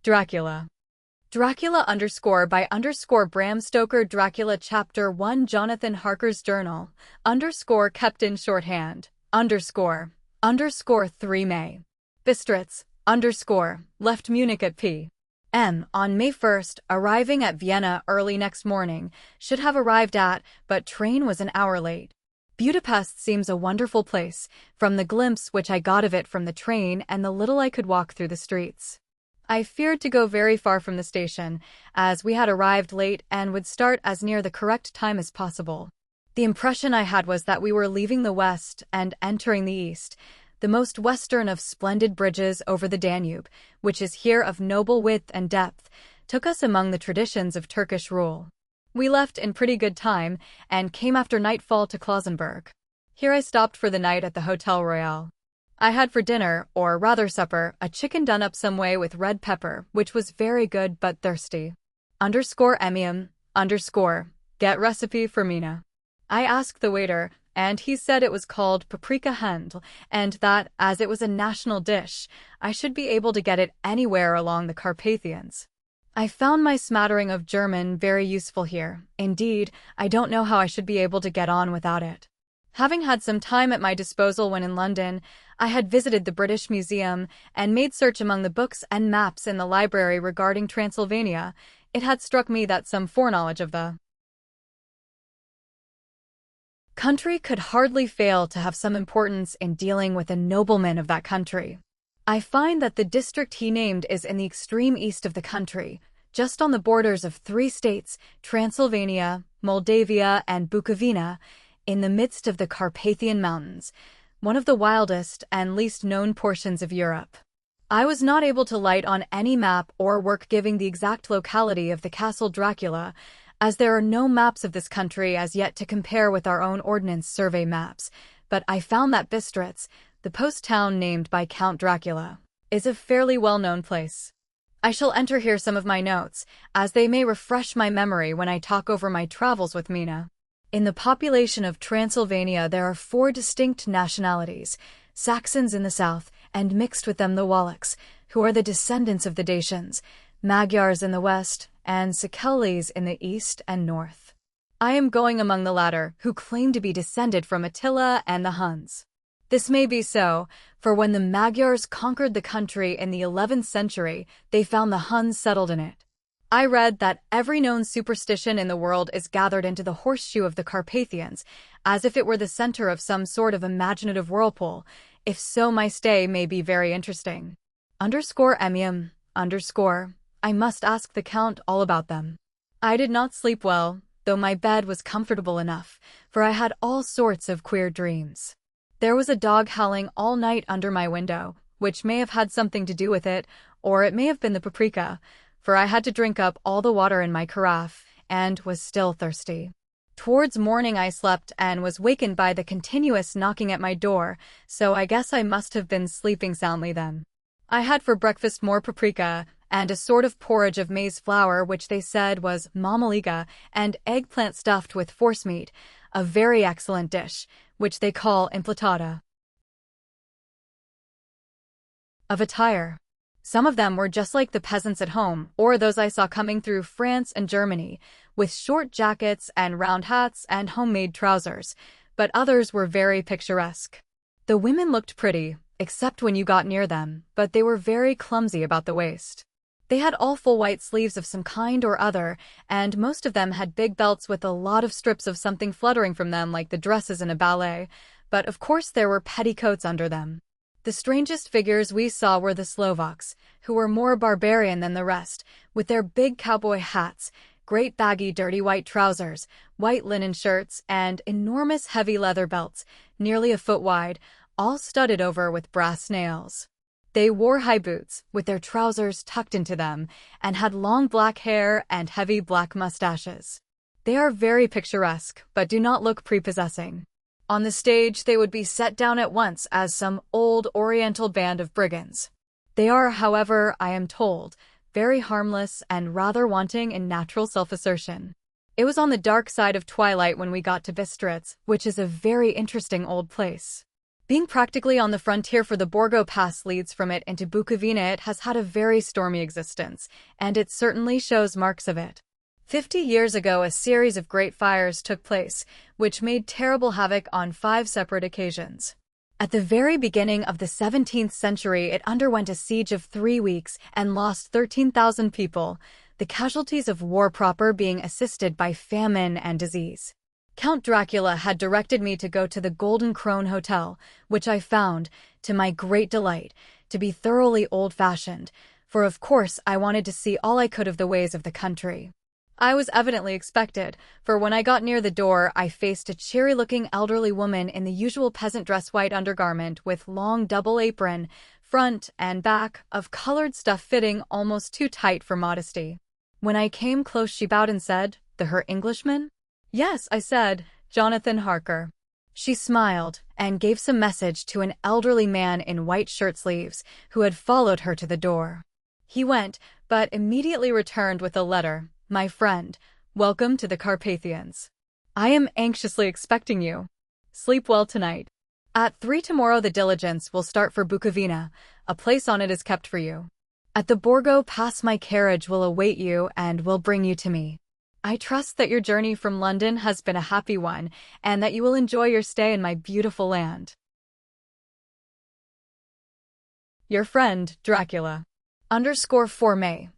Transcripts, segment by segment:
Dracula. Dracula _ by Bram Stoker. Dracula Chapter 1 Jonathan Harker's Journal _ kept in shorthand _ 3 May. Bistritz left Munich at p.m. on May 1st, arriving at Vienna early next morning. Should have arrived at, but train was an hour late. Budapest seems a wonderful place, from the glimpse which I got of it from the train and the little I could walk through the streets. I feared to go very far from the station, as we had arrived late and would start as near the correct time as possible. The impression I had was that we were leaving the west and entering the east, the most western of splendid bridges over the Danube, which is here of noble width and depth, took us among the traditions of Turkish rule. We left in pretty good time, and came after nightfall to Klausenburg. Here I stopped for the night at the Hotel Royal. I had for dinner, or rather supper, a chicken done up some way with red pepper, which was very good but thirsty. _Emium _ get recipe for Mina. I asked the waiter, and he said it was called paprika Händel, and that, as it was a national dish, I should be able to get it anywhere along the Carpathians. I found my smattering of German very useful here. Indeed, I don't know how I should be able to get on without it. Having had some time at my disposal when in London, I had visited the British Museum and made search among the books and maps in the library regarding Transylvania. It had struck me that some foreknowledge of the country could hardly fail to have some importance in dealing with a nobleman of that country. I find that the district he named is in the extreme east of the country, just on the borders of 3 states, Transylvania, Moldavia, and Bukovina, in the midst of the Carpathian Mountains, one of the wildest and least known portions of Europe. I was not able to light on any map or work giving the exact locality of the Castle Dracula, as there are no maps of this country as yet to compare with our own Ordnance Survey maps, but I found that Bistritz, the post town named by Count Dracula, is a fairly well-known place. I shall enter here some of my notes, as they may refresh my memory when I talk over my travels with Mina. In the population of Transylvania there are 4 distinct nationalities, Saxons in the south, and mixed with them the Wallachs, who are the descendants of the Dacians, Magyars in the west, and Szekelys in the east and north. I am going among the latter, who claim to be descended from Attila and the Huns. This may be so, for when the Magyars conquered the country in the 11th century, they found the Huns settled in it. I read that every known superstition in the world is gathered into the horseshoe of the Carpathians, as if it were the center of some sort of imaginative whirlpool. If so, my stay may be very interesting. _Emium _ I must ask the Count all about them. I did not sleep well, though my bed was comfortable enough, for I had all sorts of queer dreams. There was a dog howling all night under my window, which may have had something to do with it, or it may have been the paprika, for I had to drink up all the water in my carafe, and was still thirsty. Towards morning I slept and was wakened by the continuous knocking at my door, so I guess I must have been sleeping soundly then. I had for breakfast more paprika, and a sort of porridge of maize flour which they said was mamaliga, and eggplant stuffed with forcemeat, a very excellent dish, which they call implatata. Of attire. Some of them were just like the peasants at home, or those I saw coming through France and Germany, with short jackets and round hats and homemade trousers, but others were very picturesque. The women looked pretty, except when you got near them, but they were very clumsy about the waist. They had all full white sleeves of some kind or other, and most of them had big belts with a lot of strips of something fluttering from them like the dresses in a ballet, but of course there were petticoats under them. The strangest figures we saw were the Slovaks, who were more barbarian than the rest, with their big cowboy hats, great baggy dirty white trousers, white linen shirts, and enormous heavy leather belts, nearly a foot wide, all studded over with brass nails. They wore high boots, with their trousers tucked into them, and had long black hair and heavy black mustaches. They are very picturesque, but do not look prepossessing. On the stage they would be set down at once as some old oriental band of brigands. They are, however, I am told, very harmless and rather wanting in natural self-assertion. It was on the dark side of twilight when we got to Bistritz, which is a very interesting old place. Being practically on the frontier for the Borgo Pass leads from it into Bukovina, it has had a very stormy existence, and it certainly shows marks of it. 50 years ago, a series of great fires took place, which made terrible havoc on 5 separate occasions. At the very beginning of the 17th century, it underwent a siege of 3 weeks and lost 13,000 people, the casualties of war proper being assisted by famine and disease. Count Dracula had directed me to go to the Golden Krone Hotel, which I found, to my great delight, to be thoroughly old-fashioned, for of course I wanted to see all I could of the ways of the country. I was evidently expected, for when I got near the door, I faced a cheery-looking elderly woman in the usual peasant dress, white undergarment with long double apron, front and back, of colored stuff fitting almost too tight for modesty. When I came close, she bowed and said, "The Herr Englishman?" "Yes," I said, "Jonathan Harker." She smiled and gave some message to an elderly man in white shirt sleeves who had followed her to the door. He went, but immediately returned with a letter. "My friend, welcome to the Carpathians. I am anxiously expecting you. Sleep well tonight. At 3 tomorrow the diligence will start for Bukovina. A place on it is kept for you. At the Borgo Pass my carriage will await you and will bring you to me. I trust that your journey from London has been a happy one and that you will enjoy your stay in my beautiful land. Your friend, Dracula. _4 May.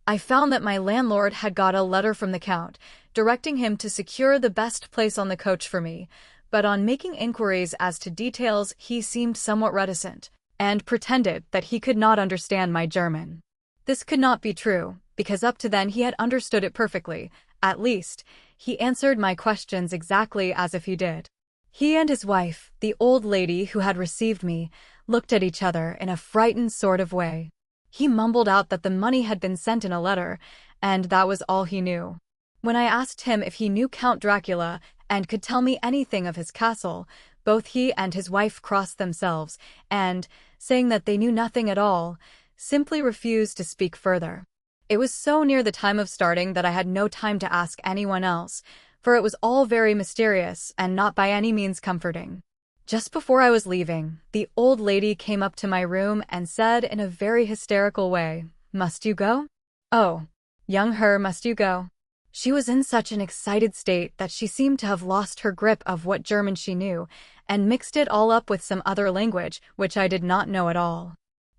I found that my landlord had got a letter from the Count, directing him to secure the best place on the coach for me, but on making inquiries as to details he seemed somewhat reticent, and pretended that he could not understand my German. This could not be true, because up to then he had understood it perfectly. At least, he answered my questions exactly as if he did. He and his wife, the old lady who had received me, looked at each other in a frightened sort of way. He mumbled out that the money had been sent in a letter, and that was all he knew. When I asked him if he knew Count Dracula and could tell me anything of his castle, both he and his wife crossed themselves, and, saying that they knew nothing at all, simply refused to speak further. It was so near the time of starting that I had no time to ask anyone else, for it was all very mysterious and not by any means comforting. Just before I was leaving, the old lady came up to my room and said in a very hysterical way, "Must you go? Oh, young Herr, must you go?" She was in such an excited state that she seemed to have lost her grip of what German she knew, and mixed it all up with some other language, which I did not know at all.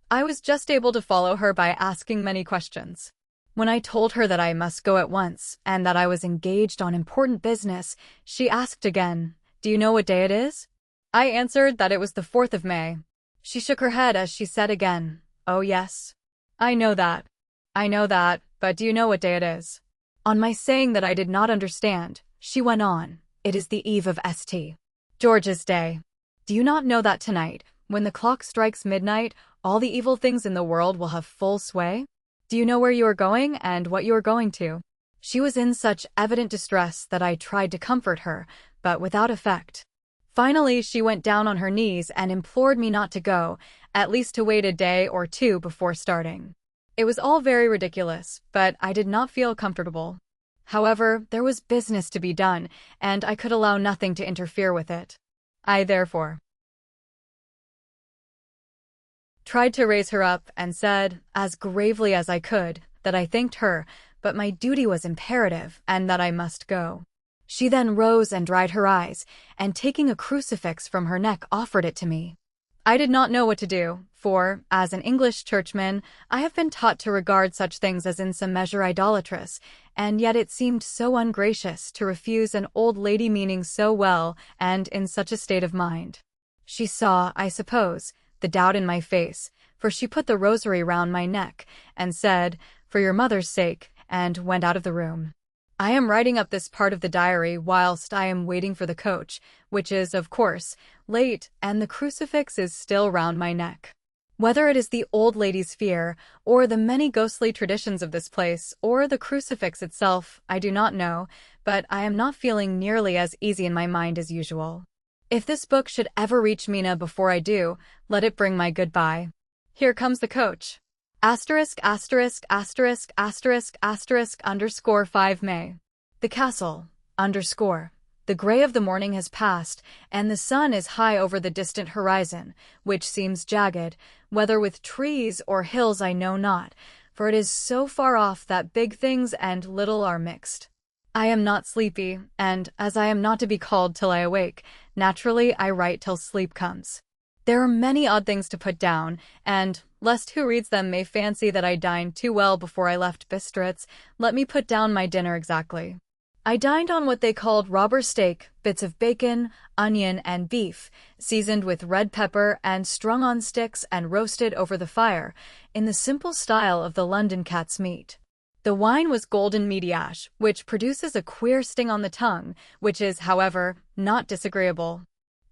I was just able to follow her by asking many questions. When I told her that I must go at once, and that I was engaged on important business, she asked again, "Do you know what day it is?" I answered that it was the 4th of May. She shook her head as she said again, "Oh yes. I know that, but do you know what day it is?" On my saying that I did not understand, she went on, "It is the eve of St. George's Day. Do you not know that tonight, when the clock strikes midnight, all the evil things in the world will have full sway? Do you know where you are going and what you are going to?" She was in such evident distress that I tried to comfort her, but without effect. Finally, she went down on her knees and implored me not to go, at least to wait a day or 2 before starting. It was all very ridiculous, but I did not feel comfortable. However, there was business to be done, and I could allow nothing to interfere with it. I therefore tried to raise her up and said, as gravely as I could, that I thanked her, but my duty was imperative and that I must go. She then rose and dried her eyes, and taking a crucifix from her neck offered it to me. I did not know what to do, for, as an English churchman, I have been taught to regard such things as in some measure idolatrous, and yet it seemed so ungracious to refuse an old lady meaning so well and in such a state of mind. She saw, I suppose, the doubt in my face, for she put the rosary round my neck and said, "For your mother's sake," and went out of the room. I am writing up this part of the diary whilst I am waiting for the coach, which is, of course, late, and the crucifix is still round my neck. Whether it is the old lady's fear, or the many ghostly traditions of this place, or the crucifix itself, I do not know, but I am not feeling nearly as easy in my mind as usual. If this book should ever reach Mina before I do, let it bring my goodbye. Here comes the coach. *********_5 May. The castle, _. The gray of the morning has passed, and the sun is high over the distant horizon, which seems jagged, whether with trees or hills I know not, for it is so far off that big things and little are mixed. I am not sleepy, and, as I am not to be called till I awake, naturally I write till sleep comes. There are many odd things to put down, and, lest who reads them may fancy that I dined too well before I left Bistritz, let me put down my dinner exactly. I dined on what they called robber steak, bits of bacon, onion, and beef, seasoned with red pepper and strung on sticks and roasted over the fire, in the simple style of the London cat's meat. The wine was golden mediash, which produces a queer sting on the tongue, which is, however, not disagreeable.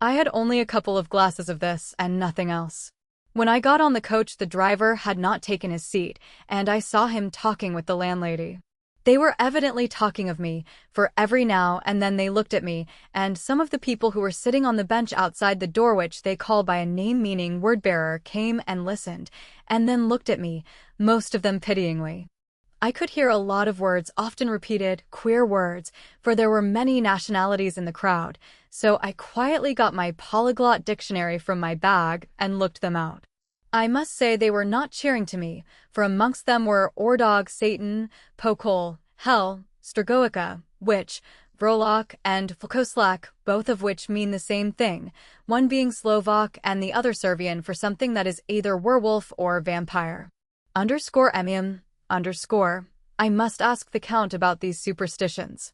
I had only a couple of glasses of this, and nothing else. When I got on the coach, the driver had not taken his seat, and I saw him talking with the landlady. They were evidently talking of me, for every now and then they looked at me, and some of the people who were sitting on the bench outside the door, which they call by a name meaning word-bearer, came and listened, and then looked at me, most of them pityingly. I could hear a lot of words, often repeated, queer words, for there were many nationalities in the crowd, so I quietly got my polyglot dictionary from my bag and looked them out. I must say they were not cheering to me, for amongst them were Ordog, Satan, Pokol, Hell, Stragoica, Witch, Vrolok, and Vlkoslak, both of which mean the same thing, one being Slovak and the other Servian for something that is either werewolf or vampire. _Emium, I must ask the Count about these superstitions.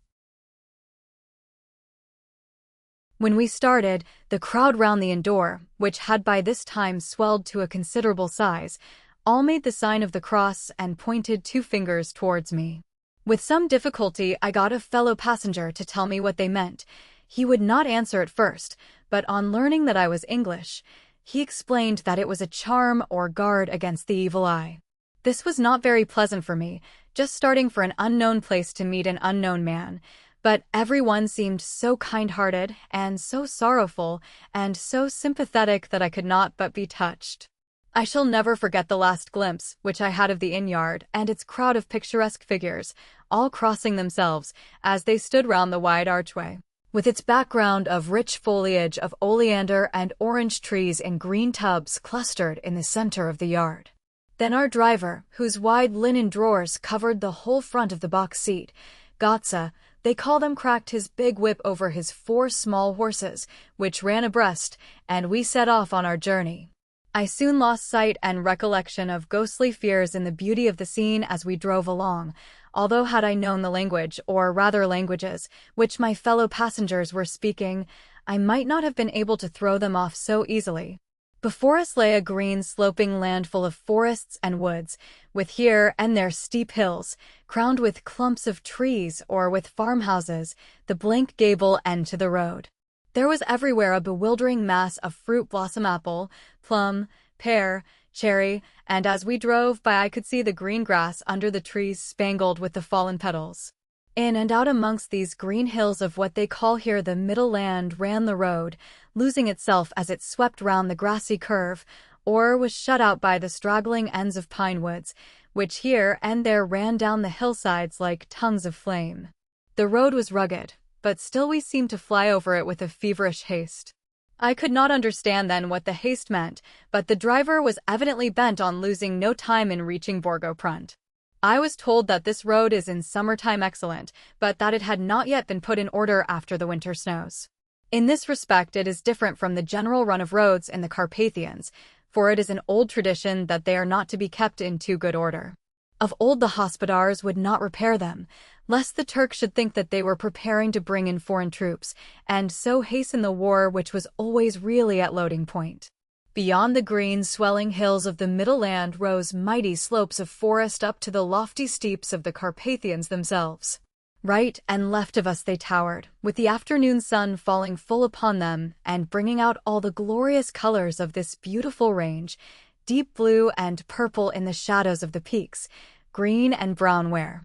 When we started, the crowd round the inn door, which had by this time swelled to a considerable size, all made the sign of the cross and pointed 2 fingers towards me. With some difficulty I got a fellow passenger to tell me what they meant. He would not answer at first, but on learning that I was English, he explained that it was a charm or guard against the evil eye. This was not very pleasant for me, just starting for an unknown place to meet an unknown man, but everyone seemed so kind-hearted and so sorrowful and so sympathetic that I could not but be touched. I shall never forget the last glimpse which I had of the inn-yard and its crowd of picturesque figures, all crossing themselves as they stood round the wide archway, with its background of rich foliage of oleander and orange trees in green tubs clustered in the center of the yard. Then our driver, whose wide linen drawers covered the whole front of the box seat, Gotza, they call them, cracked his big whip over his 4 small horses, which ran abreast, and we set off on our journey. I soon lost sight and recollection of ghostly fears in the beauty of the scene as we drove along, although had I known the language, or rather languages, which my fellow passengers were speaking, I might not have been able to throw them off so easily. Before us lay a green sloping land full of forests and woods, with here and there steep hills, crowned with clumps of trees or with farmhouses, the blank gable end to the road. There was everywhere a bewildering mass of fruit blossom, apple, plum, pear, cherry, and as we drove by I could see the green grass under the trees spangled with the fallen petals. In and out amongst these green hills of what they call here the Middle Land ran the road, losing itself as it swept round the grassy curve, or was shut out by the straggling ends of pine woods, which here and there ran down the hillsides like tongues of flame. The road was rugged, but still we seemed to fly over it with a feverish haste. I could not understand then what the haste meant, but the driver was evidently bent on losing no time in reaching Borgo-Prund. I was told that this road is in summertime excellent, but that it had not yet been put in order after the winter snows. In this respect it is different from the general run of roads in the Carpathians, for it is an old tradition that they are not to be kept in too good order. Of old the hospodars would not repair them, lest the Turks should think that they were preparing to bring in foreign troops, and so hasten the war which was always really at loading point. Beyond the green, swelling hills of the Middle Land rose mighty slopes of forest up to the lofty steeps of the Carpathians themselves. Right and left of us they towered, with the afternoon sun falling full upon them and bringing out all the glorious colors of this beautiful range, deep blue and purple in the shadows of the peaks, green and brown where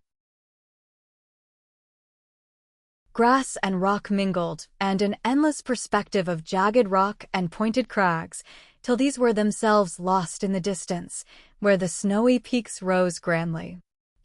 grass and rock mingled, and an endless perspective of jagged rock and pointed crags, till these were themselves lost in the distance, where the snowy peaks rose grandly.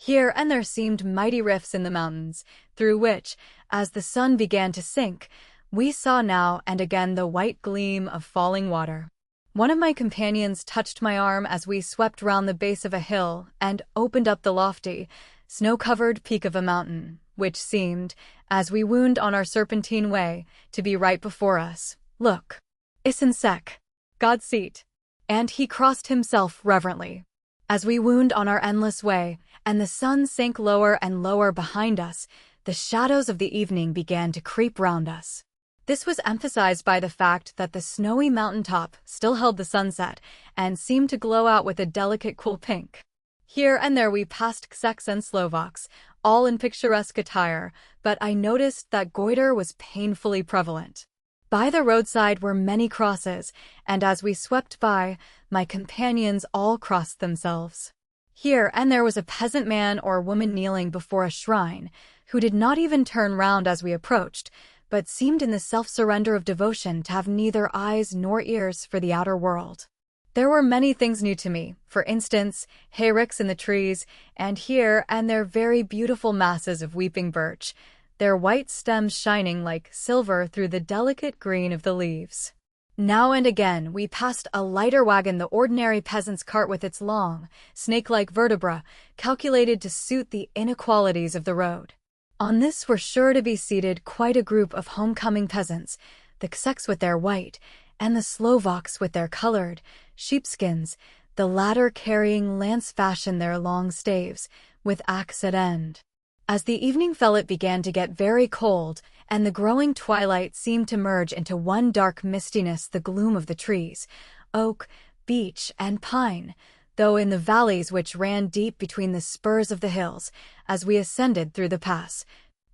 Here and there seemed mighty rifts in the mountains, through which, as the sun began to sink, we saw now and again the white gleam of falling water. One of my companions touched my arm as we swept round the base of a hill and opened up the lofty, snow-covered peak of a mountain, which seemed, as we wound on our serpentine way, to be right before us. "Look, Isin Sek, God's seat." And he crossed himself reverently. As we wound on our endless way, and the sun sank lower and lower behind us, the shadows of the evening began to creep round us. This was emphasized by the fact that the snowy mountaintop still held the sunset and seemed to glow out with a delicate cool pink. Here and there we passed Czechs and Slovaks, all in picturesque attire, but I noticed that goiter was painfully prevalent. By the roadside were many crosses, and as we swept by, my companions all crossed themselves. Here and there was a peasant man or woman kneeling before a shrine, who did not even turn round as we approached, but seemed in the self-surrender of devotion to have neither eyes nor ears for the outer world. There were many things new to me, for instance, hayricks in the trees, and here and there very beautiful masses of weeping birch, their white stems shining like silver through the delicate green of the leaves. Now and again we passed a lighter wagon, the ordinary peasant's cart with its long, snake-like vertebra, calculated to suit the inequalities of the road. On this were sure to be seated quite a group of homecoming peasants, the Czechs with their white, and the Slovaks with their colored sheepskins, the latter carrying lance-fashion their long staves, with axe at end. As the evening fell it began to get very cold, and the growing twilight seemed to merge into one dark mistiness the gloom of the trees, oak, beech, and pine, though in the valleys which ran deep between the spurs of the hills, as we ascended through the pass,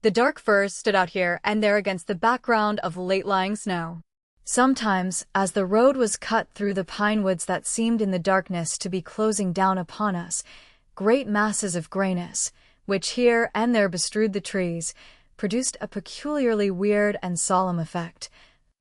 the dark firs stood out here and there against the background of late-lying snow. Sometimes, as the road was cut through the pine woods that seemed in the darkness to be closing down upon us, great masses of grayness, which here and there bestrewed the trees, produced a peculiarly weird and solemn effect,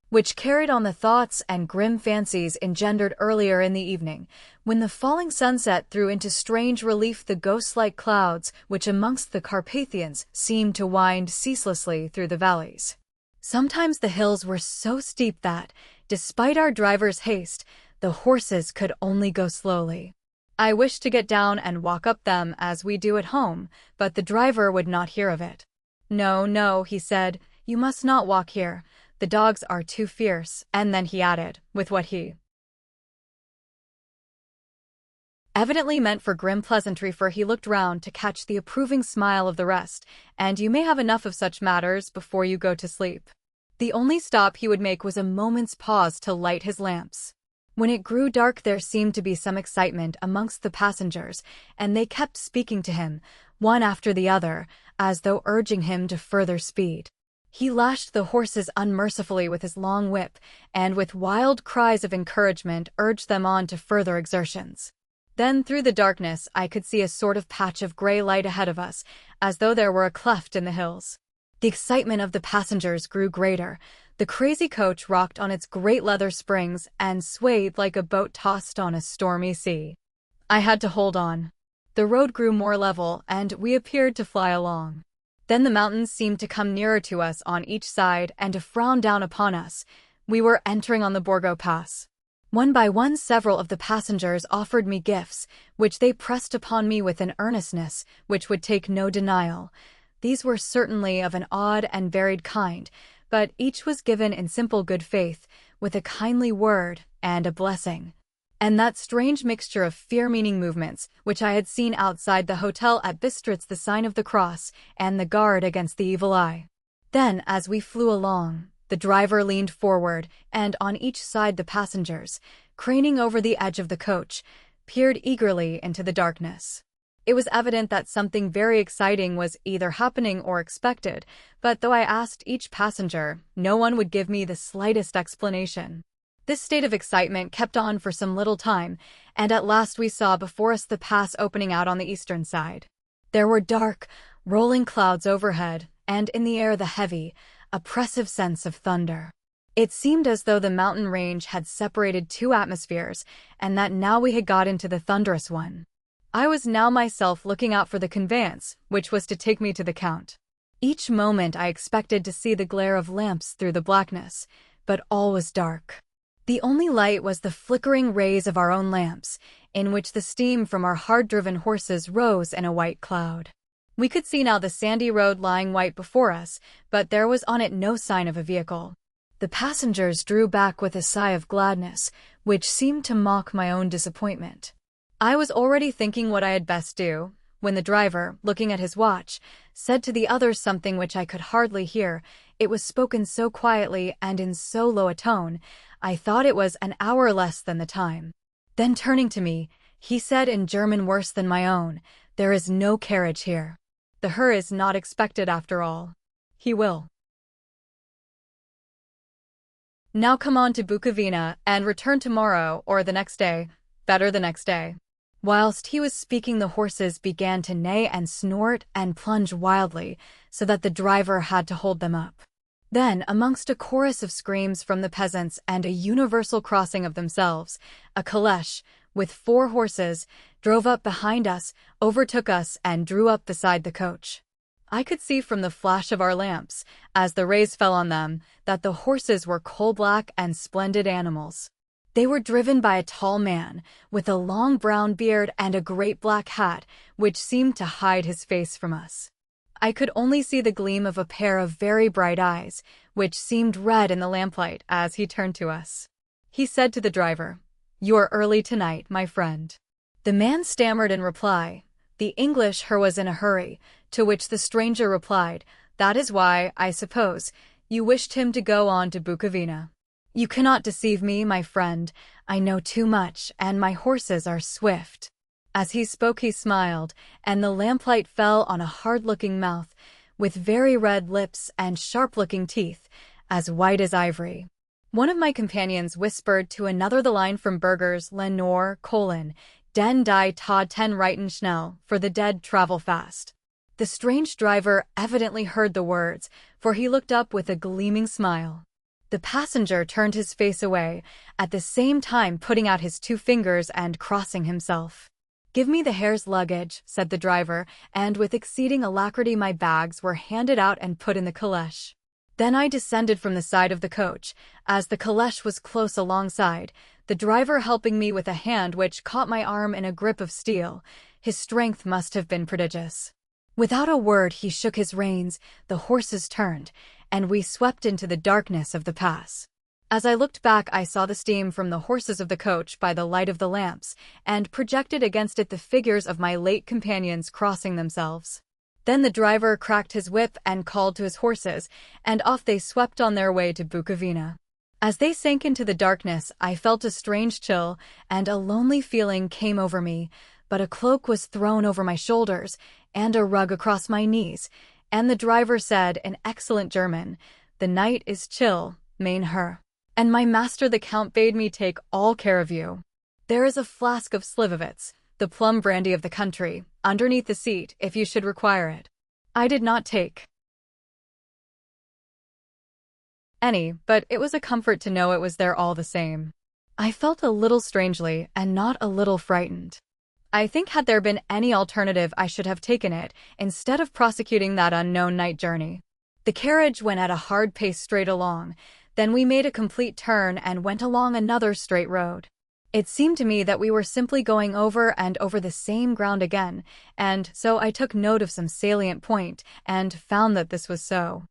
which carried on the thoughts and grim fancies engendered earlier in the evening, when the falling sunset threw into strange relief the ghost-like clouds which amongst the Carpathians seemed to wind ceaselessly through the valleys. Sometimes the hills were so steep that, despite our driver's haste, the horses could only go slowly. I wished to get down and walk up them as we do at home, but the driver would not hear of it. "No, no," he said, "you must not walk here. The dogs are too fierce," and then he added, with what he evidently meant for grim pleasantry, for he looked round to catch the approving smile of the rest, "and you may have enough of such matters before you go to sleep." The only stop he would make was a moment's pause to light his lamps. When it grew dark there seemed to be some excitement amongst the passengers, and they kept speaking to him, one after the other, as though urging him to further speed. He lashed the horses unmercifully with his long whip, and with wild cries of encouragement urged them on to further exertions. Then through the darkness I could see a sort of patch of gray light ahead of us, as though there were a cleft in the hills. The excitement of the passengers grew greater. The crazy coach rocked on its great leather springs and swayed like a boat tossed on a stormy sea. I had to hold on. The road grew more level, and we appeared to fly along. Then the mountains seemed to come nearer to us on each side and to frown down upon us. We were entering on the Borgo Pass. One by one several of the passengers offered me gifts, which they pressed upon me with an earnestness which would take no denial. These were certainly of an odd and varied kind, but each was given in simple good faith, with a kindly word and a blessing. And that strange mixture of fear-meaning movements, which I had seen outside the hotel at Bistritz, the sign of the cross, and the guard against the evil eye. Then, as we flew along, the driver leaned forward, and on each side the passengers, craning over the edge of the coach, peered eagerly into the darkness. It was evident that something very exciting was either happening or expected, but though I asked each passenger, no one would give me the slightest explanation. This state of excitement kept on for some little time, and at last we saw before us the pass opening out on the eastern side. There were dark, rolling clouds overhead, and in the air the heavy, oppressive sense of thunder. It seemed as though the mountain range had separated two atmospheres, and that now we had got into the thunderous one. I was now myself looking out for the conveyance, which was to take me to the Count. Each moment I expected to see the glare of lamps through the blackness, but all was dark. The only light was the flickering rays of our own lamps, in which the steam from our hard-driven horses rose in a white cloud. We could see now the sandy road lying white before us, but there was on it no sign of a vehicle. The passengers drew back with a sigh of gladness, which seemed to mock my own disappointment. I was already thinking what I had best do, when the driver, looking at his watch, said to the others something which I could hardly hear. It was spoken so quietly and in so low a tone, I thought it was an hour less than the time. Then turning to me, he said in German worse than my own, "There is no carriage here. The Herr is not expected after all. He will now come on to Bukovina and return tomorrow or the next day, better the next day." Whilst he was speaking, the horses began to neigh and snort and plunge wildly, so that the driver had to hold them up. Then, amongst a chorus of screams from the peasants and a universal crossing of themselves, a caleche, with 4 horses, drove up behind us, overtook us, and drew up beside the coach. I could see from the flash of our lamps, as the rays fell on them, that the horses were coal-black and splendid animals. They were driven by a tall man, with a long brown beard and a great black hat, which seemed to hide his face from us. I could only see the gleam of a pair of very bright eyes, which seemed red in the lamplight as he turned to us. He said to the driver, "You are early tonight, my friend." The man stammered in reply. The English Herr was in a hurry, to which the stranger replied, "That is why, I suppose, you wished him to go on to Bukovina. You cannot deceive me, my friend. I know too much, and my horses are swift." As he spoke he smiled, and the lamplight fell on a hard-looking mouth, with very red lips and sharp-looking teeth, as white as ivory. One of my companions whispered to another the line from Burger's Lenore, Den die Tod 10 reiten schnell, for the dead travel fast. The strange driver evidently heard the words, for he looked up with a gleaming smile. The passenger turned his face away, at the same time putting out his 2 fingers and crossing himself. "Give me the Herr's luggage," said the driver, and with exceeding alacrity my bags were handed out and put in the caleche. Then I descended from the side of the coach, as the caleche was close alongside, the driver helping me with a hand which caught my arm in a grip of steel. His strength must have been prodigious. Without a word he shook his reins, the horses turned, and we swept into the darkness of the pass. As I looked back I saw the steam from the horses of the coach by the light of the lamps, and projected against it the figures of my late companions crossing themselves. Then the driver cracked his whip and called to his horses, and off they swept on their way to Bukovina. As they sank into the darkness I felt a strange chill, and a lonely feeling came over me, but a cloak was thrown over my shoulders, and a rug across my knees, and the driver said in excellent German, "The night is chill, mein Herr, and my master the Count bade me take all care of you. There is a flask of Slivovitz, the plum brandy of the country, underneath the seat if you should require it." I did not take any, but it was a comfort to know it was there all the same. I felt a little strangely and not a little frightened. I think had there been any alternative I should have taken it, instead of prosecuting that unknown night journey. The carriage went at a hard pace straight along, then we made a complete turn and went along another straight road. It seemed to me that we were simply going over and over the same ground again, and so I took note of some salient point, and found that this was so.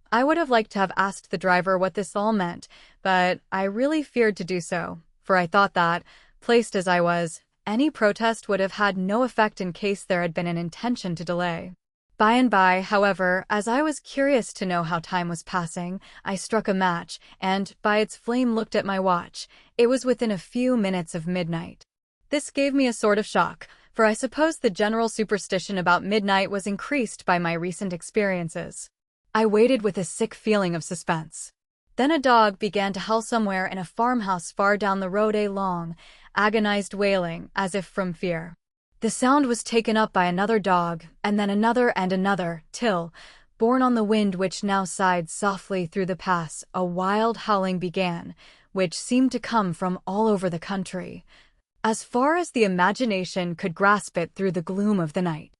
I would have liked to have asked the driver what this all meant, but I really feared to do so, for I thought that, placed as I was, any protest would have had no effect in case there had been an intention to delay. By and by, however, as I was curious to know how time was passing, I struck a match, and, by its flame looked at my watch. It was within a few minutes of midnight. This gave me a sort of shock, for I suppose the general superstition about midnight was increased by my recent experiences. I waited with a sick feeling of suspense. Then a dog began to howl somewhere in a farmhouse far down the road, a long, agonized wailing, as if from fear. The sound was taken up by another dog, and then another and another, till, borne on the wind which now sighed softly through the pass, a wild howling began, which seemed to come from all over the country. as far as the imagination could grasp it through the gloom of the night.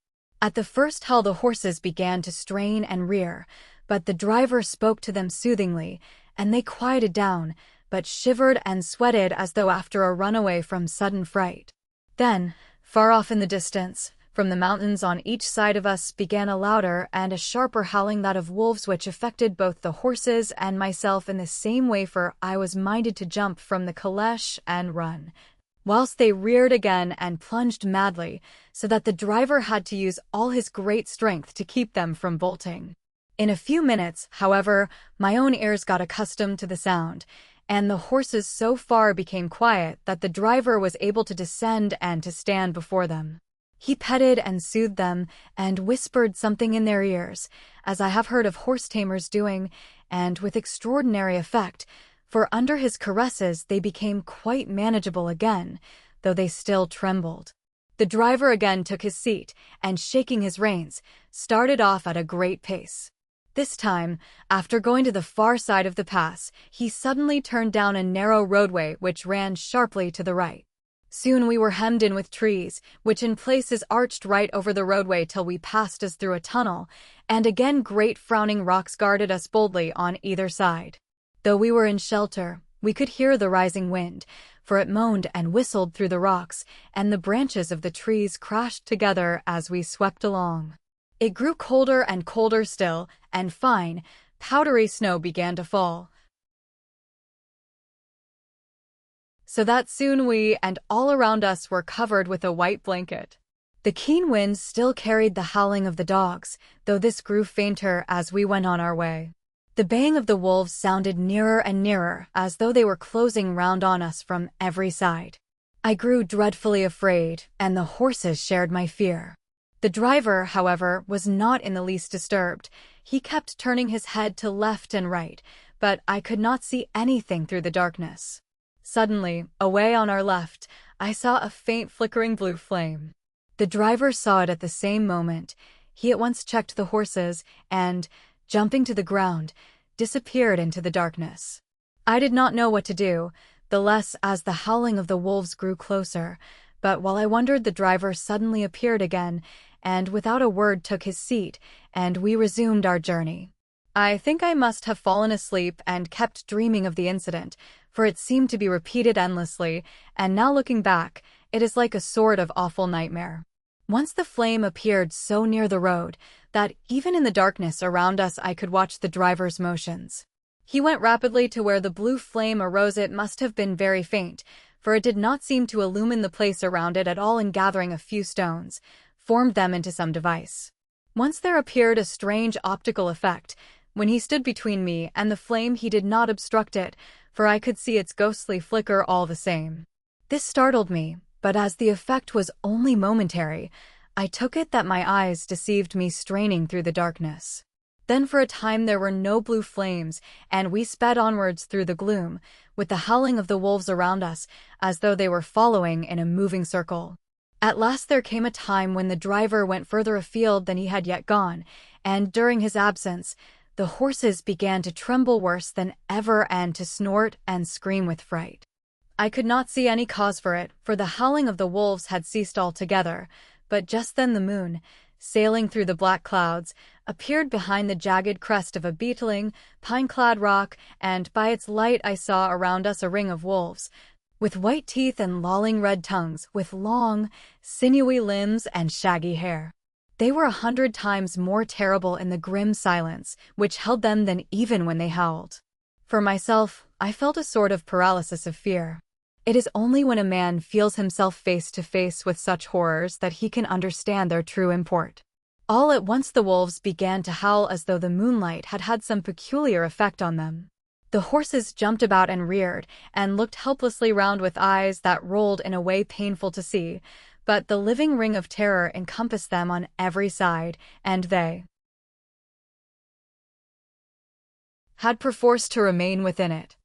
At the first hell, the horses began to strain and rear, but the driver spoke to them soothingly, and they quieted down, but shivered and sweated as though after a runaway from sudden fright. Then, far off in the distance, from the mountains on each side of us began a louder and a sharper howling, that of wolves, which affected both the horses and myself in the same way, for I was minded to jump from the caleche and run, whilst they reared again and plunged madly, so that the driver had to use all his great strength to keep them from bolting. In a few minutes, however, my own ears got accustomed to the sound, and the horses so far became quiet that the driver was able to descend and to stand before them. He petted and soothed them, and whispered something in their ears, as I have heard of horse-tamers doing, and with extraordinary effect, for under his caresses they became quite manageable again, though they still trembled. The driver again took his seat, and shaking his reins, started off at a great pace. This time, after going to the far side of the pass, he suddenly turned down a narrow roadway which ran sharply to the right. Soon we were hemmed in with trees, which in places arched right over the roadway till we passed as through a tunnel, and again great frowning rocks guarded us boldly on either side. Though we were in shelter, we could hear the rising wind, for it moaned and whistled through the rocks, and the branches of the trees crashed together as we swept along. It grew colder and colder still, and fine, powdery snow began to fall, so that soon we and all around us were covered with a white blanket. The keen wind still carried the howling of the dogs, though this grew fainter as we went on our way. The baying of the wolves sounded nearer and nearer, as though they were closing round on us from every side. I grew dreadfully afraid, and the horses shared my fear. The driver, however, was not in the least disturbed. He kept turning his head to left and right, but I could not see anything through the darkness. Suddenly, away on our left, I saw a faint flickering blue flame. The driver saw it at the same moment. He at once checked the horses and, jumping to the ground, disappeared into the darkness. I did not know what to do, the less as the howling of the wolves grew closer, but while I wondered, the driver suddenly appeared again, and without a word took his seat, and we resumed our journey. I think I must have fallen asleep and kept dreaming of the incident, for it seemed to be repeated endlessly, and now looking back, it is like a sort of awful nightmare. Once the flame appeared so near the road that even in the darkness around us I could watch the driver's motions. He went rapidly to where the blue flame arose. It must have been very faint, for it did not seem to illumine the place around it at all, and gathering a few stones, formed them into some device. Once there appeared a strange optical effect. When he stood between me and the flame, he did not obstruct it, for I could see its ghostly flicker all the same. This startled me, but as the effect was only momentary, I took it that my eyes deceived me, straining through the darkness. Then for a time there were no blue flames, and we sped onwards through the gloom, with the howling of the wolves around us, as though they were following in a moving circle. At last there came a time when the driver went further afield than he had yet gone, and during his absence, the horses began to tremble worse than ever and to snort and scream with fright. I could not see any cause for it, for the howling of the wolves had ceased altogether, but just then the moon, sailing through the black clouds, appeared behind the jagged crest of a beetling, pine-clad rock, and by its light I saw around us a ring of wolves, with white teeth and lolling red tongues, with long, sinewy limbs and shaggy hair. They were 100 times more terrible in the grim silence which held them than even when they howled. For myself, I felt a sort of paralysis of fear. It is only when a man feels himself face to face with such horrors that he can understand their true import. All at once the wolves began to howl as though the moonlight had had some peculiar effect on them. The horses jumped about and reared, and looked helplessly round with eyes that rolled in a way painful to see, but the living ring of terror encompassed them on every side, and they had perforce to remain within it.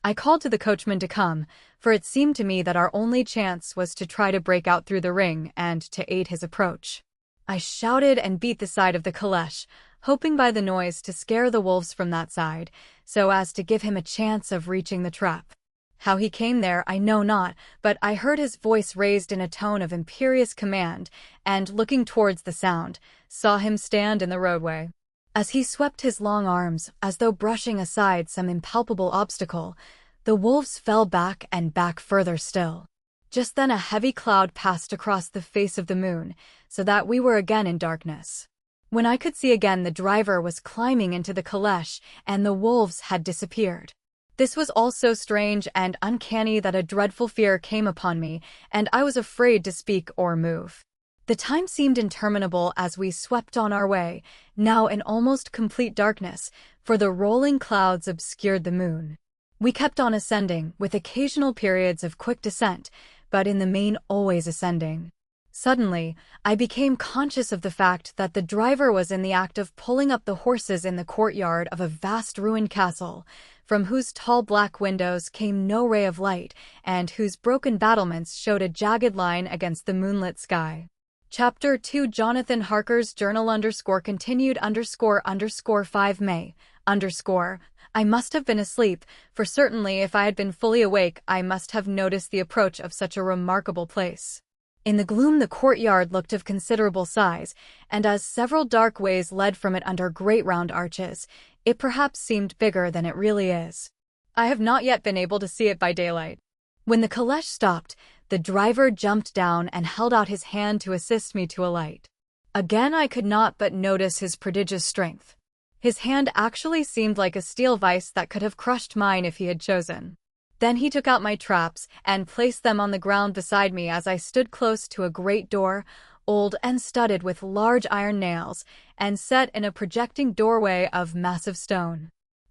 I called to the coachman to come, for it seemed to me that our only chance was to try to break out through the ring and to aid his approach. I shouted and beat the side of the caleche, hoping by the noise to scare the wolves from that side, so as to give him a chance of reaching the trap. How he came there I know not, but I heard his voice raised in a tone of imperious command, and looking towards the sound, saw him stand in the roadway. As he swept his long arms, as though brushing aside some impalpable obstacle, the wolves fell back and back further still. Just then a heavy cloud passed across the face of the moon, so that we were again in darkness. When I could see again, the driver was climbing into the caleche, and the wolves had disappeared. This was all so strange and uncanny that a dreadful fear came upon me, and I was afraid to speak or move. The time seemed interminable as we swept on our way, now in almost complete darkness, for the rolling clouds obscured the moon. We kept on ascending, with occasional periods of quick descent, but in the main always ascending. Suddenly, I became conscious of the fact that the driver was in the act of pulling up the horses in the courtyard of a vast ruined castle, from whose tall black windows came no ray of light, and whose broken battlements showed a jagged line against the moonlit sky. Chapter 2 Jonathan Harker's Journal continued _5 May _ I must have been asleep, for certainly if I had been fully awake I must have noticed the approach of such a remarkable place. In the gloom the courtyard looked of considerable size, and as several dark ways led from it under great round arches, it perhaps seemed bigger than it really is. I have not yet been able to see it by daylight. When the caleche stopped, the driver jumped down and held out his hand to assist me to alight. Again I could not but notice his prodigious strength. His hand actually seemed like a steel vise that could have crushed mine if he had chosen. Then he took out my traps and placed them on the ground beside me as I stood close to a great door, old and studded with large iron nails, and set in a projecting doorway of massive stone.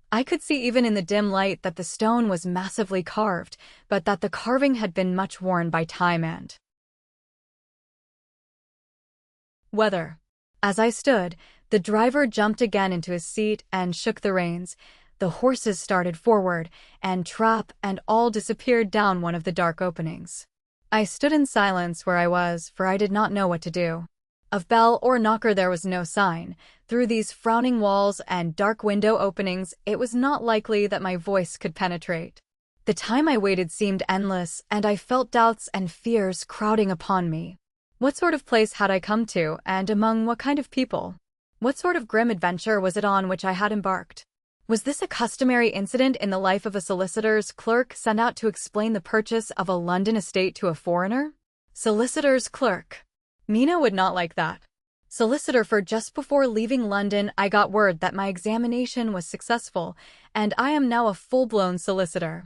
I could see even in the dim light that the stone was massively carved, but that the carving had been much worn by time and weather. As I stood, the driver jumped again into his seat and shook the reins. The horses started forward, and trap and all disappeared down one of the dark openings. I stood in silence where I was, for I did not know what to do. Of bell or knocker there was no sign. Through these frowning walls and dark window openings it was not likely that my voice could penetrate. The time I waited seemed endless, and I felt doubts and fears crowding upon me. What sort of place had I come to, and among what kind of people? What sort of grim adventure was it on which I had embarked? Was this a customary incident in the life of a solicitor's clerk sent out to explain the purchase of a London estate to a foreigner? Solicitor's clerk. Mina would not like that. Solicitor, for just before leaving London I got word that my examination was successful, and I am now a full-blown solicitor.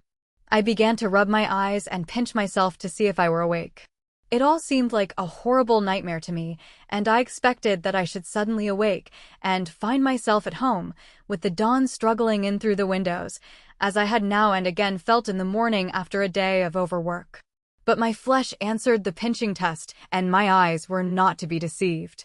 I began to rub my eyes and pinch myself to see if I were awake. It all seemed like a horrible nightmare to me, and I expected that I should suddenly awake and find myself at home, with the dawn struggling in through the windows, as I had now and again felt in the morning after a day of overwork. But my flesh answered the pinching test, and my eyes were not to be deceived.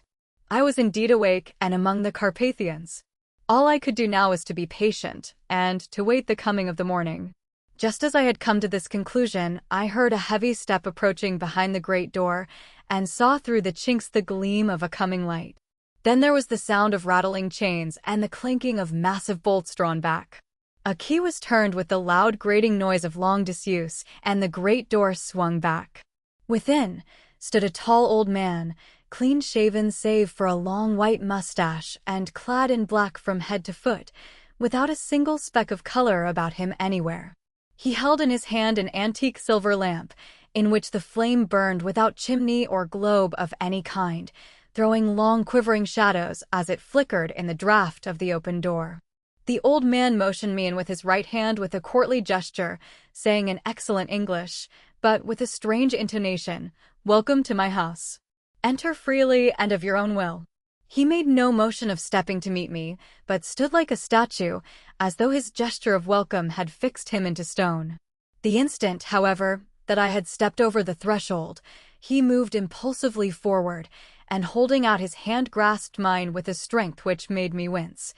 I was indeed awake and among the Carpathians. All I could do now was to be patient, and to wait the coming of the morning. Just as I had come to this conclusion, I heard a heavy step approaching behind the great door, and saw through the chinks the gleam of a coming light. Then there was the sound of rattling chains and the clinking of massive bolts drawn back. A key was turned with the loud grating noise of long disuse, and the great door swung back. Within stood a tall old man, clean-shaven save for a long white mustache, and clad in black from head to foot, without a single speck of color about him anywhere. He held in his hand an antique silver lamp, in which the flame burned without chimney or globe of any kind, throwing long quivering shadows as it flickered in the draught of the open door. The old man motioned me in with his right hand with a courtly gesture, saying in excellent English, but with a strange intonation, "Welcome to my house. Enter freely and of your own will." He made no motion of stepping to meet me, but stood like a statue, as though his gesture of welcome had fixed him into stone. The instant, however, that I had stepped over the threshold, he moved impulsively forward, and holding out his hand grasped mine with a strength which made me wince,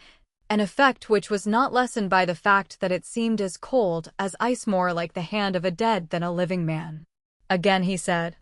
an effect which was not lessened by the fact that it seemed as cold as ice, more like the hand of a dead than a living man. Again he said,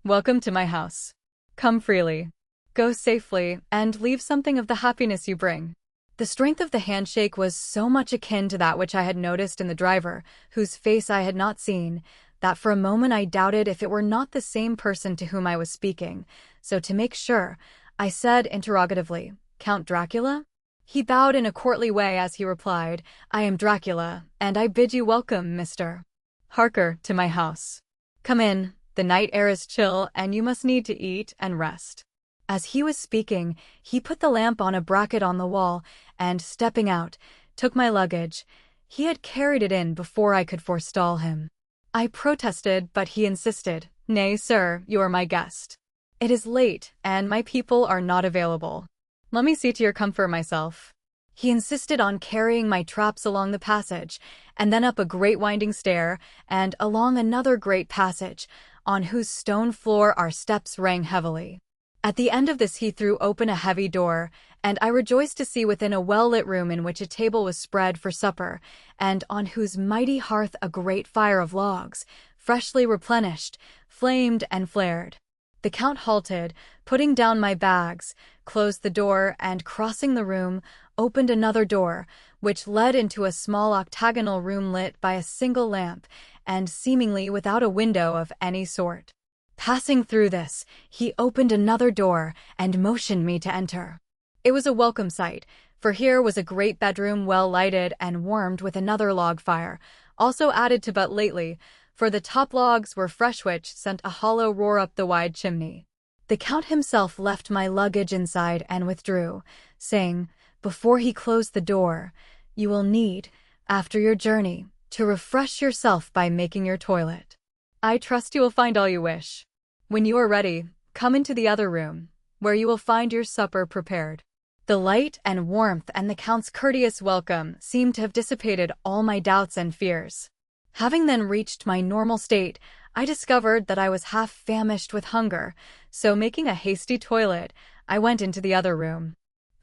"Welcome to my house. Come freely. Go safely, and leave something of the happiness you bring." The strength of the handshake was so much akin to that which I had noticed in the driver, whose face I had not seen, that for a moment I doubted if it were not the same person to whom I was speaking. So to make sure, I said interrogatively, "Count Dracula?" He bowed in a courtly way as he replied, "I am Dracula, and I bid you welcome, Mr. Harker, to my house. Come in, the night air is chill, and you must need to eat and rest." As he was speaking, he put the lamp on a bracket on the wall, and, stepping out, took my luggage. He had carried it in before I could forestall him. I protested, but he insisted, "Nay, sir, you are my guest. It is late, and my people are not available. Let me see to your comfort myself." He insisted on carrying my traps along the passage, and then up a great winding stair, and along another great passage, on whose stone floor our steps rang heavily. At the end of this he threw open a heavy door, and I rejoiced to see within a well-lit room in which a table was spread for supper, and on whose mighty hearth a great fire of logs, freshly replenished, flamed and flared. The Count halted, putting down my bags, closed the door, and crossing the room, opened another door, which led into a small octagonal room lit by a single lamp, and seemingly without a window of any sort. Passing through this, he opened another door and motioned me to enter. It was a welcome sight, for here was a great bedroom well lighted and warmed with another log fire, also added to but lately, for the top logs were fresh, which sent a hollow roar up the wide chimney. The Count himself left my luggage inside and withdrew, saying, before he closed the door, "You will need, after your journey, to refresh yourself by making your toilet. I trust you will find all you wish. When you are ready, come into the other room, where you will find your supper prepared." The light and warmth and the Count's courteous welcome seemed to have dissipated all my doubts and fears. Having then reached my normal state, I discovered that I was half famished with hunger, so making a hasty toilet, I went into the other room.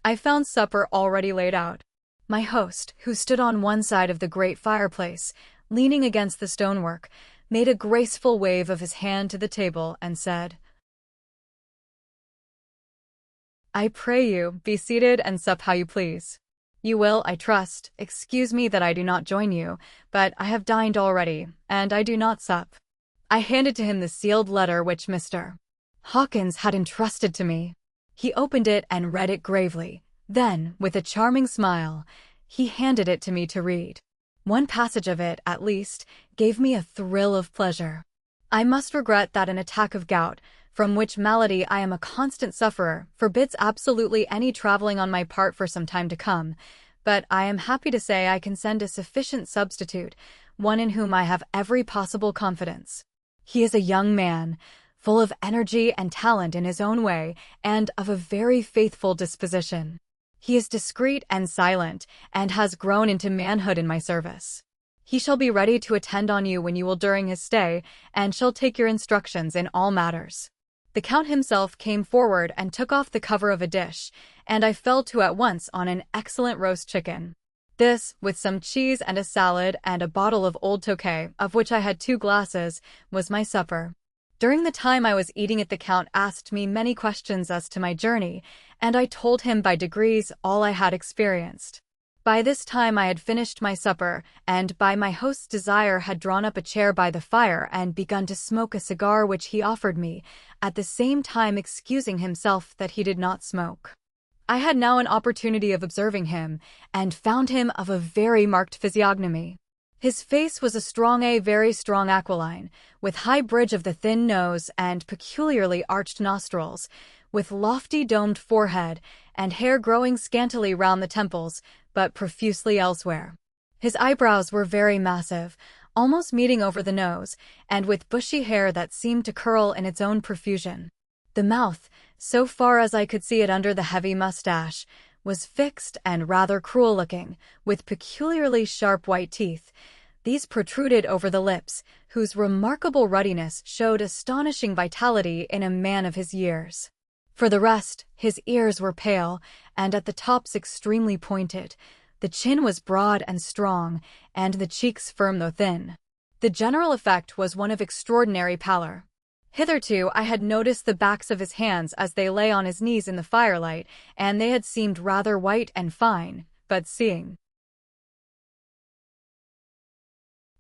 I found supper already laid out. My host, who stood on one side of the great fireplace, leaning against the stonework, made a graceful wave of his hand to the table and said, "I pray you, be seated and sup how you please. You will, I trust, excuse me that I do not join you, but I have dined already, and I do not sup." I handed to him the sealed letter which Mr. Hawkins had entrusted to me. He opened it and read it gravely. Then, with a charming smile, he handed it to me to read. One passage of it, at least, gave me a thrill of pleasure. "I must regret that an attack of gout, from which malady I am a constant sufferer, forbids absolutely any traveling on my part for some time to come, but I am happy to say I can send a sufficient substitute, one in whom I have every possible confidence. He is a young man, full of energy and talent in his own way, and of a very faithful disposition. He is discreet and silent, and has grown into manhood in my service. He shall be ready to attend on you when you will during his stay, and shall take your instructions in all matters." The Count himself came forward and took off the cover of a dish, and I fell to at once on an excellent roast chicken. This, with some cheese and a salad and a bottle of old Tokay, of which I had 2 glasses, was my supper. During the time I was eating it, the Count asked me many questions as to my journey, and I told him by degrees all I had experienced. By this time I had finished my supper, and by my host's desire had drawn up a chair by the fire and begun to smoke a cigar which he offered me, at the same time excusing himself that he did not smoke. I had now an opportunity of observing him, and found him of a very marked physiognomy. His face was a very strong aquiline, with high bridge of the thin nose and peculiarly arched nostrils, with lofty domed forehead, and hair growing scantily round the temples, but profusely elsewhere. His eyebrows were very massive, almost meeting over the nose, and with bushy hair that seemed to curl in its own profusion. The mouth, so far as I could see it under the heavy mustache, was fixed and rather cruel-looking, with peculiarly sharp white teeth. These protruded over the lips, whose remarkable ruddiness showed astonishing vitality in a man of his years. For the rest, his ears were pale, and at the tops extremely pointed. The chin was broad and strong, and the cheeks firm though thin. The general effect was one of extraordinary pallor. Hitherto I had noticed the backs of his hands as they lay on his knees in the firelight, and they had seemed rather white and fine, but seeing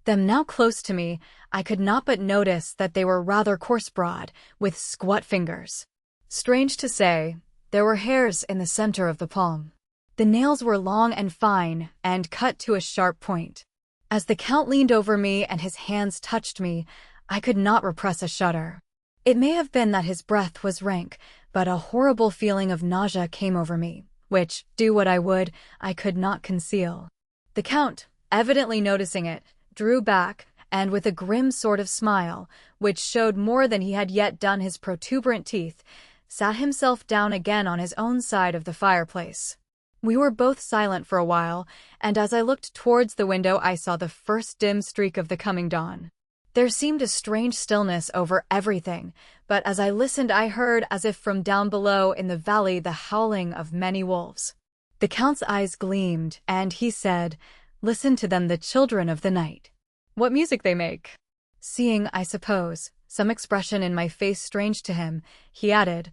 them now close to me, I could not but notice that they were rather coarse-browed, with squat fingers. Strange to say, there were hairs in the center of the palm. The nails were long and fine, and cut to a sharp point. As the Count leaned over me and his hands touched me, I could not repress a shudder. It may have been that his breath was rank, but a horrible feeling of nausea came over me, which, do what I would, I could not conceal. The Count, evidently noticing it, drew back, and with a grim sort of smile, which showed more than he had yet done his protuberant teeth, sat himself down again on his own side of the fireplace. We were both silent for a while, and as I looked towards the window I saw the first dim streak of the coming dawn. There seemed a strange stillness over everything, but as I listened I heard, as if from down below in the valley, the howling of many wolves. The Count's eyes gleamed, and he said, "Listen to them, the children of the night. What music they make!" Seeing, I suppose, some expression in my face strange to him, he added,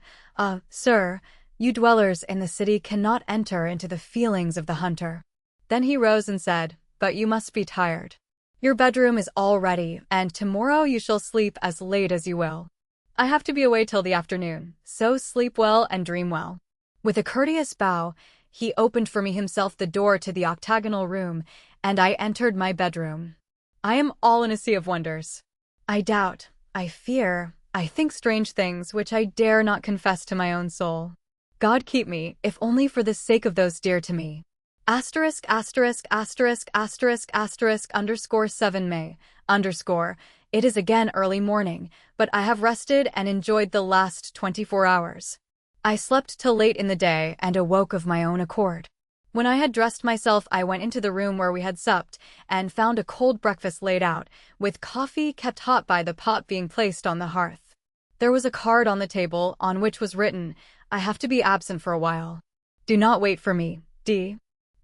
Sir, you dwellers in the city cannot enter into the feelings of the hunter." Then he rose and said, "But you must be tired. Your bedroom is all ready, and tomorrow you shall sleep as late as you will. I have to be away till the afternoon, so sleep well and dream well." With a courteous bow, he opened for me himself the door to the octagonal room, and I entered my bedroom. I am all in a sea of wonders. I doubt, I fear, I think strange things which I dare not confess to my own soul. God keep me, if only for the sake of those dear to me. ********7 May, It is again early morning, but I have rested and enjoyed the last 24 hours. I slept till late in the day and awoke of my own accord. When I had dressed myself, I went into the room where we had supped, and found a cold breakfast laid out, with coffee kept hot by the pot being placed on the hearth. There was a card on the table, on which was written, "I have to be absent for a while. Do not wait for me, D."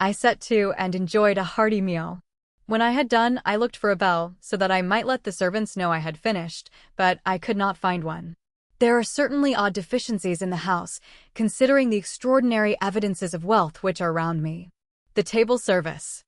I set to and enjoyed a hearty meal. When I had done, I looked for a bell, so that I might let the servants know I had finished, but I could not find one. There are certainly odd deficiencies in the house, considering the extraordinary evidences of wealth which are round me. The table service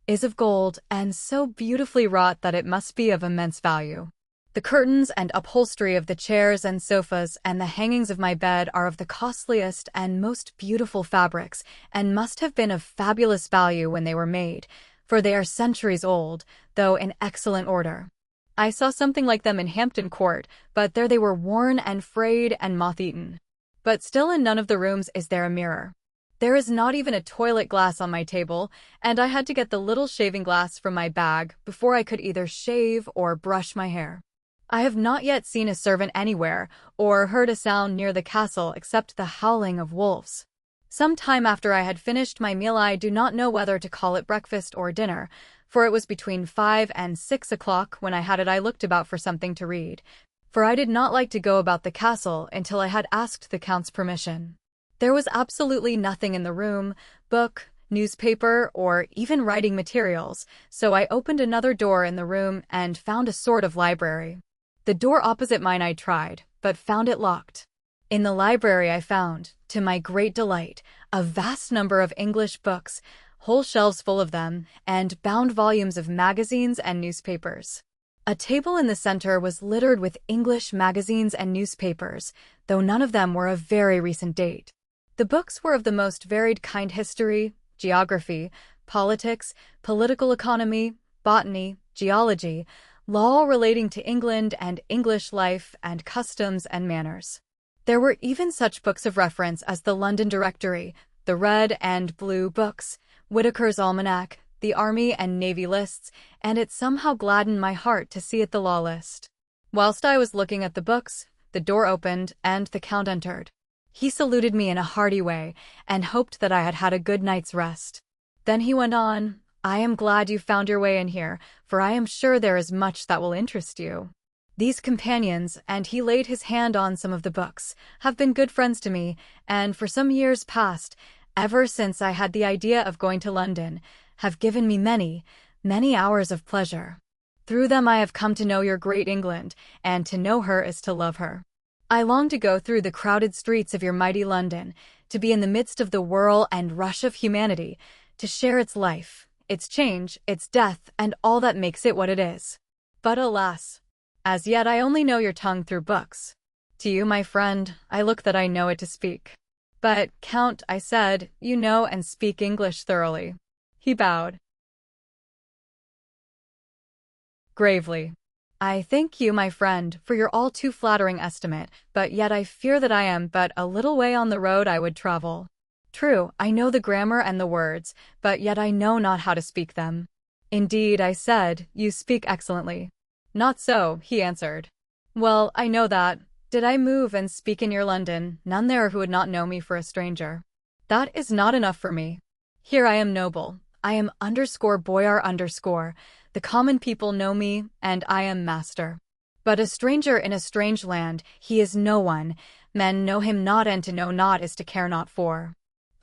is of gold, and so beautifully wrought that it must be of immense value. The curtains and upholstery of the chairs and sofas and the hangings of my bed are of the costliest and most beautiful fabrics, and must have been of fabulous value when they were made, for they are centuries old, though in excellent order. I saw something like them in Hampton Court, but there they were worn and frayed and moth-eaten. But still in none of the rooms is there a mirror. There is not even a toilet glass on my table, and I had to get the little shaving glass from my bag before I could either shave or brush my hair. I have not yet seen a servant anywhere, or heard a sound near the castle except the howling of wolves. Some time after I had finished my meal, I do not know whether to call it breakfast or dinner, for it was between 5 and 6 o'clock when I had it. I looked about for something to read, for I did not like to go about the castle until I had asked the Count's permission. There was absolutely nothing in the room, book, newspaper, or even writing materials, so I opened another door in the room and found a sort of library. The door opposite mine I tried, but found it locked. In the library I found, to my great delight, a vast number of English books, whole shelves full of them, and bound volumes of magazines and newspapers. A table in the center was littered with English magazines and newspapers, though none of them were of very recent date. The books were of the most varied kind: history, geography, politics, political economy, botany, geology, law relating to England and English life and customs and manners. There were even such books of reference as the London Directory, the Red and Blue Books, Whitaker's Almanac, the Army and Navy lists, and it somehow gladdened my heart to see it the law list. Whilst I was looking at the books, the door opened and the Count entered. He saluted me in a hearty way and hoped that I had had a good night's rest. Then he went on, "I am glad you found your way in here, for I am sure there is much that will interest you. These companions," and he laid his hand on some of the books, "have been good friends to me, and for some years past, ever since I had the idea of going to London, have given me many, many hours of pleasure. Through them I have come to know your great England, and to know her is to love her. I long to go through the crowded streets of your mighty London, to be in the midst of the whirl and rush of humanity, to share its life, its change, its death, and all that makes it what it is. But alas, as yet I only know your tongue through books. To you, my friend, I look that I know it to speak. But, Count, I said, you know and speak English thoroughly. He bowed gravely. I thank you, my friend, for your all too flattering estimate, but yet I fear that I am but a little way on the road I would travel. True, I know the grammar and the words, but yet I know not how to speak them. Indeed, I said, you speak excellently. Not so, he answered. Well, I know that. Did I move and speak in your London, none there who would not know me for a stranger. That is not enough for me. Here I am noble. I am _boyar_. The common people know me, and I am master. But a stranger in a strange land, he is no one. Men know him not, and to know not is to care not for.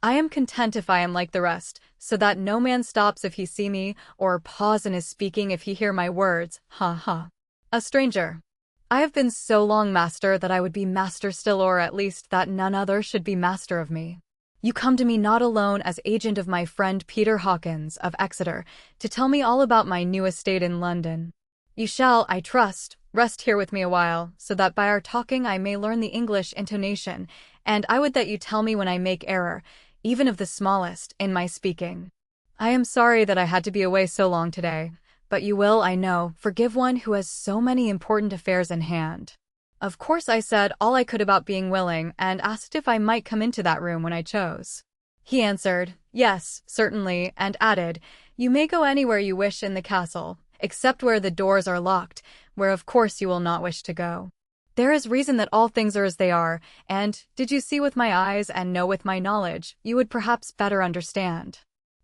I am content if I am like the rest, so that no man stops if he see me, or pause in his speaking if he hear my words. Ha ha. A stranger. I have been so long master that I would be master still, or at least that none other should be master of me. You come to me not alone as agent of my friend Peter Hawkins of Exeter, to tell me all about my new estate in London. You shall, I trust, rest here with me a while, so that by our talking I may learn the English intonation, and I would that you tell me when I make error, even of the smallest, in my speaking. I am sorry that I had to be away so long today, but you will, I know, forgive one who has so many important affairs in hand. Of course I said all I could about being willing, and asked if I might come into that room when I chose. He answered, yes, certainly, and added, you may go anywhere you wish in the castle, except where the doors are locked, where of course you will not wish to go. There is reason that all things are as they are, and, did you see with my eyes and know with my knowledge, you would perhaps better understand.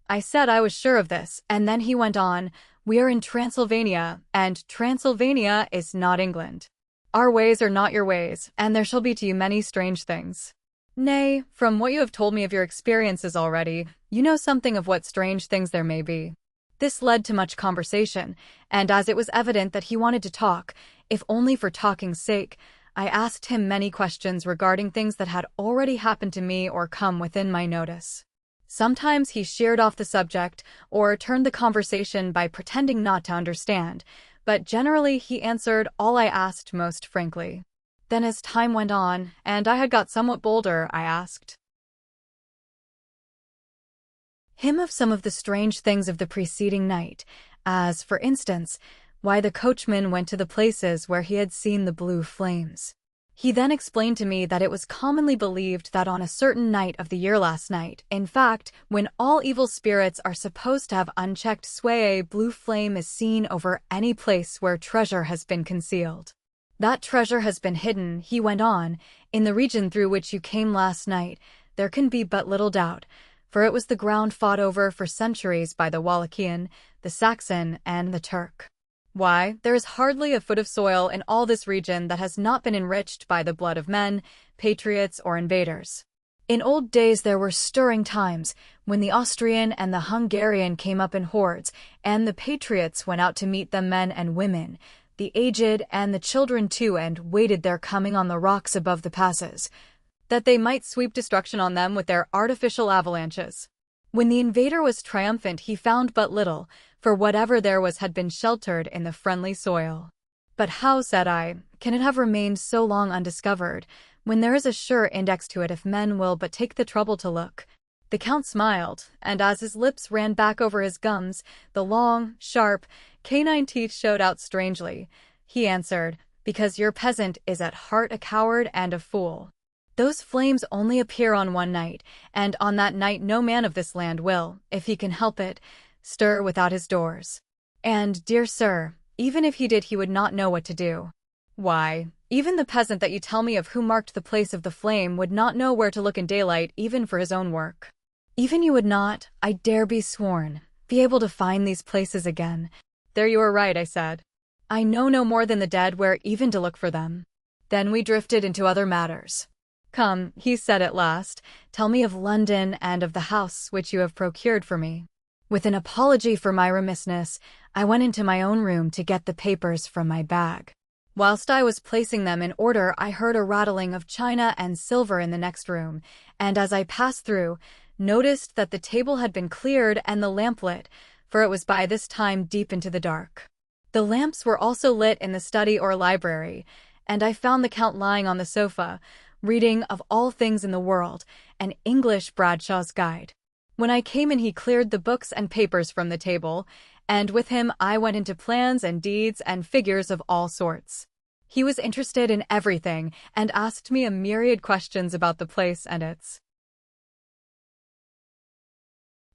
I said I was sure of this, and then he went on, we are in Transylvania, and Transylvania is not England. Our ways are not your ways, and there shall be to you many strange things. Nay, from what you have told me of your experiences already, you know something of what strange things there may be. This led to much conversation, and as it was evident that he wanted to talk, if only for talking's sake, I asked him many questions regarding things that had already happened to me or come within my notice. Sometimes he sheered off the subject, or turned the conversation by pretending not to understand, but generally he answered all I asked most frankly. Then as time went on, and I had got somewhat bolder, I asked him of some of the strange things of the preceding night, as, for instance, why the coachman went to the places where he had seen the blue flames. He then explained to me that it was commonly believed that on a certain night of the year last night, in fact, when all evil spirits are supposed to have unchecked sway, a blue flame is seen over any place where treasure has been concealed. That treasure has been hidden, he went on, in the region through which you came last night, there can be but little doubt, for it was the ground fought over for centuries by the Wallachian, the Saxon, and the Turk. Why, there is hardly a foot of soil in all this region that has not been enriched by the blood of men, patriots, or invaders. In old days there were stirring times, when the Austrian and the Hungarian came up in hordes, and the patriots went out to meet them, men and women, the aged and the children too, and waited their coming on the rocks above the passes, that they might sweep destruction on them with their artificial avalanches. When the invader was triumphant he found but little, for whatever there was had been sheltered in the friendly soil. But how, said I, can it have remained so long undiscovered, when there is a sure index to it if men will but take the trouble to look? The Count smiled, and as his lips ran back over his gums, the long, sharp, canine teeth showed out strangely. He answered, because your peasant is at heart a coward and a fool. Those flames only appear on one night, and on that night no man of this land will, if he can help it, stir without his doors. And, dear sir, even if he did he would not know what to do. Why, even the peasant that you tell me of who marked the place of the flame would not know where to look in daylight even for his own work. Even you would not, I dare be sworn, be able to find these places again. There you are right, I said. I know no more than the dead where even to look for them. Then we drifted into other matters. Come, he said at last, tell me of London and of the house which you have procured for me. With an apology for my remissness, I went into my own room to get the papers from my bag. Whilst I was placing them in order, I heard a rattling of china and silver in the next room, and as I passed through, noticed that the table had been cleared and the lamp lit, for it was by this time deep into the dark. The lamps were also lit in the study or library, and I found the Count lying on the sofa, reading, of all things in the world, an English Bradshaw's Guide. When I came in, he cleared the books and papers from the table, and with him I went into plans and deeds and figures of all sorts. He was interested in everything and asked me a myriad questions about the place and its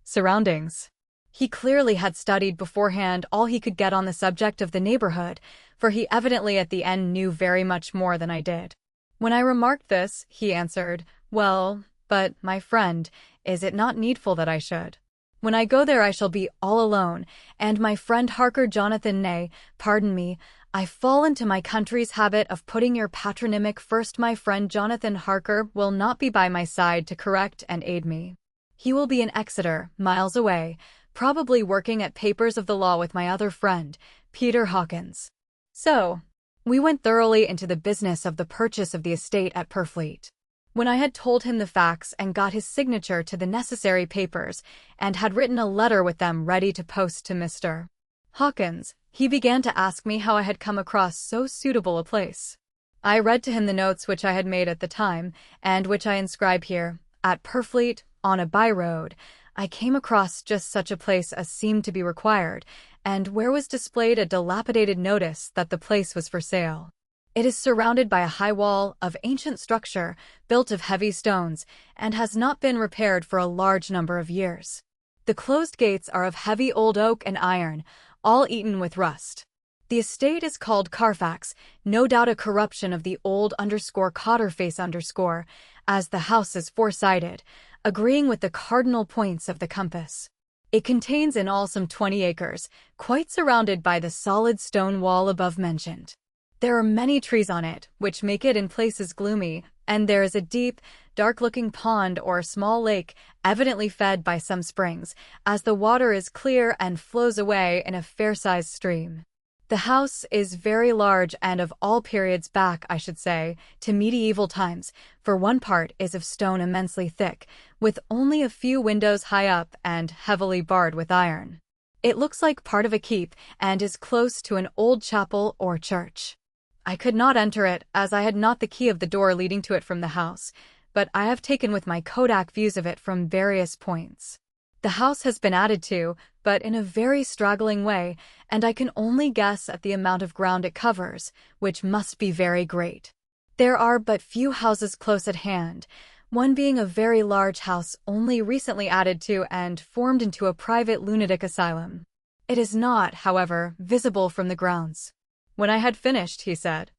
surroundings. He clearly had studied beforehand all he could get on the subject of the neighborhood, for he evidently at the end knew very much more than I did. When I remarked this, he answered, "Well, but, my friend, is it not needful that I should? When I go there I shall be all alone, and my friend Harker Jonathan, nay, pardon me, I fall into my country's habit of putting your patronymic first. My friend Jonathan Harker will not be by my side to correct and aid me. He will be in Exeter, miles away, probably working at papers of the law with my other friend, Peter Hawkins." So, we went thoroughly into the business of the purchase of the estate at Purfleet. When I had told him the facts and got his signature to the necessary papers, and had written a letter with them ready to post to Mr. Hawkins, he began to ask me how I had come across so suitable a place. I read to him the notes which I had made at the time, and which I inscribe here. At Purfleet, on a by-road, I came across just such a place as seemed to be required, and where was displayed a dilapidated notice that the place was for sale. It is surrounded by a high wall of ancient structure, built of heavy stones, and has not been repaired for a large number of years. The closed gates are of heavy old oak and iron, all eaten with rust. The estate is called Carfax, no doubt a corruption of the old _Cotterface_, as the house is four-sided, agreeing with the cardinal points of the compass. It contains in all some 20 acres, quite surrounded by the solid stone wall above mentioned. There are many trees on it, which make it in places gloomy, and there is a deep, dark-looking pond or small lake, evidently fed by some springs, as the water is clear and flows away in a fair-sized stream. The house is very large and of all periods back, I should say, to medieval times, for one part is of stone immensely thick, with only a few windows high up and heavily barred with iron. It looks like part of a keep and is close to an old chapel or church. I could not enter it, as I had not the key of the door leading to it from the house, but I have taken with my Kodak views of it from various points. The house has been added to, but in a very straggling way, and I can only guess at the amount of ground it covers, which must be very great. There are but few houses close at hand, one being a very large house only recently added to and formed into a private lunatic asylum. It is not, however, visible from the grounds. When I had finished, he said,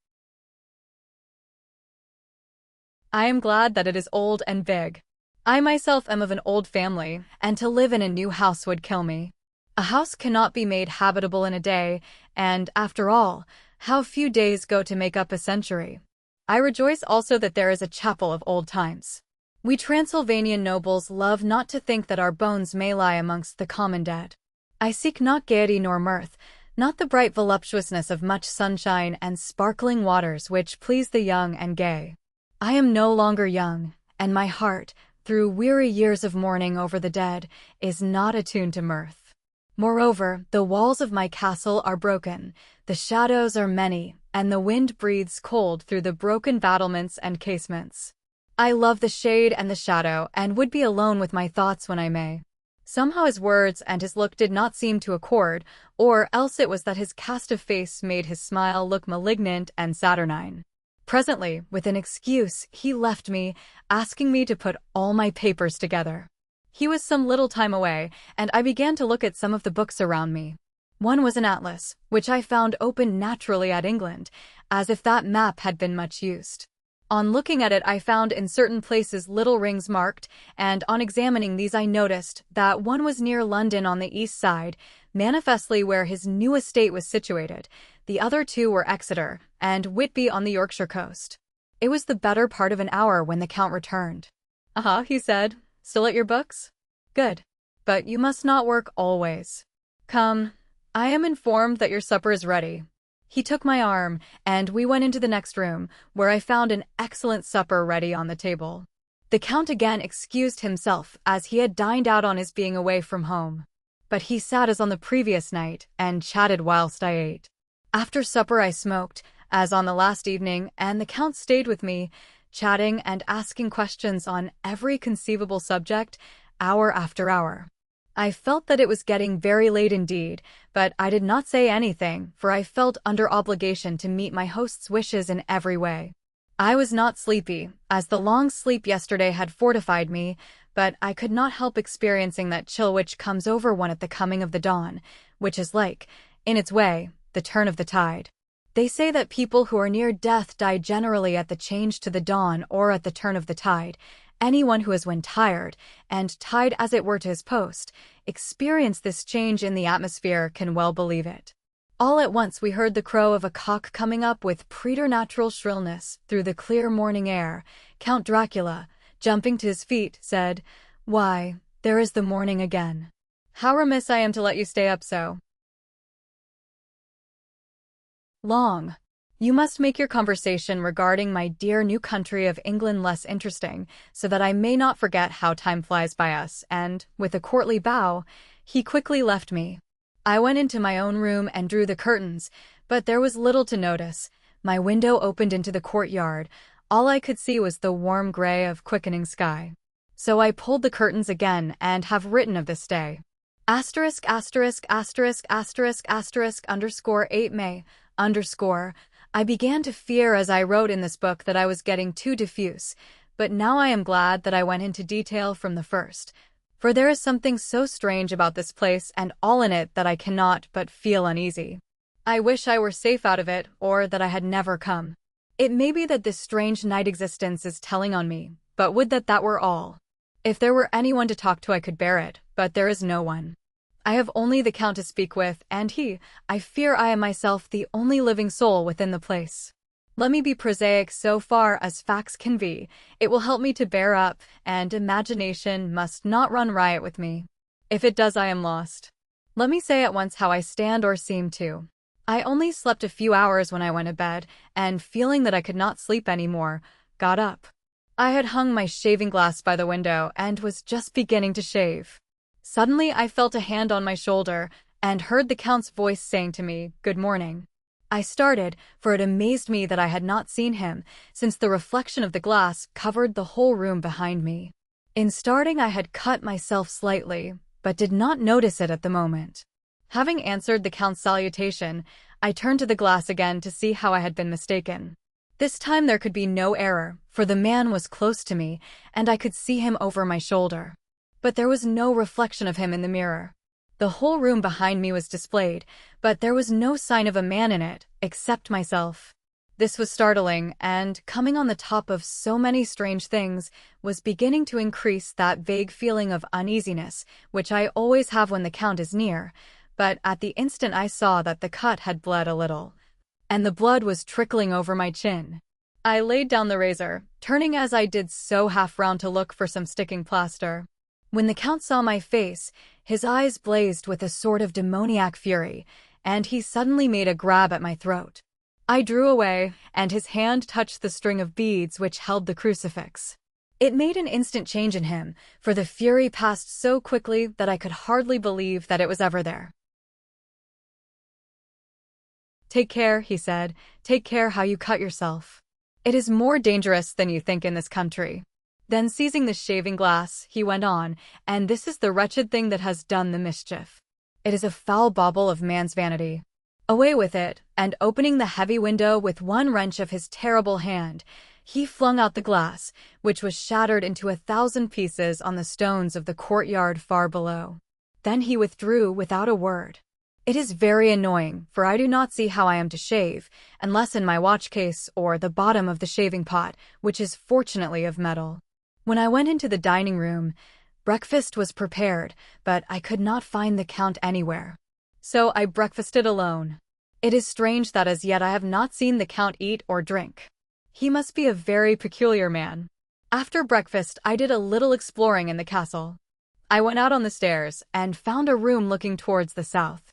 "I am glad that it is old and big. I myself am of an old family, and to live in a new house would kill me. A house cannot be made habitable in a day, and, after all, how few days go to make up a century. I rejoice also that there is a chapel of old times. We Transylvanian nobles love not to think that our bones may lie amongst the common dead. I seek not gaiety nor mirth, not the bright voluptuousness of much sunshine and sparkling waters which please the young and gay. I am no longer young, and my heart, through weary years of mourning over the dead, is not attuned to mirth. Moreover, the walls of my castle are broken, the shadows are many, and the wind breathes cold through the broken battlements and casements. I love the shade and the shadow, and would be alone with my thoughts when I may." Somehow his words and his look did not seem to accord, or else it was that his cast of face made his smile look malignant and saturnine. Presently, with an excuse, he left me, asking me to put all my papers together. He was some little time away, and I began to look at some of the books around me. One was an atlas, which I found open naturally at England, as if that map had been much used. On looking at it I found in certain places little rings marked, and on examining these I noticed that one was near London on the east side, manifestly where his new estate was situated. The other two were Exeter and Whitby on the Yorkshire coast. It was the better part of an hour when the Count returned. "Aha," he said, "still at your books? Good. But you must not work always. Come, I am informed that your supper is ready. He took my arm, and we went into the next room, where I found an excellent supper ready on the table. The Count again excused himself, as he had dined out on his being away from home. But he sat as on the previous night, and chatted whilst I ate. After supper I smoked, as on the last evening, and the Count stayed with me, chatting and asking questions on every conceivable subject, hour after hour. I felt that it was getting very late indeed, but I did not say anything, for I felt under obligation to meet my host's wishes in every way. I was not sleepy, as the long sleep yesterday had fortified me, but I could not help experiencing that chill which comes over one at the coming of the dawn, which is like, in its way, the turn of the tide. They say that people who are near death die generally at the change to the dawn or at the turn of the tide. Anyone who has, when tired, and tied as it were to his post, experienced this change in the atmosphere can well believe it. All at once we heard the crow of a cock coming up with preternatural shrillness through the clear morning air. Count Dracula, jumping to his feet, said, "Why, there is the morning again. How remiss I am to let you stay up so long. You must make your conversation regarding my dear new country of England less interesting, so that I may not forget how time flies by us," and, with a courtly bow, he quickly left me. I went into my own room and drew the curtains, but there was little to notice. My window opened into the courtyard. All I could see was the warm gray of quickening sky. So I pulled the curtains again and have written of this day. ************ 8 May, _ I began to fear as I wrote in this book that I was getting too diffuse, but now I am glad that I went into detail from the first, for there is something so strange about this place and all in it that I cannot but feel uneasy. I wish I were safe out of it, or that I had never come. It may be that this strange night existence is telling on me, but would that that were all. If there were anyone to talk to I could bear it, but there is no one. I have only the Count to speak with, and I fear I am myself the only living soul within the place. Let me be prosaic so far as facts can be. It will help me to bear up, and imagination must not run riot with me. If it does, I am lost. Let me say at once how I stand or seem to. I only slept a few hours when I went to bed, and feeling that I could not sleep any more, got up. I had hung my shaving glass by the window and was just beginning to shave. Suddenly I felt a hand on my shoulder, and heard the Count's voice saying to me, "Good morning." I started, for it amazed me that I had not seen him, since the reflection of the glass covered the whole room behind me. In starting I had cut myself slightly, but did not notice it at the moment. Having answered the Count's salutation, I turned to the glass again to see how I had been mistaken. This time there could be no error, for the man was close to me, and I could see him over my shoulder. But there was no reflection of him in the mirror. The whole room behind me was displayed, but there was no sign of a man in it, except myself. This was startling, and, coming on the top of so many strange things, was beginning to increase that vague feeling of uneasiness, which I always have when the Count is near, but at the instant I saw that the cut had bled a little, and the blood was trickling over my chin. I laid down the razor, turning as I did so half round to look for some sticking plaster. When the Count saw my face, his eyes blazed with a sort of demoniac fury, and he suddenly made a grab at my throat. I drew away, and his hand touched the string of beads which held the crucifix. It made an instant change in him, for the fury passed so quickly that I could hardly believe that it was ever there. "Take care," he said, "take care how you cut yourself. It is more dangerous than you think in this country." Then seizing the shaving glass, he went on, "And this is the wretched thing that has done the mischief. It is a foul bauble of man's vanity. Away with it," and opening the heavy window with one wrench of his terrible hand, he flung out the glass, which was shattered into 1,000 pieces on the stones of the courtyard far below. Then he withdrew without a word. It is very annoying, for I do not see how I am to shave, unless in my watch case or the bottom of the shaving pot, which is fortunately of metal. When I went into the dining room, breakfast was prepared, but I could not find the Count anywhere. So I breakfasted alone. It is strange that as yet I have not seen the Count eat or drink. He must be a very peculiar man. After breakfast, I did a little exploring in the castle. I went out on the stairs and found a room looking towards the south.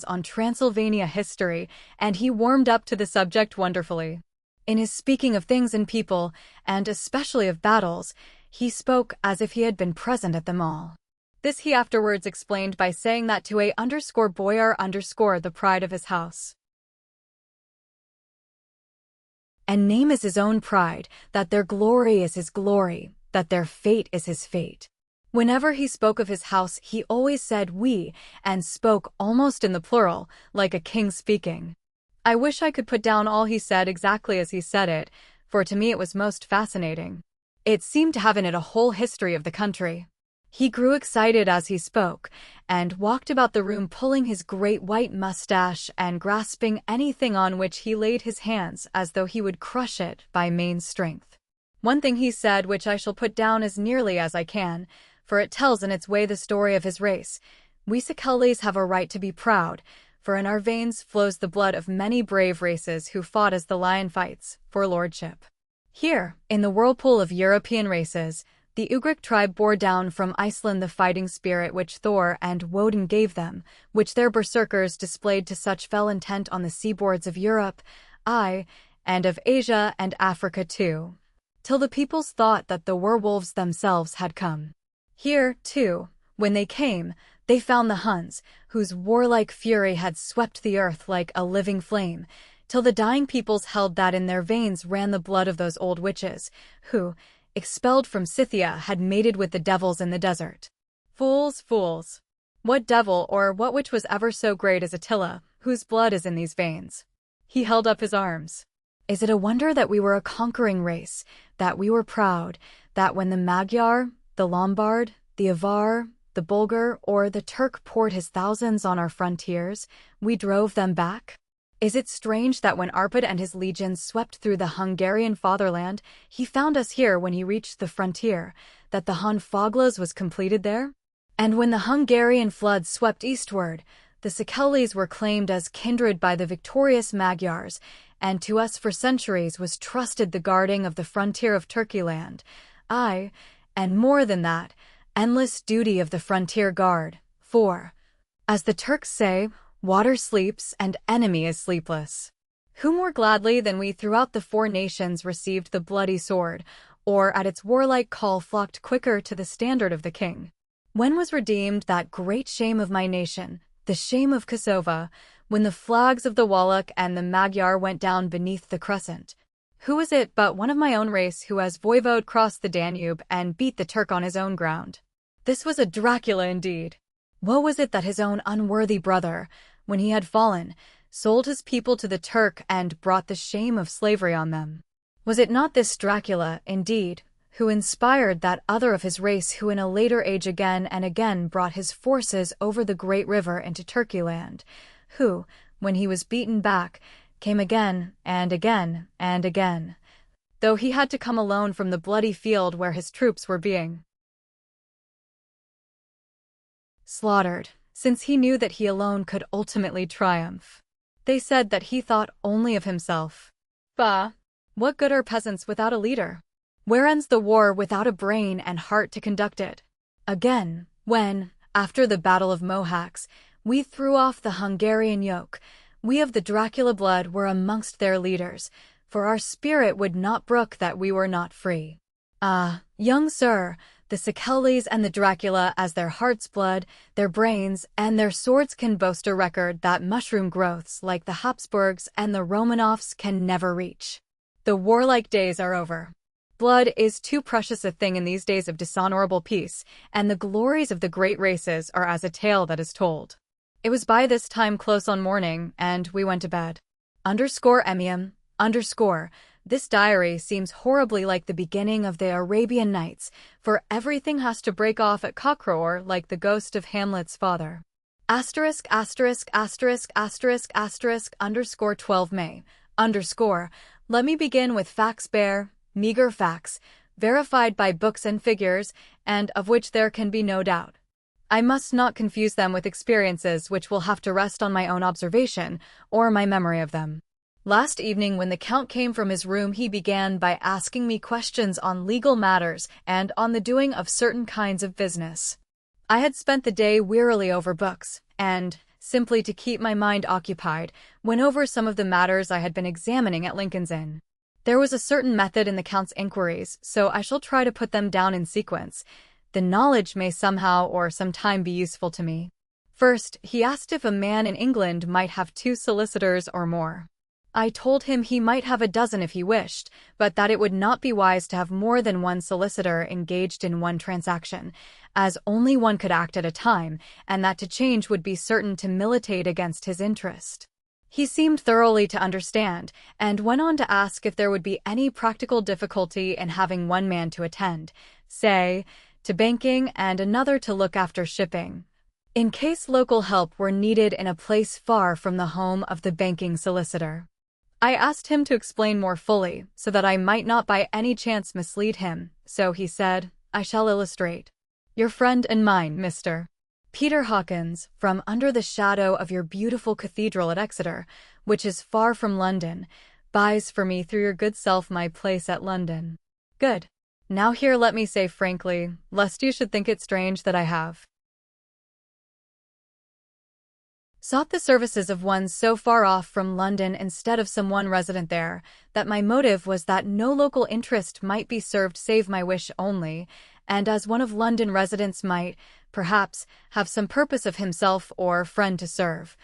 lessons on Transylvania history, and he warmed up to the subject wonderfully. In his speaking of things and people, and especially of battles, he spoke as if he had been present at them all. This he afterwards explained by saying that to _boyar_ the pride of his house and name is his own pride, that their glory is his glory, that their fate is his fate. Whenever he spoke of his house, he always said we, and spoke almost in the plural, like a king speaking. I wish I could put down all he said exactly as he said it, for to me it was most fascinating. It seemed to have in it a whole history of the country. He grew excited as he spoke, and walked about the room pulling his great white mustache and grasping anything on which he laid his hands as though he would crush it by main strength. One thing he said which I shall put down as nearly as I can, for it tells in its way the story of his race. We Sikeles have a right to be proud, for in our veins flows the blood of many brave races who fought as the lion fights, for lordship. Here, in the whirlpool of European races, the Ugric tribe bore down from Iceland the fighting spirit which Thor and Woden gave them, which their berserkers displayed to such fell intent on the seaboards of Europe, aye, and of Asia and Africa too, till the peoples thought that the werewolves themselves had come. Here, too, when they came, they found the Huns, whose warlike fury had swept the earth like a living flame, till the dying peoples held that in their veins ran the blood of those old witches, who, expelled from Scythia, had mated with the devils in the desert. Fools, fools! What devil or what witch was ever so great as Attila, whose blood is in these veins? He held up his arms. Is it a wonder that we were a conquering race, that we were proud, that when the Magyar, the Lombard, the Avar, the Bulgar, or the Turk poured his thousands on our frontiers, we drove them back? Is it strange that when Arpad and his legions swept through the Hungarian fatherland, he found us here when he reached the frontier, that the Han Foglas was completed there? And when the Hungarian flood swept eastward, the Szekelys were claimed as kindred by the victorious Magyars, and to us for centuries was trusted the guarding of the frontier of Turkeyland. Aye, and more than that, endless duty of the frontier guard, for, as the Turks say, water sleeps and enemy is sleepless. Who more gladly than we throughout the four nations received the bloody sword, or at its warlike call flocked quicker to the standard of the king? When was redeemed that great shame of my nation, the shame of Kosovo, when the flags of the Wallach and the Magyar went down beneath the crescent? Who is it but one of my own race who as voivode crossed the Danube and beat the Turk on his own ground? This was a Dracula indeed. Woe was it that his own unworthy brother, when he had fallen, sold his people to the Turk and brought the shame of slavery on them. Was it not this Dracula, indeed, who inspired that other of his race who in a later age again and again brought his forces over the great river into Turkeyland, who, when he was beaten back, came again and again and again, though he had to come alone from the bloody field where his troops were being slaughtered, since he knew that he alone could ultimately triumph. They said that he thought only of himself. Bah! What good are peasants without a leader? Where ends the war without a brain and heart to conduct it? Again, when, after the Battle of Mohacs, we threw off the Hungarian yoke, we of the Dracula blood were amongst their leaders, for our spirit would not brook that we were not free. Ah, young sir, the Szekelys and the Dracula as their heart's blood, their brains, and their swords can boast a record that mushroom growths like the Habsburgs and the Romanovs can never reach. The warlike days are over. Blood is too precious a thing in these days of dishonorable peace, and the glories of the great races are as a tale that is told. It was by this time close on morning, and we went to bed. _Emium, this diary seems horribly like the beginning of the Arabian Nights, for everything has to break off at cockcrow like the ghost of Hamlet's father. **12 May. Let me begin with facts bare, meager facts, verified by books and figures, and of which there can be no doubt. I must not confuse them with experiences which will have to rest on my own observation or my memory of them. Last evening when the Count came from his room he began by asking me questions on legal matters and on the doing of certain kinds of business. I had spent the day wearily over books, and, simply to keep my mind occupied, went over some of the matters I had been examining at Lincoln's Inn. There was a certain method in the Count's inquiries, so I shall try to put them down in sequence. The knowledge may somehow or sometime be useful to me. First, he asked if a man in England might have 2 solicitors or more. I told him he might have a dozen if he wished, but that it would not be wise to have more than 1 solicitor engaged in one transaction, as only one could act at a time, and that to change would be certain to militate against his interest. He seemed thoroughly to understand, and went on to ask if there would be any practical difficulty in having one man to attend, say, to banking and another to look after shipping, in case local help were needed in a place far from the home of the banking solicitor. I asked him to explain more fully, so that I might not by any chance mislead him, so he said, I shall illustrate. Your friend and mine, Mr. Peter Hawkins, from under the shadow of your beautiful cathedral at Exeter, which is far from London, buys for me through your good self my place at London. Good. Now here let me say frankly, lest you should think it strange that I have sought the services of one so far off from London instead of someone resident there, that my motive was that no local interest might be served save my wish only, and as one of London residents might, perhaps, have some purpose of himself or friend to serve.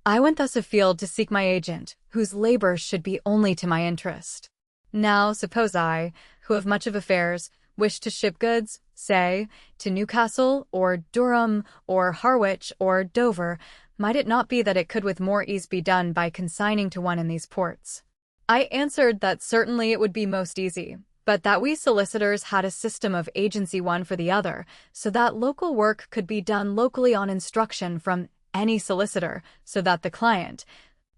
I went thus afield to seek my agent, whose labours should be only to my interest. Now, suppose I, who have much of affairs, wish to ship goods, say, to Newcastle, or Durham, or Harwich, or Dover, might it not be that it could with more ease be done by consigning to one in these ports? I answered that certainly it would be most easy, but that we solicitors had a system of agency one for the other, so that local work could be done locally on instruction from any solicitor, so that the client,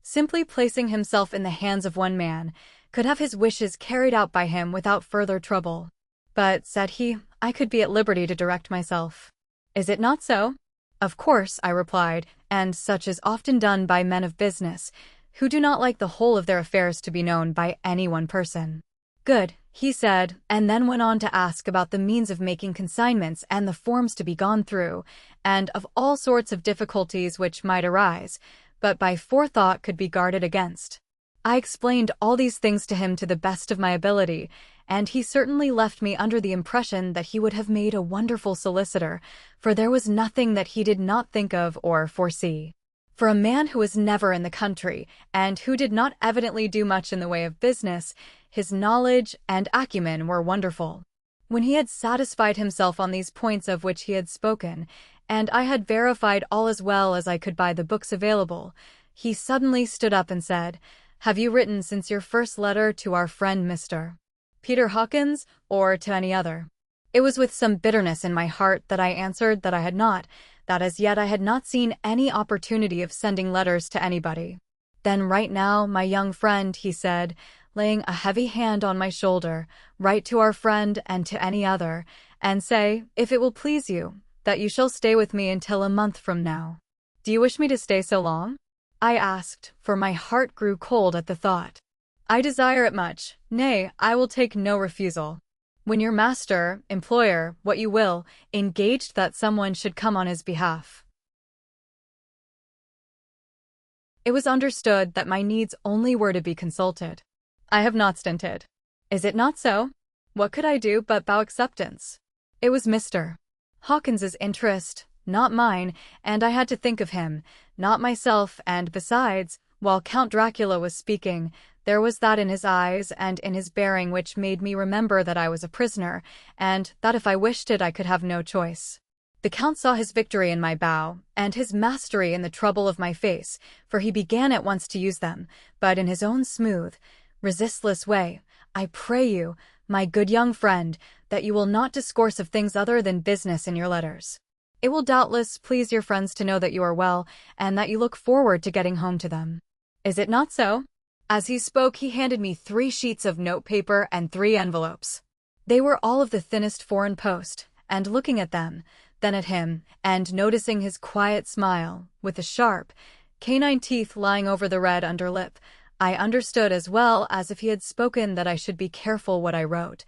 simply placing himself in the hands of one man, could have his wishes carried out by him without further trouble. But, said he, I could be at liberty to direct myself. Is it not so? Of course, I replied, and such is often done by men of business, who do not like the whole of their affairs to be known by any one person. Good, he said, and then went on to ask about the means of making consignments and the forms to be gone through, and of all sorts of difficulties which might arise, but by forethought could be guarded against. I explained all these things to him to the best of my ability, and he certainly left me under the impression that he would have made a wonderful solicitor, for there was nothing that he did not think of or foresee. For a man who was never in the country, and who did not evidently do much in the way of business, his knowledge and acumen were wonderful. When he had satisfied himself on these points of which he had spoken, and I had verified all as well as I could by the books available, he suddenly stood up and said, Have you written since your first letter to our friend Mr. Peter Hawkins, or to any other? It was with some bitterness in my heart that I answered that I had not, that as yet I had not seen any opportunity of sending letters to anybody. Then right now, my young friend, he said, laying a heavy hand on my shoulder, write to our friend and to any other, and say, if it will please you, that you shall stay with me until a month from now. Do you wish me to stay so long? I asked, for my heart grew cold at the thought. I desire it much, nay, I will take no refusal. When your master, employer, what you will, engaged that someone should come on his behalf, it was understood that my needs only were to be consulted. I have not stinted. Is it not so? What could I do but bow acceptance? It was Mr. Hawkins's interest, not mine, and I had to think of him, not myself, and besides, while Count Dracula was speaking, there was that in his eyes and in his bearing which made me remember that I was a prisoner, and that if I wished it I could have no choice. The Count saw his victory in my bow, and his mastery in the trouble of my face, for he began at once to use them, but in his own smooth, resistless way. I pray you, my good young friend, that you will not discourse of things other than business in your letters. It will doubtless please your friends to know that you are well, and that you look forward to getting home to them. Is it not so? As he spoke, he handed me 3 sheets of notepaper and 3 envelopes. They were all of the thinnest foreign post, and looking at them, then at him, and noticing his quiet smile, with the sharp, canine teeth lying over the red underlip, I understood as well as if he had spoken that I should be careful what I wrote,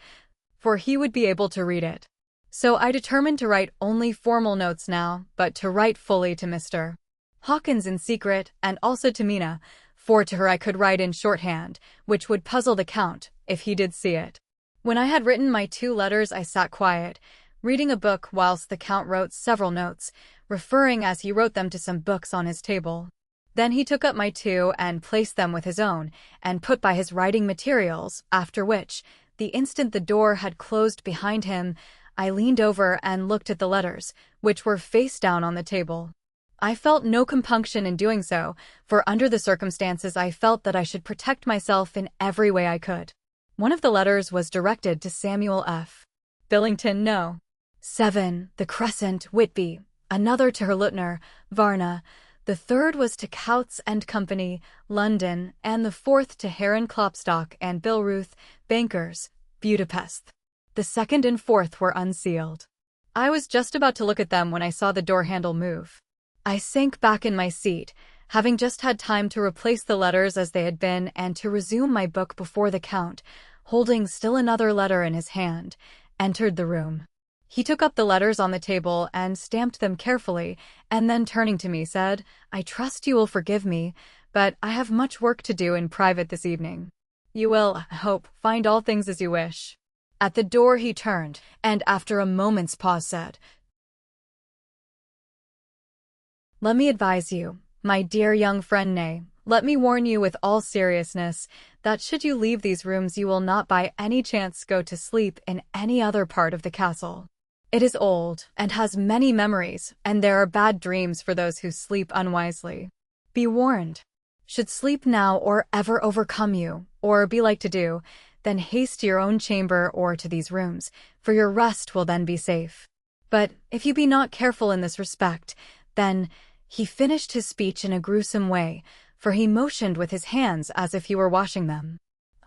for he would be able to read it. So I determined to write only formal notes now, but to write fully to Mr. Hawkins in secret, and also to Mina, for to her I could write in shorthand, which would puzzle the Count, if he did see it. When I had written my 2 letters I sat quiet, reading a book whilst the Count wrote several notes, referring as he wrote them to some books on his table. Then he took up my 2 and placed them with his own, and put by his writing materials, after which, the instant the door had closed behind him, I leaned over and looked at the letters, which were face down on the table. I felt no compunction in doing so, for under the circumstances I felt that I should protect myself in every way I could. One of the letters was directed to Samuel F. Billington, No. 7, The Crescent, Whitby, another to Herr Lieutenant Varna, the third was to Coutts and Company, London, and the 4th to Heron Klopstock and Billruth, bankers, Budapest. The 2nd and 4th were unsealed. I was just about to look at them when I saw the door handle move. I sank back in my seat, having just had time to replace the letters as they had been and to resume my book before the Count, holding still another letter in his hand, entered the room. He took up the letters on the table and stamped them carefully, and then turning to me said, "I trust you will forgive me, but I have much work to do in private this evening. You will, I hope, find all things as you wish." At the door he turned, and after a moment's pause said, "Let me advise you, my dear young friend, nay, let me warn you with all seriousness, that should you leave these rooms you will not by any chance go to sleep in any other part of the castle. It is old, and has many memories, and there are bad dreams for those who sleep unwisely. Be warned. Should sleep now or ever overcome you, or be like to do, then haste to your own chamber or to these rooms, for your rest will then be safe. But if you be not careful in this respect, then—" He finished his speech in a gruesome way, for he motioned with his hands as if he were washing them.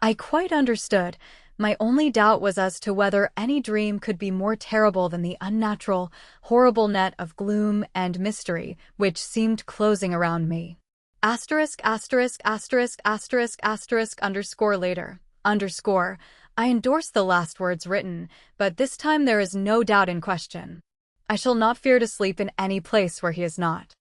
I quite understood. My only doubt was as to whether any dream could be more terrible than the unnatural, horrible net of gloom and mystery which seemed closing around me. *********_later. I endorse the last words written, but this time there is no doubt in question. I shall not fear to sleep in any place where he is not.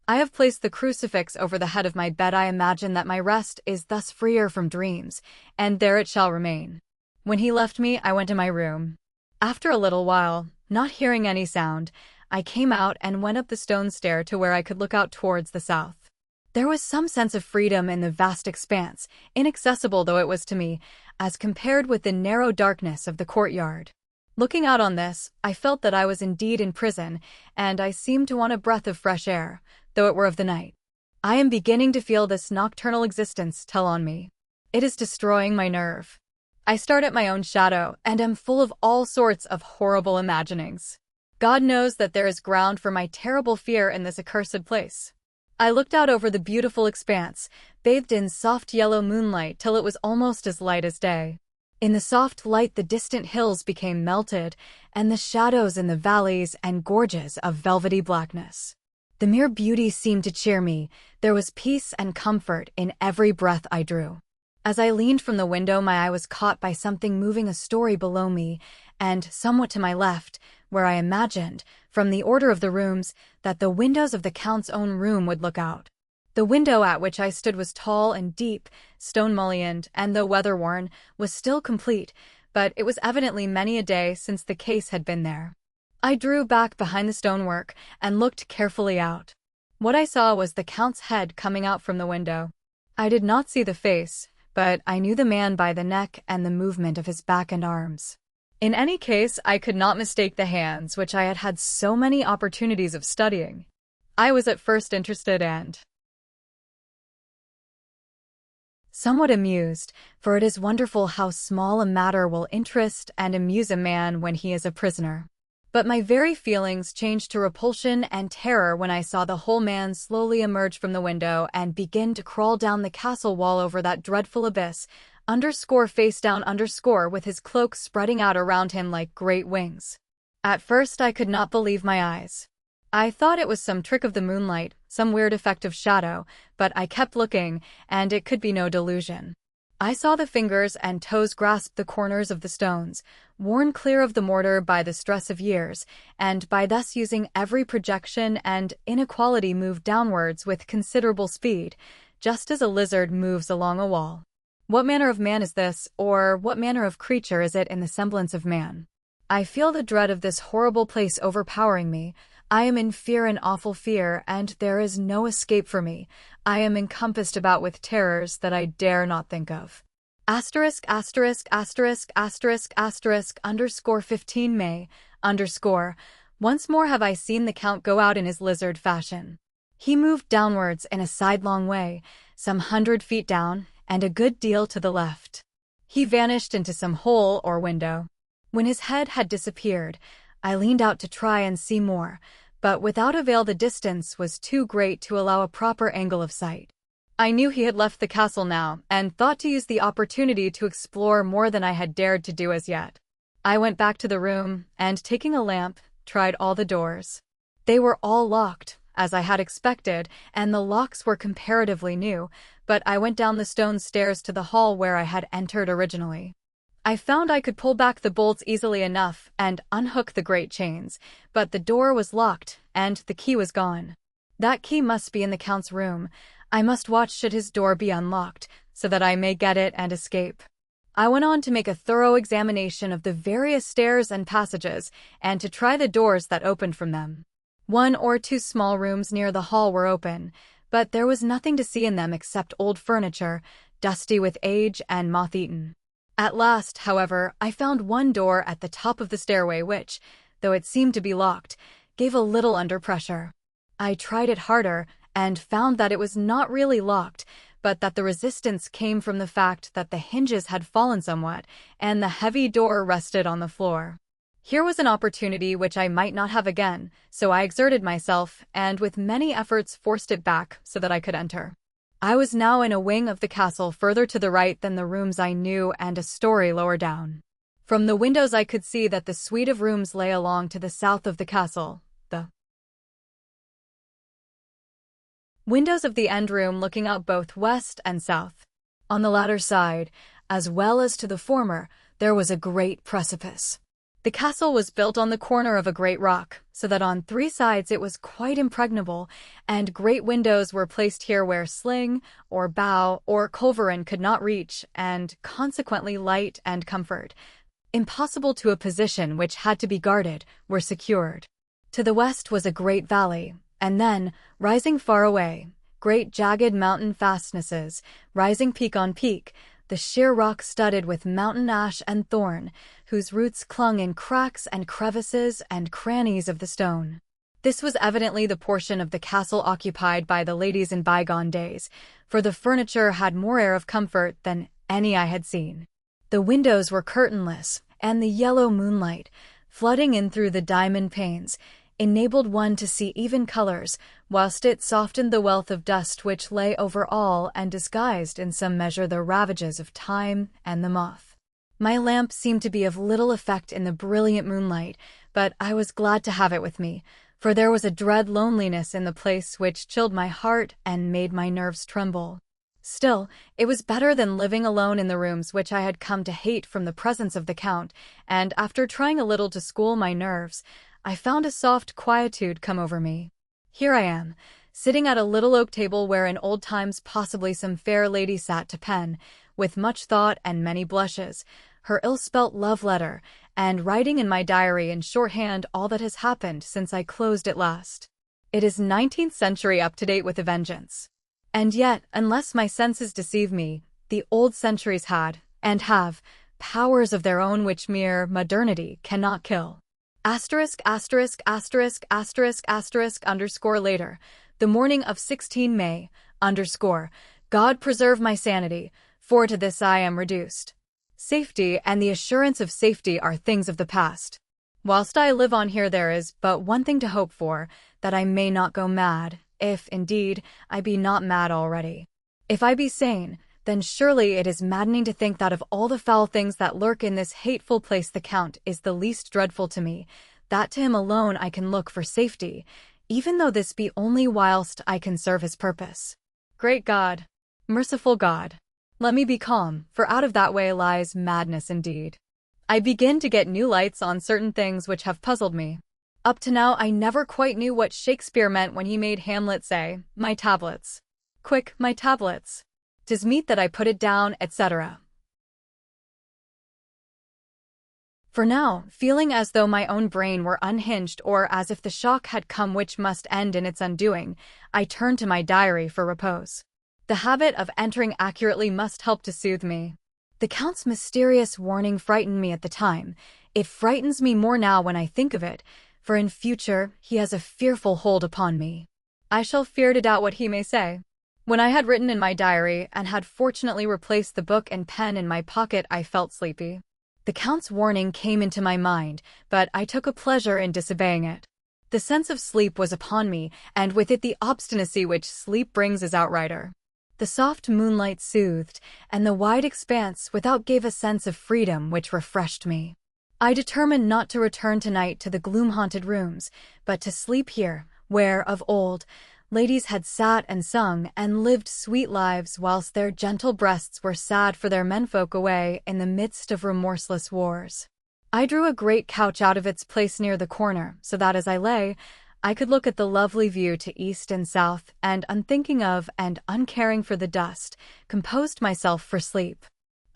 I have placed the crucifix over the head of my bed. I imagine that my rest is thus freer from dreams, and there it shall remain. When he left me, I went to my room. After a little while, not hearing any sound, I came out and went up the stone stair to where I could look out towards the south. There was some sense of freedom in the vast expanse, inaccessible though it was to me, as compared with the narrow darkness of the courtyard. Looking out on this, I felt that I was indeed in prison, and I seemed to want a breath of fresh air, though it were of the night. I am beginning to feel this nocturnal existence tell on me. It is destroying my nerve. I start at my own shadow, and am full of all sorts of horrible imaginings. God knows that there is ground for my terrible fear in this accursed place. I looked out over the beautiful expanse, bathed in soft yellow moonlight till it was almost as light as day. In the soft light the distant hills became melted, and the shadows in the valleys and gorges of velvety blackness. The mere beauty seemed to cheer me. There was peace and comfort in every breath I drew. As I leaned from the window, my eye was caught by something moving a story below me, and somewhat to my left, where I imagined, from the order of the rooms, that the windows of the Count's own room would look out. The window at which I stood was tall and deep, stone-mullioned, and though weather-worn, was still complete, but it was evidently many a day since the case had been there. I drew back behind the stonework and looked carefully out. What I saw was the Count's head coming out from the window. I did not see the face, but I knew the man by the neck and the movement of his back and arms. In any case, I could not mistake the hands which I had had so many opportunities of studying. I was at first interested and somewhat amused, for it is wonderful how small a matter will interest and amuse a man when he is a prisoner. But my very feelings changed to repulsion and terror when I saw the whole man slowly emerge from the window and begin to crawl down the castle wall over that dreadful abyss, face down, with his cloak spreading out around him like great wings. At first I could not believe my eyes. I thought it was some trick of the moonlight, some weird effect of shadow, but I kept looking, and it could be no delusion. I saw the fingers and toes grasp the corners of the stones, worn clear of the mortar by the stress of years, and by thus using every projection and inequality move downwards with considerable speed, just as a lizard moves along a wall. What manner of man is this, or what manner of creature is it in the semblance of man? I feel the dread of this horrible place overpowering me. I am in fear and awful fear, and there is no escape for me. I am encompassed about with terrors that I dare not think of. *******15 May, Once more have I seen the Count go out in his lizard fashion. He moved downwards in a sidelong way, some 100 feet down, and a good deal to the left. He vanished into some hole or window. When his head had disappeared, I leaned out to try and see more, but without avail. The distance was too great to allow a proper angle of sight. I knew he had left the castle now, and thought to use the opportunity to explore more than I had dared to do as yet. I went back to the room, and taking a lamp, tried all the doors. They were all locked, as I had expected, and the locks were comparatively new, but I went down the stone stairs to the hall where I had entered originally. I found I could pull back the bolts easily enough and unhook the great chains, but the door was locked, and the key was gone. That key must be in the Count's room. I must watch should his door be unlocked, so that I may get it and escape. I went on to make a thorough examination of the various stairs and passages, and to try the doors that opened from them. 1 or 2 small rooms near the hall were open, but there was nothing to see in them except old furniture, dusty with age and moth-eaten. At last, however, I found one door at the top of the stairway which, though it seemed to be locked, gave a little under pressure. I tried it harder, and found that it was not really locked, but that the resistance came from the fact that the hinges had fallen somewhat, and the heavy door rested on the floor. Here was an opportunity which I might not have again, so I exerted myself, and with many efforts forced it back so that I could enter. I was now in a wing of the castle further to the right than the rooms I knew and a story lower down. From the windows I could see that the suite of rooms lay along to the south of the castle, the windows of the end room looking out both west and south. On the latter side, as well as to the former, there was a great precipice. The castle was built on the corner of a great rock, so that on 3 sides it was quite impregnable, and great windows were placed here where sling, or bow, or culverin could not reach, and consequently light and comfort, impossible to a position which had to be guarded, were secured. To the west was a great valley, and then, rising far away, great jagged mountain fastnesses, rising peak on peak, the sheer rock studded with mountain ash and thorn, whose roots clung in cracks and crevices and crannies of the stone. This was evidently the portion of the castle occupied by the ladies in bygone days, for the furniture had more air of comfort than any I had seen. The windows were curtainless, and the yellow moonlight, flooding in through the diamond panes, enabled one to see even colors, whilst it softened the wealth of dust which lay over all and disguised in some measure the ravages of time and the moth. My lamp seemed to be of little effect in the brilliant moonlight, but I was glad to have it with me, for there was a dread loneliness in the place which chilled my heart and made my nerves tremble. Still, it was better than living alone in the rooms which I had come to hate from the presence of the Count, and after trying a little to school my nerves, I found a soft quietude come over me. Here I am, sitting at a little oak table where in old times possibly some fair lady sat to pen, with much thought and many blushes, her ill-spelt love letter, and writing in my diary in shorthand all that has happened since I closed it last. It is 19th century up to date with a vengeance. And yet, unless my senses deceive me, the old centuries had, and have, powers of their own which mere modernity cannot kill. Asterisk, asterisk, asterisk, asterisk, asterisk, underscore later, the morning of 16 May, underscore, God preserve my sanity, for to this I am reduced. Safety and the assurance of safety are things of the past. Whilst I live on here there is but one thing to hope for, that I may not go mad, if, indeed, I be not mad already. If I be sane, then surely it is maddening to think that of all the foul things that lurk in this hateful place the Count is the least dreadful to me, that to him alone I can look for safety, even though this be only whilst I can serve his purpose. Great God, merciful God, let me be calm, for out of that way lies madness indeed. I begin to get new lights on certain things which have puzzled me. Up to now I never quite knew what Shakespeare meant when he made Hamlet say, "My tablets. Quick, my tablets. 'Tis meet that I put it down," etc. For now, feeling as though my own brain were unhinged or as if the shock had come which must end in its undoing, I turned to my diary for repose. The habit of entering accurately must help to soothe me. The Count's mysterious warning frightened me at the time. It frightens me more now when I think of it, for in future he has a fearful hold upon me. I shall fear to doubt what he may say. When I had written in my diary and had fortunately replaced the book and pen in my pocket, I felt sleepy. The Count's warning came into my mind, but I took a pleasure in disobeying it. The sense of sleep was upon me, and with it the obstinacy which sleep brings as outrider. The soft moonlight soothed, and the wide expanse without gave a sense of freedom which refreshed me. I determined not to return tonight to the gloom-haunted rooms, but to sleep here, where, of old, ladies had sat and sung and lived sweet lives whilst their gentle breasts were sad for their menfolk away in the midst of remorseless wars. I drew a great couch out of its place near the corner, so that as I lay, I could look at the lovely view to east and south, and unthinking of and uncaring for the dust, composed myself for sleep.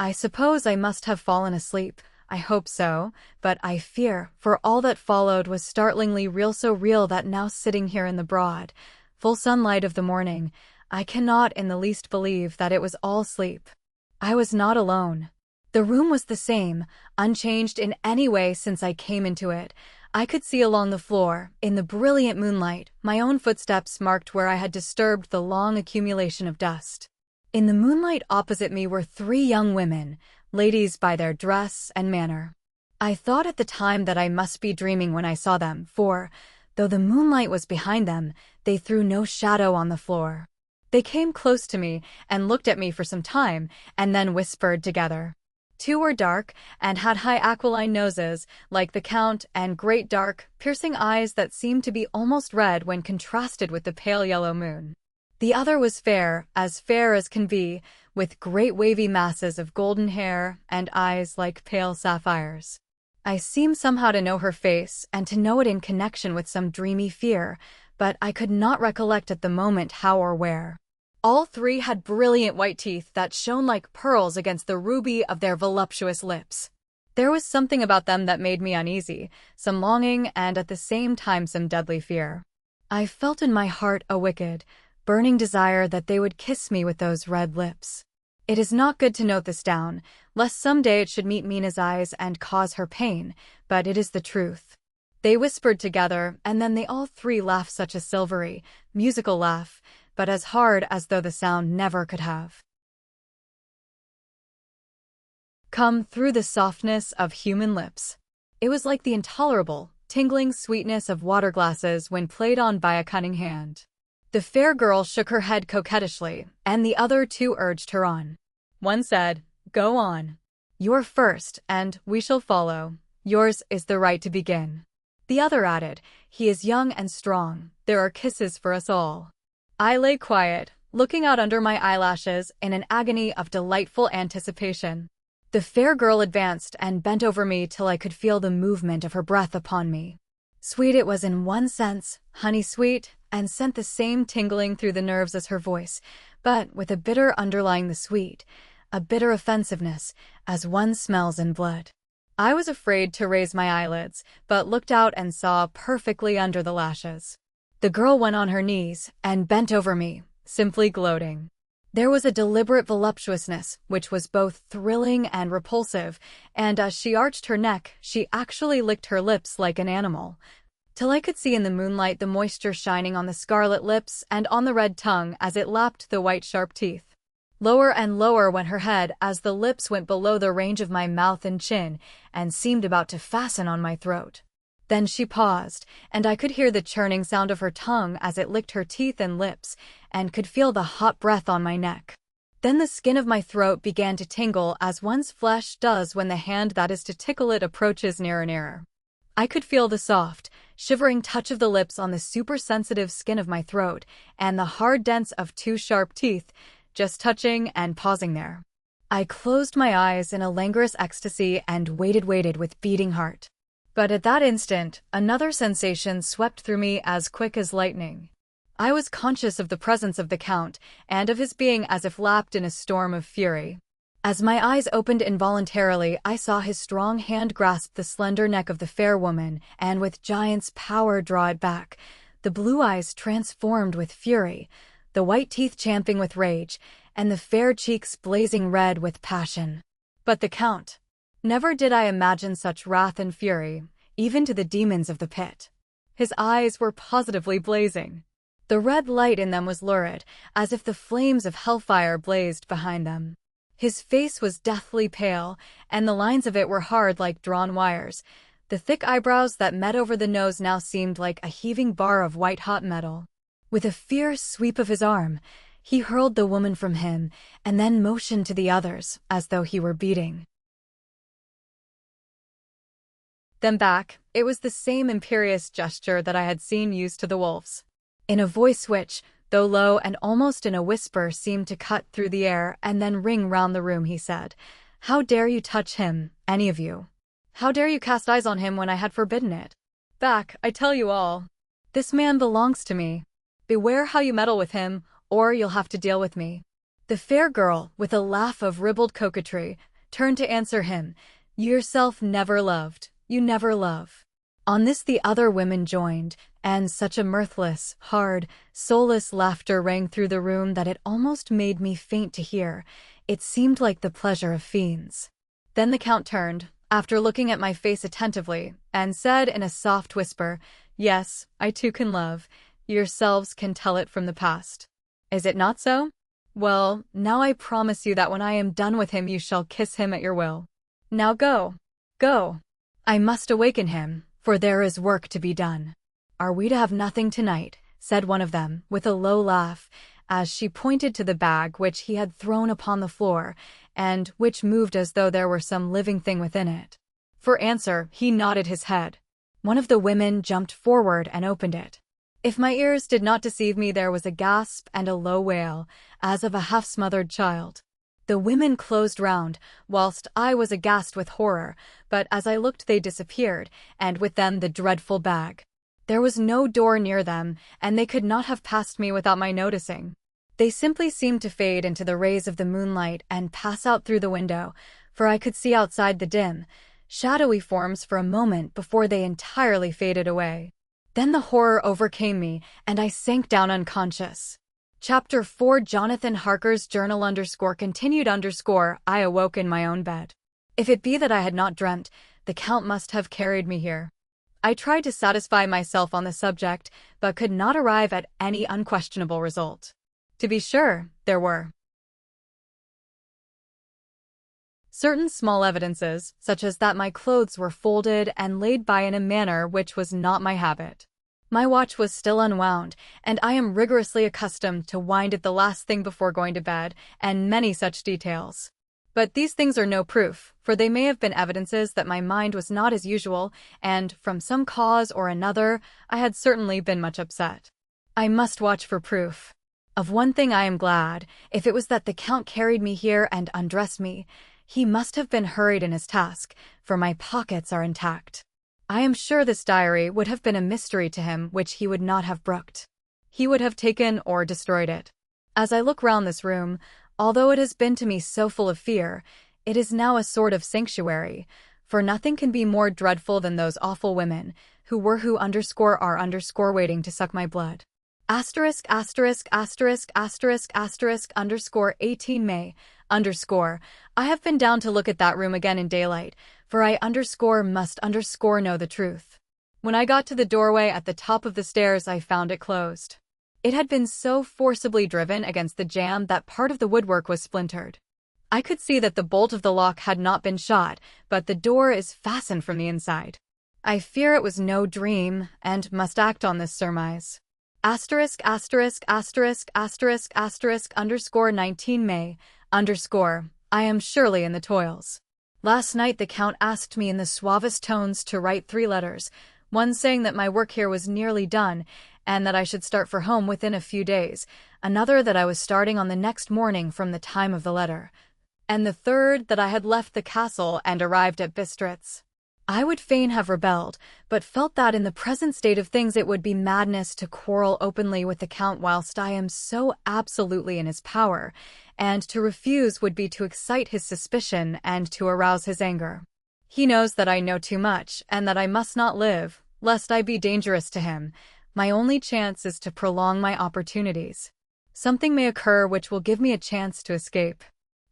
I suppose I must have fallen asleep. I hope so, but I fear, for all that followed was startlingly real, so real that now sitting here in the broad, full sunlight of the morning, I cannot in the least believe that it was all sleep. I was not alone. The room was the same, unchanged in any way since I came into it. I could see along the floor, in the brilliant moonlight, my own footsteps marked where I had disturbed the long accumulation of dust. In the moonlight opposite me were 3 young women, ladies by their dress and manner. I thought at the time that I must be dreaming when I saw them, for, though the moonlight was behind them, they threw no shadow on the floor. They came close to me and looked at me for some time, and then whispered together. 2 were dark, and had high aquiline noses, like the Count, and great dark, piercing eyes that seemed to be almost red when contrasted with the pale yellow moon. The other was fair as can be, with great wavy masses of golden hair, and eyes like pale sapphires. I seemed somehow to know her face, and to know it in connection with some dreamy fear, but I could not recollect at the moment how or where. All 3 had brilliant white teeth that shone like pearls against the ruby of their voluptuous lips. There was something about them that made me uneasy, some longing and at the same time some deadly fear. I felt in my heart a wicked, burning desire that they would kiss me with those red lips. It is not good to note this down, lest some day it should meet Mina's eyes and cause her pain, but it is the truth. They whispered together, and then they all 3 laughed such a silvery, musical laugh, but as hard as though the sound never could have come through the softness of human lips. It was like the intolerable, tingling sweetness of water glasses when played on by a cunning hand. The fair girl shook her head coquettishly, and the other 2 urged her on. One said, "Go on. You're first, and we shall follow. Yours is the right to begin." The other added, "He is young and strong. There are kisses for us all." I lay quiet, looking out under my eyelashes in an agony of delightful anticipation. The fair girl advanced and bent over me till I could feel the movement of her breath upon me. Sweet it was in one sense, honey sweet, and sent the same tingling through the nerves as her voice, but with a bitter underlying the sweet, a bitter offensiveness, as one smells in blood. I was afraid to raise my eyelids, but looked out and saw perfectly under the lashes. The girl went on her knees and bent over me, simply gloating. There was a deliberate voluptuousness which was both thrilling and repulsive, and as she arched her neck, she actually licked her lips like an animal, till I could see in the moonlight the moisture shining on the scarlet lips and on the red tongue as it lapped the white sharp teeth. Lower and lower went her head as the lips went below the range of my mouth and chin, and seemed about to fasten on my throat. Then she paused, and I could hear the churning sound of her tongue as it licked her teeth and lips, and could feel the hot breath on my neck. Then the skin of my throat began to tingle as one's flesh does when the hand that is to tickle it approaches nearer. I could feel the soft, shivering touch of the lips on the supersensitive skin of my throat, and the hard dents of 2 sharp teeth, just touching and pausing there. I closed my eyes in a languorous ecstasy and waited with beating heart. But at that instant, another sensation swept through me as quick as lightning. I was conscious of the presence of the Count, and of his being as if lapped in a storm of fury. As my eyes opened involuntarily, I saw his strong hand grasp the slender neck of the fair woman, and with giant's power draw it back, the blue eyes transformed with fury, the white teeth champing with rage, and the fair cheeks blazing red with passion. But the Count. Never did I imagine such wrath and fury, even to the demons of the pit. His eyes were positively blazing. The red light in them was lurid, as if the flames of hellfire blazed behind them. His face was deathly pale, and the lines of it were hard like drawn wires. The thick eyebrows that met over the nose now seemed like a heaving bar of white-hot metal. With a fierce sweep of his arm, he hurled the woman from him, and then motioned to the others, as though he were beating Then back, it was the same imperious gesture that I had seen used to the wolves. In a voice which, though low and almost in a whisper, seemed to cut through the air and then ring round the room, he said, "How dare you touch him, any of you? How dare you cast eyes on him when I had forbidden it? Back, I tell you all. This man belongs to me. Beware how you meddle with him, or you'll have to deal with me." The fair girl, with a laugh of ribald coquetry, turned to answer him, "You yourself never loved, you never love." On this the other women joined, and such a mirthless, hard, soulless laughter rang through the room that it almost made me faint to hear. It seemed like the pleasure of fiends. Then the Count turned, after looking at my face attentively, and said in a soft whisper, "Yes, I too can love. Yourselves can tell it from the past. Is it not so? Well, now I promise you that when I am done with him you shall kiss him at your will. Now go, go. I must awaken him, for there is work to be done." "Are we to have nothing tonight?" said one of them, with a low laugh, as she pointed to the bag which he had thrown upon the floor, and which moved as though there were some living thing within it. For answer, he nodded his head. One of the women jumped forward and opened it. If my ears did not deceive me, there was a gasp and a low wail, as of a half-smothered child. The women closed round, whilst I was aghast with horror, but as I looked they disappeared, and with them the dreadful bag. There was no door near them, and they could not have passed me without my noticing. They simply seemed to fade into the rays of the moonlight and pass out through the window, for I could see outside the dim, shadowy forms for a moment before they entirely faded away. Then the horror overcame me, and I sank down unconscious. Chapter 4 Jonathan Harker's Journal _continued _ I awoke in my own bed. If it be that I had not dreamt, the Count must have carried me here. I tried to satisfy myself on the subject, but could not arrive at any unquestionable result. To be sure, there were certain small evidences, such as that my clothes were folded and laid by in a manner which was not my habit. My watch was still unwound, and I am rigorously accustomed to wind it the last thing before going to bed, and many such details. But these things are no proof, for they may have been evidences that my mind was not as usual, and, from some cause or another, I had certainly been much upset. I must watch for proof. Of one thing I am glad, if it was that the Count carried me here and undressed me. He must have been hurried in his task, for my pockets are intact. I am sure this diary would have been a mystery to him which he would not have brooked. He would have taken or destroyed it. As I look round this room, although it has been to me so full of fear, it is now a sort of sanctuary, for nothing can be more dreadful than those awful women, who were who _are waiting to suck my blood. ********18 May _ I have been down to look at that room again in daylight, for I must know the truth. When I got to the doorway at the top of the stairs, I found it closed. It had been so forcibly driven against the jamb that part of the woodwork was splintered. I could see that the bolt of the lock had not been shot, but the door is fastened from the inside. I fear it was no dream, and must act on this surmise. ********19 May _ I am surely in the toils. Last night the Count asked me in the suavest tones to write 3 letters, one saying that my work here was nearly done, and that I should start for home within a few days, another that I was starting on the next morning from the time of the letter, and the third that I had left the castle and arrived at Bistritz. I would fain have rebelled, but felt that in the present state of things it would be madness to quarrel openly with the Count whilst I am so absolutely in his power, and to refuse would be to excite his suspicion and to arouse his anger. He knows that I know too much, and that I must not live, lest I be dangerous to him. My only chance is to prolong my opportunities. Something may occur which will give me a chance to escape.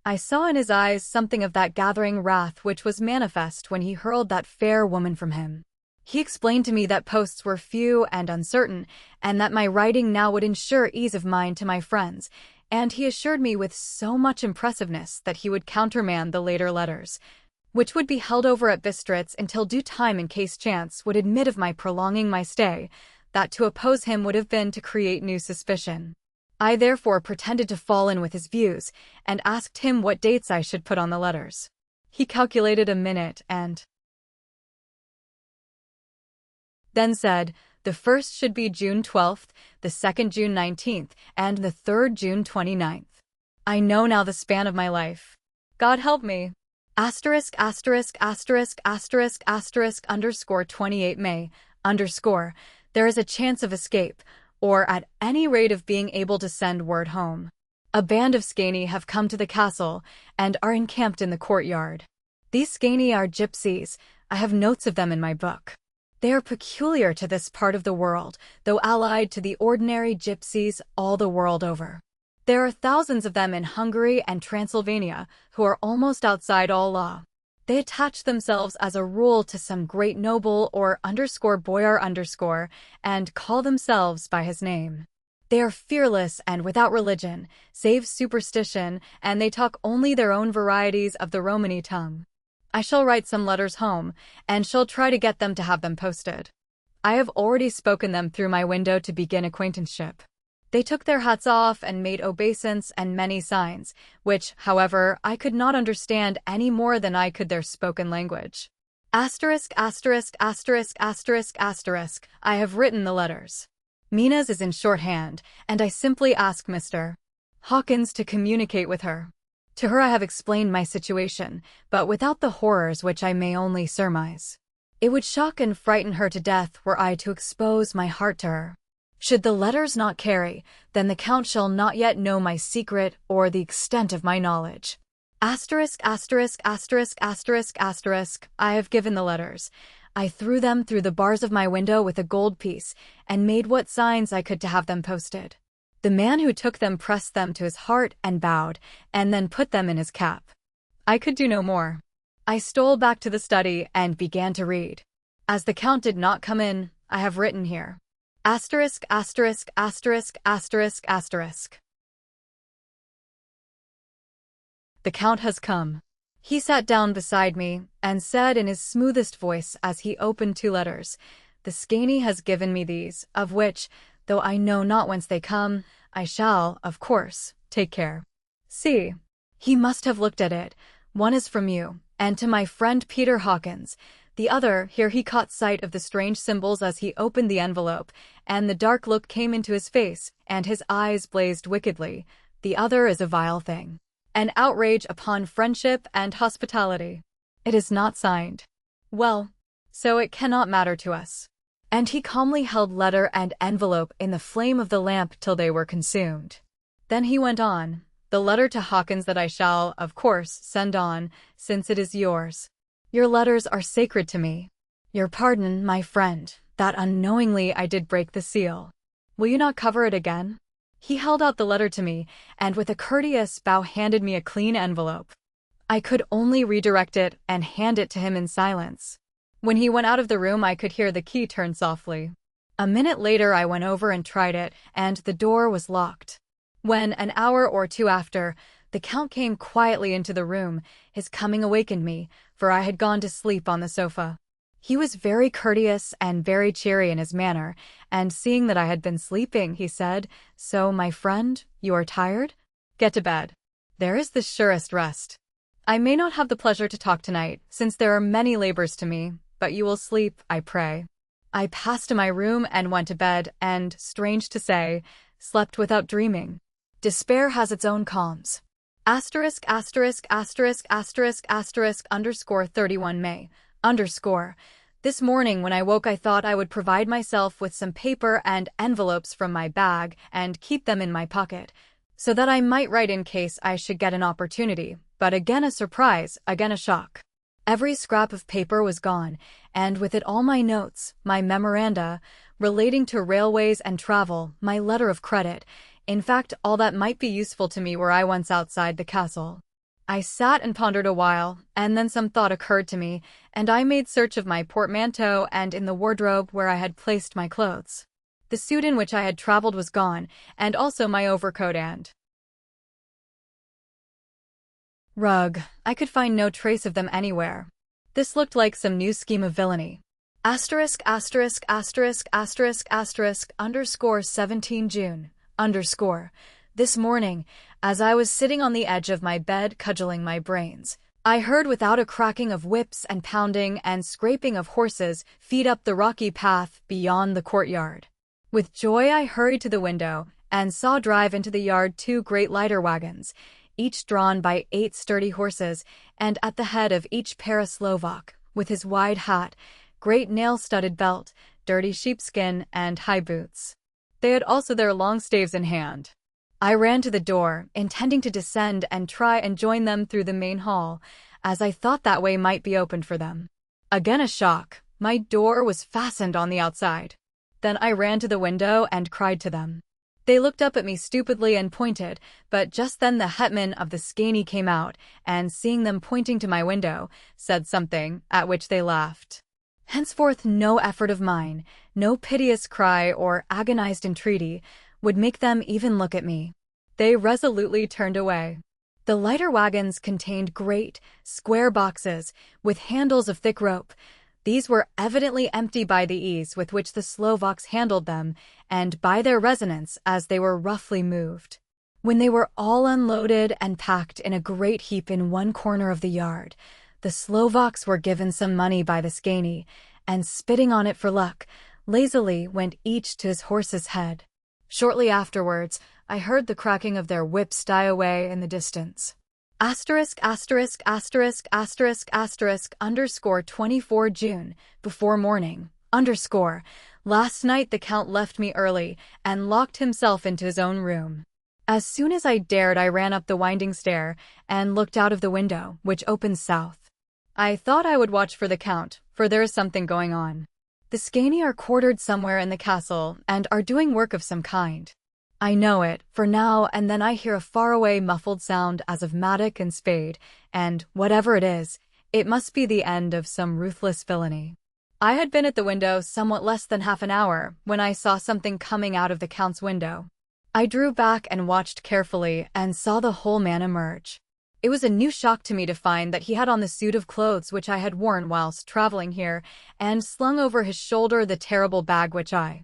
I saw in his eyes something of that gathering wrath which was manifest when he hurled that fair woman from him. He explained to me that posts were few and uncertain, and that my writing now would ensure ease of mind to my friends, and he assured me with so much impressiveness that he would countermand the later letters, which would be held over at Bistritz until due time in case chance would admit of my prolonging my stay, that to oppose him would have been to create new suspicion. I therefore pretended to fall in with his views, and asked him what dates I should put on the letters. He calculated a minute, and then said, "The first should be June 12th, the second June 19th, and the third June 29th. I know now the span of my life. God help me. Asterisk asterisk asterisk asterisk asterisk underscore 28 May underscore. There is a chance of escape, or at any rate of being able to send word home. A band of Skaney have come to the castle, and are encamped in the courtyard. These Skaney are gypsies. I have notes of them in my book. They are peculiar to this part of the world, though allied to the ordinary gypsies all the world over. There are thousands of them in Hungary and Transylvania who are almost outside all law. They attach themselves as a rule to some great noble or underscore boyar underscore and call themselves by his name. They are fearless and without religion, save superstition, and they talk only their own varieties of the Romany tongue. I shall write some letters home, and shall try to get them to have them posted. I have already spoken them through my window to begin acquaintanceship. They took their hats off and made obeisance and many signs, which, however, I could not understand any more than I could their spoken language. Asterisk asterisk asterisk asterisk asterisk. I have written the letters. Mina's is in shorthand, and I simply ask Mr. Hawkins to communicate with her. To her I have explained my situation, but without the horrors which I may only surmise. It would shock and frighten her to death were I to expose my heart to her. Should the letters not carry, then the Count shall not yet know my secret or the extent of my knowledge. Asterisk asterisk asterisk asterisk asterisk. I have given the letters. I threw them through the bars of my window with a gold piece, and made what signs I could to have them posted. The man who took them pressed them to his heart and bowed, and then put them in his cap. I could do no more. I stole back to the study and began to read. As the Count did not come in, I have written here. Asterisk asterisk asterisk asterisk asterisk. The Count has come. He sat down beside me, and said in his smoothest voice as he opened 2 letters, "The Skaney has given me these, of which, though I know not whence they come, I shall, of course, take care. See." He must have looked at it. "One is from you, and to my friend Peter Hawkins. The other," here he caught sight of the strange symbols as he opened the envelope, and the dark look came into his face, and his eyes blazed wickedly. "The other is a vile thing. An outrage upon friendship and hospitality. It is not signed. Well, so it cannot matter to us." And he calmly held letter and envelope in the flame of the lamp till they were consumed. Then he went on, "The letter to Hawkins that I shall, of course, send on, since it is yours. Your letters are sacred to me. Your pardon, my friend, that unknowingly I did break the seal. Will you not cover it again?" He held out the letter to me, and with a courteous bow handed me a clean envelope. I could only redirect it and hand it to him in silence. When he went out of the room I could hear the key turn softly. A minute later I went over and tried it, and the door was locked. When, an hour or 2 after, the Count came quietly into the room, his coming awakened me, for I had gone to sleep on the sofa. He was very courteous and very cheery in his manner, and seeing that I had been sleeping, he said, "So, my friend, you are tired? Get to bed. There is the surest rest. I may not have the pleasure to talk tonight, since there are many labors to me, but you will sleep, I pray." I passed to my room and went to bed, and, strange to say, slept without dreaming. Despair has its own calms. Asterisk asterisk asterisk asterisk asterisk underscore 31 May underscore. This morning when I woke I thought I would provide myself with some paper and envelopes from my bag and keep them in my pocket, so that I might write in case I should get an opportunity, but again a surprise, again a shock. Every scrap of paper was gone, and with it all my notes, my memoranda, relating to railways and travel, my letter of credit, in fact all that might be useful to me were I once outside the castle. I sat and pondered a while, and then some thought occurred to me, and I made search of my portmanteau and in the wardrobe where I had placed my clothes. The suit in which I had traveled was gone, and also my overcoat and rug. I could find no trace of them anywhere. This looked like some new scheme of villainy. Asterisk asterisk asterisk asterisk asterisk underscore 17 June underscore. This morning, as I was sitting on the edge of my bed cudgeling my brains, I heard without a cracking of whips and pounding and scraping of horses' feet up the rocky path beyond the courtyard. With joy I hurried to the window and saw drive into the yard 2 great lighter wagons, each drawn by 8 sturdy horses, and at the head of each pair a Slovak, with his wide hat, great nail-studded belt, dirty sheepskin, and high boots. They had also their long staves in hand. I ran to the door, intending to descend and try and join them through the main hall, as I thought that way might be opened for them. Again a shock. My door was fastened on the outside. Then I ran to the window and cried to them. They looked up at me stupidly and pointed, but just then the hetman of the Skani came out, and seeing them pointing to my window, said something, at which they laughed. Henceforth no effort of mine, no piteous cry or agonized entreaty, would make them even look at me. They resolutely turned away. The lighter wagons contained great, square boxes, with handles of thick rope. These were evidently empty by the ease with which the Slovaks handled them, and by their resonance as they were roughly moved. When they were all unloaded and packed in a great heap in one corner of the yard, the Slovaks were given some money by the Skani, and spitting on it for luck, lazily went each to his horse's head. Shortly afterwards, I heard the cracking of their whips die away in the distance. ********24 June, before morning, Last night the Count left me early and locked himself into his own room. As soon as I dared I ran up the winding stair and looked out of the window, which opens south. I thought I would watch for the Count, for there is something going on. The Skani are quartered somewhere in the castle and are doing work of some kind. I know it, for now and then I hear a faraway muffled sound as of mattock and spade, and, whatever it is, it must be the end of some ruthless villainy. I had been at the window somewhat less than half an hour when I saw something coming out of the Count's window. I drew back and watched carefully and saw the whole man emerge. It was a new shock to me to find that he had on the suit of clothes which I had worn whilst traveling here, and slung over his shoulder the terrible bag which I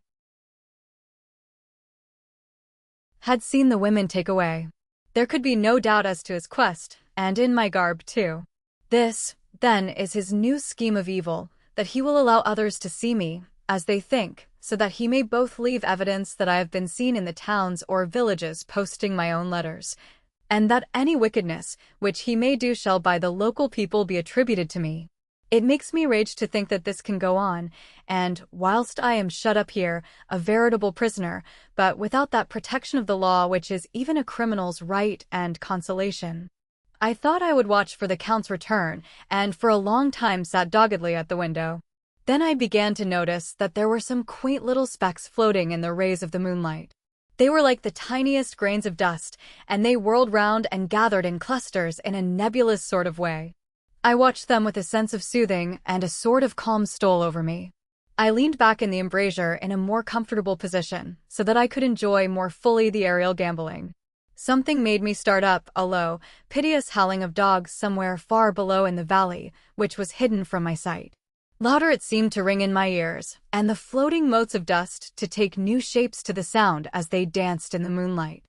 had seen the women take away. There could be no doubt as to his quest, and in my garb too. This, then, is his new scheme of evil, that he will allow others to see me, as they think, so that he may both leave evidence that I have been seen in the towns or villages posting my own letters, and that any wickedness which he may do shall by the local people be attributed to me. It makes me rage to think that this can go on, and, whilst I am shut up here, a veritable prisoner, but without that protection of the law which is even a criminal's right and consolation. I thought I would watch for the Count's return, and for a long time sat doggedly at the window. Then I began to notice that there were some quaint little specks floating in the rays of the moonlight. They were like the tiniest grains of dust, and they whirled round and gathered in clusters in a nebulous sort of way. I watched them with a sense of soothing, and a sort of calm stole over me. I leaned back in the embrasure in a more comfortable position, so that I could enjoy more fully the aerial gambolling. Something made me start up, a low, piteous howling of dogs somewhere far below in the valley, which was hidden from my sight. Louder it seemed to ring in my ears, and the floating motes of dust to take new shapes to the sound as they danced in the moonlight.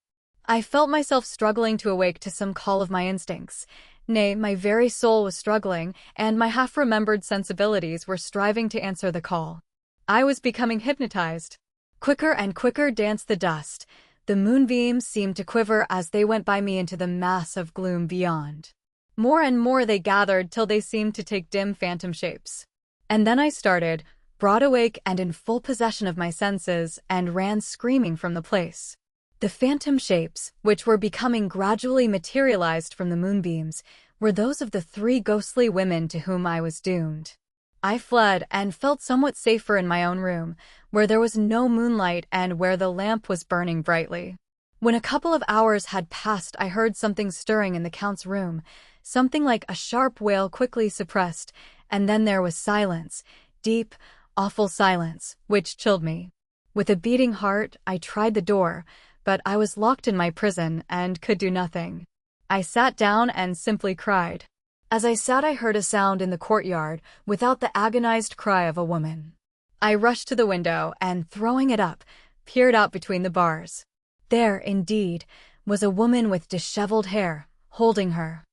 I felt myself struggling to awake to some call of my instincts. Nay, my very soul was struggling, and my half-remembered sensibilities were striving to answer the call. I was becoming hypnotized. Quicker and quicker danced the dust. The moonbeams seemed to quiver as they went by me into the mass of gloom beyond. More and more they gathered till they seemed to take dim phantom shapes. And then I started, broad awake and in full possession of my senses, and ran screaming from the place. The phantom shapes, which were becoming gradually materialized from the moonbeams, were those of the 3 ghostly women to whom I was doomed. I fled and felt somewhat safer in my own room, where there was no moonlight and where the lamp was burning brightly. When a couple of hours had passed, I heard something stirring in the Count's room, something like a sharp wail quickly suppressed, and then there was silence, deep, awful silence, which chilled me. With a beating heart, I tried the door, but I was locked in my prison and could do nothing. I sat down and simply cried. As I sat, I heard a sound in the courtyard, without the agonized cry of a woman. I rushed to the window and, throwing it up, peered out between the bars. There, indeed, was a woman with disheveled hair, holding her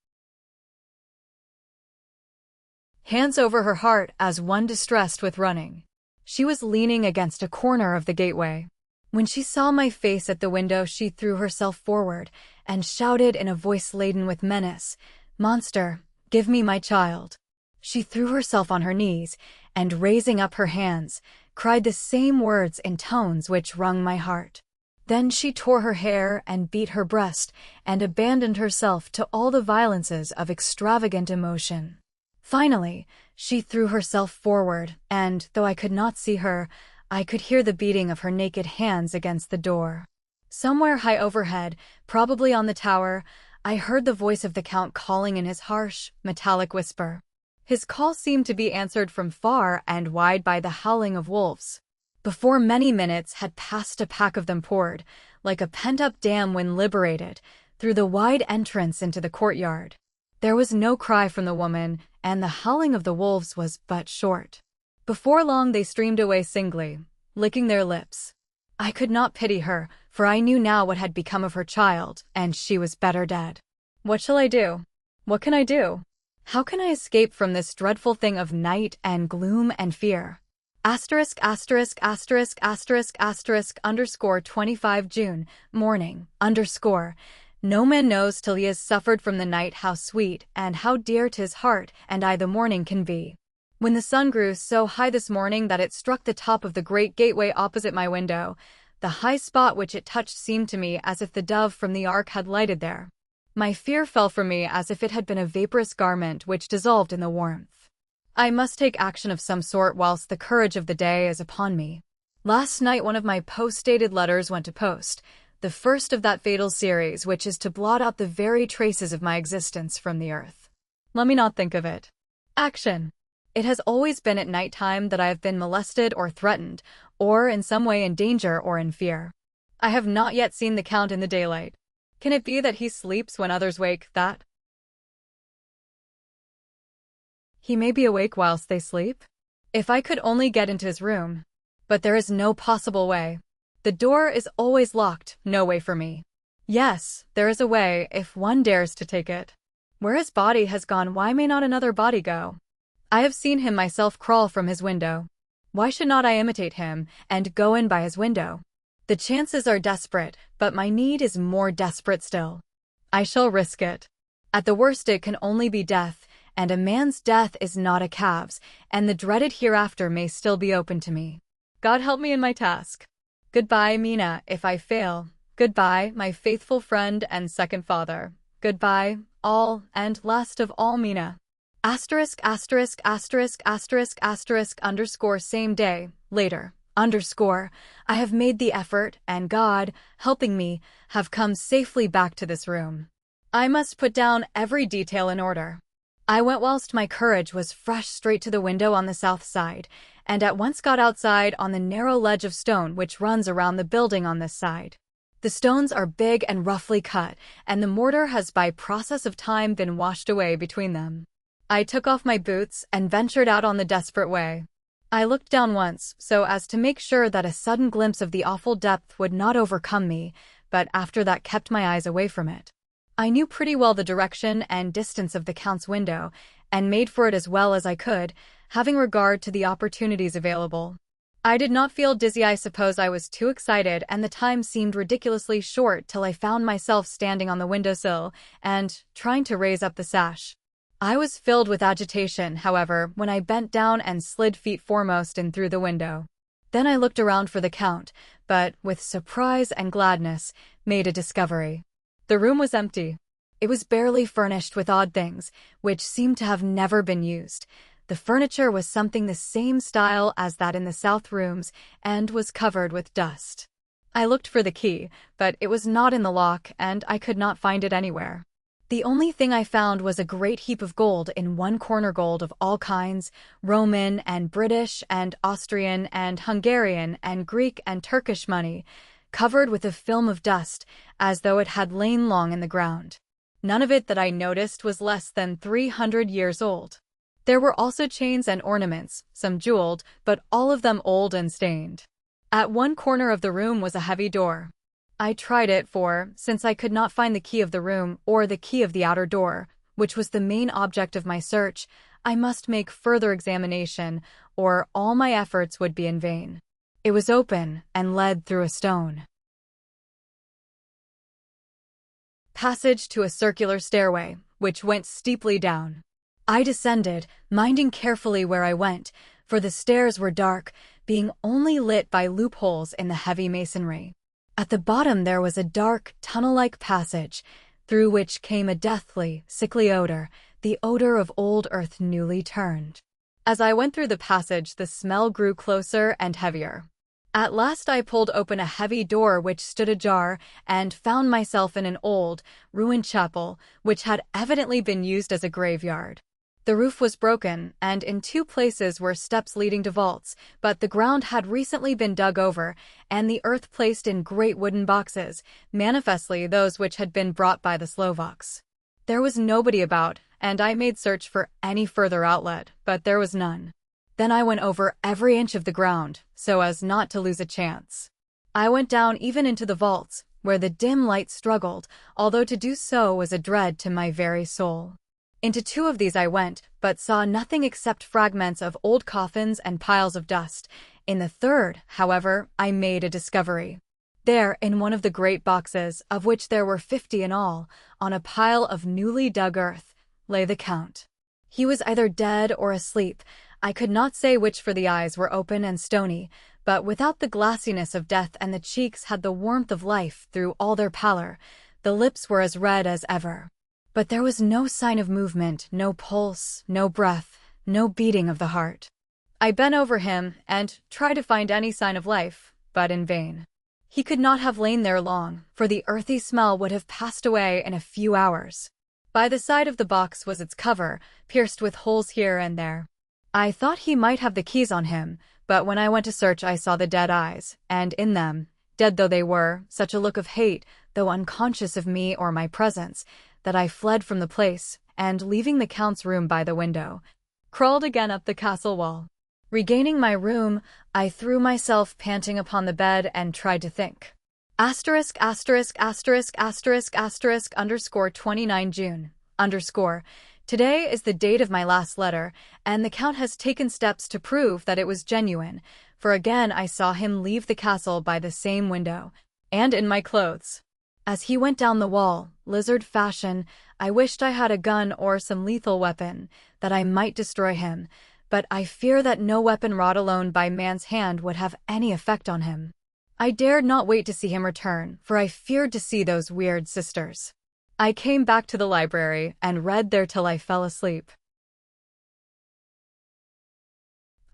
hands over her heart as one distressed with running. She was leaning against a corner of the gateway. When she saw my face at the window, she threw herself forward and shouted in a voice laden with menace, "Monster, give me my child." She threw herself on her knees and, raising up her hands, cried the same words in tones which wrung my heart. Then she tore her hair and beat her breast and abandoned herself to all the violences of extravagant emotion. Finally, she threw herself forward, and, though I could not see her, I could hear the beating of her naked hands against the door. Somewhere high overhead, probably on the tower, I heard the voice of the Count calling in his harsh, metallic whisper. His call seemed to be answered from far and wide by the howling of wolves. Before many minutes had passed, a pack of them poured, like a pent-up dam when liberated, through the wide entrance into the courtyard. There was no cry from the woman, and the howling of the wolves was but short. Before long they streamed away singly, licking their lips. I could not pity her, for I knew now what had become of her child, and she was better dead. What shall I do? What can I do? How can I escape from this dreadful thing of night and gloom and fear? ********25 June, morning, _ No man knows till he has suffered from the night how sweet and how dear to his heart and I the morning can be. When the sun grew so high this morning that it struck the top of the great gateway opposite my window, the high spot which it touched seemed to me as if the dove from the ark had lighted there. My fear fell from me as if it had been a vaporous garment which dissolved in the warmth. I must take action of some sort whilst the courage of the day is upon me. Last night one of my post-dated letters went to post, the first of that fatal series which is to blot out the very traces of my existence from the earth. Let me not think of it. Action! It has always been at night time that I have been molested or threatened, or in some way in danger or in fear. I have not yet seen the Count in the daylight. Can it be that he sleeps when others wake, that he may be awake whilst they sleep? If I could only get into his room. But there is no possible way. The door is always locked, no way for me. Yes, there is a way, if one dares to take it. Where his body has gone, why may not another body go? I have seen him myself crawl from his window. Why should not I imitate him, and go in by his window? The chances are desperate, but my need is more desperate still. I shall risk it. At the worst it can only be death, and a man's death is not a calf's, and the dreaded hereafter may still be open to me. God help me in my task. Goodbye, Mina, if I fail. Goodbye, my faithful friend and second father. Goodbye, all, and last of all, Mina. ********_, same day, later, _ I have made the effort, and God, helping me, have come safely back to this room. I must put down every detail in order. I went whilst my courage was fresh straight to the window on the south side, and at once got outside on the narrow ledge of stone which runs around the building on this side. The stones are big and roughly cut, and the mortar has by process of time been washed away between them. I took off my boots and ventured out on the desperate way. I looked down once, so as to make sure that a sudden glimpse of the awful depth would not overcome me, but after that kept my eyes away from it. I knew pretty well the direction and distance of the Count's window, and made for it as well as I could, having regard to the opportunities available. I did not feel dizzy. I suppose I was too excited, and the time seemed ridiculously short till I found myself standing on the windowsill and trying to raise up the sash. I was filled with agitation, however, when I bent down and slid feet foremost in through the window. Then I looked around for the Count, but, with surprise and gladness, made a discovery. The room was empty. It was barely furnished with odd things, which seemed to have never been used. The furniture was something the same style as that in the south rooms, and was covered with dust. I looked for the key, but it was not in the lock, and I could not find it anywhere. The only thing I found was a great heap of gold in one corner, gold of all kinds, Roman and British and Austrian and Hungarian and Greek and Turkish money, covered with a film of dust, as though it had lain long in the ground. None of it that I noticed was less than 300 years old. There were also chains and ornaments, some jeweled, but all of them old and stained. At one corner of the room was a heavy door. I tried it, for, since I could not find the key of the room or the key of the outer door, which was the main object of my search, I must make further examination, or all my efforts would be in vain. It was open and led through a stone passage to a circular stairway, which went steeply down. I descended, minding carefully where I went, for the stairs were dark, being only lit by loopholes in the heavy masonry. At the bottom there was a dark, tunnel-like passage, through which came a deathly, sickly odor, the odor of old earth newly turned. As I went through the passage, the smell grew closer and heavier. At last I pulled open a heavy door which stood ajar, and found myself in an old, ruined chapel, which had evidently been used as a graveyard. The roof was broken, and in 2 places were steps leading to vaults, but the ground had recently been dug over, and the earth placed in great wooden boxes, manifestly those which had been brought by the Slovaks. There was nobody about, and I made search for any further outlet, but there was none. Then I went over every inch of the ground, so as not to lose a chance. I went down even into the vaults, where the dim light struggled, although to do so was a dread to my very soul. Into 2 of these I went, but saw nothing except fragments of old coffins and piles of dust. In the 3rd, however, I made a discovery. There, in one of the great boxes, of which there were 50 in all, on a pile of newly dug earth, lay the Count. He was either dead or asleep. I could not say which, for the eyes were open and stony, but without the glassiness of death, and the cheeks had the warmth of life through all their pallor. The lips were as red as ever. But there was no sign of movement, no pulse, no breath, no beating of the heart. I bent over him and tried to find any sign of life, but in vain. He could not have lain there long, for the earthy smell would have passed away in a few hours. By the side of the box was its cover, pierced with holes here and there. I thought he might have the keys on him, but when I went to search I saw the dead eyes, and in them, dead though they were, such a look of hate, though unconscious of me or my presence, that I fled from the place, and leaving the Count's room by the window, crawled again up the castle wall. Regaining my room, I threw myself panting upon the bed and tried to think. ********29 June. Today is the date of my last letter, and the Count has taken steps to prove that it was genuine, for again I saw him leave the castle by the same window, and in my clothes. As he went down the wall, lizard fashion, I wished I had a gun or some lethal weapon, that I might destroy him, but I fear that no weapon wrought alone by man's hand would have any effect on him. I dared not wait to see him return, for I feared to see those weird sisters. I came back to the library and read there till I fell asleep.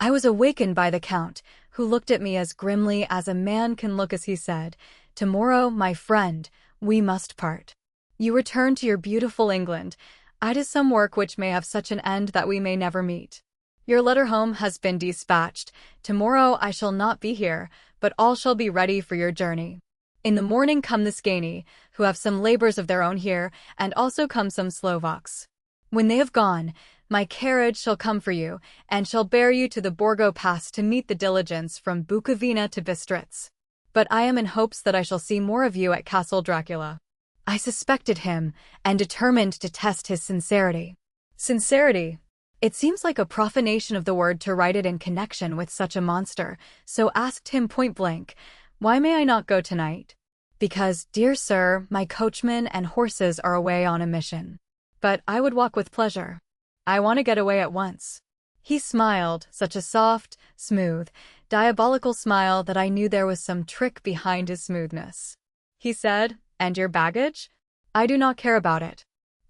I was awakened by the Count, who looked at me as grimly as a man can look as he said, "Tomorrow, my friend, we must part. You return to your beautiful England. It is some work which may have such an end that we may never meet. Your letter home has been dispatched. Tomorrow I shall not be here, but all shall be ready for your journey. In the morning come the Skani, who have some labors of their own here, and also come some Slovaks. When they have gone, my carriage shall come for you, and shall bear you to the Borgo Pass to meet the diligence from Bukovina to Bistritz. But I am in hopes that I shall see more of you at Castle Dracula." I suspected him, and determined to test his sincerity. Sincerity? It seems like a profanation of the word to write it in connection with such a monster, so asked him point-blank, "Why may I not go tonight?" "Because, dear sir, my coachman and horses are away on a mission." "But I would walk with pleasure. I want to get away at once." He smiled, such a soft, smooth, diabolical smile that I knew there was some trick behind his smoothness. He said, "And your baggage?" "I do not care about it.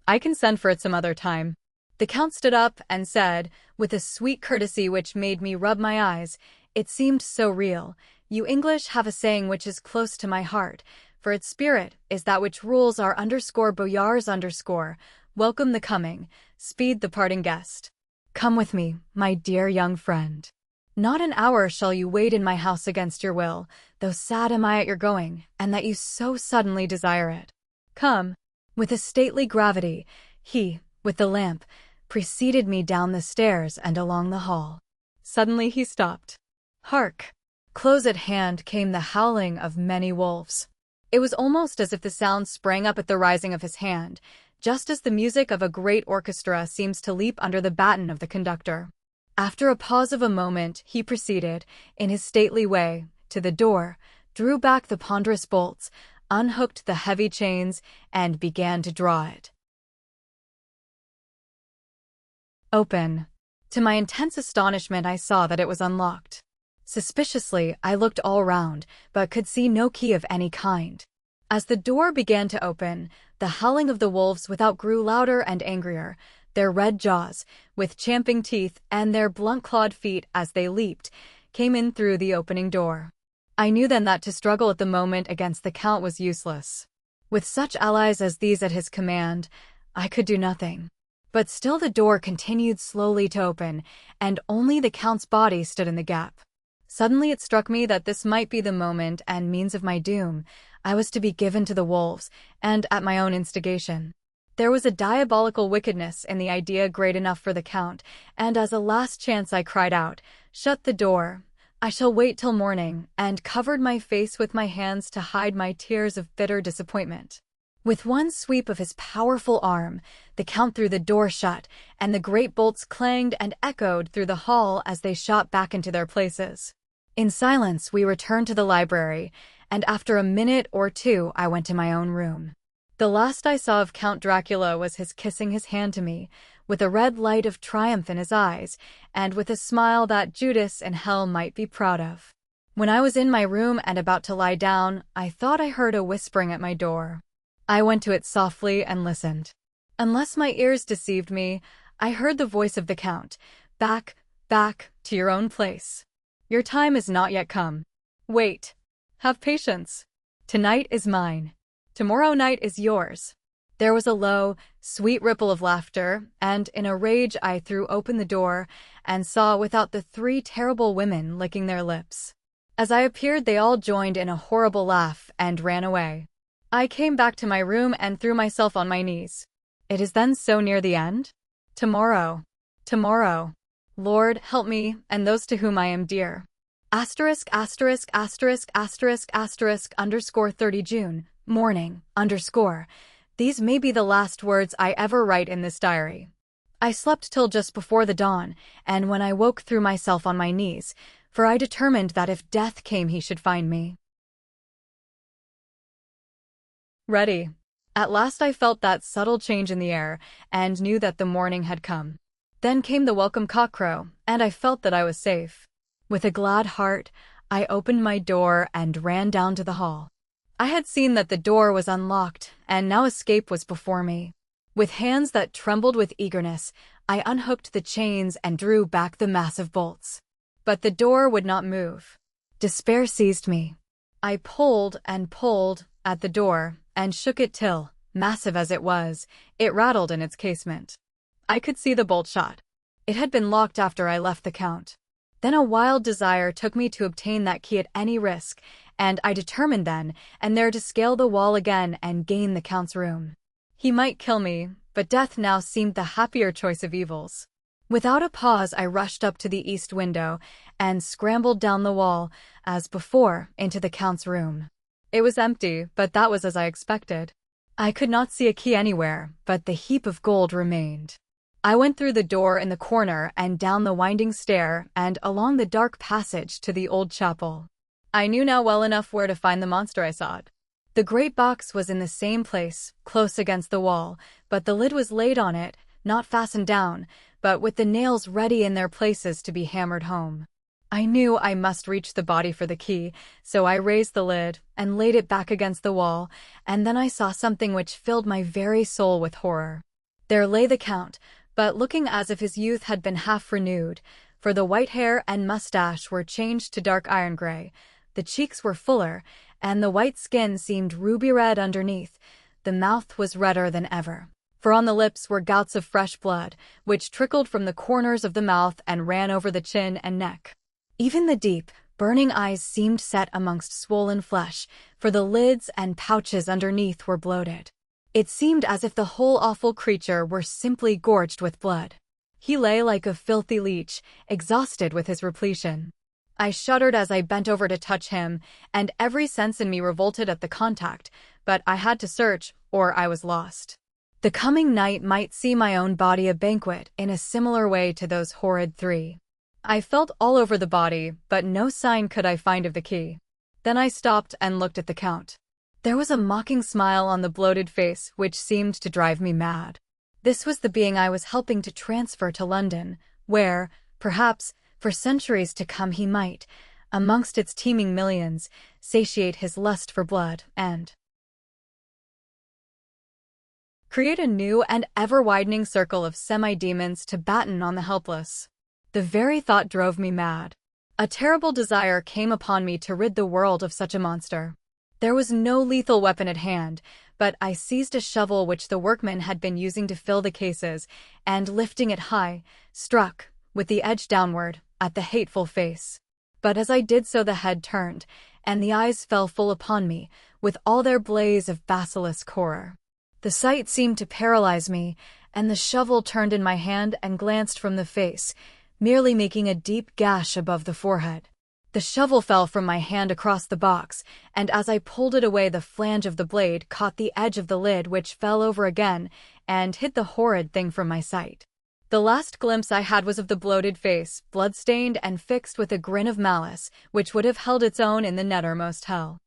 I can send for it some other time." The Count stood up and said, with a sweet courtesy which made me rub my eyes, it seemed so real, "You English have a saying which is close to my heart, for its spirit is that which rules our _boyars _ welcome the coming, speed the parting guest. Come with me, my dear young friend. Not an hour shall you wait in my house against your will, though sad am I at your going, and that you so suddenly desire it. Come." With a stately gravity, he, with the lamp, preceded me down the stairs and along the hall. Suddenly he stopped. Hark! Close at hand came the howling of many wolves. It was almost as if the sound sprang up at the rising of his hand, just as the music of a great orchestra seems to leap under the baton of the conductor. After a pause of a moment, he proceeded, in his stately way, to the door, drew back the ponderous bolts, unhooked the heavy chains, and began to draw it open. To my intense astonishment, I saw that it was unlocked. Suspiciously, I looked all round, but could see no key of any kind. As the door began to open, the howling of the wolves without grew louder and angrier, their red jaws, with champing teeth, and their blunt-clawed feet as they leaped, came in through the opening door. I knew then that to struggle at the moment against the Count was useless. With such allies as these at his command, I could do nothing. But still the door continued slowly to open, and only the Count's body stood in the gap. Suddenly it struck me that this might be the moment and means of my doom. I was to be given to the wolves, and at my own instigation. There was a diabolical wickedness in the idea great enough for the Count, and as a last chance I cried out, "Shut the door. I shall wait till morning," and covered my face with my hands to hide my tears of bitter disappointment. With one sweep of his powerful arm, the Count threw the door shut, and the great bolts clanged and echoed through the hall as they shot back into their places. In silence we returned to the library, and after a minute or two I went to my own room. The last I saw of Count Dracula was his kissing his hand to me, with a red light of triumph in his eyes, and with a smile that Judas in hell might be proud of. When I was in my room and about to lie down, I thought I heard a whispering at my door. I went to it softly and listened. Unless my ears deceived me, I heard the voice of the Count. "Back, back, to your own place. Your time is not yet come. Wait. Have patience. Tonight is mine. Tomorrow night is yours." There was a low, sweet ripple of laughter, and in a rage I threw open the door and saw without the three terrible women licking their lips. As I appeared, they all joined in a horrible laugh and ran away. I came back to my room and threw myself on my knees. It is then so near the end? Tomorrow. Tomorrow. Lord, help me, and those to whom I am dear. ************ _30 June, morning, _. These may be the last words I ever write in this diary. I slept till just before the dawn, and when I woke threw myself on my knees, for I determined that if death came he should find me ready. At last I felt that subtle change in the air, and knew that the morning had come. Then came the welcome cockcrow, and I felt that I was safe. With a glad heart, I opened my door and ran down to the hall. I had seen that the door was unlocked, and now escape was before me. With hands that trembled with eagerness, I unhooked the chains and drew back the massive bolts. But the door would not move. Despair seized me. I pulled and pulled at the door, and shook it till, massive as it was, it rattled in its casement. I could see the bolt shot. It had been locked after I left the Count. Then a wild desire took me to obtain that key at any risk, and I determined then and there to scale the wall again and gain the Count's room. He might kill me, but death now seemed the happier choice of evils. Without a pause I rushed up to the east window and scrambled down the wall, as before, into the Count's room. It was empty, but that was as I expected. I could not see a key anywhere, but the heap of gold remained. I went through the door in the corner and down the winding stair and along the dark passage to the old chapel. I knew now well enough where to find the monster I sought. The great box was in the same place, close against the wall, but the lid was laid on it, not fastened down, but with the nails ready in their places to be hammered home. I knew I must reach the body for the key, so I raised the lid and laid it back against the wall, and then I saw something which filled my very soul with horror. There lay the Count, but looking as if his youth had been half renewed, for the white hair and mustache were changed to dark iron gray, the cheeks were fuller, and the white skin seemed ruby red underneath. The mouth was redder than ever, for on the lips were gouts of fresh blood, which trickled from the corners of the mouth and ran over the chin and neck. Even the deep, burning eyes seemed set amongst swollen flesh, for the lids and pouches underneath were bloated. It seemed as if the whole awful creature were simply gorged with blood. He lay like a filthy leech, exhausted with his repletion. I shuddered as I bent over to touch him, and every sense in me revolted at the contact, but I had to search, or I was lost. The coming night might see my own body a banquet in a similar way to those horrid three. I felt all over the body, but no sign could I find of the key. Then I stopped and looked at the Count. There was a mocking smile on the bloated face which seemed to drive me mad. This was the being I was helping to transfer to London, where, perhaps, for centuries to come he might, amongst its teeming millions, satiate his lust for blood and create a new and ever-widening circle of semi-demons to batten on the helpless. The very thought drove me mad. A terrible desire came upon me to rid the world of such a monster. There was no lethal weapon at hand, but I seized a shovel which the workmen had been using to fill the cases, and lifting it high, struck, with the edge downward, at the hateful face. But as I did so the head turned, and the eyes fell full upon me, with all their blaze of basilisk horror. The sight seemed to paralyze me, and the shovel turned in my hand and glanced from the face, merely making a deep gash above the forehead. The shovel fell from my hand across the box, and as I pulled it away the flange of the blade caught the edge of the lid which fell over again, and hid the horrid thing from my sight. The last glimpse I had was of the bloated face, blood-stained and fixed with a grin of malice, which would have held its own in the nethermost hell.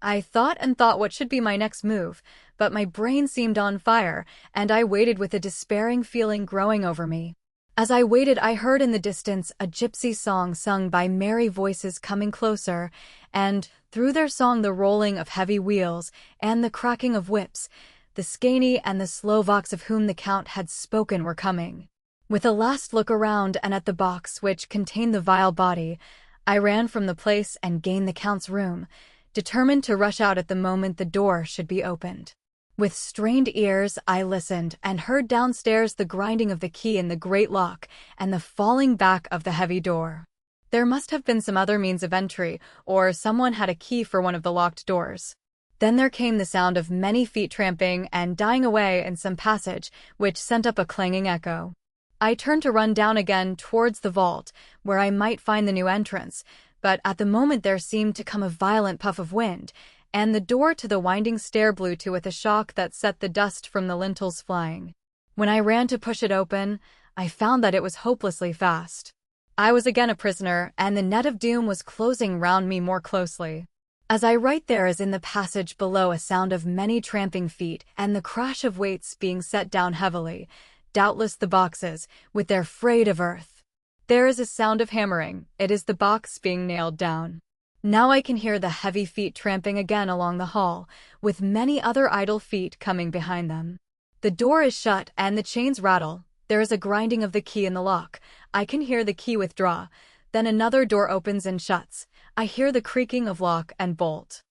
I thought and thought what should be my next move, but my brain seemed on fire, and I waited with a despairing feeling growing over me. As I waited, I heard in the distance a gypsy song sung by merry voices coming closer, and, through their song, the rolling of heavy wheels and the cracking of whips, the Skaney and the Slovaks of whom the Count had spoken were coming. With a last look around and at the box which contained the vile body, I ran from the place and gained the Count's room, determined to rush out at the moment the door should be opened. With strained ears, I listened and heard downstairs the grinding of the key in the great lock and the falling back of the heavy door. There must have been some other means of entry, or someone had a key for one of the locked doors. Then there came the sound of many feet tramping and dying away in some passage, which sent up a clanging echo. I turned to run down again towards the vault, where I might find the new entrance, but at the moment there seemed to come a violent puff of wind, and the door to the winding stair blew to with a shock that set the dust from the lintels flying. When I ran to push it open, I found that it was hopelessly fast. I was again a prisoner, and the net of doom was closing round me more closely. As I write, there is in the passage below a sound of many tramping feet and the crash of weights being set down heavily, doubtless the boxes, with their freight of earth. There is a sound of hammering. It is the box being nailed down. Now I can hear the heavy feet tramping again along the hall, with many other idle feet coming behind them. The door is shut and the chains rattle. There is a grinding of the key in the lock. I can hear the key withdraw. Then another door opens and shuts. I hear the creaking of lock and bolt.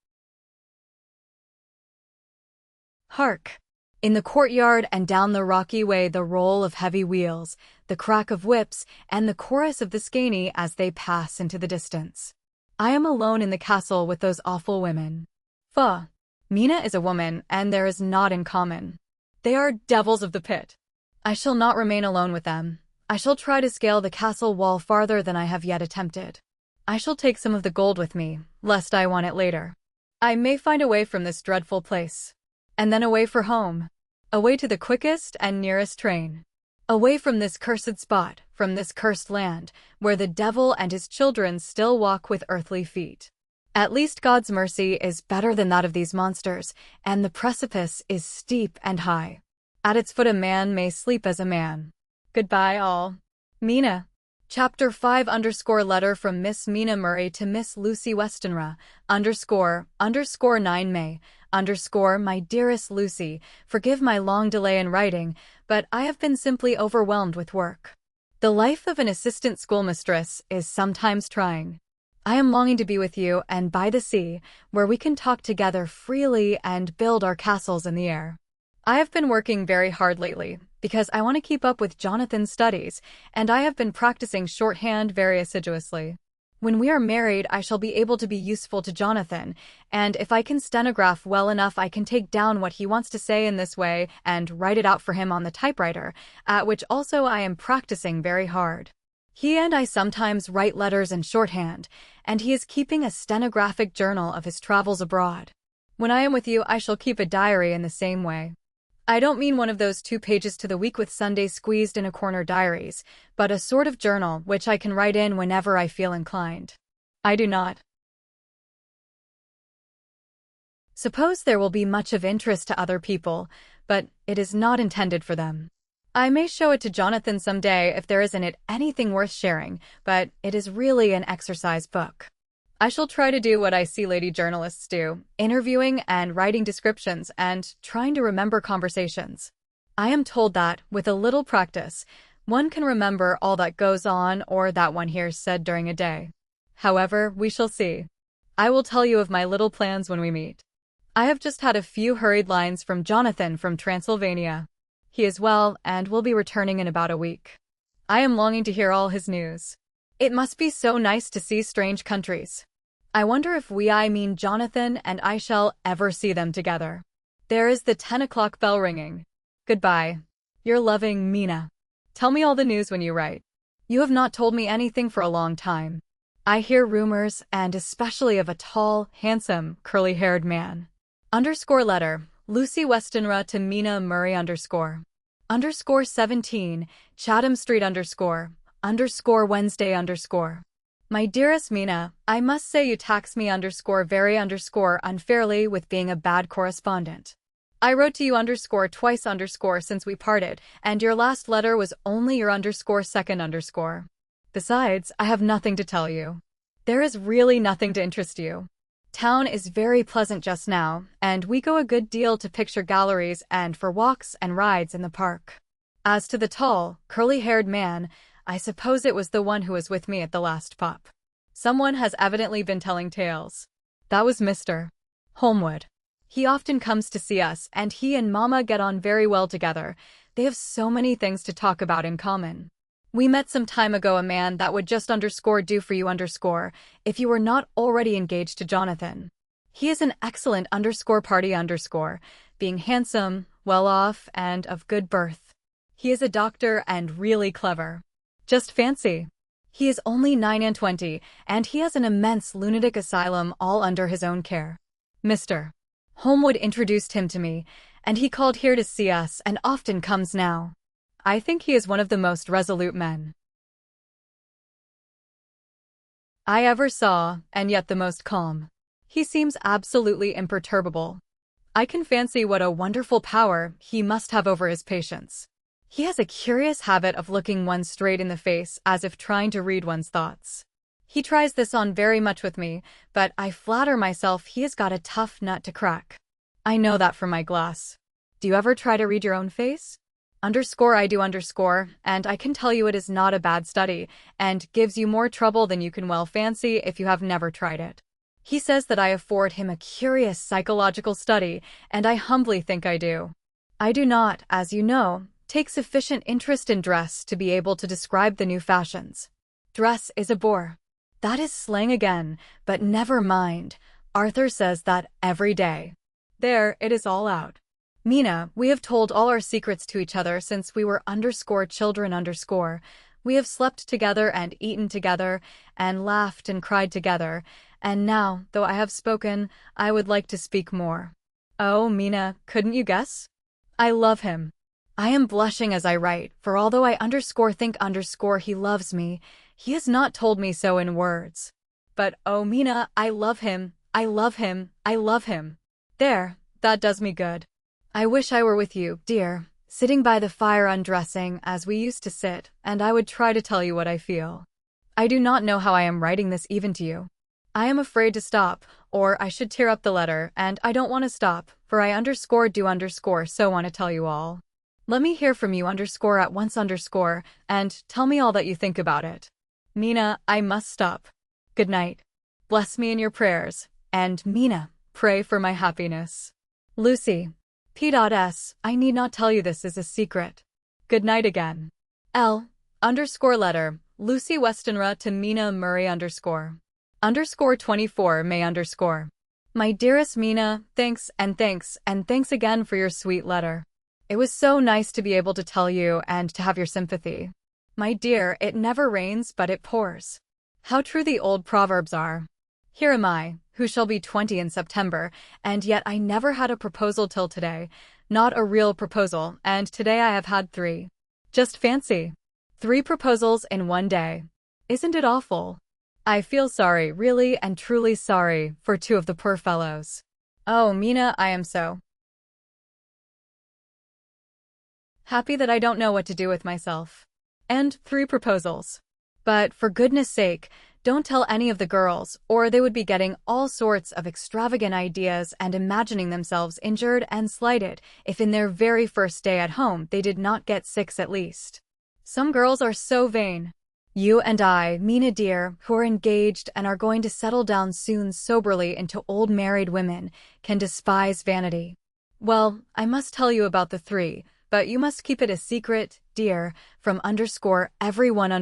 Hark! In the courtyard and down the rocky way the roll of heavy wheels, the crack of whips, and the chorus of the Skaney as they pass into the distance. I am alone in the castle with those awful women. Pho! Mina is a woman, and there is naught in common. They are devils of the pit. I shall not remain alone with them. I shall try to scale the castle wall farther than I have yet attempted. I shall take some of the gold with me, lest I want it later. I may find a way from this dreadful place. And then away for home. Away to the quickest and nearest train. Away from this cursed spot, from this cursed land, where the devil and his children still walk with earthly feet. At least God's mercy is better than that of these monsters, and the precipice is steep and high. At its foot a man may sleep as a man. Goodbye all. Mina. Chapter 5 _ letter from Miss Mina Murray to Miss Lucy Westenra, _ 9 May, my dearest Lucy, forgive my long delay in writing, but I have been simply overwhelmed with work. The life of an assistant schoolmistress is sometimes trying. I am longing to be with you and by the sea, where we can talk together freely and build our castles in the air. I have been working very hard lately, because I want to keep up with Jonathan's studies, and I have been practicing shorthand very assiduously. When we are married, I shall be able to be useful to Jonathan, and if I can stenograph well enough, I can take down what he wants to say in this way and write it out for him on the typewriter, at which also I am practicing very hard. He and I sometimes write letters in shorthand, and he is keeping a stenographic journal of his travels abroad. When I am with you, I shall keep a diary in the same way. I don't mean one of those 2 pages to the week with Sundays squeezed in a corner diaries, but a sort of journal which I can write in whenever I feel inclined. I do not suppose there will be much of interest to other people, but it is not intended for them. I may show it to Jonathan someday if there is in it anything worth sharing, but it is really an exercise book. I shall try to do what I see lady journalists do, interviewing and writing descriptions and trying to remember conversations. I am told that, with a little practice, one can remember all that goes on or that one hears said during a day. However, we shall see. I will tell you of my little plans when we meet. I have just had a few hurried lines from Jonathan from Transylvania. He is well and will be returning in about a week. I am longing to hear all his news. It must be so nice to see strange countries. I wonder if I mean Jonathan and I shall ever see them together. There is the 10 o'clock bell ringing. Goodbye. Your loving Mina. Tell me all the news when you write. You have not told me anything for a long time. I hear rumors, and especially of a tall, handsome, curly-haired man. Letter, Lucy Westenra to Mina Murray _17, Chatham Street Wednesday My dearest Mina, I must say you tax me very unfairly with being a bad correspondent. I wrote to you twice since we parted, and your last letter was only your second . Besides, I have nothing to tell you. There is really nothing to interest you. Town is very pleasant just now, and we go a good deal to picture galleries and for walks and rides in the park. As to the tall, curly-haired man, I suppose it was the one who was with me at the last pop. Someone has evidently been telling tales. That was Mr. Holmwood. He often comes to see us, and he and Mama get on very well together. They have so many things to talk about in common. We met some time ago a man that would just do for you if you were not already engaged to Jonathan. He is an excellent party being handsome, well off, and of good birth. He is a doctor and really clever. Just fancy. He is only 29, and he has an immense lunatic asylum all under his own care. Mr. Holmwood introduced him to me, and he called here to see us and often comes now. I think he is one of the most resolute men I ever saw, and yet the most calm. He seems absolutely imperturbable. I can fancy what a wonderful power he must have over his patients. He has a curious habit of looking one straight in the face as if trying to read one's thoughts. He tries this on very much with me, but I flatter myself he has got a tough nut to crack. I know that from my glass. Do you ever try to read your own face? I do and I can tell you it is not a bad study, and gives you more trouble than you can well fancy if you have never tried it. He says that I afford him a curious psychological study, and I humbly think I do. I do not, as you know, take sufficient interest in dress to be able to describe the new fashions. Dress is a bore. That is slang again, but never mind. Arthur says that every day. There, it is all out. Mina, we have told all our secrets to each other since we were children . We have slept together and eaten together, and laughed and cried together, and now, though I have spoken, I would like to speak more. Oh, Mina, couldn't you guess? I love him. I am blushing as I write, for although I think he loves me, he has not told me so in words. But oh, Mina, I love him, I love him, I love him. There, that does me good. I wish I were with you, dear, sitting by the fire undressing as we used to sit, and I would try to tell you what I feel. I do not know how I am writing this even to you. I am afraid to stop, or I should tear up the letter, and I don't want to stop, for I do so want to tell you all. Let me hear from you at once and tell me all that you think about it. Mina, I must stop. Good night. Bless me in your prayers, and Mina, pray for my happiness. Lucy. P.S. I need not tell you this is a secret. Good night again. Letter, Lucy Westenra to Mina Murray _24 May . My dearest Mina, thanks again for your sweet letter. It was so nice to be able to tell you and to have your sympathy. My dear, it never rains but it pours. How true the old proverbs are. Here am I, who shall be 20 in September, and yet I never had a proposal till today. Not a real proposal, and today I have had 3. Just fancy. 3 proposals in one day. Isn't it awful? I feel sorry, really and truly sorry, for 2 of the poor fellows. Oh, Mina, I am so happy that I don't know what to do with myself. And 3 proposals. But for goodness sake, don't tell any of the girls, or they would be getting all sorts of extravagant ideas and imagining themselves injured and slighted if in their very first day at home they did not get 6 at least. Some girls are so vain. You and I, Mina dear, who are engaged and are going to settle down soon soberly into old married women, can despise vanity. Well, I must tell you about the 3, but you must keep it a secret, dear, from everyone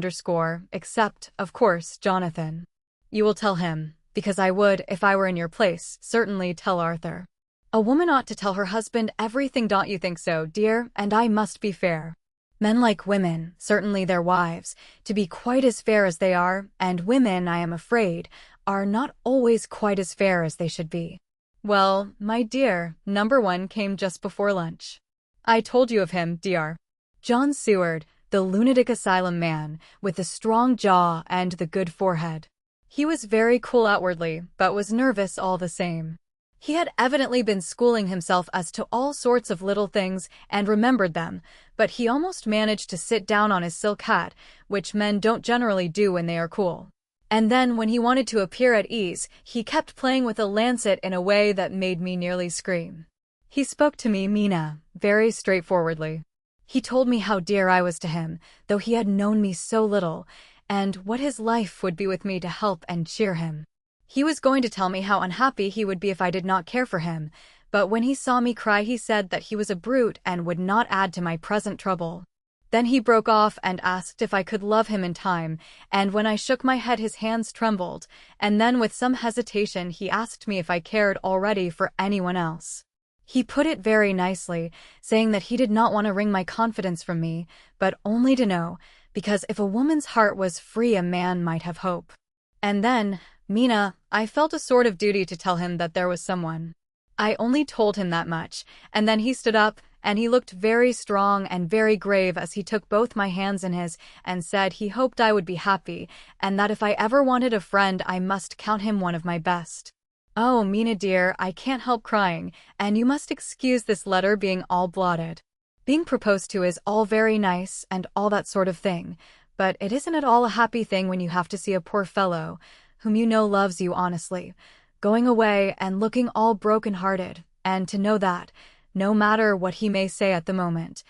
except, of course, Jonathan. You will tell him, because I would, if I were in your place, certainly tell Arthur. A woman ought to tell her husband everything, don't you think so, dear? And I must be fair. Men like women, certainly their wives, to be quite as fair as they are, and women, I am afraid, are not always quite as fair as they should be. Well, my dear, number 1 came just before lunch. I told you of him, dear. John Seward, the lunatic asylum man, with the strong jaw and the good forehead. He was very cool outwardly, but was nervous all the same. He had evidently been schooling himself as to all sorts of little things and remembered them, but he almost managed to sit down on his silk hat, which men don't generally do when they are cool. And then, when he wanted to appear at ease, he kept playing with a lancet in a way that made me nearly scream. He spoke to me, Mina, very straightforwardly. He told me how dear I was to him, though he had known me so little, and what his life would be with me to help and cheer him. He was going to tell me how unhappy he would be if I did not care for him, but when he saw me cry he said that he was a brute and would not add to my present trouble. Then he broke off and asked if I could love him in time, and when I shook my head his hands trembled, and then with some hesitation he asked me if I cared already for anyone else. He put it very nicely, saying that he did not want to wring my confidence from me, but only to know, because if a woman's heart was free a man might have hope. And then, Mina, I felt a sort of duty to tell him that there was someone. I only told him that much, and then he stood up, and he looked very strong and very grave as he took both my hands in his and said he hoped I would be happy, and that if I ever wanted a friend I must count him one of my best. Oh, Mina dear, I can't help crying, and you must excuse this letter being all blotted. Being proposed to is all very nice and all that sort of thing, but it isn't at all a happy thing when you have to see a poor fellow, whom you know loves you honestly, going away and looking all broken-hearted, and to know that, no matter what he may say at the moment,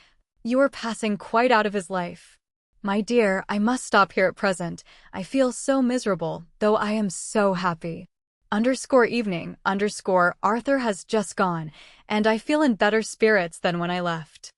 you are passing quite out of his life. My dear, I must stop here at present. I feel so miserable, though I am so happy. _evening, Arthur has just gone, and I feel in better spirits than when I left.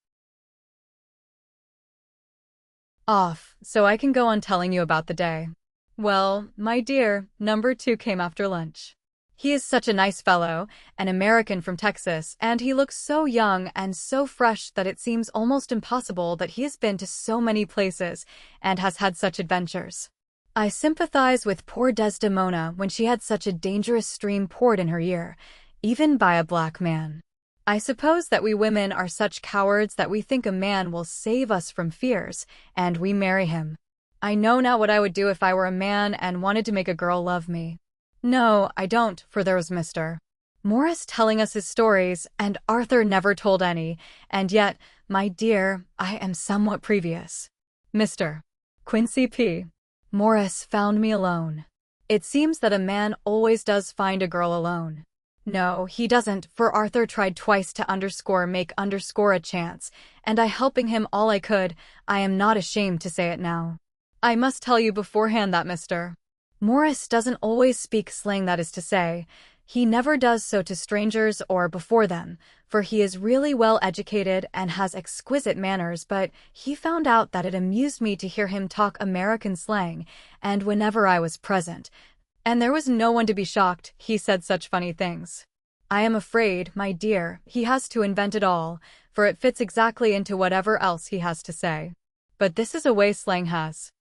Off, so I can go on telling you about the day. Well, my dear, number 2 came after lunch. He is such a nice fellow, an American from Texas, and he looks so young and so fresh that it seems almost impossible that he has been to so many places and has had such adventures. I sympathize with poor Desdemona when she had such a dangerous stream poured in her ear, even by a black man. I suppose that we women are such cowards that we think a man will save us from fears, and we marry him. I know now what I would do if I were a man and wanted to make a girl love me. No, I don't, for there was Mr. Morris telling us his stories, and Arthur never told any, and yet, my dear, I am somewhat previous. Mr. Quincy P. Morris found me alone. It seems that a man always does find a girl alone. No, he doesn't, for Arthur tried twice to make a chance, and I helping him all I could. I am not ashamed to say it now. I must tell you beforehand that Mr. Morris doesn't always speak slang, that is to say, he never does so to strangers or before them, for he is really well educated and has exquisite manners, but he found out that it amused me to hear him talk American slang, and whenever I was present, and there was no one to be shocked, he said such funny things. I am afraid, my dear, he has to invent it all, for it fits exactly into whatever else he has to say. But this is a way slang has.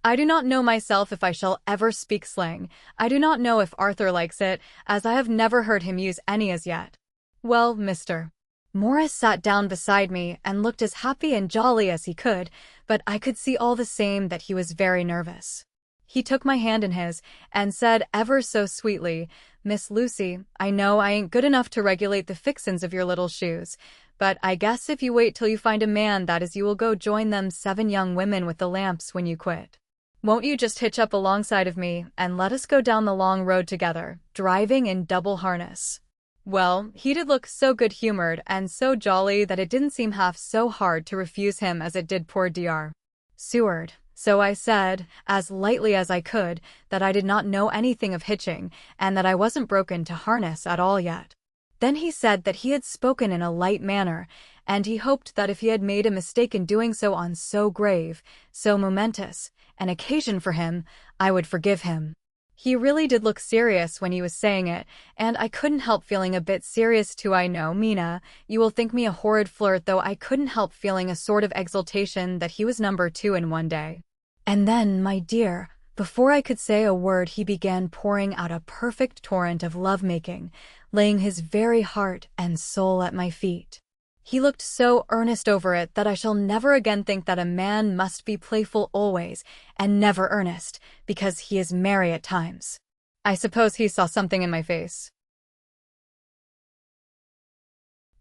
I do not know myself if I shall ever speak slang. I do not know if Arthur likes it, as I have never heard him use any as yet. Well, Mr. Morris sat down beside me and looked as happy and jolly as he could, but I could see all the same that he was very nervous. He took my hand in his and said ever so sweetly, "Miss Lucy, I know I ain't good enough to regulate the fixins of your little shoes, but I guess if you wait till you find a man that is you will go join them 7 young women with the lamps when you quit. Won't you just hitch up alongside of me and let us go down the long road together, driving in double harness?" Well, he did look so good-humored and so jolly that it didn't seem half so hard to refuse him as it did poor Dr. Seward. So I said, as lightly as I could, that I did not know anything of hitching, and that I wasn't broken to harness at all yet. Then he said that he had spoken in a light manner, and he hoped that if he had made a mistake in doing so on so grave, so momentous an occasion for him, I would forgive him. He really did look serious when he was saying it, and I couldn't help feeling a bit serious too. I know, Mina, you will think me a horrid flirt, though I couldn't help feeling a sort of exultation that he was number 2 in one day. And then, my dear, before I could say a word, he began pouring out a perfect torrent of lovemaking, laying his very heart and soul at my feet. He looked so earnest over it that I shall never again think that a man must be playful always and never earnest, because he is merry at times. I suppose he saw something in my face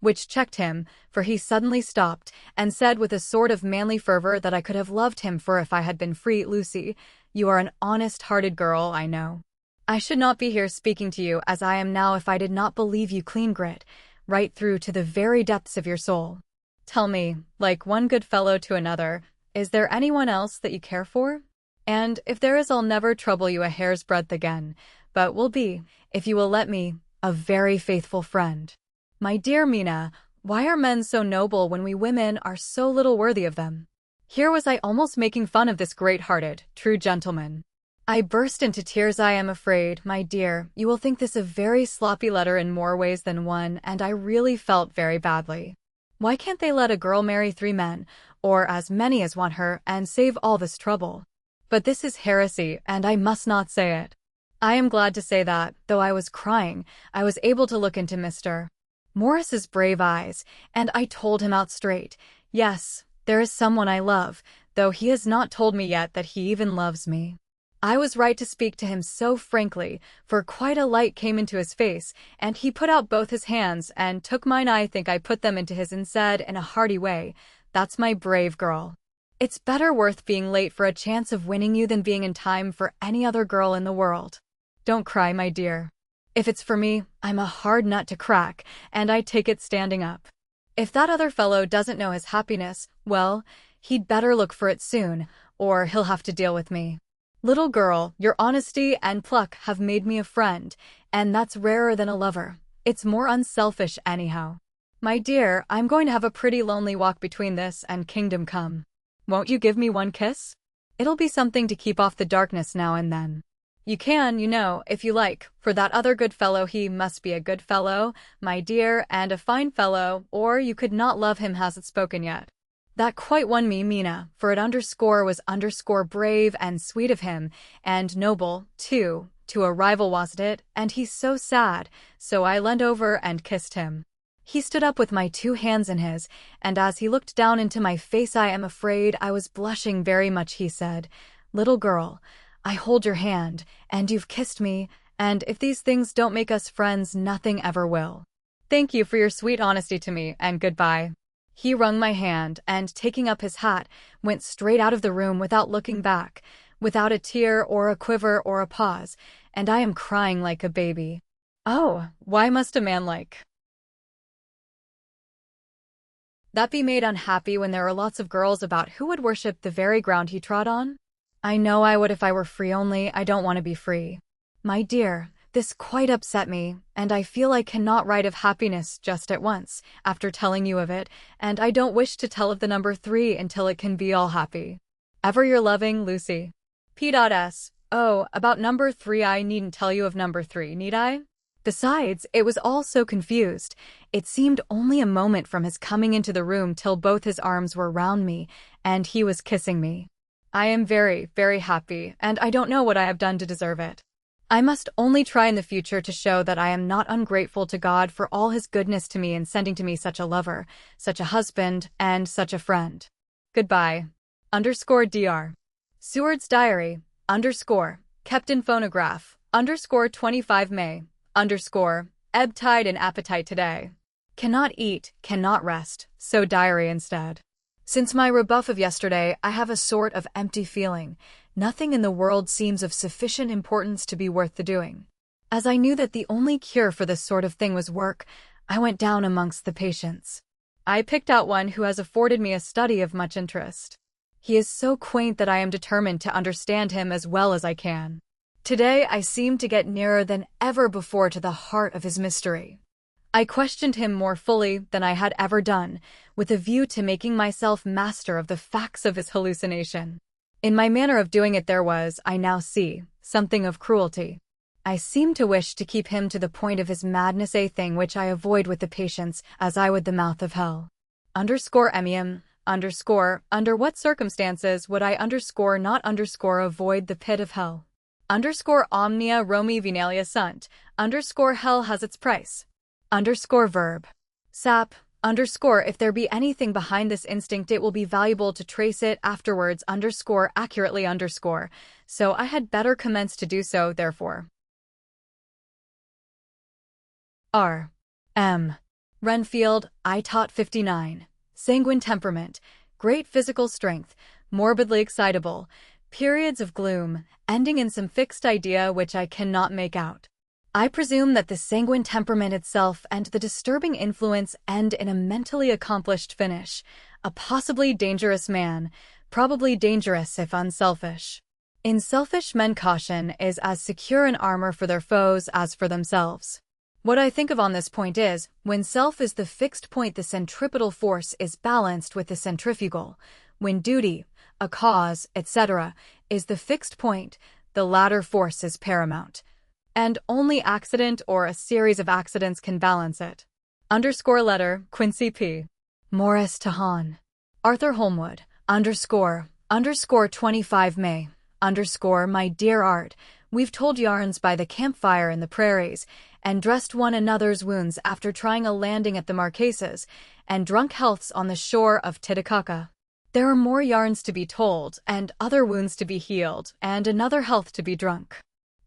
which checked him, for he suddenly stopped and said with a sort of manly fervor that I could have loved him for if I had been free, "Lucy, you are an honest-hearted girl, I know. I should not be here speaking to you as I am now if I did not believe you clean grit, right through to the very depths of your soul. Tell me, like one good fellow to another, is there anyone else that you care for? And if there is, I'll never trouble you a hair's breadth again, but will be, if you will let me, a very faithful friend." My dear Mina, why are men so noble when we women are so little worthy of them? Here was I almost making fun of this great-hearted, true gentleman. I burst into tears. "I am afraid, my dear, you will think this a very sloppy letter in more ways than one, and I really felt very badly. Why can't they let a girl marry 3 men, or as many as want her, and save all this trouble? But this is heresy, and I must not say it. I am glad to say that, though I was crying, I was able to look into Mr. Morris's brave eyes, and I told him out straight, yes, there is someone I love, though he has not told me yet that he even loves me. I was right to speak to him so frankly, for quite a light came into his face, and he put out both his hands and took mine. I think I put them into his and said in a hearty way, 'That's my brave girl. It's better worth being late for a chance of winning you than being in time for any other girl in the world. Don't cry, my dear. If it's for me, I'm a hard nut to crack, and I take it standing up. If that other fellow doesn't know his happiness, well, he'd better look for it soon, or he'll have to deal with me. Little girl, your honesty and pluck have made me a friend, and that's rarer than a lover. It's more unselfish anyhow. My dear, I'm going to have a pretty lonely walk between this and Kingdom Come. Won't you give me one kiss? It'll be something to keep off the darkness now and then. You can, you know, if you like, for that other good fellow. He must be a good fellow, my dear, and a fine fellow, or you could not love him. Has it spoken yet?" That quite won me, Mina, for it was brave and sweet of him, and noble, too, to a rival, wasn't it? And he's so sad, so I leaned over and kissed him. He stood up with my 2 hands in his, and as he looked down into my face, I am afraid I was blushing very much. He said, "Little girl, I hold your hand, and you've kissed me, and if these things don't make us friends, nothing ever will. Thank you for your sweet honesty to me, and goodbye." He wrung my hand, and taking up his hat, went straight out of the room without looking back, without a tear or a quiver or a pause, and I am crying like a baby. Oh, why must a man like that be made unhappy when there are lots of girls about who would worship the very ground he trod on? I know I would if I were free, only I don't want to be free. My dear, this quite upset me, and I feel I cannot write of happiness just at once, after telling you of it, and I don't wish to tell of the number 3 until it can be all happy. Ever your loving, Lucy. P.S. Oh, about number 3, I needn't tell you of number 3, need I? Besides, it was all so confused. It seemed only a moment from his coming into the room till both his arms were round me, and he was kissing me. I am very, very happy, and I don't know what I have done to deserve it. I must only try in the future to show that I am not ungrateful to God for all his goodness to me in sending to me such a lover, such a husband, and such a friend. Goodbye. _Dr. Seward's diary, kept in phonograph, 25 May, ebb tide and appetite today. Cannot eat, cannot rest, so diary instead. Since my rebuff of yesterday, I have a sort of empty feeling. Nothing in the world seems of sufficient importance to be worth the doing. As I knew that the only cure for this sort of thing was work, I went down amongst the patients. I picked out one who has afforded me a study of much interest. He is so quaint that I am determined to understand him as well as I can. Today I seem to get nearer than ever before to the heart of his mystery. I questioned him more fully than I had ever done, with a view to making myself master of the facts of his hallucination. In my manner of doing it there was, I now see, something of cruelty. I seemed to wish to keep him to the point of his madness, a thing which I avoid with the patients as I would the mouth of hell. Emium, under what circumstances would I not avoid the pit of hell? Omnia Romi Venalia sunt, hell has its price. Verb. Sap, if there be anything behind this instinct it will be valuable to trace it afterwards accurately so I had better commence to do so therefore. R. M. Renfield, I taught 59. Sanguine temperament, great physical strength, morbidly excitable, periods of gloom, ending in some fixed idea which I cannot make out. I presume that the sanguine temperament itself and the disturbing influence end in a mentally accomplished finish, a possibly dangerous man, probably dangerous if unselfish. In selfish men caution is as secure an armor for their foes as for themselves. What I think of on this point is, when self is the fixed point the centripetal force is balanced with the centrifugal, when duty, a cause, etc., is the fixed point, the latter force is paramount. And only accident or a series of accidents can balance it. Letter, Quincy P. Morris to Hahn. Arthur Holmwood, 25 May, my dear Art, we've told yarns by the campfire in the prairies, and dressed one another's wounds after trying a landing at the Marquesas, and drunk healths on the shore of Titicaca. There are more yarns to be told, and other wounds to be healed, and another health to be drunk.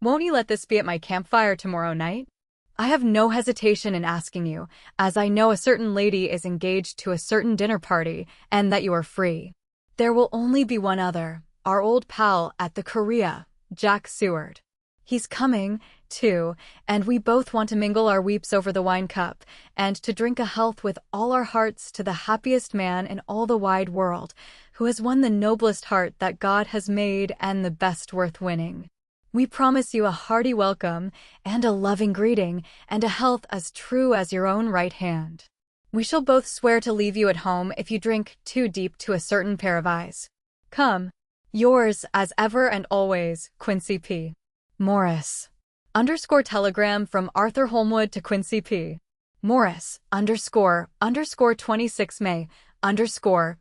Won't you let this be at my campfire tomorrow night? I have no hesitation in asking you, as I know a certain lady is engaged to a certain dinner party, and that you are free. There will only be one other, our old pal at the Korea, Jack Seward. He's coming, too, and we both want to mingle our weeps over the wine cup, and to drink a health with all our hearts to the happiest man in all the wide world, who has won the noblest heart that God has made and the best worth winning. We promise you a hearty welcome, and a loving greeting, and a health as true as your own right hand. We shall both swear to leave you at home if you drink too deep to a certain pair of eyes. Come. Yours, as ever and always, Quincy P. Morris. Telegram from Arthur Holmwood to Quincy P. Morris, 26 May,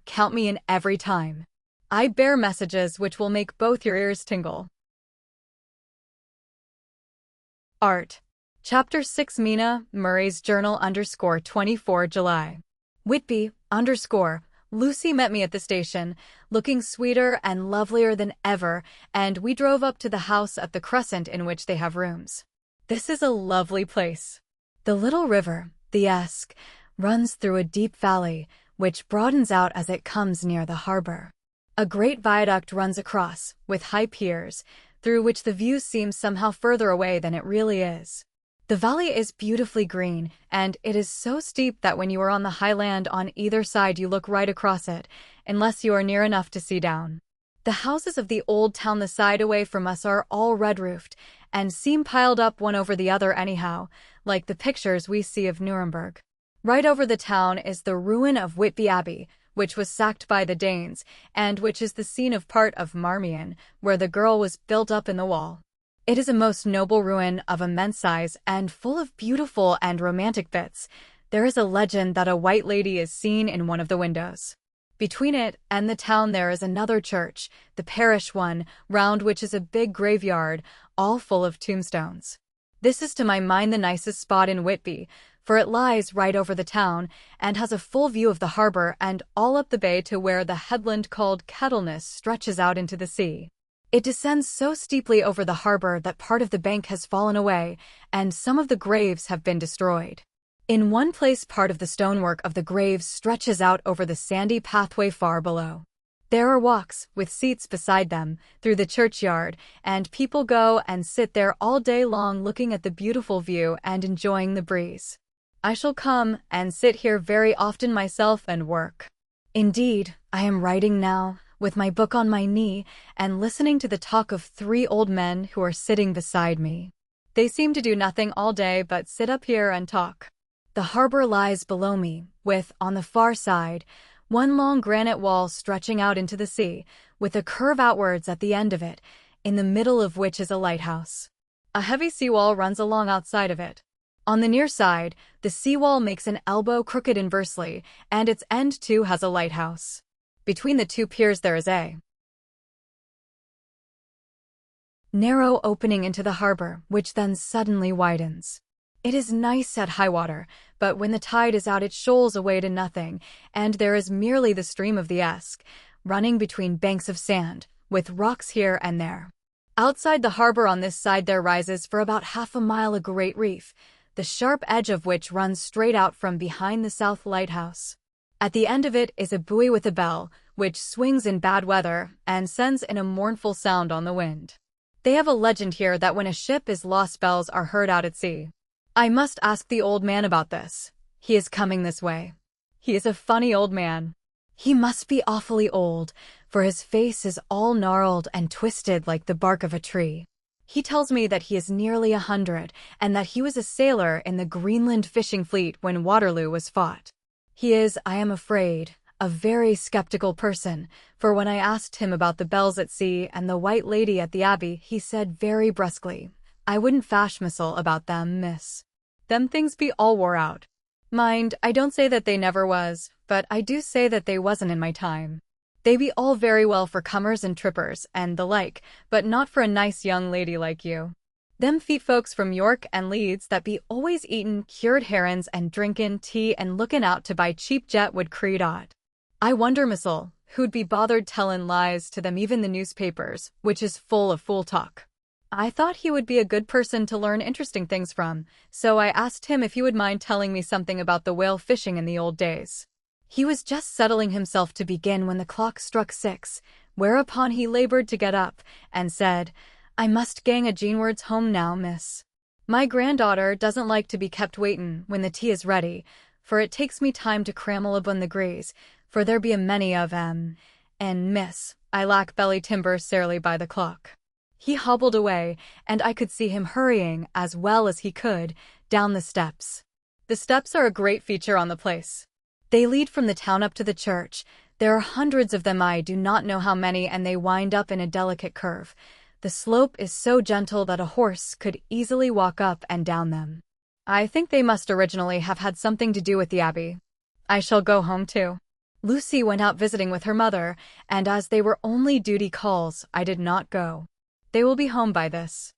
count me in every time. I bear messages which will make both your ears tingle. Art. Chapter 6 Mina, Murray's Journal 24 July. Whitby, Lucy met me at the station, looking sweeter and lovelier than ever, and we drove up to the house at the Crescent in which they have rooms. This is a lovely place. The little river, the Esk, runs through a deep valley, which broadens out as it comes near the harbor. A great viaduct runs across, with high piers, through which the view seems somehow further away than it really is. The valley is beautifully green, and it is so steep that when you are on the high land on either side you look right across it, unless you are near enough to see down. The houses of the old town the side away from us are all red-roofed, and seem piled up one over the other anyhow, like the pictures we see of Nuremberg. Right over the town is the ruin of Whitby Abbey, which was sacked by the Danes, and which is the scene of part of Marmion, where the girl was built up in the wall. It is a most noble ruin of immense size and full of beautiful and romantic bits. There is a legend that a white lady is seen in one of the windows. Between it and the town there is another church, the parish one, round which is a big graveyard, all full of tombstones. This is to my mind the nicest spot in Whitby, for it lies right over the town and has a full view of the harbor and all up the bay to where the headland called Kettleness stretches out into the sea. It descends so steeply over the harbor that part of the bank has fallen away, and some of the graves have been destroyed. In one place, part of the stonework of the graves stretches out over the sandy pathway far below. There are walks, with seats beside them, through the churchyard, and people go and sit there all day long looking at the beautiful view and enjoying the breeze. I shall come and sit here very often myself and work. Indeed, I am writing now, with my book on my knee, and listening to the talk of 3 old men who are sitting beside me. They seem to do nothing all day but sit up here and talk. The harbor lies below me, with, on the far side, one long granite wall stretching out into the sea, with a curve outwards at the end of it, in the middle of which is a lighthouse. A heavy seawall runs along outside of it. On the near side, the seawall makes an elbow crooked inversely, and its end too has a lighthouse. Between the 2 piers there is a narrow opening into the harbor, which then suddenly widens. It is nice at high water, but when the tide is out it shoals away to nothing, and there is merely the stream of the Esk, running between banks of sand, with rocks here and there. Outside the harbor on this side there rises for about half a mile a great reef, the sharp edge of which runs straight out from behind the south lighthouse. At the end of it is a buoy with a bell, which swings in bad weather and sends in a mournful sound on the wind. They have a legend here that when a ship is lost bells are heard out at sea. I must ask the old man about this. He is coming this way. He is a funny old man. He must be awfully old, for his face is all gnarled and twisted like the bark of a tree. He tells me that he is nearly 100, and that he was a sailor in the Greenland fishing fleet when Waterloo was fought. He is, I am afraid, a very skeptical person, for when I asked him about the bells at sea and the White Lady at the Abbey, he said very brusquely, "I wouldn't fash missile about them, miss. Them things be all wore out. Mind, I don't say that they never was, but I do say that they wasn't in my time. They be all very well for cummers and trippers and the like, but not for a nice young lady like you. Them feet folks from York and Leeds that be always eatin' cured herrins and drinkin' tea and lookin' out to buy cheap jet would creed odd. I wonder, missile, who'd be bothered tellin' lies to them, even the newspapers, which is full of fool talk." I thought he would be a good person to learn interesting things from, so I asked him if he would mind telling me something about the whale fishing in the old days. He was just settling himself to begin when the clock struck 6, whereupon he labored to get up, and said, "I must gang a Jeanwards home now, miss. My granddaughter doesn't like to be kept waitin' when the tea is ready, for it takes me time to crammel abun the greys, for there be a many of 'em, and, miss, I lack belly timber sairly by the clock." He hobbled away, and I could see him hurrying, as well as he could, down the steps. The steps are a great feature on the place. They lead from the town up to the church. There are hundreds of them, I do not know how many, and they wind up in a delicate curve. The slope is so gentle that a horse could easily walk up and down them. I think they must originally have had something to do with the Abbey. I shall go home too. Lucy went out visiting with her mother, and as they were only duty calls, I did not go. They will be home by this.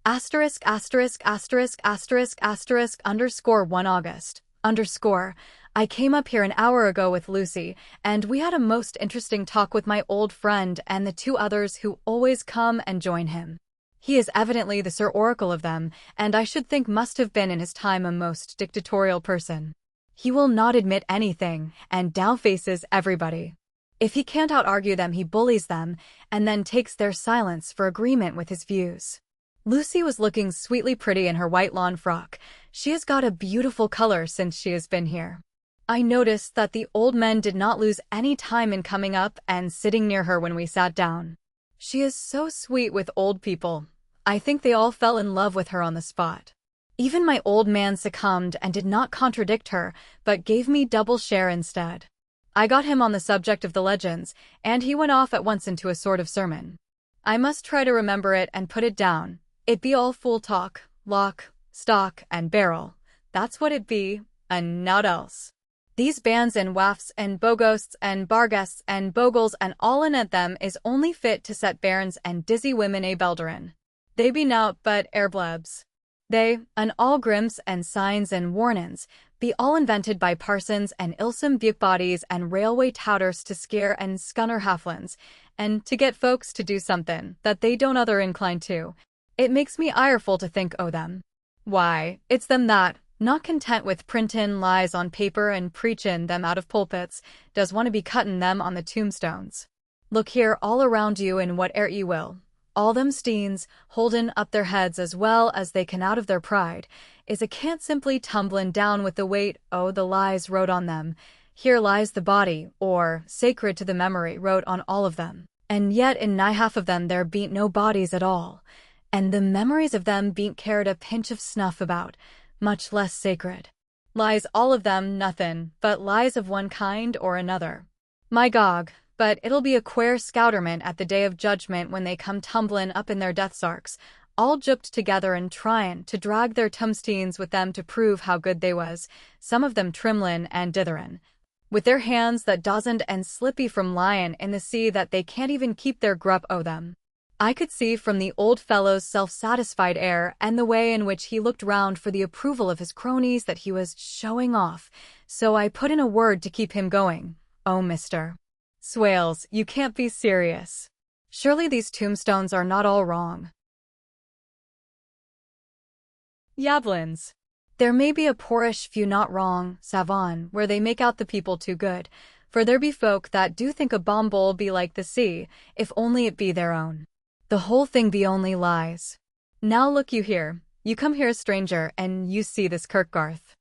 Asterisk asterisk asterisk asterisk asterisk underscore 1 August underscore. I came up here an hour ago with Lucy, and we had a most interesting talk with my old friend and the 2 others who always come and join him. He is evidently the Sir Oracle of them, and I should think must have been in his time a most dictatorial person. He will not admit anything, and down-faces everybody. If he can't out-argue them, he bullies them, and then takes their silence for agreement with his views. Lucy was looking sweetly pretty in her white lawn frock. She has got a beautiful color since she has been here. I noticed that the old men did not lose any time in coming up and sitting near her when we sat down. She is so sweet with old people. I think they all fell in love with her on the spot. Even my old man succumbed and did not contradict her, but gave me double share instead. I got him on the subject of the legends, and he went off at once into a sort of sermon. I must try to remember it and put it down. It be all fool talk, lock, stock, and barrel. That's what it be, and naught else. These bands and wafts and bogosts and barguests and bogles and all in at them is only fit to set bairns and dizzy women a belderin. They be nowt but airblebs. They, and all grimps and signs and warnin's, be all invented by parsons and ilsome bodies and railway touters to scare and scunner halflins, and to get folks to do something that they don't other incline to. It makes me ireful to think o' them. Why, it's them that, not content with printin' lies on paper and preachin' them out of pulpits, does want to be cuttin' them on the tombstones. Look here all around you in whate'er ye will. All them steens, holdin' up their heads as well as they can out of their pride, is a can't simply tumblin' down with the weight o' the lies wrote on them. Here lies the body, or, sacred to the memory, wrote on all of them. And yet in nigh half of them there bean't no bodies at all. And the memories of them bean't cared a pinch of snuff about, much less sacred. Lies all of them nothin' but lies of one kind or another. My gog, but it'll be a quare scouterment at the day of judgment when they come tumblin' up in their death sarks, all jupped together and tryin' to drag their tombsteens with them to prove how good they was, some of them trimlin' and ditherin', with their hands that dozened and slippy from lyin' in the sea that they can't even keep their grup o' them. I could see from the old fellow's self-satisfied air and the way in which he looked round for the approval of his cronies that he was showing off, so I put in a word to keep him going. Oh, Mr. Swales, you can't be serious. Surely these tombstones are not all wrong. Yablins. There may be a poorish few not wrong, savon, where they make out the people too good, for there be folk that do think a bombole be like the sea, if only it be their own. The whole thing be only lies. Now look you here, you come here a stranger, and you see this Kirkgarth.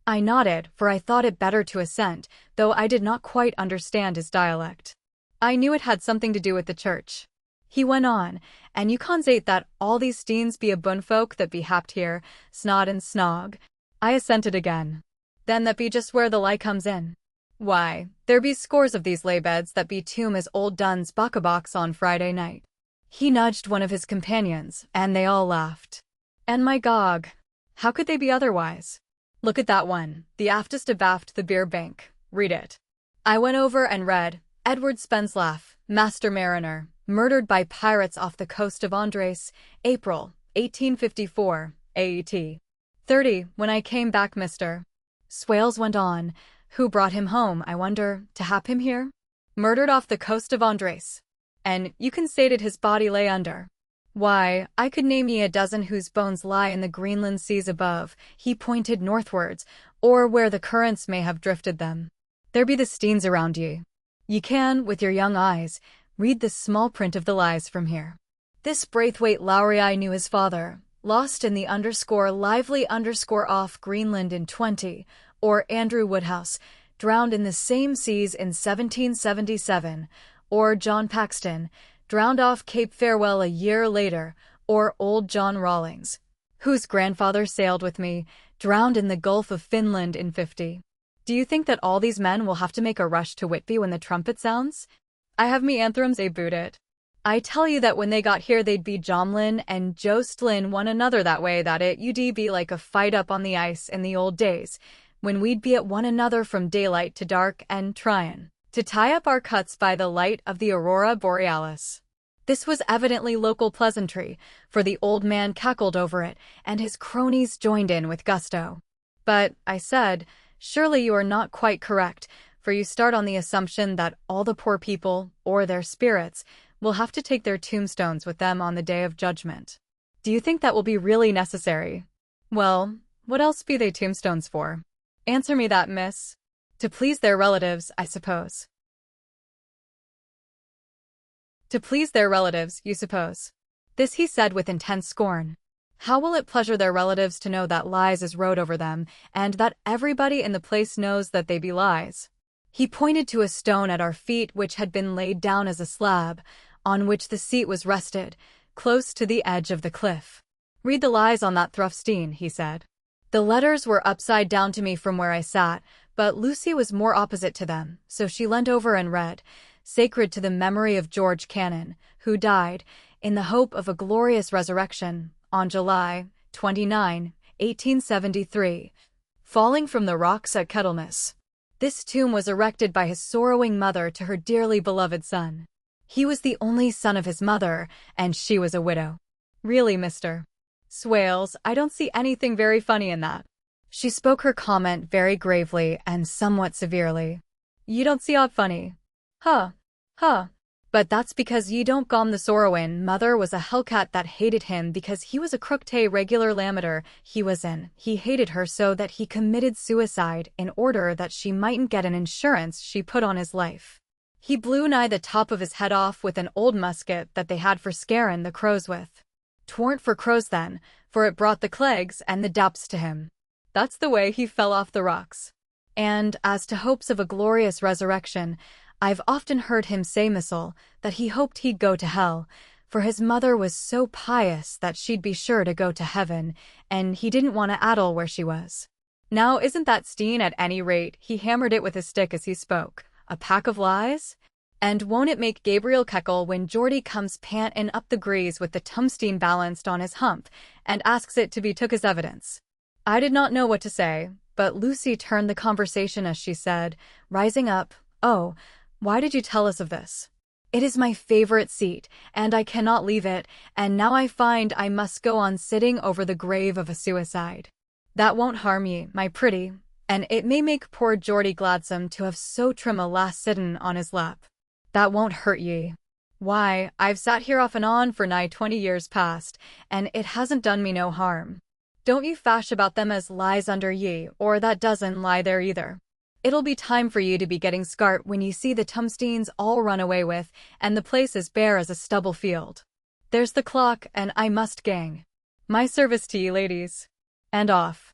I nodded, for I thought it better to assent, though I did not quite understand his dialect. I knew it had something to do with the church. He went on, and you consate that all these steens be a bunfolk that be happed here, snod and snog. I assented again. Then that be just where the lie comes in. Why, there be scores of these laybeds that be tomb as old Dunn's buckabox on Friday night. He nudged one of his companions, and they all laughed. And my gog, how could they be otherwise? Look at that one, the aftest abaft the beer bank. Read it. I went over and read, Edward Spenslaff, Master Mariner, murdered by pirates off the coast of Andres, April, 1854, AET. 30, when I came back, Mr. Swales went on. Who brought him home, I wonder, to hap him here? Murdered off the coast of Andres. And you constated his body lay under. Why, I could name ye a dozen whose bones lie in the Greenland seas above, he pointed northwards, or where the currents may have drifted them. There be the steens around ye. Ye can, with your young eyes, read the small print of the lies from here. This Braithwaite Lowry I knew his father, lost in the lively off Greenland in 20, or Andrew Woodhouse, drowned in the same seas in 1777, or John Paxton, drowned off Cape Farewell a year later, or old John Rawlings, whose grandfather sailed with me, drowned in the Gulf of Finland in 50. Do you think that all these men will have to make a rush to Whitby when the trumpet sounds? I have me anthems boot it. I tell you that when they got here they'd be jomlin and joestlin one another that way that it ud be like a fight up on the ice in the old days, when we'd be at one another from daylight to dark and tryin' to tie up our cuts by the light of the aurora borealis. This was evidently local pleasantry, for the old man cackled over it, and his cronies joined in with gusto. But, I said, surely you are not quite correct, for you start on the assumption that all the poor people, or their spirits, will have to take their tombstones with them on the day of judgment. Do you think that will be really necessary? Well, what else be they tombstones for? Answer me that, miss. To please their relatives, I suppose. To please their relatives, you suppose. This he said with intense scorn. How will it pleasure their relatives to know that lies is wrote over them, and that everybody in the place knows that they be lies? He pointed to a stone at our feet which had been laid down as a slab, on which the seat was rested, close to the edge of the cliff. Read the lies on that thruffstein, he said. The letters were upside down to me from where I sat, but Lucy was more opposite to them, so she leant over and read, Sacred to the memory of George Cannon, who died, in the hope of a glorious resurrection, on July 29, 1873, falling from the rocks at Kettleness. This tomb was erected by his sorrowing mother to her dearly beloved son. He was the only son of his mother, and she was a widow. Really, Mr. Swales, I don't see anything very funny in that. She spoke her comment very gravely and somewhat severely. You don't see aught funny. Huh. Huh. But that's because ye don't gom the sorrowin' mother was a hellcat that hated him because he was a crooked regular lamater he was in. He hated her so that he committed suicide in order that she mightn't get an insurance she put on his life. He blew nigh the top of his head off with an old musket that they had for scarin' the crows with. 'Twarn't for crows then, for it brought the clegs and the daps to him. That's the way he fell off the rocks. And as to hopes of a glorious resurrection, I've often heard him say, Missile, that he hoped he'd go to hell, for his mother was so pious that she'd be sure to go to heaven, and he didn't want to addle where she was. Now isn't that Steen at any rate? He hammered it with his stick as he spoke. A pack of lies? And won't it make Gabriel keckle when Geordie comes pantin' up the grease with the tombstone balanced on his hump, and asks it to be took as evidence? I did not know what to say, but Lucy turned the conversation as she said, rising up, "Oh, why did you tell us of this? It is my favorite seat, and I cannot leave it, and now I find I must go on sitting over the grave of a suicide. That won't harm ye, my pretty, and it may make poor Geordie gladsome to have so trim a lass sittin' on his lap. That won't hurt ye. Why, I've sat here off and on for nigh 20 years past, and it hasn't done me no harm. Don't ye fash about them as lies under ye, or that doesn't lie there either. It'll be time for you to be getting scart when ye see the tombstones all run away with, and the place as bare as a stubble field. There's the clock, and I must gang. My service to ye, ladies." And off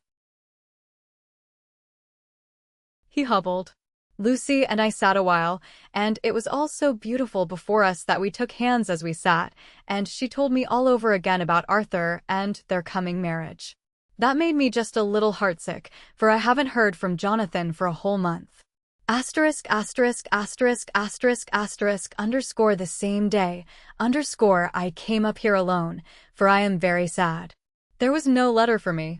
he hobbled. Lucy and I sat a while, and it was all so beautiful before us that we took hands as we sat, and she told me all over again about Arthur and their coming marriage. That made me just a little heartsick, for I haven't heard from Jonathan for a whole month. Asterisk, asterisk, asterisk, asterisk, asterisk, underscore the same day, underscore I came up here alone, for I am very sad. There was no letter for me.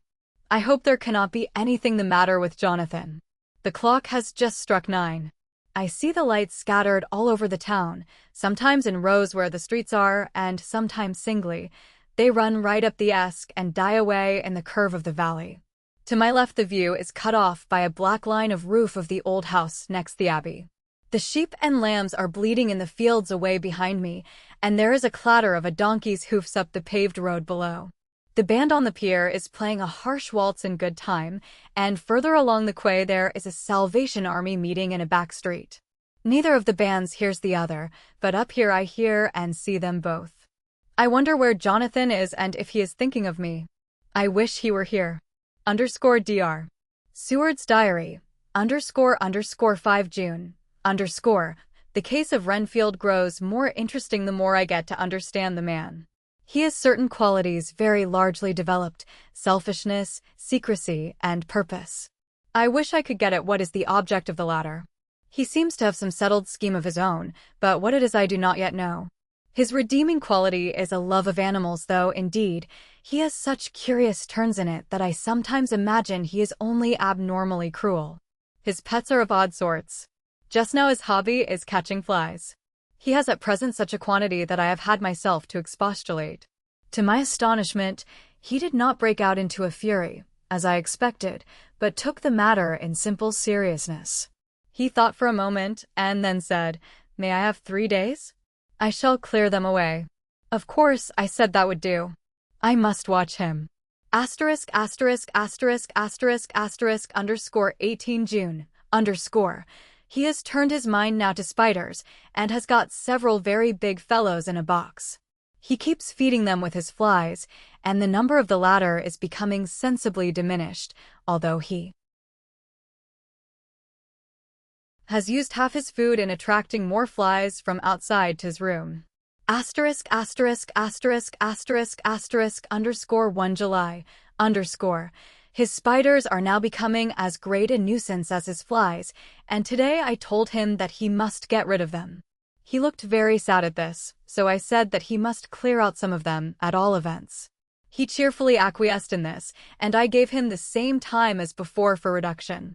I hope there cannot be anything the matter with Jonathan. The clock has just struck 9. I see the lights scattered all over the town, sometimes in rows where the streets are, and sometimes singly. They run right up the Esk and die away in the curve of the valley. To my left the view is cut off by a black line of roof of the old house next the abbey. The sheep and lambs are bleating in the fields away behind me, and there is a clatter of a donkey's hoofs up the paved road below. The band on the pier is playing a harsh waltz in good time, and further along the quay there is a Salvation Army meeting in a back street. Neither of the bands hears the other, but up here I hear and see them both. I wonder where Jonathan is and if he is thinking of me. I wish he were here. Dr. Seward's Diary. _ 5 June. The case of Renfield grows more interesting the more I get to understand the man. He has certain qualities very largely developed: selfishness, secrecy, and purpose. I wish I could get at what is the object of the latter. He seems to have some settled scheme of his own, but what it is I do not yet know. His redeeming quality is a love of animals, though, indeed, he has such curious turns in it that I sometimes imagine he is only abnormally cruel. His pets are of odd sorts. Just now his hobby is catching flies. He has at present such a quantity that I have had myself to expostulate. To my astonishment, he did not break out into a fury, as I expected, but took the matter in simple seriousness. He thought for a moment, and then said, "May I have 3 days? I shall clear them away." Of course, I said that would do. I must watch him. Asterisk, asterisk, asterisk, asterisk, asterisk, underscore 18 June, underscore. He has turned his mind now to spiders, and has got several very big fellows in a box. He keeps feeding them with his flies, and the number of the latter is becoming sensibly diminished, although he has used half his food in attracting more flies from outside to his room. Asterisk, asterisk, asterisk, asterisk, asterisk, underscore 1 July, underscore. His spiders are now becoming as great a nuisance as his flies, and today I told him that he must get rid of them. He looked very sad at this, so I said that he must clear out some of them, at all events. He cheerfully acquiesced in this, and I gave him the same time as before for reduction.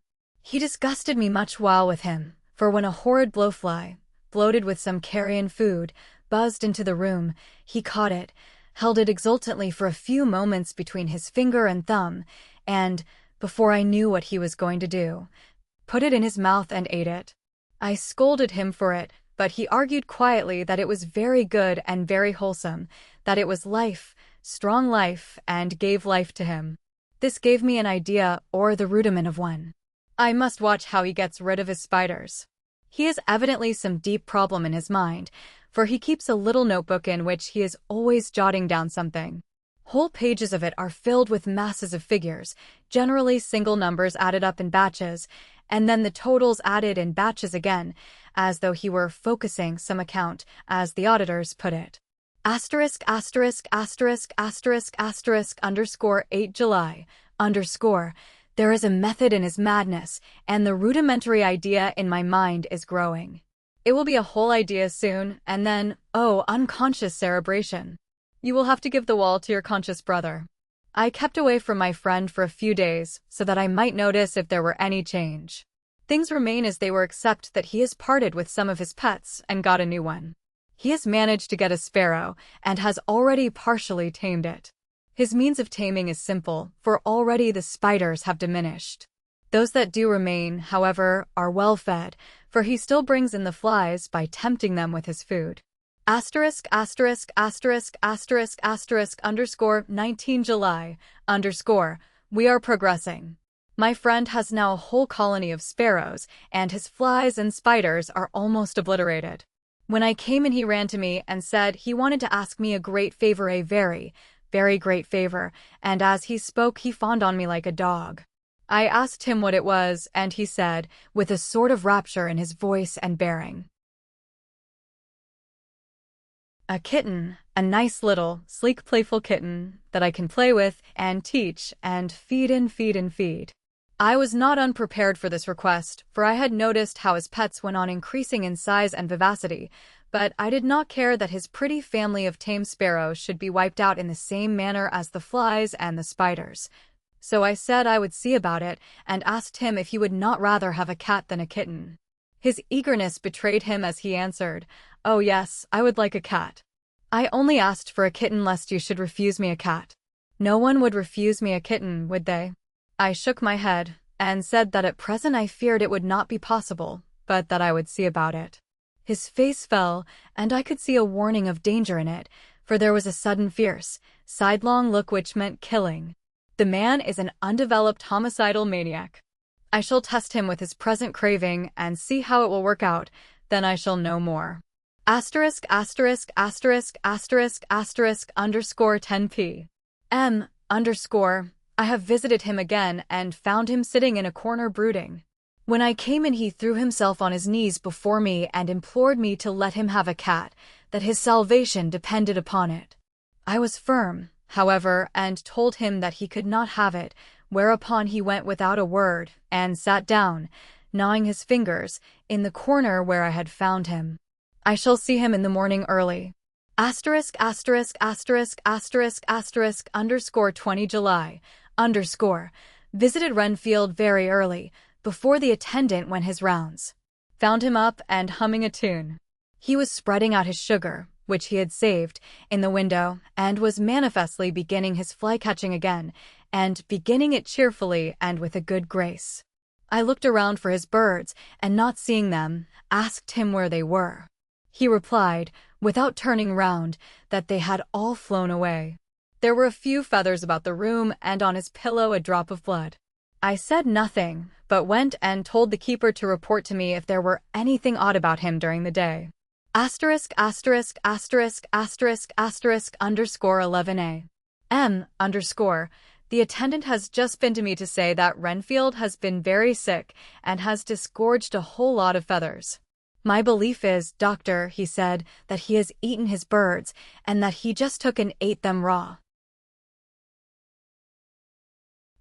He disgusted me much while with him, for when a horrid blowfly, bloated with some carrion food, buzzed into the room, he caught it, held it exultantly for a few moments between his finger and thumb, and, before I knew what he was going to do, put it in his mouth and ate it. I scolded him for it, but he argued quietly that it was very good and very wholesome, that it was life, strong life, and gave life to him. This gave me an idea, or the rudiment of one. I must watch how he gets rid of his spiders. He has evidently some deep problem in his mind, for he keeps a little notebook in which he is always jotting down something. Whole pages of it are filled with masses of figures, generally single numbers added up in batches, and then the totals added in batches again, as though he were focusing some account, as the auditors put it. Asterisk, asterisk, asterisk, asterisk, asterisk, underscore 8 July, underscore. There is a method in his madness, and the rudimentary idea in my mind is growing. It will be a whole idea soon, and then, oh, unconscious cerebration. You will have to give the wall to your conscious brother. I kept away from my friend for a few days, so that I might notice if there were any change. Things remain as they were except that he has parted with some of his pets and got a new one. He has managed to get a sparrow, and has already partially tamed it. His means of taming is simple, for already the spiders have diminished. Those that do remain, however, are well fed, for he still brings in the flies by tempting them with his food. Asterisk, asterisk, asterisk, asterisk, asterisk, underscore 19 July, underscore. We are progressing. My friend has now a whole colony of sparrows, and his flies and spiders are almost obliterated. When I came in, he ran to me and said he wanted to ask me a great favor, a very, very great favor, and as he spoke he fawned on me like a dog. I asked him what it was, and he said, with a sort of rapture in his voice and bearing, "A kitten, a nice little, sleek, playful kitten, that I can play with, and teach, and feed and feed and feed." I was not unprepared for this request, for I had noticed how his pets went on increasing in size and vivacity, but I did not care that his pretty family of tame sparrows should be wiped out in the same manner as the flies and the spiders. So I said I would see about it, and asked him if he would not rather have a cat than a kitten. His eagerness betrayed him as he answered, "Oh yes, I would like a cat. I only asked for a kitten lest you should refuse me a cat." No one would refuse me a kitten, would they? I shook my head, and said that at present I feared it would not be possible, but that I would see about it. His face fell, and I could see a warning of danger in it, for there was a sudden fierce, sidelong look which meant killing. The man is an undeveloped homicidal maniac. I shall test him with his present craving and see how it will work out, then I shall know more. Asterisk, asterisk, asterisk, asterisk, asterisk, underscore 10p. M, underscore. I have visited him again and found him sitting in a corner brooding. When I came in he threw himself on his knees before me and implored me to let him have a cat, that his salvation depended upon it. I was firm, however, and told him that he could not have it, whereupon he went without a word, and sat down, gnawing his fingers, in the corner where I had found him. I shall see him in the morning early. Asterisk, asterisk, asterisk, asterisk, asterisk, underscore 20 July, underscore. Visited Renfield very early, before the attendant went his rounds. Found him up and humming a tune. He was spreading out his sugar, which he had saved, in the window, and was manifestly beginning his fly-catching again, and beginning it cheerfully and with a good grace. I looked around for his birds, and not seeing them, asked him where they were. He replied, without turning round, that they had all flown away. There were a few feathers about the room, and on his pillow a drop of blood. I said nothing, but went and told the keeper to report to me if there were anything odd about him during the day. Asterisk, asterisk, asterisk, asterisk, asterisk, underscore 11a. M, underscore. The attendant has just been to me to say that Renfield has been very sick and has disgorged a whole lot of feathers. My belief is, doctor, he said, that he has eaten his birds, and that he just took and ate them raw.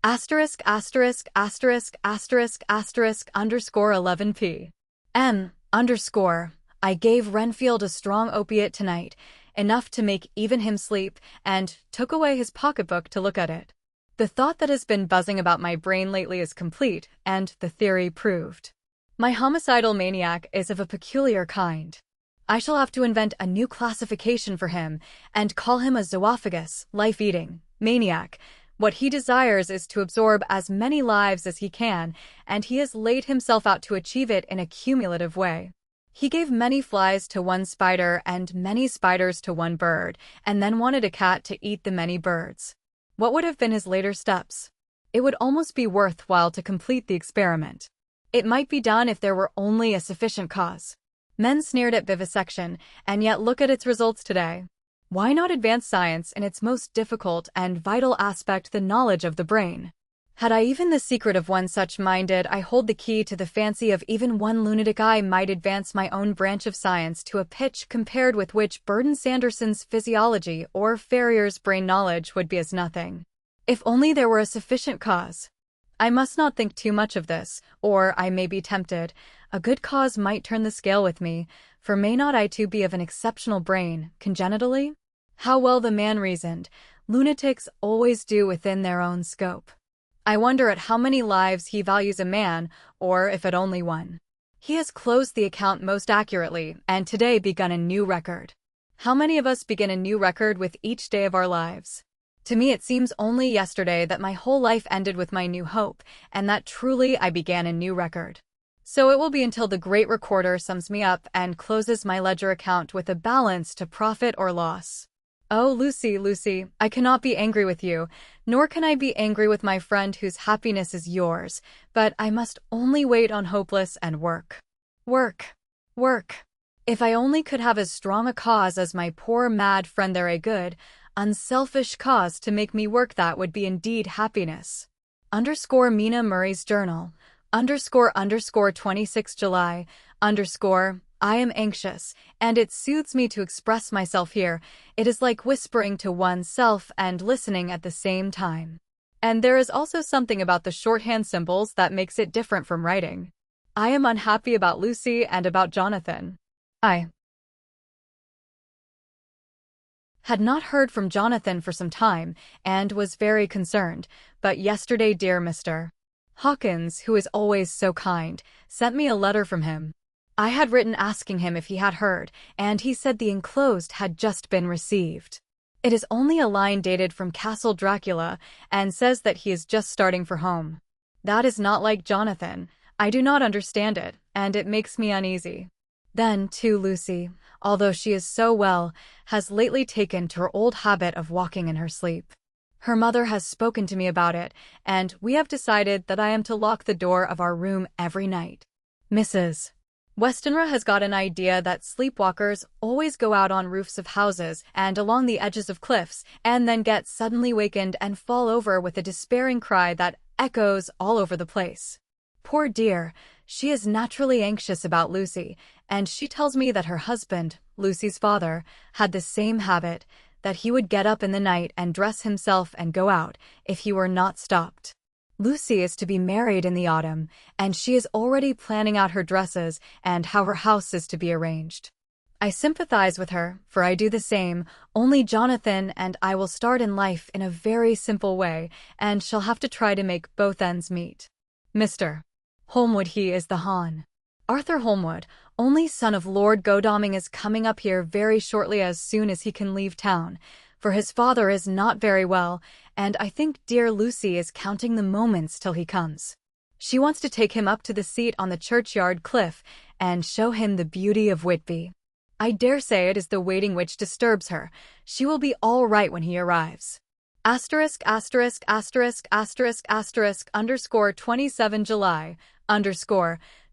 Asterisk, asterisk, asterisk, asterisk, asterisk, underscore 11p. M, underscore. I gave Renfield a strong opiate tonight, enough to make even him sleep, and took away his pocketbook to look at it. The thought that has been buzzing about my brain lately is complete, and the theory proved. My homicidal maniac is of a peculiar kind. I shall have to invent a new classification for him and call him a zoophagous, life-eating, maniac. What he desires is to absorb as many lives as he can, and he has laid himself out to achieve it in a cumulative way. He gave many flies to one spider and many spiders to one bird, and then wanted a cat to eat the many birds. What would have been his later steps? It would almost be worthwhile to complete the experiment. It might be done if there were only a sufficient cause. Men sneered at vivisection, and yet look at its results today. Why not advance science in its most difficult and vital aspect, the knowledge of the brain? Had I even the secret of one such minded, I hold the key to the fancy of even one lunatic. I might advance my own branch of science to a pitch compared with which Burton Sanderson's physiology or Ferrier's brain knowledge would be as nothing. If only there were a sufficient cause. I must not think too much of this, or I may be tempted. A good cause might turn the scale with me, for may not I too be of an exceptional brain, congenitally? How well the man reasoned. Lunatics always do within their own scope. I wonder at how many lives he values a man, or if at only one. He has closed the account most accurately, and today begun a new record. How many of us begin a new record with each day of our lives? To me it seems only yesterday that my whole life ended with my new hope, and that truly I began a new record. So it will be until the great recorder sums me up and closes my ledger account with a balance to profit or loss. Oh, Lucy, Lucy, I cannot be angry with you, nor can I be angry with my friend whose happiness is yours, but I must only wait on hopeless and work. Work. Work. If I only could have as strong a cause as my poor mad friend there, a good, unselfish cause to make me work, that would be indeed happiness. Mina Murray's Journal. _ 26 July. I am anxious, and it soothes me to express myself here. It is like whispering to oneself and listening at the same time. And there is also something about the shorthand symbols that makes it different from writing. I am unhappy about Lucy and about Jonathan. I had not heard from Jonathan for some time, and was very concerned, but yesterday dear Mr. Hawkins, who is always so kind, sent me a letter from him. I had written asking him if he had heard, and he said the enclosed had just been received. It is only a line dated from Castle Dracula, and says that he is just starting for home. That is not like Jonathan. I do not understand it, and it makes me uneasy. Then, too, Lucy, although she is so well, has lately taken to her old habit of walking in her sleep. Her mother has spoken to me about it, and we have decided that I am to lock the door of our room every night. Mrs. Westenra has got an idea that sleepwalkers always go out on roofs of houses and along the edges of cliffs, and then get suddenly wakened and fall over with a despairing cry that echoes all over the place. Poor dear, she is naturally anxious about Lucy, and she tells me that her husband, Lucy's father, had the same habit, that he would get up in the night and dress himself and go out, if he were not stopped. Lucy is to be married in the autumn, and she is already planning out her dresses and how her house is to be arranged. I sympathize with her, for I do the same, only Jonathan and I will start in life in a very simple way, and shall have to try to make both ends meet. Mr. Holmwood, he is the Hon. Arthur Holmwood, only son of Lord Godalming, is coming up here very shortly as soon as he can leave town, for his father is not very well, and I think dear Lucy is counting the moments till he comes. She wants to take him up to the seat on the churchyard cliff and show him the beauty of Whitby. I dare say it is the waiting which disturbs her. She will be all right when he arrives. **27 July.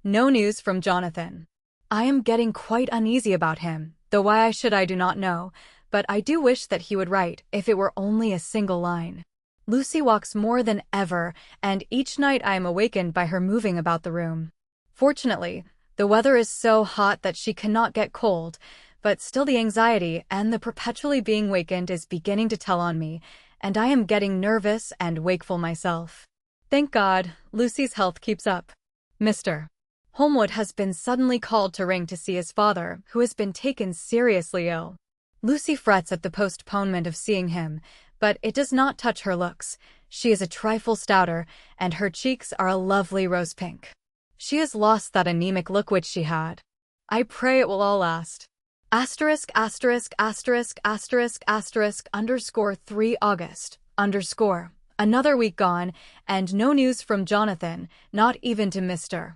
No news from Jonathan. I am getting quite uneasy about him, though why I should I do not know, but I do wish that he would write, if it were only a single line. Lucy walks more than ever, and each night I am awakened by her moving about the room. Fortunately, the weather is so hot that she cannot get cold, but still the anxiety and the perpetually being wakened is beginning to tell on me, and I am getting nervous and wakeful myself. Thank God, Lucy's health keeps up. Mr. Holmwood has been suddenly called to ring to see his father, who has been taken seriously ill. Lucy frets at the postponement of seeing him, but it does not touch her looks. She is a trifle stouter, and her cheeks are a lovely rose pink. She has lost that anemic look which she had. I pray it will all last. Asterisk asterisk asterisk asterisk asterisk underscore 3 August underscore. Another week gone, and no news from Jonathan, not even to Mr.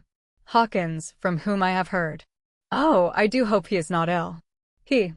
Hawkins, from whom I have heard. Oh, I do hope he is not ill. He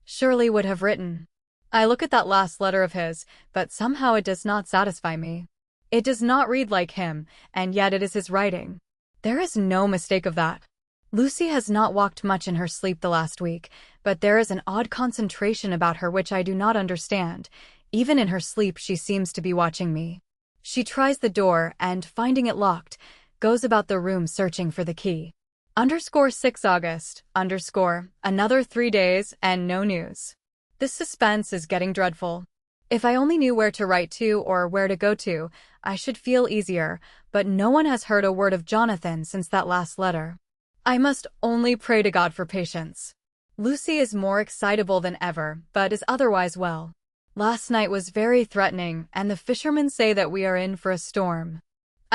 surely would have written. I look at that last letter of his, but somehow it does not satisfy me. It does not read like him, and yet it is his writing. There is no mistake of that. Lucy has not walked much in her sleep the last week, but there is an odd concentration about her which I do not understand. Even in her sleep she seems to be watching me. She tries the door and, finding it locked, goes about the room searching for the key. Underscore 6 August, underscore, another 3 days and no news. This suspense is getting dreadful. If I only knew where to write to or where to go to, I should feel easier, but no one has heard a word of Jonathan since that last letter. I must only pray to God for patience. Lucy is more excitable than ever, but is otherwise well. Last night was very threatening, and the fishermen say that we are in for a storm.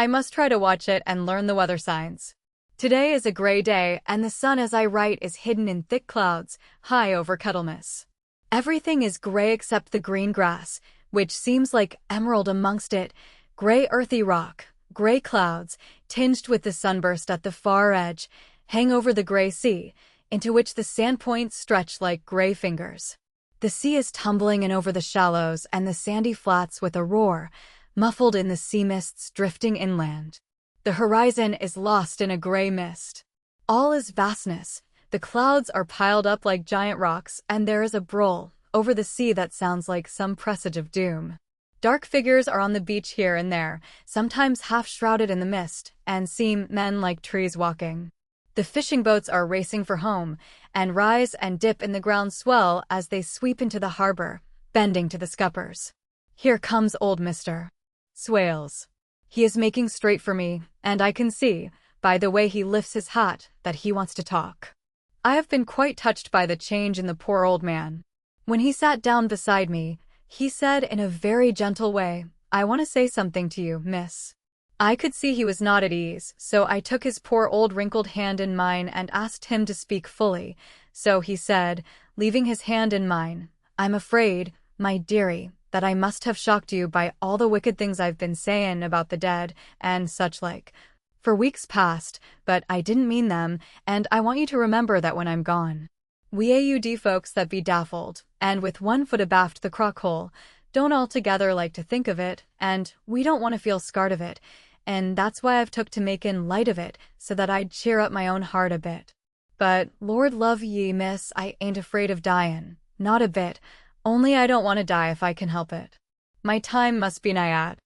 I must try to watch it and learn the weather signs. Today is a gray day, and the sun as I write is hidden in thick clouds, high over Kettlemas. Everything is gray except the green grass, which seems like emerald amongst it, gray earthy rock, gray clouds, tinged with the sunburst at the far edge, hang over the gray sea, into which the sand points stretch like gray fingers. The sea is tumbling in over the shallows and the sandy flats with a roar, muffled in the sea mists drifting inland. The horizon is lost in a gray mist. All is vastness. The clouds are piled up like giant rocks, and there is a browl over the sea that sounds like some presage of doom. Dark figures are on the beach here and there, sometimes half-shrouded in the mist, and seem men like trees walking. The fishing boats are racing for home, and rise and dip in the ground swell as they sweep into the harbor, bending to the scuppers. Here comes old Mr. Swales. He is making straight for me, and I can see, by the way he lifts his hat, that he wants to talk. I have been quite touched by the change in the poor old man. When he sat down beside me, he said in a very gentle way, "I want to say something to you, miss." I could see he was not at ease, so I took his poor old wrinkled hand in mine and asked him to speak fully. So he said, leaving his hand in mine, "I'm afraid, my dearie, that I must have shocked you by all the wicked things I've been sayin' about the dead, and such like, for weeks past, but I didn't mean them, and I want you to remember that when I'm gone. We AUD folks that be daffled, and with one foot abaft the crock-hole, don't altogether like to think of it, and we don't want to feel scarred of it, and that's why I've took to makin' light of it, so that I'd cheer up my own heart a bit. But, Lord love ye, miss, I ain't afraid of dyin', not a bit, only I don't want to die if I can help it. My time must be nigh at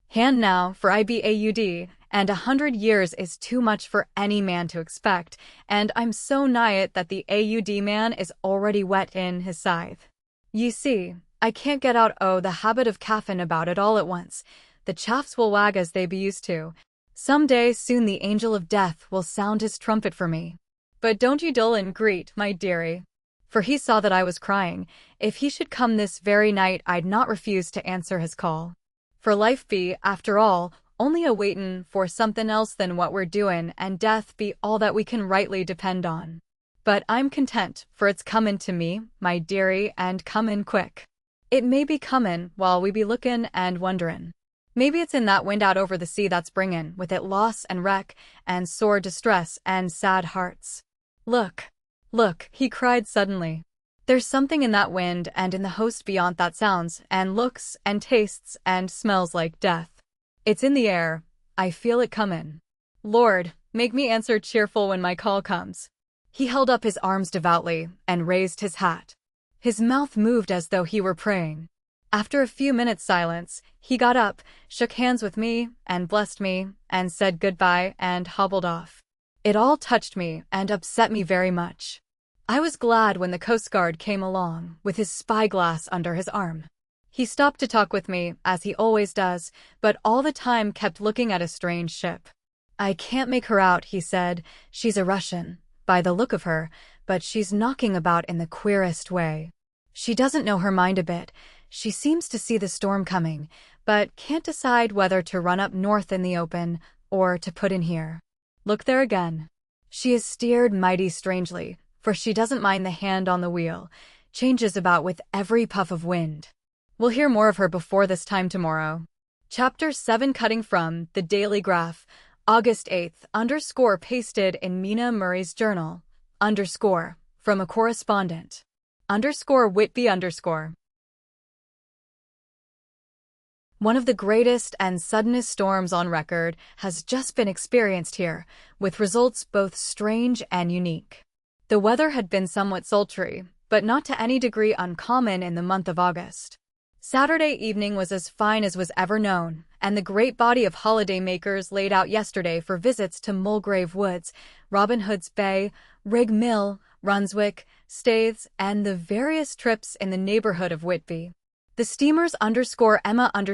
hand now, for I be AUD, and 100 years is too much for any man to expect, and I'm so nigh it that the AUD man is already wet in his scythe. Ye see, I can't get out the habit of caffin about it all at once. The chaffs will wag as they be used to. Some day soon the angel of death will sound his trumpet for me. But don't you dull and greet, my dearie. For he saw that I was crying. If he should come this very night, I'd not refuse to answer his call. For life be, after all, only a waitin' for somethin' else than what we're doin', and death be all that we can rightly depend on. But I'm content, for it's comin' to me, my dearie, and comin' quick. It may be comin' while we be lookin' and wonderin'. Maybe it's in that wind out over the sea that's bringin' with it loss and wreck, and sore distress and sad hearts. Look, look, he cried suddenly. There's something in that wind and in the host beyond that sounds, and looks, and tastes, and smells like death. It's in the air. I feel it comin'. Lord, make me answer cheerful when my call comes. He held up his arms devoutly, and raised his hat. His mouth moved as though he were praying. After a few minutes' silence, he got up, shook hands with me, and blessed me, and said goodbye, and hobbled off. It all touched me, and upset me very much. I was glad when the Coast Guard came along, with his spyglass under his arm. He stopped to talk with me, as he always does, but all the time kept looking at a strange ship. "I can't make her out," he said. "She's a Russian, by the look of her, but she's knocking about in the queerest way. She doesn't know her mind a bit. She seems to see the storm coming, but can't decide whether to run up north in the open or to put in here. Look there again. She is steered mighty strangely, for she doesn't mind the hand on the wheel, changes about with every puff of wind. We'll hear more of her before this time tomorrow. Chapter 7, cutting from The Daily Graph, August 8th, pasted in Mina Murray's journal, from a correspondent, Whitby. One of the greatest and suddenest storms on record has just been experienced here, with results both strange and unique. The weather had been somewhat sultry, but not to any degree uncommon in the month of August. Saturday evening was as fine as was ever known, and the great body of holiday-makers laid out yesterday for visits to Mulgrave Woods, Robin Hood's Bay, Rig Mill, Runswick, Staithes, and the various trips in the neighborhood of Whitby. The steamers _Emma and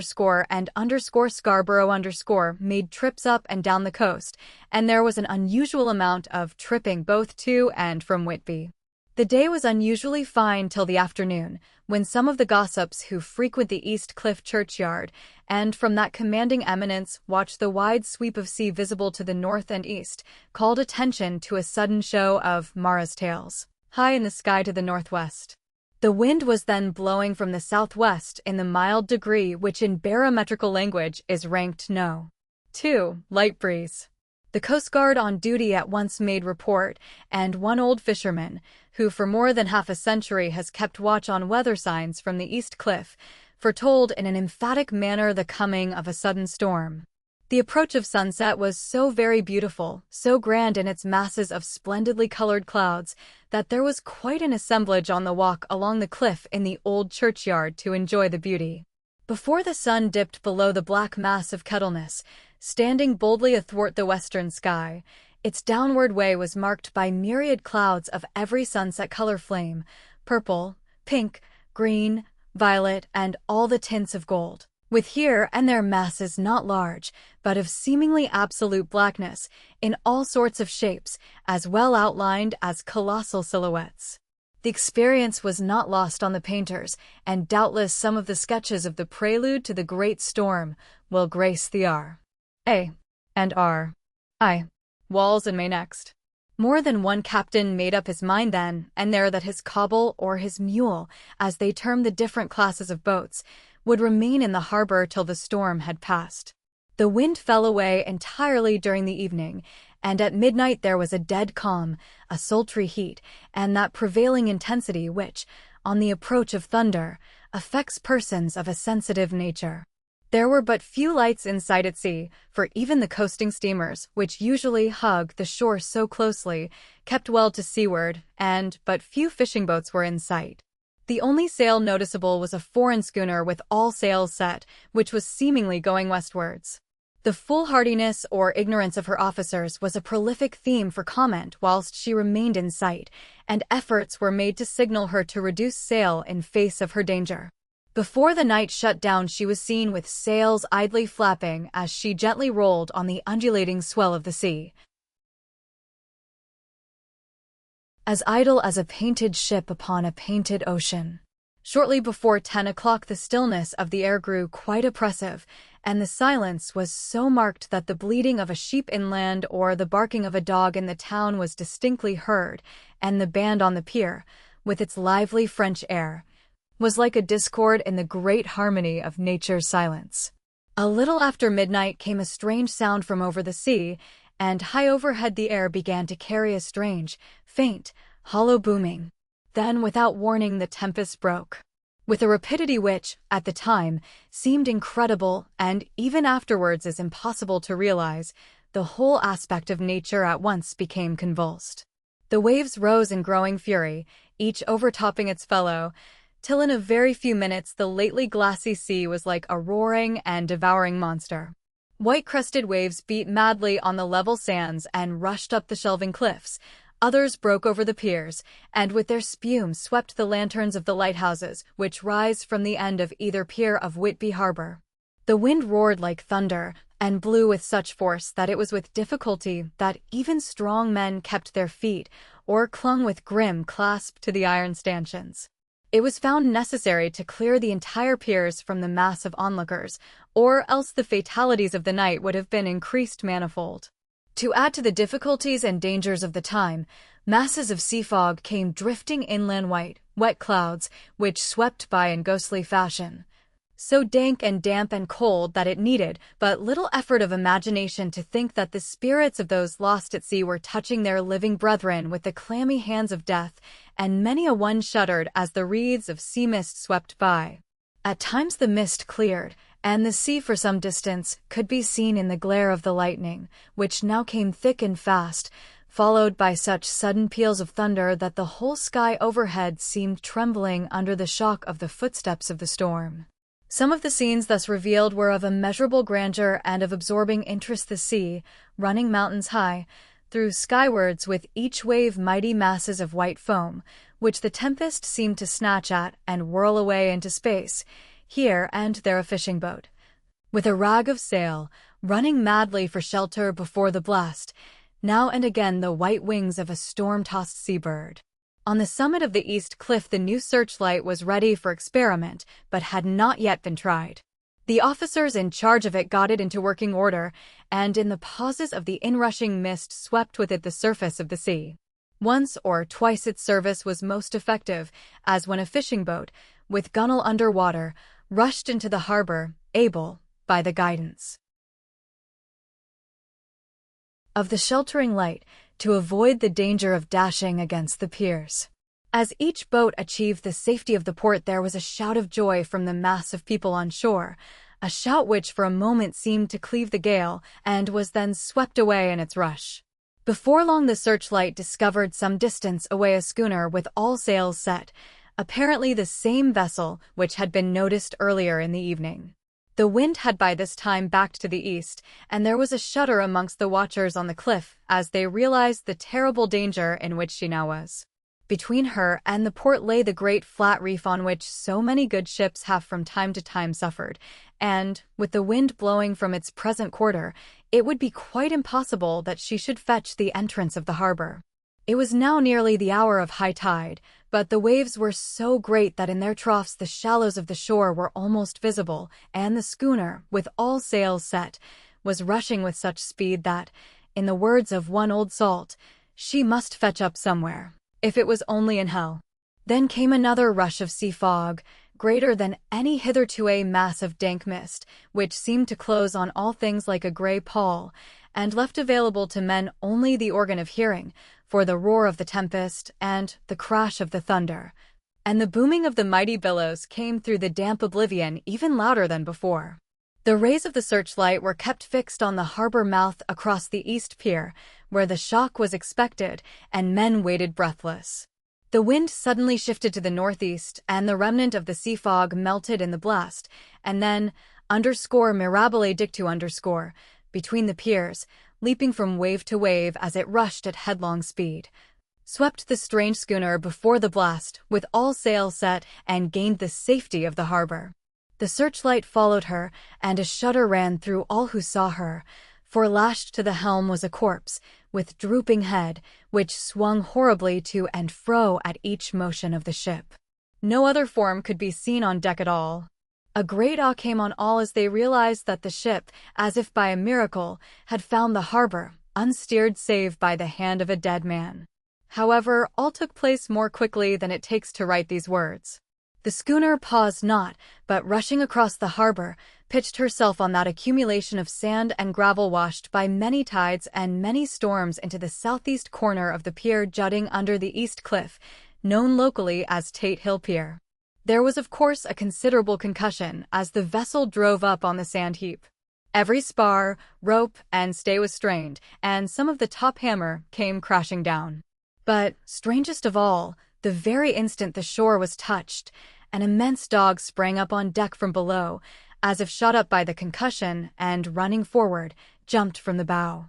_Scarborough made trips up and down the coast, and there was an unusual amount of tripping both to and from Whitby. The day was unusually fine till the afternoon, when some of the gossips who frequent the East Cliff churchyard, and from that commanding eminence watch the wide sweep of sea visible to the north and east, called attention to a sudden show of Mara's tails, high in the sky to the northwest. The wind was then blowing from the southwest in the mild degree which in barometrical language is ranked No. 2, light breeze. The Coast Guard on duty at once made report, and one old fisherman, who for more than half a century has kept watch on weather signs from the East Cliff, foretold in an emphatic manner the coming of a sudden storm. The approach of sunset was so very beautiful, so grand in its masses of splendidly colored clouds, that there was quite an assemblage on the walk along the cliff in the old churchyard to enjoy the beauty. Before the sun dipped below the black mass of Kettleness, standing boldly athwart the western sky, its downward way was marked by myriad clouds of every sunset color flame, purple, pink, green, violet, and all the tints of gold, with here and there masses not large, but of seemingly absolute blackness, in all sorts of shapes, as well outlined as colossal silhouettes. The experience was not lost on the painters, and doubtless some of the sketches of the prelude to the great storm will grace the R.A. and R.I. walls in May next. More than one captain made up his mind then and there that his cobble or his mule, as they term the different classes of boats, would remain in the harbor till the storm had passed. The wind fell away entirely during the evening, and at midnight there was a dead calm, a sultry heat, and that prevailing intensity which, on the approach of thunder, affects persons of a sensitive nature. There were but few lights in sight at sea, for even the coasting steamers, which usually hug the shore so closely, kept well to seaward, and but few fishing boats were in sight. The only sail noticeable was a foreign schooner with all sails set, which was seemingly going westwards. The foolhardiness or ignorance of her officers was a prolific theme for comment whilst she remained in sight, and efforts were made to signal her to reduce sail in face of her danger. Before the night shut down she was seen with sails idly flapping as she gently rolled on the undulating swell of the sea. As idle as a painted ship upon a painted ocean. Shortly before 10 o'clock the stillness of the air grew quite oppressive, and the silence was so marked that the bleating of a sheep inland or the barking of a dog in the town was distinctly heard, and the band on the pier, with its lively French air, was like a discord in the great harmony of nature's silence. A little after midnight came a strange sound from over the sea, and high overhead the air began to carry a strange, faint, hollow booming. Then, without warning, the tempest broke. With a rapidity which, at the time, seemed incredible and even afterwards is impossible to realize, the whole aspect of nature at once became convulsed. The waves rose in growing fury, each overtopping its fellow, till in a very few minutes the lately glassy sea was like a roaring and devouring monster. White-crested waves beat madly on the level sands and rushed up the shelving cliffs. Others broke over the piers, and with their spume swept the lanterns of the lighthouses, which rise from the end of either pier of Whitby Harbor. The wind roared like thunder, and blew with such force that it was with difficulty that even strong men kept their feet or clung with grim clasp to the iron stanchions. It was found necessary to clear the entire piers from the mass of onlookers, or else the fatalities of the night would have been increased manifold. To add to the difficulties and dangers of the time, masses of sea fog came drifting inland, wet clouds, which swept by in ghostly fashion, so dank and damp and cold that it needed but little effort of imagination to think that the spirits of those lost at sea were touching their living brethren with the clammy hands of death, and many a one shuddered as the wreaths of sea mist swept by. At times the mist cleared, and the sea for some distance could be seen in the glare of the lightning, which now came thick and fast, followed by such sudden peals of thunder that the whole sky overhead seemed trembling under the shock of the footsteps of the storm. Some of the scenes thus revealed were of immeasurable grandeur and of absorbing interest. The sea, running mountains high, threw skywards with each wave mighty masses of white foam, which the tempest seemed to snatch at and whirl away into space. Here and there a fishing boat, with a rag of sail, running madly for shelter before the blast, now and again the white wings of a storm-tossed seabird. On the summit of the east cliff the new searchlight was ready for experiment, but had not yet been tried. The officers in charge of it got it into working order, and in the pauses of the inrushing mist swept with it the surface of the sea. Once or twice its service was most effective, as when a fishing boat, with gunwale under water, rushed into the harbor, able, by the guidance of the sheltering light, to avoid the danger of dashing against the piers. As each boat achieved the safety of the port there was a shout of joy from the mass of people on shore, a shout which for a moment seemed to cleave the gale and was then swept away in its rush. Before long the searchlight discovered some distance away a schooner with all sails set, apparently the same vessel which had been noticed earlier in the evening. The wind had by this time backed to the east, and there was a shudder amongst the watchers on the cliff as they realized the terrible danger in which she now was. Between her and the port lay the great flat reef on which so many good ships have from time to time suffered, and, with the wind blowing from its present quarter, it would be quite impossible that she should fetch the entrance of the harbor. It was now nearly the hour of high tide, but the waves were so great that in their troughs the shallows of the shore were almost visible, and the schooner, with all sails set, was rushing with such speed that, in the words of one old salt, she must fetch up somewhere, if it was only in hell. Then came another rush of sea fog, greater than any hitherto, a mass of dank mist, which seemed to close on all things like a grey pall, and left available to men only the organ of hearing, for the roar of the tempest, and the crash of the thunder, and the booming of the mighty billows came through the damp oblivion even louder than before. The rays of the searchlight were kept fixed on the harbor mouth across the east pier, where the shock was expected, and men waited breathless. The wind suddenly shifted to the northeast, and the remnant of the sea fog melted in the blast, and then, _mirabile dictu_, between the piers, leaping from wave to wave as it rushed at headlong speed, swept the strange schooner before the blast with all sails set and gained the safety of the harbor. The searchlight followed her, and a shudder ran through all who saw her, for lashed to the helm was a corpse, with drooping head, which swung horribly to and fro at each motion of the ship. No other form could be seen on deck at all. A great awe came on all as they realized that the ship, as if by a miracle, had found the harbor, unsteered save by the hand of a dead man. However, all took place more quickly than it takes to write these words. The schooner paused not, but rushing across the harbor, pitched herself on that accumulation of sand and gravel washed by many tides and many storms into the southeast corner of the pier jutting under the east cliff, known locally as Tate Hill Pier. There was of course a considerable concussion as the vessel drove up on the sand heap. Every spar, rope, and stay was strained, and some of the top hammer came crashing down. But, strangest of all, the very instant the shore was touched, an immense dog sprang up on deck from below, as if shot up by the concussion, and running forward, jumped from the bow.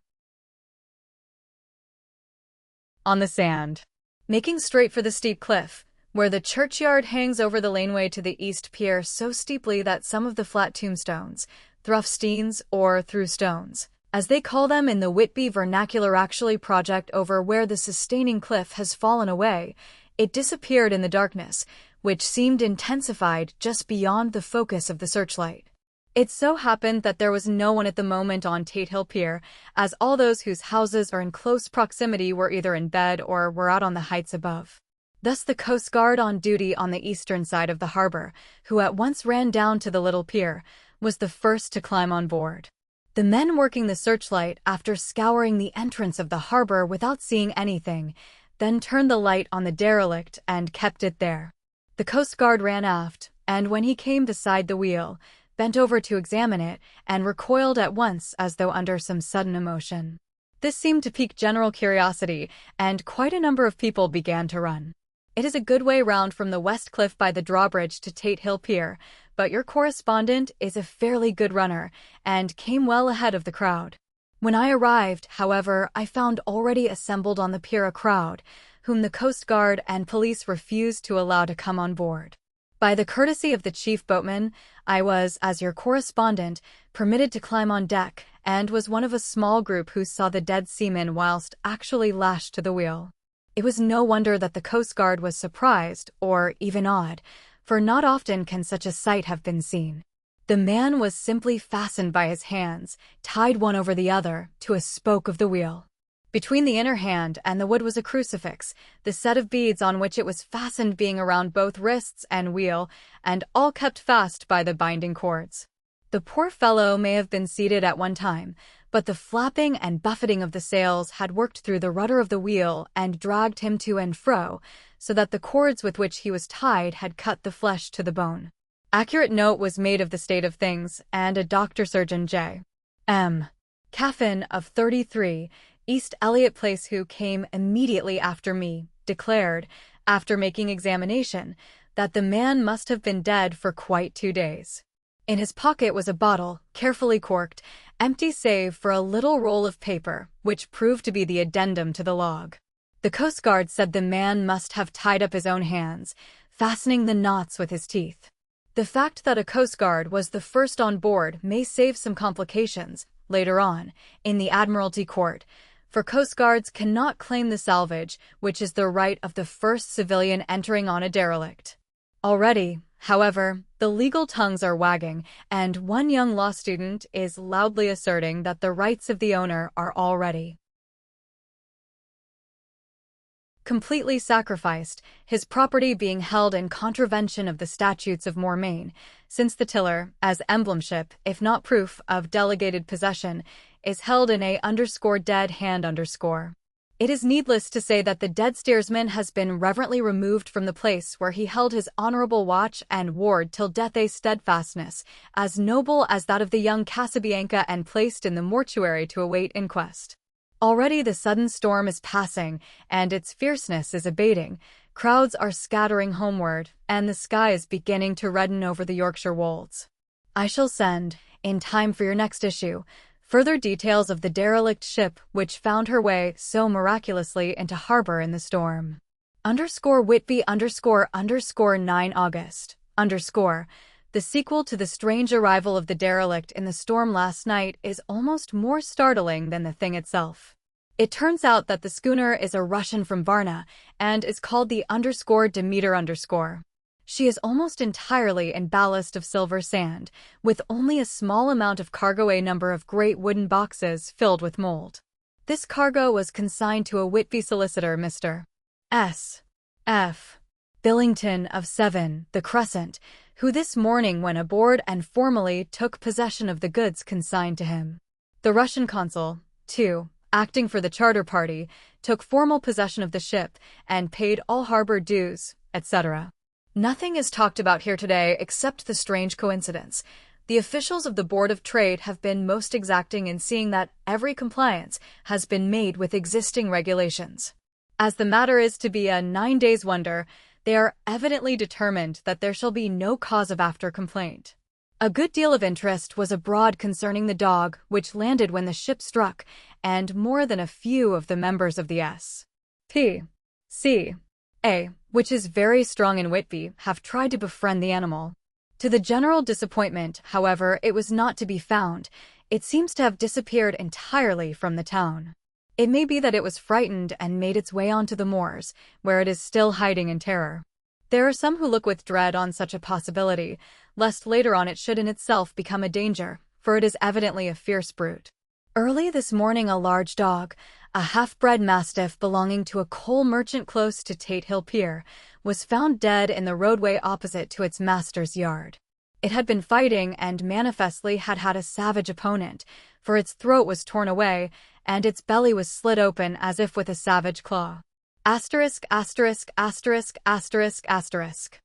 On the sand, making straight for the steep cliff, where the churchyard hangs over the laneway to the east pier so steeply that some of the flat tombstones, thruffsteins, or through stones, as they call them in the Whitby vernacular. Actually project over where the sustaining cliff has fallen away. It disappeared in the darkness, which seemed intensified just beyond the focus of the searchlight. It so happened that there was no one at the moment on Tate Hill Pier, as all those whose houses are in close proximity were either in bed or were out on the heights above. Thus the Coast Guard on duty on the eastern side of the harbor, who at once ran down to the little pier, was the first to climb on board. The men working the searchlight, after scouring the entrance of the harbor without seeing anything, then turned the light on the derelict and kept it there. The Coast Guard ran aft, and when he came beside the wheel, bent over to examine it, and recoiled at once as though under some sudden emotion. This seemed to pique general curiosity, and quite a number of people began to run. It is a good way round from the West Cliff by the drawbridge to Tate Hill Pier, but your correspondent is a fairly good runner, and came well ahead of the crowd. When I arrived, however, I found already assembled on the pier a crowd, whom the Coast Guard and police refused to allow to come on board. By the courtesy of the chief boatman, I was, as your correspondent, permitted to climb on deck, and was one of a small group who saw the dead seaman whilst actually lashed to the wheel. It was no wonder that the Coast Guard was surprised, or even awed, for not often can such a sight have been seen. The man was simply fastened by his hands, tied one over the other, to a spoke of the wheel. Between the inner hand and the wood was a crucifix, the set of beads on which it was fastened being around both wrists and wheel, and all kept fast by the binding cords. The poor fellow may have been seated at one time, but the flapping and buffeting of the sails had worked through the rudder of the wheel and dragged him to and fro, so that the cords with which he was tied had cut the flesh to the bone. Accurate note was made of the state of things, and a doctor-surgeon J.M. Caffin, of 33, East Elliot Place, who came immediately after me, declared, after making examination, that the man must have been dead for quite 2 days. In his pocket was a bottle, carefully corked, empty save for a little roll of paper, which proved to be the addendum to the log. The Coast Guard said the man must have tied up his own hands, fastening the knots with his teeth. The fact that a Coast Guard was the first on board may save some complications, later on, in the Admiralty Court, for Coast Guards cannot claim the salvage, which is the right of the first civilian entering on a derelict. Already, however, the legal tongues are wagging, and one young law student is loudly asserting that the rights of the owner are already completely sacrificed, his property being held in contravention of the statutes of Moormain, since the tiller, as emblemship, if not proof, of delegated possession, is held in a_dead hand_. It is needless to say that the dead steersman has been reverently removed from the place where he held his honorable watch and ward till death, a steadfastness as noble as that of the young Casabianca, and placed in the mortuary to await inquest. Already the sudden storm is passing, and its fierceness is abating. Crowds are scattering homeward, and the sky is beginning to redden over the Yorkshire wolds. I shall send, in time for your next issue, further details of the derelict ship which found her way so miraculously into harbor in the storm. _Whitby _9 August _ The sequel to the strange arrival of the derelict in the storm last night is almost more startling than the thing itself. It turns out that the schooner is a Russian from Varna, and is called the _Demeter_. She is almost entirely in ballast of silver sand, with only a small amount of cargo, a number of great wooden boxes filled with mold. This cargo was consigned to a Whitby solicitor, Mr. S. F. Billington of 7, the Crescent, who this morning went aboard and formally took possession of the goods consigned to him. The Russian consul, too, acting for the charter party, took formal possession of the ship and paid all harbor dues, etc. Nothing is talked about here today except the strange coincidence. The officials of the Board of Trade have been most exacting in seeing that every compliance has been made with existing regulations. As the matter is to be a 9 days' wonder, they are evidently determined that there shall be no cause of after complaint. A good deal of interest was abroad concerning the dog which landed when the ship struck, and more than a few of the members of the S.P.C.A., which is very strong in Whitby, have tried to befriend the animal. To the general disappointment, however, it was not to be found. It seems to have disappeared entirely from the town. It may be that it was frightened and made its way onto the moors, where it is still hiding in terror. There are some who look with dread on such a possibility, lest later on it should in itself become a danger, for it is evidently a fierce brute. Early this morning a large dog, a half-bred mastiff belonging to a coal merchant close to Tate Hill Pier, was found dead in the roadway opposite to its master's yard. It had been fighting and manifestly had had a savage opponent, for its throat was torn away, and its belly was slit open as if with a savage claw. Asterisk, asterisk, asterisk, asterisk, asterisk.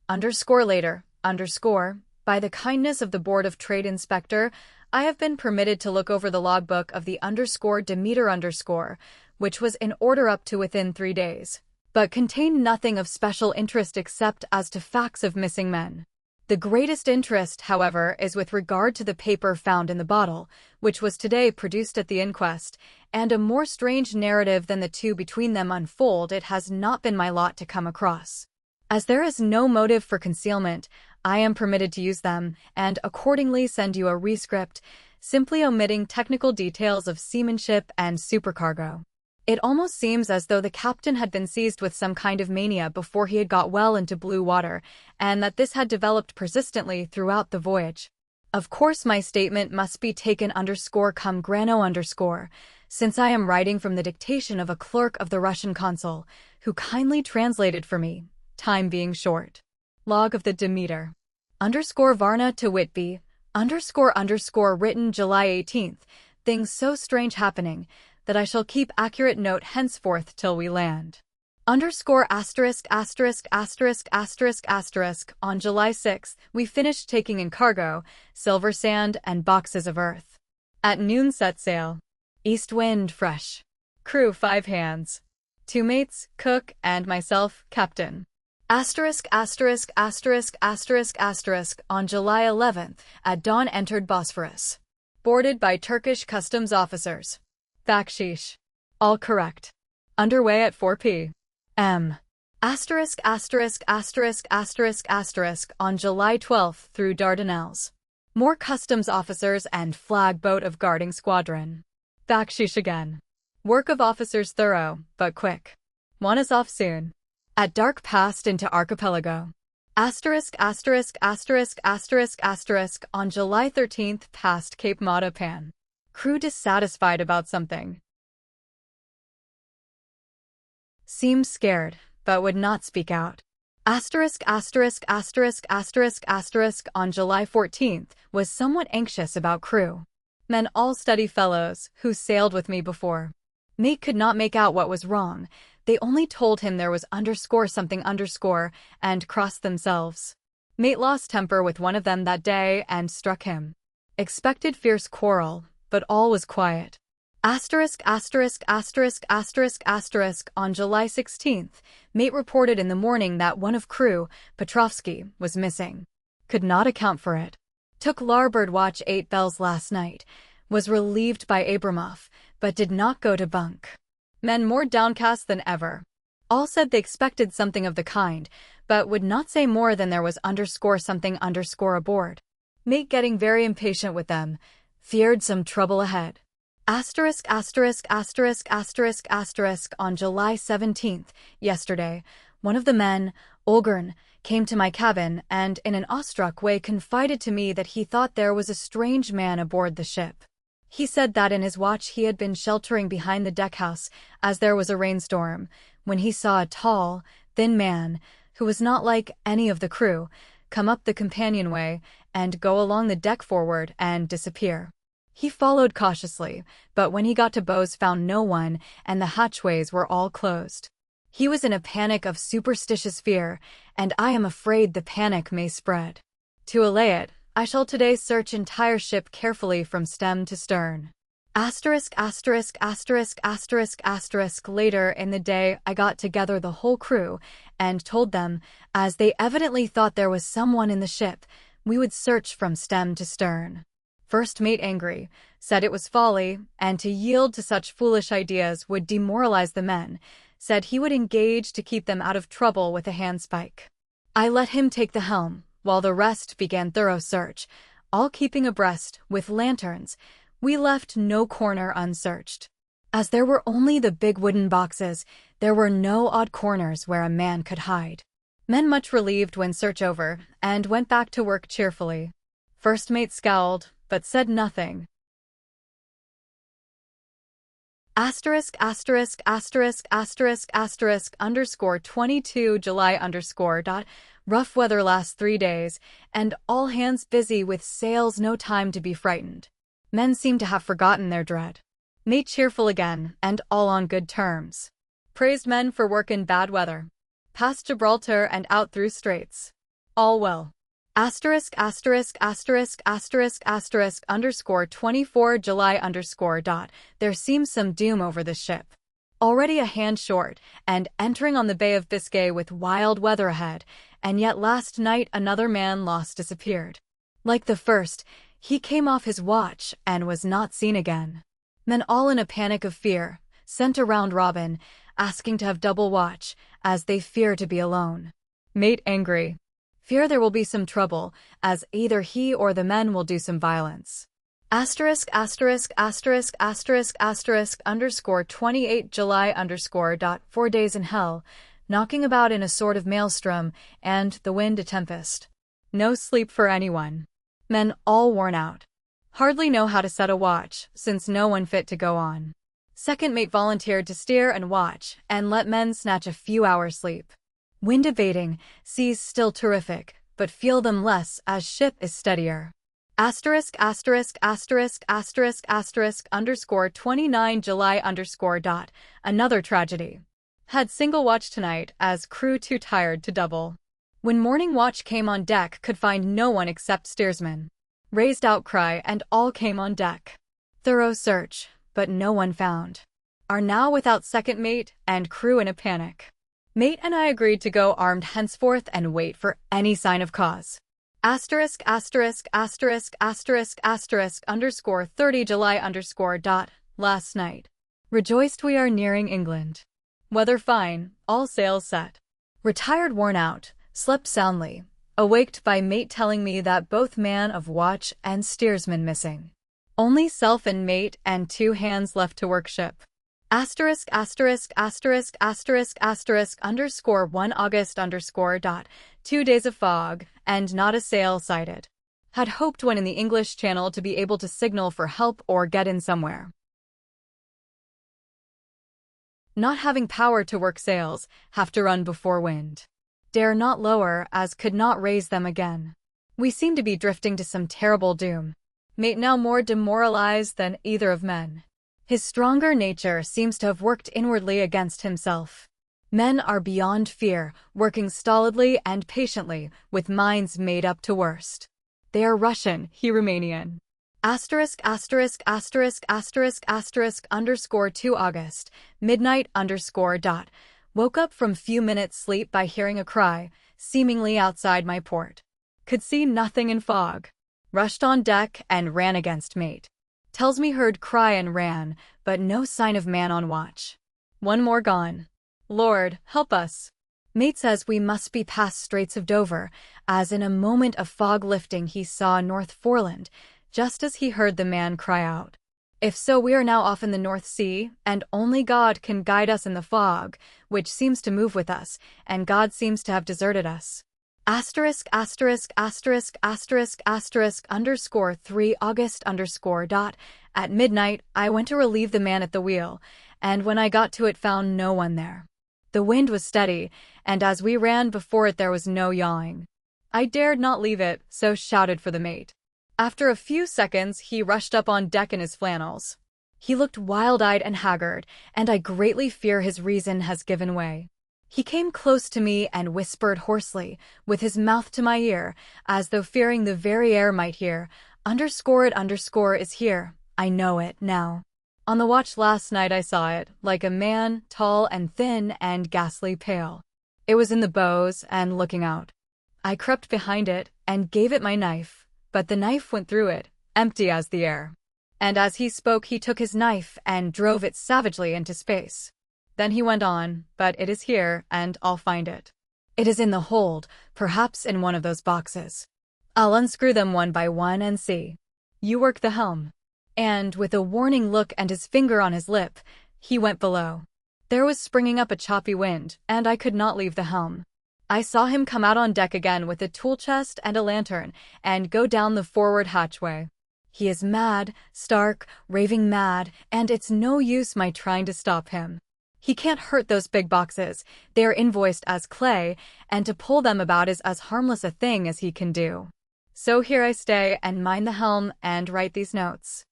Underscore later, underscore, by the kindness of the Board of Trade Inspector, I have been permitted to look over the logbook of the underscore Demeter underscore, which was in order up to within 3 days, but contained nothing of special interest except as to facts of missing men. The greatest interest, however, is with regard to the paper found in the bottle, which was today produced at the inquest, and a more strange narrative than the two between them unfold it has not been my lot to come across. As there is no motive for concealment, I am permitted to use them, and accordingly send you a rescript, simply omitting technical details of seamanship and supercargo. It almost seems as though the captain had been seized with some kind of mania before he had got well into blue water, and that this had developed persistently throughout the voyage. Of course my statement must be taken underscore cum grano underscore, since I am writing from the dictation of a clerk of the Russian consul, who kindly translated for me, time being short. Log of the Demeter. Underscore Varna to Whitby, underscore written July 18th, things so strange happening, that I shall keep accurate note henceforth till we land. Underscore asterisk asterisk asterisk asterisk asterisk on July 6th, we finished taking in cargo, silver sand and boxes of earth. At noon set sail. East wind fresh. Crew 5 hands. 2 mates, cook, and myself, captain. Asterisk asterisk asterisk asterisk asterisk on July 11th, at dawn entered Bosphorus. Boarded by Turkish customs officers. Bakshish. All correct. Underway at 4 p.m. Asterisk asterisk asterisk asterisk asterisk on July 12th through Dardanelles. More customs officers and flag boat of guarding squadron. Bakshish again. Work of officers thorough, but quick. Want us off soon. At dark passed into archipelago. Asterisk asterisk asterisk asterisk asterisk on July 13th past Cape Matapan. Crew dissatisfied about something. Seemed scared, but would not speak out. Asterisk asterisk asterisk asterisk asterisk on July 14th was somewhat anxious about crew. Men all steady fellows, who sailed with me before. Mate could not make out what was wrong. They only told him there was underscore something underscore, and crossed themselves. Mate lost temper with one of them that day and struck him. Expected fierce quarrel, but all was quiet. Asterisk asterisk asterisk asterisk asterisk on July 16th, mate reported in the morning that one of crew, Petrovsky, was missing. Could not account for it. Took larboard watch 8 bells last night. Was relieved by Abramov, but did not go to bunk. Men more downcast than ever. All said they expected something of the kind, but would not say more than there was underscore something underscore aboard. Mate getting very impatient with them. Feared some trouble ahead. Asterisk asterisk asterisk asterisk asterisk on July 17th, yesterday, one of the men, Olgern, came to my cabin and in an awestruck way confided to me that he thought there was a strange man aboard the ship. He said that in his watch he had been sheltering behind the deckhouse as there was a rainstorm, when he saw a tall, thin man, who was not like any of the crew, come up the companionway and go along the deck forward and disappear. He followed cautiously, but when he got to bows found no one and the hatchways were all closed. He was in a panic of superstitious fear, and I am afraid the panic may spread. To allay it, I shall today search entire ship carefully from stem to stern. Asterisk asterisk asterisk asterisk asterisk later in the day I got together the whole crew and told them, as they evidently thought there was someone in the ship, we would search from stem to stern. First mate angry, said it was folly, and to yield to such foolish ideas would demoralize the men, said he would engage to keep them out of trouble with a handspike. I let him take the helm, while the rest began thorough search, all keeping abreast, with lanterns. We left no corner unsearched. As there were only the big wooden boxes, there were no odd corners where a man could hide. Men much relieved when search over, and went back to work cheerfully. First mate scowled, but said nothing. *******22 July_. Rough weather last 3 days, and all hands busy with sails, no time to be frightened. Men seem to have forgotten their dread. Mate cheerful again, and all on good terms. Praised men for work in bad weather. Past Gibraltar and out through straits. All well. ********24 July_. There seems some doom over the ship. Already a hand short, and entering on the Bay of Biscay with wild weather ahead, and yet last night another man lost disappeared. Like the first, he came off his watch and was not seen again. Men all in a panic of fear, sent around robin, asking to have double watch, as they fear to be alone. Mate angry. Fear there will be some trouble, as either he or the men will do some violence. *******28 July_. 4 days in hell, knocking about in a sort of maelstrom, and the wind a tempest. No sleep for anyone. Men all worn out. Hardly know how to set a watch, since no one fit to go on. Second mate volunteered to steer and watch, and let men snatch a few hours' sleep. Wind abating, seas still terrific, but feel them less as ship is steadier. ******29 July_. Another tragedy. Had single watch tonight, as crew too tired to double. When morning watch came on deck, could find no one except steersman. Raised outcry and all came on deck. Thorough search, but no one found. Are now without second mate and crew in a panic. Mate and I agreed to go armed henceforth and wait for any sign of cause. ******30 July_. Last night. Rejoiced we are nearing England. Weather fine, all sails set. Retired worn out, slept soundly, awaked by mate telling me that both man of watch and steersman missing. Only self and mate and 2 hands left to work ship. *********1 August_. 2 days of fog, and not a sail sighted. Had hoped when in the English Channel to be able to signal for help or get in somewhere. Not having power to work sails, have to run before wind. Dare not lower, as could not raise them again. We seem to be drifting to some terrible doom. Mate now more demoralized than either of men. His stronger nature seems to have worked inwardly against himself. Men are beyond fear, working stolidly and patiently, with minds made up to worst. They are Russian, he Romanian. *******2 August, midnight_. Woke up from few minutes sleep by hearing a cry, seemingly outside my port. Could see nothing in fog. Rushed on deck and ran against mate. Tells me heard cry and ran, but no sign of man on watch. One more gone. Lord, help us. Mate says we must be past Straits of Dover, as in a moment of fog lifting he saw North Foreland, just as he heard the man cry out. If so, we are now off in the North Sea, and only God can guide us in the fog, which seems to move with us, and God seems to have deserted us. *******3 August_. At midnight, I went to relieve the man at the wheel, and when I got to it found no one there. The wind was steady, and as we ran before it there was no yawing. I dared not leave it, so shouted for the mate. After a few seconds, he rushed up on deck in his flannels. He looked wild-eyed and haggard, and I greatly fear his reason has given way. He came close to me and whispered hoarsely, with his mouth to my ear, as though fearing the very air might hear, _it_ is here, I know it, now. On the watch last night I saw it, like a man, tall and thin and ghastly pale. It was in the bows and looking out. I crept behind it and gave it my knife, but the knife went through it, empty as the air. And as he spoke he took his knife and drove it savagely into space. Then he went on, but it is here, and I'll find it. It is in the hold, perhaps in one of those boxes. I'll unscrew them one by one and see. You work the helm." And, with a warning look and his finger on his lip, he went below. There was springing up a choppy wind, and I could not leave the helm. I saw him come out on deck again with a tool chest and a lantern, and go down the forward hatchway. He is mad, stark, raving mad, and it's no use my trying to stop him. He can't hurt those big boxes, they are invoiced as clay, and to pull them about is as harmless a thing as he can do. So here I stay and mind the helm and write these notes.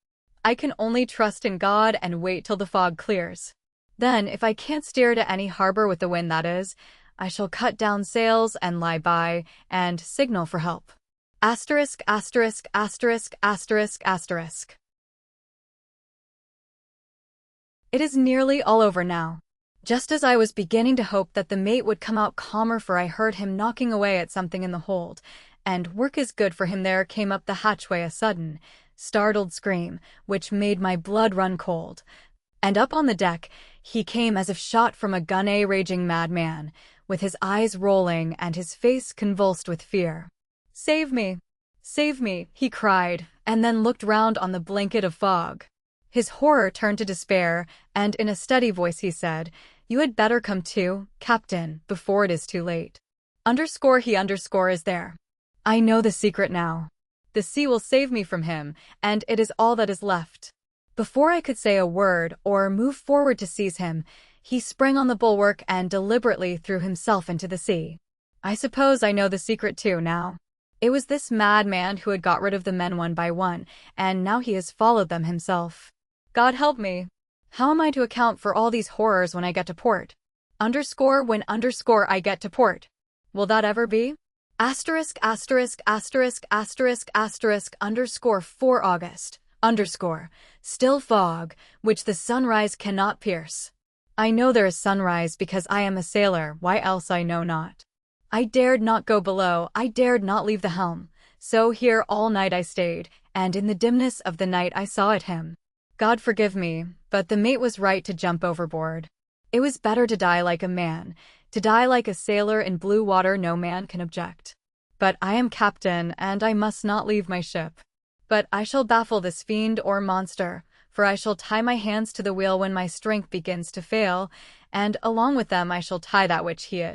I can only trust in God and wait till the fog clears. Then, if I can't steer to any harbor with the wind that is, I shall cut down sails and lie by, and signal for help. Asterisk, asterisk, asterisk, asterisk, asterisk. It is nearly all over now. Just as I was beginning to hope that the mate would come out calmer, for I heard him knocking away at something in the hold, and work is good for him, there came up the hatchway a sudden, startled scream, which made my blood run cold. And up on the deck, he came as if shot from a gun, a raging madman, with his eyes rolling and his face convulsed with fear. "Save me! Save me!" he cried, and then looked round on the blanket of fog. His horror turned to despair, and in a steady voice he said, "You had better come to, Captain, before it is too late. He is there. I know the secret now. The sea will save me from him, and it is all that is left." Before I could say a word or move forward to seize him, he sprang on the bulwark and deliberately threw himself into the sea. I suppose I know the secret too now. It was this madman who had got rid of the men one by one, and now he has followed them himself. God help me! How am I to account for all these horrors when I get to port? When I get to port. Will that ever be? Asterisk, asterisk, asterisk, asterisk, asterisk, _4 August, still fog, which the sunrise cannot pierce. I know there is sunrise because I am a sailor, why else I know not. I dared not go below, I dared not leave the helm, so here all night I stayed, and in the dimness of the night I saw it him. God forgive me, but the mate was right to jump overboard. It was better to die like a man, to die like a sailor in blue water, no man can object. But I am captain, and I must not leave my ship. But I shall baffle this fiend or monster, for I shall tie my hands to the wheel when my strength begins to fail, and along with them I shall tie that which he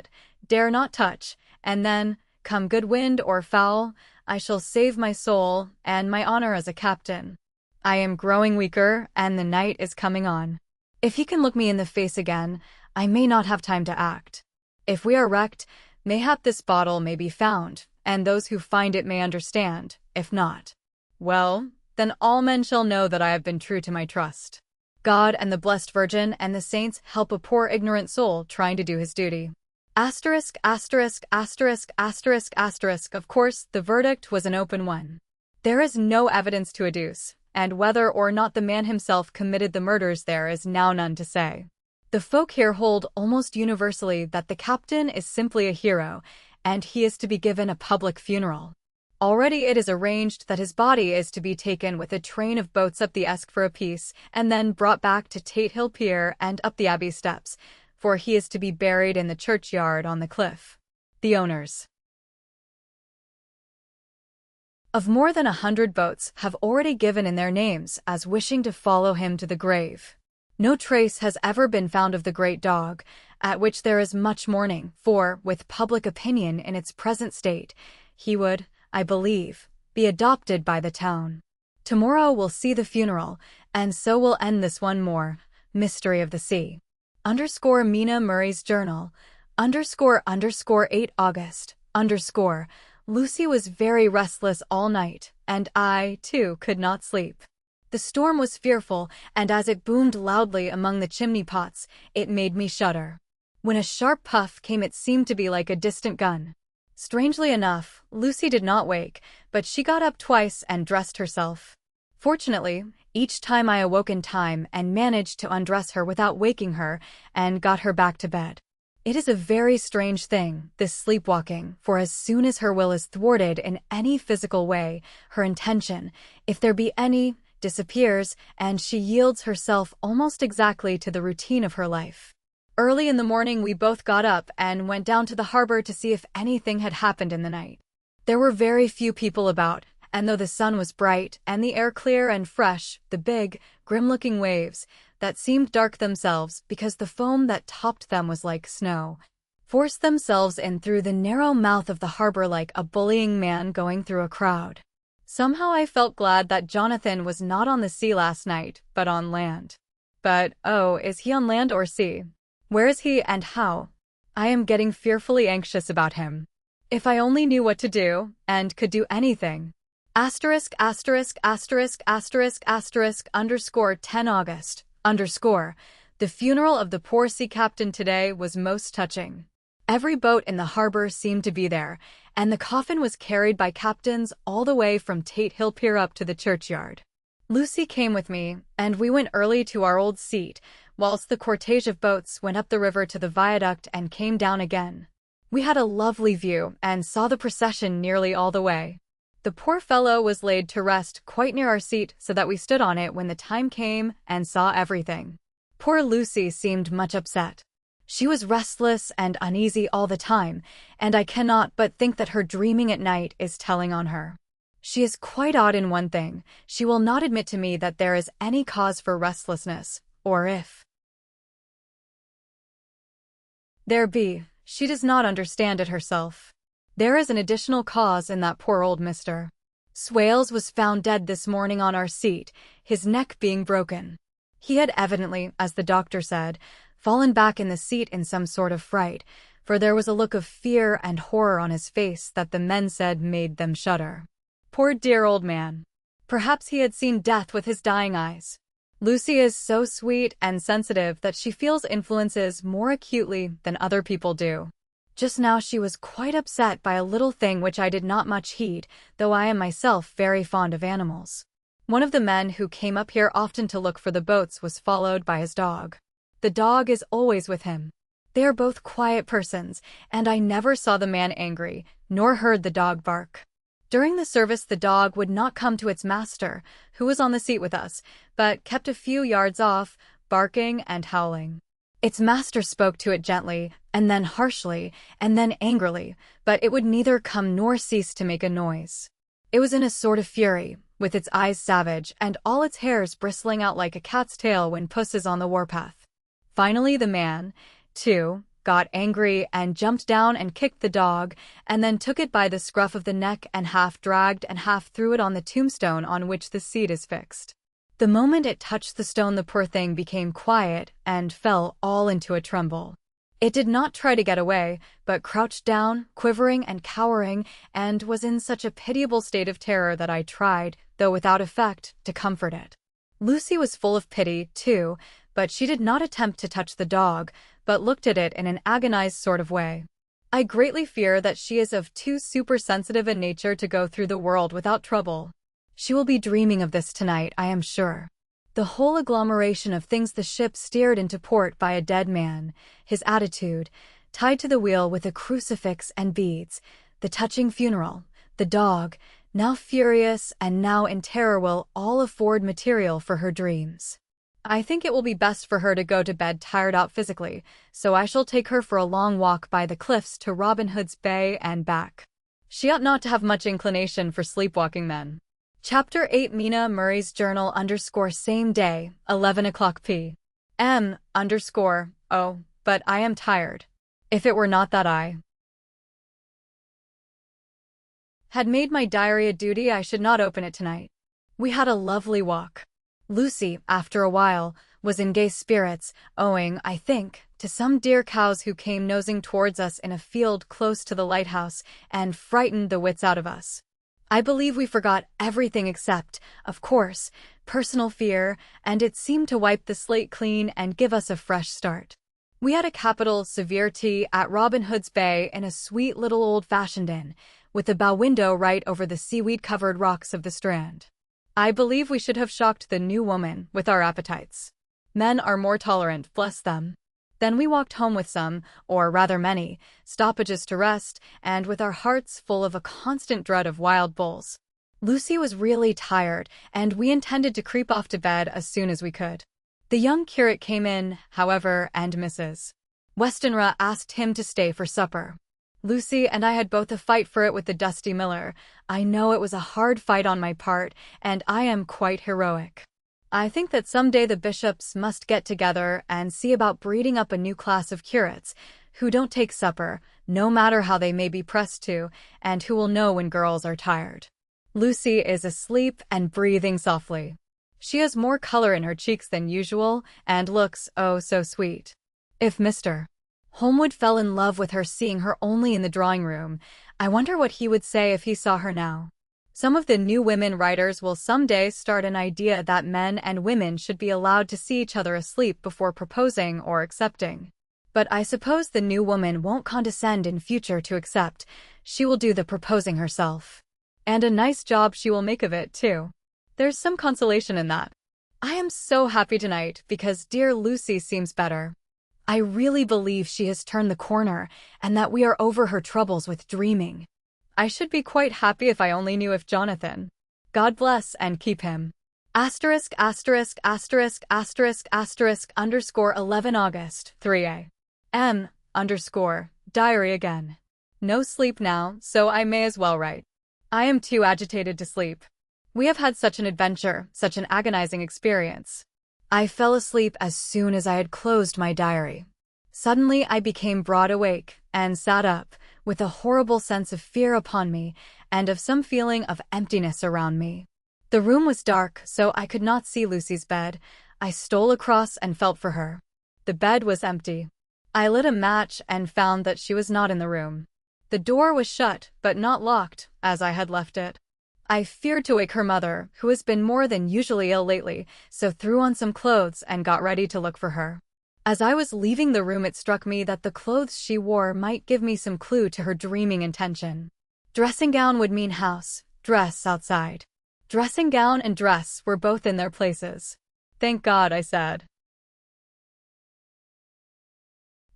dare not touch, and then, come good wind or foul, I shall save my soul and my honor as a captain. I am growing weaker, and the night is coming on. If he can look me in the face again, I may not have time to act. If we are wrecked, mayhap this bottle may be found, and those who find it may understand. If not, well, then all men shall know that I have been true to my trust. God and the Blessed Virgin and the saints help a poor ignorant soul trying to do his duty. Asterisk, asterisk, asterisk, asterisk, asterisk. Of course, the verdict was an open one. There is no evidence to adduce, and whether or not the man himself committed the murders there is now none to say. The folk here hold almost universally that the captain is simply a hero, and he is to be given a public funeral. Already it is arranged that his body is to be taken with a train of boats up the Esk for a piece, and then brought back to Tate Hill Pier and up the Abbey steps, for he is to be buried in the churchyard on the cliff. The owners of more than 100 boats have already given in their names as wishing to follow him to the grave. No trace has ever been found of the great dog, at which there is much mourning, for, with public opinion in its present state, he would, I believe, be adopted by the town. Tomorrow will see the funeral, and so will end this one more mystery of the sea. Mina Murray's journal, _8 August, Lucy was very restless all night, and I, too, could not sleep. The storm was fearful, and as it boomed loudly among the chimney pots, it made me shudder. When a sharp puff came, it seemed to be like a distant gun. Strangely enough, Lucy did not wake, but she got up twice and dressed herself. Fortunately, each time I awoke in time and managed to undress her without waking her, and got her back to bed. It is a very strange thing, this sleepwalking, for as soon as her will is thwarted in any physical way, her intention, if there be any, disappears, and she yields herself almost exactly to the routine of her life. Early in the morning, we both got up and went down to the harbor to see if anything had happened in the night. There were very few people about, and though the sun was bright and the air clear and fresh, the big, grim-looking waves, that seemed dark themselves because the foam that topped them was like snow, forced themselves in through the narrow mouth of the harbor like a bullying man going through a crowd. Somehow I felt glad that Jonathan was not on the sea last night, but on land. But, oh, is he on land or sea? Where is he and how? I am getting fearfully anxious about him. If I only knew what to do, and could do anything. Asterisk, asterisk, asterisk, asterisk, asterisk, underscore 10 August, underscore. The funeral of the poor sea captain today was most touching. Every boat in the harbor seemed to be there, and the coffin was carried by captains all the way from Tate Hill Pier up to the churchyard. Lucy came with me, and we went early to our old seat, whilst the cortege of boats went up the river to the viaduct and came down again. We had a lovely view and saw the procession nearly all the way. The poor fellow was laid to rest quite near our seat so that we stood on it when the time came and saw everything. Poor Lucy seemed much upset. She was restless and uneasy all the time, and I cannot but think that her dreaming at night is telling on her. She is quite odd in one thing. She will not admit to me that there is any cause for restlessness, or if there be, she does not understand it herself. There is an additional cause in that poor old Mr. Swales was found dead this morning on our seat, his neck being broken. He had evidently, as the doctor said, fallen back in the seat in some sort of fright, for there was a look of fear and horror on his face that the men said made them shudder. Poor dear old man. Perhaps he had seen death with his dying eyes. Lucy is so sweet and sensitive that she feels influences more acutely than other people do. Just now she was quite upset by a little thing which I did not much heed, though I am myself very fond of animals. One of the men who came up here often to look for the boats was followed by his dog. The dog is always with him. They are both quiet persons, and I never saw the man angry, nor heard the dog bark. During the service the dog would not come to its master, who was on the seat with us, but kept a few yards off, barking and howling. Its master spoke to it gently, and then harshly, and then angrily, but it would neither come nor cease to make a noise. It was in a sort of fury, with its eyes savage and all its hairs bristling out like a cat's tail when puss is on the warpath. Finally the man, too, got angry and jumped down and kicked the dog, and then took it by the scruff of the neck and half dragged and half threw it on the tombstone on which the seat is fixed. The moment it touched the stone the poor thing became quiet and fell all into a tremble. It did not try to get away, but crouched down, quivering and cowering, and was in such a pitiable state of terror that I tried, though without effect, to comfort it. Lucy was full of pity, too, but she did not attempt to touch the dog, but looked at it in an agonized sort of way. I greatly fear that she is of too supersensitive a nature to go through the world without trouble. She will be dreaming of this tonight, I am sure. The whole agglomeration of things, the ship steered into port by a dead man, his attitude, tied to the wheel with a crucifix and beads, the touching funeral, the dog, now furious and now in terror, will all afford material for her dreams. I think it will be best for her to go to bed tired out physically, so I shall take her for a long walk by the cliffs to Robin Hood's Bay and back. She ought not to have much inclination for sleepwalking then. Chapter 8 Mina Murray's Journal _same day, 11 o'clock p.m. Oh, but I am tired. If it were not that I had made my diary a duty, I should not open it tonight. We had a lovely walk. Lucy, after a while, was in gay spirits, owing, I think, to some dear cows who came nosing towards us in a field close to the lighthouse and frightened the wits out of us. I believe we forgot everything except, of course, personal fear, and it seemed to wipe the slate clean and give us a fresh start. We had a capital severe tea at Robin Hood's Bay in a sweet little old-fashioned inn, with a bow window right over the seaweed-covered rocks of the Strand. I believe we should have shocked the new woman with our appetites. Men are more tolerant, bless them. Then we walked home with some, or rather many, stoppages to rest, and with our hearts full of a constant dread of wild bulls. Lucy was really tired, and we intended to creep off to bed as soon as we could. The young curate came in, however, and Mrs. Westenra asked him to stay for supper. Lucy and I had both a fight for it with the dusty miller. I know it was a hard fight on my part, and I am quite heroic. I think that someday the bishops must get together and see about breeding up a new class of curates who don't take supper, no matter how they may be pressed to, and who will know when girls are tired. Lucy is asleep and breathing softly. She has more color in her cheeks than usual and looks, oh, so sweet. If Mr. Holmwood fell in love with her seeing her only in the drawing room, I wonder what he would say if he saw her now. Some of the new women writers will someday start an idea that men and women should be allowed to see each other asleep before proposing or accepting. But I suppose the new woman won't condescend in future to accept. She will do the proposing herself. And a nice job she will make of it, too. There's some consolation in that. I am so happy tonight because dear Lucy seems better. I really believe she has turned the corner and that we are over her troubles with dreaming. I should be quite happy if I only knew if Jonathan. God bless and keep him. *********** 11 August 3 a.m. Diary again. No sleep now, so I may as well write. I am too agitated to sleep. We have had such an adventure, such an agonizing experience. I fell asleep as soon as I had closed my diary. Suddenly I became broad awake and sat up, with a horrible sense of fear upon me and of some feeling of emptiness around me. The room was dark, so I could not see Lucy's bed. I stole across and felt for her. The bed was empty. I lit a match and found that she was not in the room. The door was shut, but not locked, as I had left it. I feared to wake her mother, who has been more than usually ill lately, so threw on some clothes and got ready to look for her. As I was leaving the room, it struck me that the clothes she wore might give me some clue to her dreaming intention. Dressing gown would mean house, dress outside. Dressing gown and dress were both in their places. Thank God, I said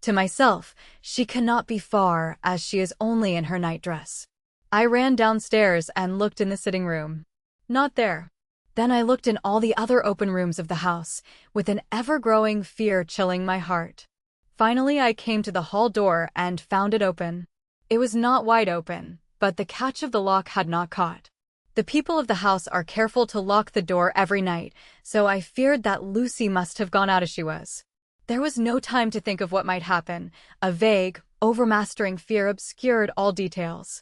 to myself, she cannot be far, as she is only in her nightdress. I ran downstairs and looked in the sitting room. Not there. Then I looked in all the other open rooms of the house, with an ever-growing fear chilling my heart. Finally I came to the hall door and found it open. It was not wide open, but the catch of the lock had not caught. The people of the house are careful to lock the door every night, so I feared that Lucy must have gone out as she was. There was no time to think of what might happen. A vague, overmastering fear obscured all details.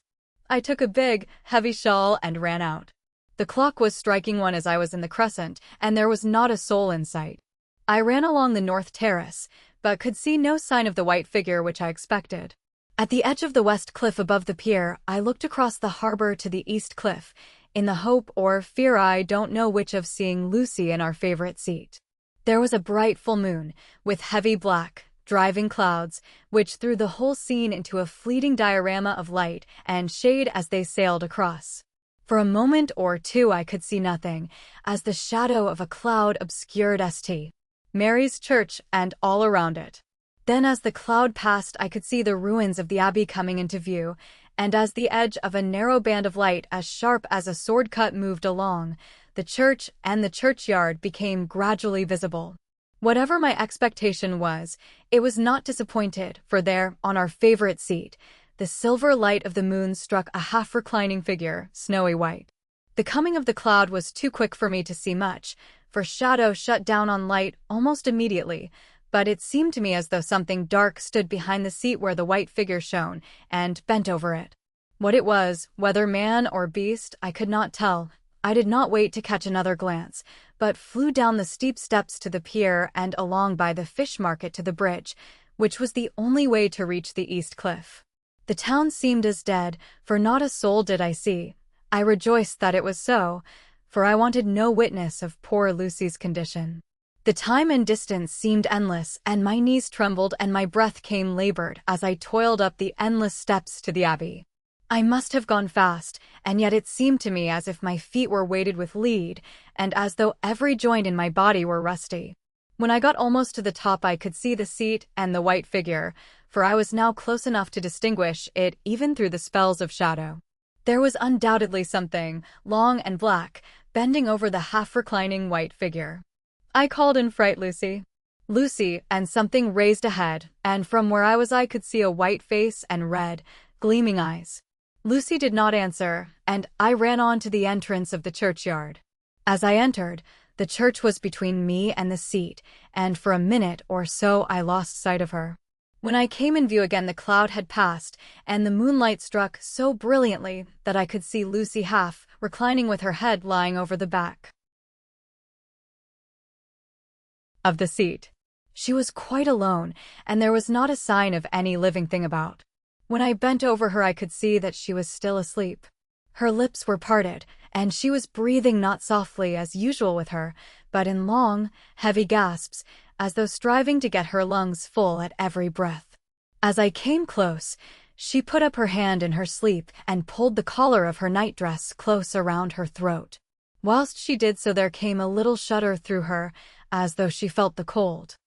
I took a big, heavy shawl and ran out. The clock was striking 1 as I was in the crescent, and there was not a soul in sight. I ran along the north terrace, but could see no sign of the white figure which I expected. At the edge of the west cliff above the pier, I looked across the harbor to the east cliff, in the hope or fear, I don't know which, of seeing Lucy in our favorite seat. There was a bright full moon, with heavy black, driving clouds, which threw the whole scene into a fleeting diorama of light and shade as they sailed across. For a moment or two I could see nothing, as the shadow of a cloud obscured St. Mary's Church and all around it. Then as the cloud passed I could see the ruins of the abbey coming into view, and as the edge of a narrow band of light as sharp as a sword cut moved along, the church and the churchyard became gradually visible. Whatever my expectation was, it was not disappointed, for there, on our favorite seat, the silver light of the moon struck a half-reclining figure, snowy white. The coming of the cloud was too quick for me to see much, for shadow shut down on light almost immediately, but it seemed to me as though something dark stood behind the seat where the white figure shone, and bent over it. What it was, whether man or beast, I could not tell. I did not wait to catch another glance, but flew down the steep steps to the pier and along by the fish market to the bridge, which was the only way to reach the east cliff. The town seemed as dead, for not a soul did I see. I rejoiced that it was so, for I wanted no witness of poor Lucy's condition. The time and distance seemed endless, and my knees trembled and my breath came labored as I toiled up the endless steps to the abbey. I must have gone fast, and yet it seemed to me as if my feet were weighted with lead, and as though every joint in my body were rusty. When I got almost to the top I could see the seat and the white figure, for I was now close enough to distinguish it even through the spells of shadow. There was undoubtedly something, long and black, bending over the half-reclining white figure. I called in fright, "Lucy! Lucy, and something raised a head, and from where I could see a white face and red, gleaming eyes. Lucy did not answer, and I ran on to the entrance of the churchyard. As I entered, the church was between me and the seat, and for a minute or so I lost sight of her. When I came in view again, the cloud had passed, and the moonlight struck so brilliantly that I could see Lucy half reclining with her head lying over the back of the seat. She was quite alone, and there was not a sign of any living thing about. When I bent over her, I could see that she was still asleep. Her lips were parted, and she was breathing not softly as usual with her, but in long, heavy gasps, as though striving to get her lungs full at every breath. As I came close, she put up her hand in her sleep and pulled the collar of her nightdress close around her throat. Whilst she did so, there came a little shudder through her, as though she felt the cold.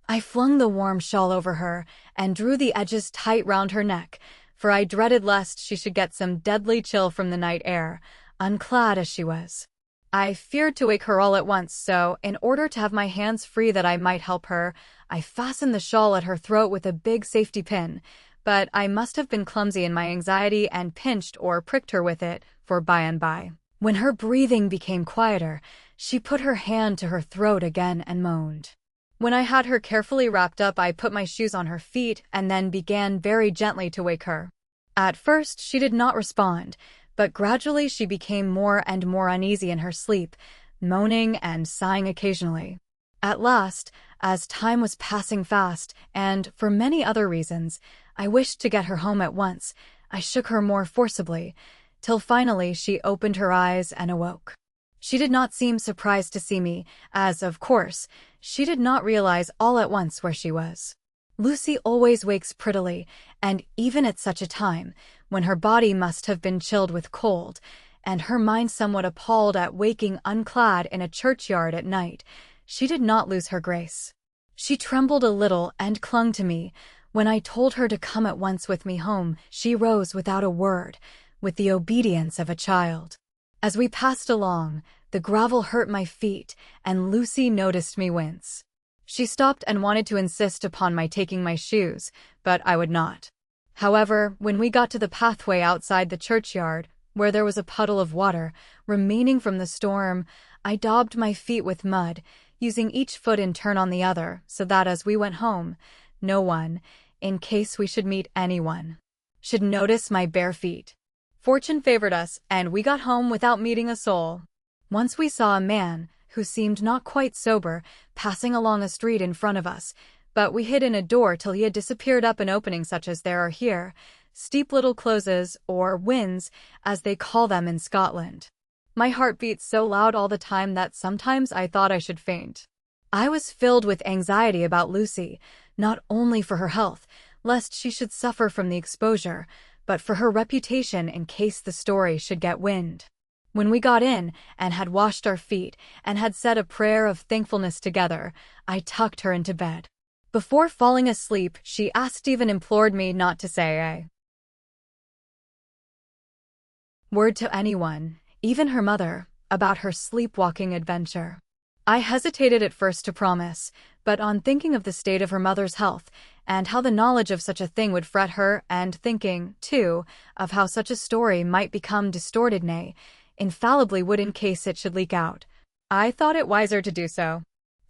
I flung the warm shawl over her and drew the edges tight round her neck, for I dreaded lest she should get some deadly chill from the night air, unclad as she was. I feared to wake her all at once, so, in order to have my hands free that I might help her, I fastened the shawl at her throat with a big safety pin, but I must have been clumsy in my anxiety and pinched or pricked her with it, for by and by, when her breathing became quieter, she put her hand to her throat again and moaned. When I had her carefully wrapped up, I put my shoes on her feet and then began very gently to wake her. At first she did not respond, but gradually she became more and more uneasy in her sleep, moaning and sighing occasionally. At last, as time was passing fast, and for many other reasons, I wished to get her home at once, I shook her more forcibly, till finally she opened her eyes and awoke. She did not seem surprised to see me, as, of course, she did not realize all at once where she was. Lucy always wakes prettily, and even at such a time, when her body must have been chilled with cold, and her mind somewhat appalled at waking unclad in a churchyard at night, she did not lose her grace. She trembled a little and clung to me. When I told her to come at once with me home, she rose without a word, with the obedience of a child. As we passed along, the gravel hurt my feet, and Lucy noticed me wince. She stopped and wanted to insist upon my taking my shoes, but I would not. However, when we got to the pathway outside the churchyard, where there was a puddle of water remaining from the storm, I daubed my feet with mud, using each foot in turn on the other, so that as we went home, no one, in case we should meet anyone, should notice my bare feet. Fortune favored us, and we got home without meeting a soul. Once we saw a man, who seemed not quite sober, passing along a street in front of us, but we hid in a door till he had disappeared up an opening such as there are here, steep little closes, or wynds, as they call them in Scotland. My heart beat so loud all the time that sometimes I thought I should faint. I was filled with anxiety about Lucy, not only for her health, lest she should suffer from the exposure, but for her reputation in case the story should get wind. When we got in, and had washed our feet, and had said a prayer of thankfulness together, I tucked her into bed. Before falling asleep, she asked, even implored me not to say a word to anyone, even her mother, about her sleepwalking adventure. I hesitated at first to promise, but on thinking of the state of her mother's health, and how the knowledge of such a thing would fret her, and thinking, too, of how such a story might become distorted, nay, infallibly would in case it should leak out, I thought it wiser to do so.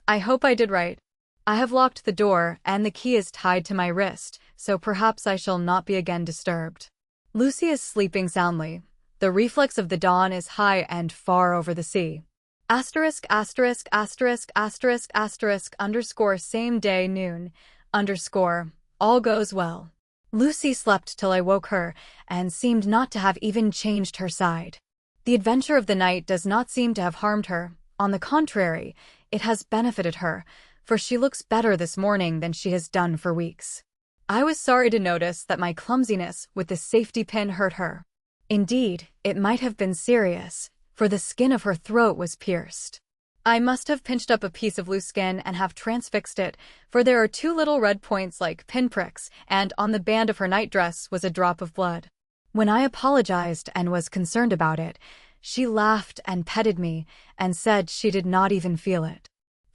I hope I did right. I have locked the door, and the key is tied to my wrist, so perhaps I shall not be again disturbed. Lucy is sleeping soundly. The reflex of the dawn is high and far over the sea. Asterisk, asterisk, asterisk, asterisk, asterisk, underscore same day noon, underscore, all goes well. Lucy slept till I woke her, and seemed not to have even changed her side. The adventure of the night does not seem to have harmed her. On the contrary, it has benefited her, for she looks better this morning than she has done for weeks. I was sorry to notice that my clumsiness with the safety pin hurt her. Indeed, it might have been serious, for the skin of her throat was pierced. I must have pinched up a piece of loose skin and have transfixed it, for there are 2 little red points like pinpricks, and on the band of her nightdress was a drop of blood. When I apologized and was concerned about it, she laughed and petted me, and said she did not even feel it.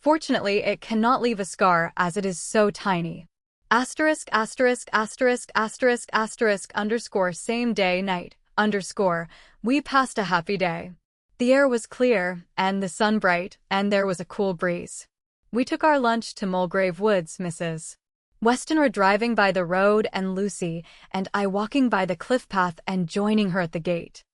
Fortunately, it cannot leave a scar as it is so tiny. Asterisk asterisk asterisk asterisk asterisk underscore same day night underscore. We passed a happy day. The air was clear, and the sun bright, and there was a cool breeze. We took our lunch to Mulgrave Woods, Mrs. Weston were driving by the road and Lucy and I walking by the cliff path and joining her at the gate.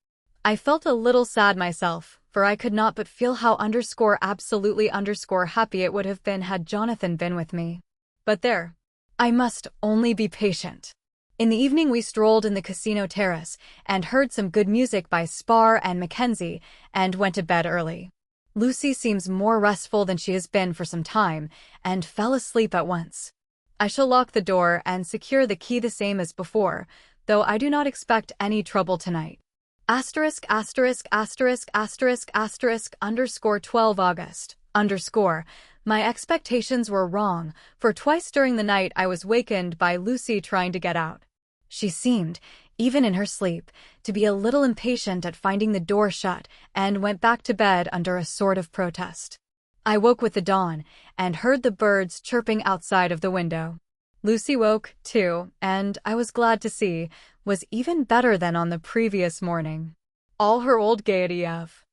I felt a little sad myself, for I could not but feel how underscore absolutely underscore happy it would have been had Jonathan been with me. But there. I must only be patient. In the evening we strolled in the casino terrace and heard some good music by Spar and Mackenzie and went to bed early. Lucy seems more restful than she has been for some time and fell asleep at once. I shall lock the door and secure the key the same as before, though I do not expect any trouble tonight. Asterisk asterisk asterisk asterisk asterisk underscore 12 August underscore. My expectations were wrong, for twice during the night I was wakened by Lucy trying to get out. She seemed, even in her sleep, to be a little impatient at finding the door shut and went back to bed under a sort of protest. I woke with the dawn and heard the birds chirping outside of the window. Lucy woke, too, and I was glad to see, was even better than on the previous morning. All her old gaiety of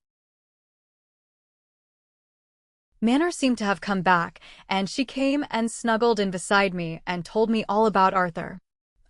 manner seemed to have come back, and she came and snuggled in beside me and told me all about Arthur.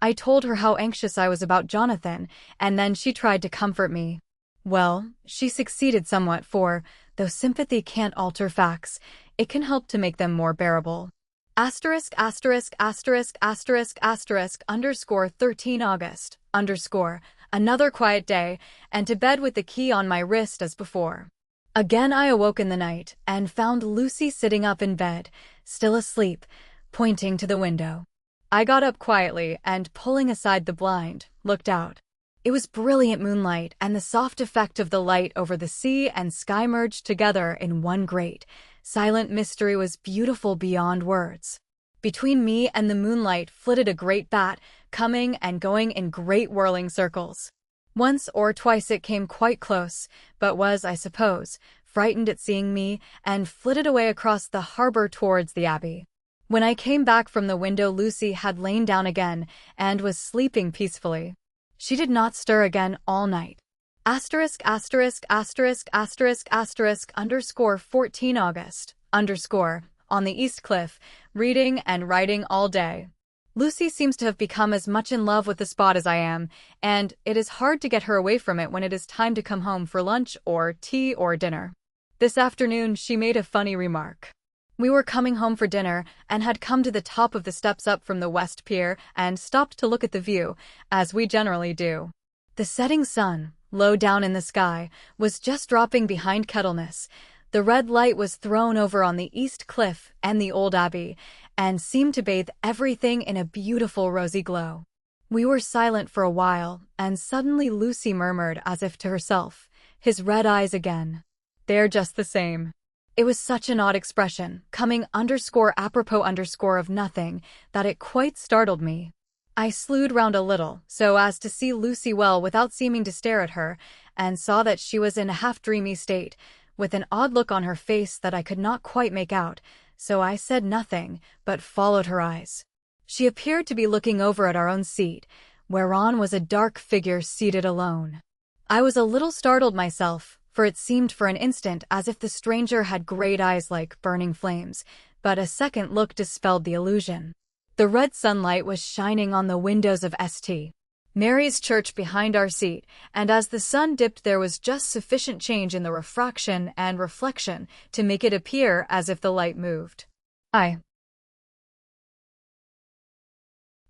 I told her how anxious I was about Jonathan, and then she tried to comfort me. Well, she succeeded somewhat for, though sympathy can't alter facts, it can help to make them more bearable. Asterisk asterisk asterisk asterisk asterisk underscore 13 August underscore. Another quiet day, and to bed with the key on my wrist as before. Again I awoke in the night and found Lucy sitting up in bed, still asleep, pointing to the window. I got up quietly and, pulling aside the blind, looked out. It was brilliant moonlight, and the soft effect of the light over the sea and sky merged together in one great, silent mystery was beautiful beyond words. Between me and the moonlight flitted a great bat, coming and going in great whirling circles. Once or twice it came quite close, but was, I suppose, frightened at seeing me, and flitted away across the harbor towards the abbey. When I came back from the window, Lucy had lain down again, and was sleeping peacefully. She did not stir again all night. Asterisk asterisk asterisk asterisk asterisk underscore 14 August underscore. On the East Cliff, reading and writing all day. Lucy seems to have become as much in love with the spot as I am, and it is hard to get her away from it when it is time to come home for lunch or tea or dinner. This afternoon she made a funny remark. We were coming home for dinner and had come to the top of the steps up from the West Pier and stopped to look at the view, as we generally do. The setting sun, low down in the sky, was just dropping behind Kettleness. The red light was thrown over on the East Cliff and the old abbey, and seemed to bathe everything in a beautiful rosy glow. We were silent for a while, and suddenly Lucy murmured as if to herself, "His red eyes again. They're just the same." It was such an odd expression, coming underscore apropos underscore of nothing, that it quite startled me. I slewed round a little, so as to see Lucy well without seeming to stare at her, and saw that she was in a half-dreamy state, with an odd look on her face that I could not quite make out, so I said nothing, but followed her eyes. She appeared to be looking over at our own seat, whereon was a dark figure seated alone. I was a little startled myself, for it seemed for an instant as if the stranger had great eyes like burning flames, but a second look dispelled the illusion. The red sunlight was shining on the windows of St. Mary's Church behind our seat, and as the sun dipped there was just sufficient change in the refraction and reflection to make it appear as if the light moved. I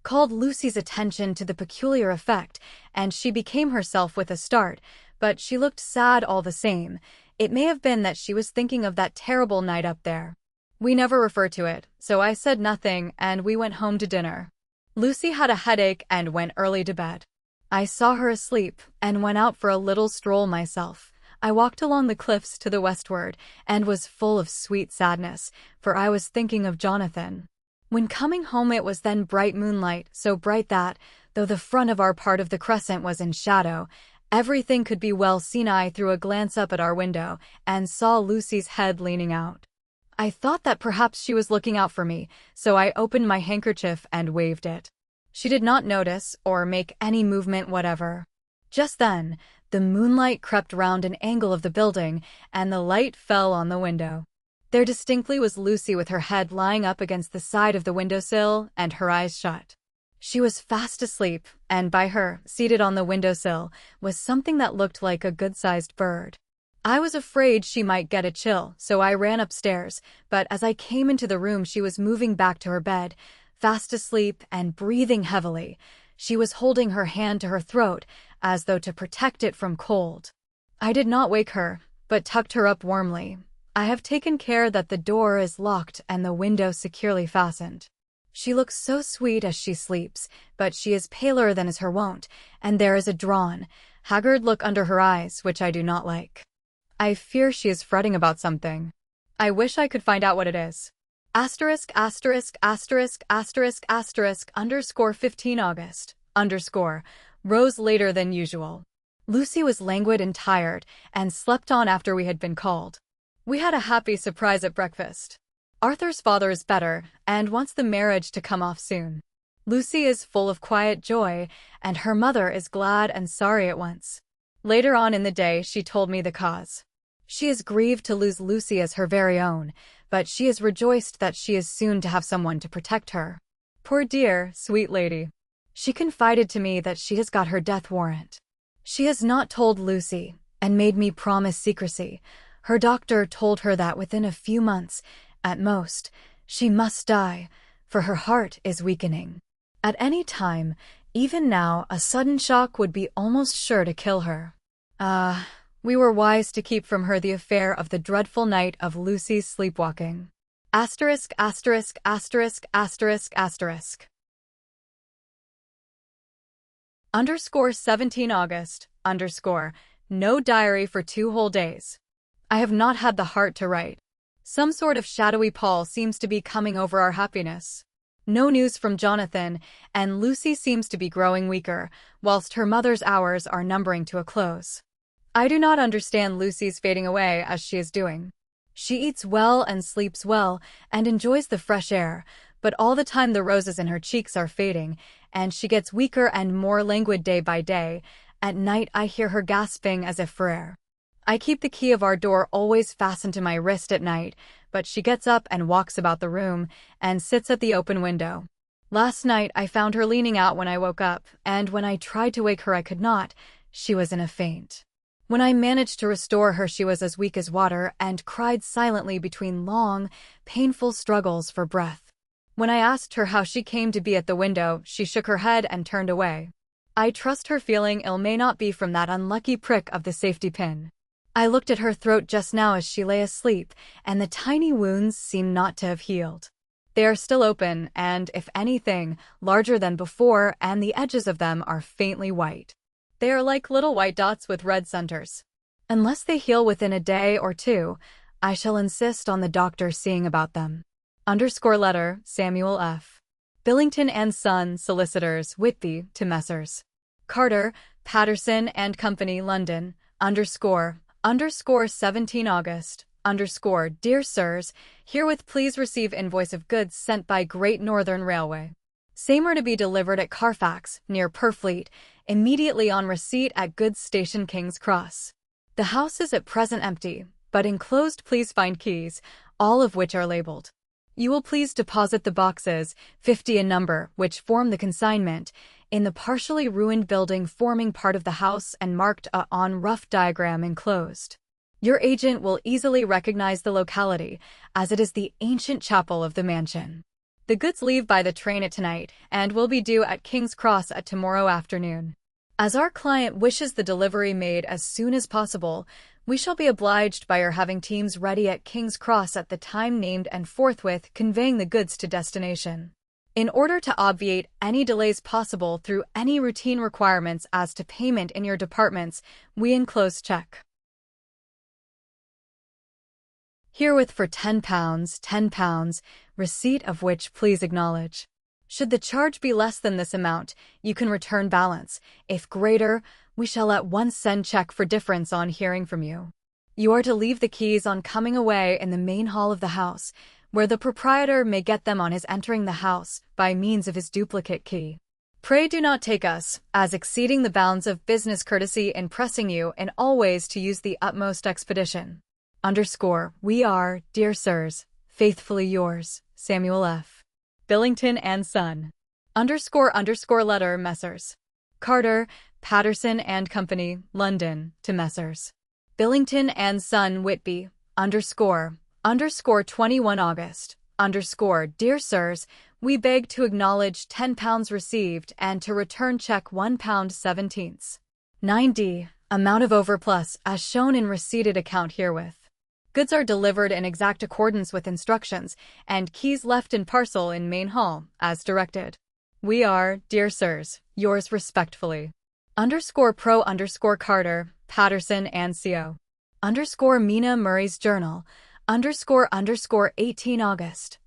called Lucy's attention to the peculiar effect, and she became herself with a start, but she looked sad all the same. It may have been that she was thinking of that terrible night up there. We never refer to it, so I said nothing, and we went home to dinner. Lucy had a headache and went early to bed. I saw her asleep, and went out for a little stroll myself. I walked along the cliffs to the westward, and was full of sweet sadness, for I was thinking of Jonathan. When coming home it was then bright moonlight, so bright that, though the front of our part of the crescent was in shadow, everything could be well seen. I threw a glance up at our window, and saw Lucy's head leaning out. I thought that perhaps she was looking out for me, so I opened my handkerchief and waved it. She did not notice or make any movement whatever. Just then, the moonlight crept round an angle of the building, and the light fell on the window. There distinctly was Lucy with her head lying up against the side of the windowsill and her eyes shut. She was fast asleep, and by her, seated on the windowsill, was something that looked like a good-sized bird. I was afraid she might get a chill, so I ran upstairs, but as I came into the room she was moving back to her bed, fast asleep and breathing heavily. She was holding her hand to her throat, as though to protect it from cold. I did not wake her, but tucked her up warmly. I have taken care that the door is locked and the window securely fastened. She looks so sweet as she sleeps, but she is paler than is her wont, and there is a drawn, haggard look under her eyes which I do not like. I fear she is fretting about something. I wish I could find out what it is. **************** *15 August, rose later than usual. Lucy was languid and tired, and slept on after we had been called. We had a happy surprise at breakfast. Arthur's father is better, and wants the marriage to come off soon. Lucy is full of quiet joy, and her mother is glad and sorry at once. Later on in the day she told me the cause. She is grieved to lose Lucy as her very own, but she is rejoiced that she is soon to have someone to protect her. Poor dear, sweet lady. She confided to me that she has got her death warrant. She has not told Lucy, and made me promise secrecy. Her doctor told her that within a few months, at most, she must die, for her heart is weakening. At any time, even now, a sudden shock would be almost sure to kill her. We were wise to keep from her the affair of the dreadful night of Lucy's sleepwalking. ************. 17 August, no diary for 2 whole days. I have not had the heart to write. Some sort of shadowy pall seems to be coming over our happiness. No news from Jonathan, and Lucy seems to be growing weaker, whilst her mother's hours are numbering to a close. I do not understand Lucy's fading away as she is doing. She eats well and sleeps well, and enjoys the fresh air, but all the time the roses in her cheeks are fading, and she gets weaker and more languid day by day. At night I hear her gasping as if for air. I keep the key of our door always fastened to my wrist at night, but she gets up and walks about the room, and sits at the open window. Last night I found her leaning out when I woke up, and when I tried to wake her I could not. She was in a faint. When I managed to restore her she was as weak as water, and cried silently between long, painful struggles for breath. When I asked her how she came to be at the window, she shook her head and turned away. I trust her feeling ill may not be from that unlucky prick of the safety pin. I looked at her throat just now as she lay asleep, and the tiny wounds seem not to have healed. They are still open, and, if anything, larger than before, and the edges of them are faintly white. They are like little white dots with red centers. Unless they heal within a day or two, I shall insist on the doctor seeing about them. _letter, Samuel F. Billington and Son, Solicitors, Whitby, to Messrs. Carter, Patterson and Company, London, _17 August, Dear Sirs, herewith please receive invoice of goods sent by Great Northern Railway. Same are to be delivered at Carfax, near Purfleet, immediately on receipt at goods station King's Cross. The house is at present empty, but enclosed please find keys, all of which are labeled. You will please deposit the boxes, 50 in number, which form the consignment, in the partially ruined building forming part of the house and marked A on rough diagram enclosed. Your agent will easily recognize the locality, as it is the ancient chapel of the mansion. The goods leave by the train at tonight, and will be due at King's Cross at tomorrow afternoon. As our client wishes the delivery made as soon as possible, we shall be obliged by your having teams ready at King's Cross at the time named and forthwith conveying the goods to destination. In order to obviate any delays possible through any routine requirements as to payment in your departments, we enclose check. Herewith for £10, receipt of which please acknowledge. Should the charge be less than this amount, you can return balance. If greater, we shall at once send check for difference on hearing from you. You are to leave the keys on coming away in the main hall of the house, where the proprietor may get them on his entering the house by means of his duplicate key. Pray do not take us, as exceeding the bounds of business courtesy in pressing you in all ways to use the utmost expedition. We are, dear sirs, faithfully yours, Samuel F. Billington and Son. Letter Messrs. Carter, Patterson and Company, London, to Messrs. Billington and Son, Whitby, 21 August, Dear Sirs, we beg to acknowledge £10 received and to return check £1.17. 9d, amount of overplus as shown in receipted account herewith. Goods are delivered in exact accordance with instructions, and keys left in parcel in main hall, as directed. We are, dear sirs, yours respectfully. Pro Carter, Patterson and Co. Mina Murray's Journal, 18 August,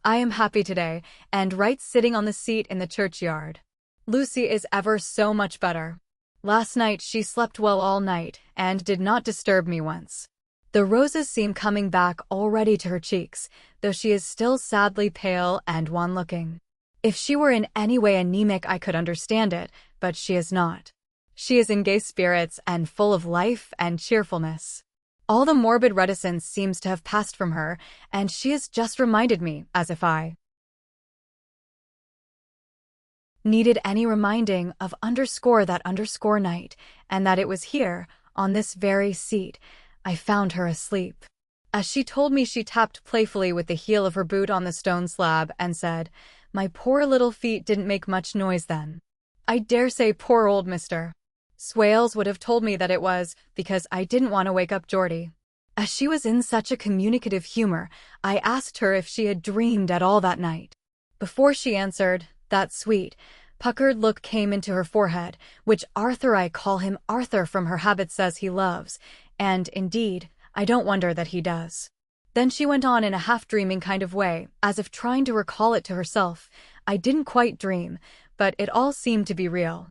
I am happy today, and right sitting on the seat in the churchyard. Lucy is ever so much better. Last night she slept well all night, and did not disturb me once. The roses seem coming back already to her cheeks, though she is still sadly pale and wan-looking. If she were in any way anemic I could understand it, but she is not. She is in gay spirits and full of life and cheerfulness. All the morbid reticence seems to have passed from her, and she has just reminded me, as if I needed any reminding of that night, and that it was here, on this very seat, I found her asleep. As she told me, she tapped playfully with the heel of her boot on the stone slab and said, "My poor little feet didn't make much noise then." I dare say poor old Mr. Swales would have told me that it was because I didn't want to wake up Geordie. As she was in such a communicative humor, I asked her if she had dreamed at all that night. Before she answered, that sweet, puckered look came into her forehead, which I call him Arthur from her habit says he loves, and, indeed, I don't wonder that he does. Then she went on in a half-dreaming kind of way, as if trying to recall it to herself. I didn't quite dream, but it all seemed to be real.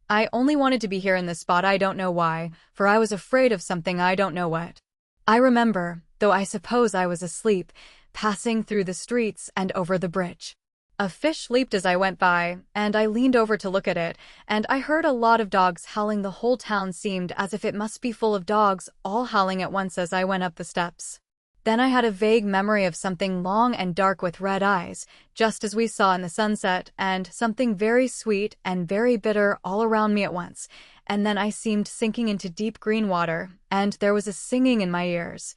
I only wanted to be here in this spot, I don't know why, for I was afraid of something I don't know what. I remember, though I suppose I was asleep, passing through the streets and over the bridge. A fish leaped as I went by, and I leaned over to look at it, and I heard a lot of dogs howling. The whole town seemed as if it must be full of dogs, all howling at once as I went up the steps. Then I had a vague memory of something long and dark with red eyes, just as we saw in the sunset, and something very sweet and very bitter all around me at once, and then I seemed sinking into deep green water, and there was a singing in my ears,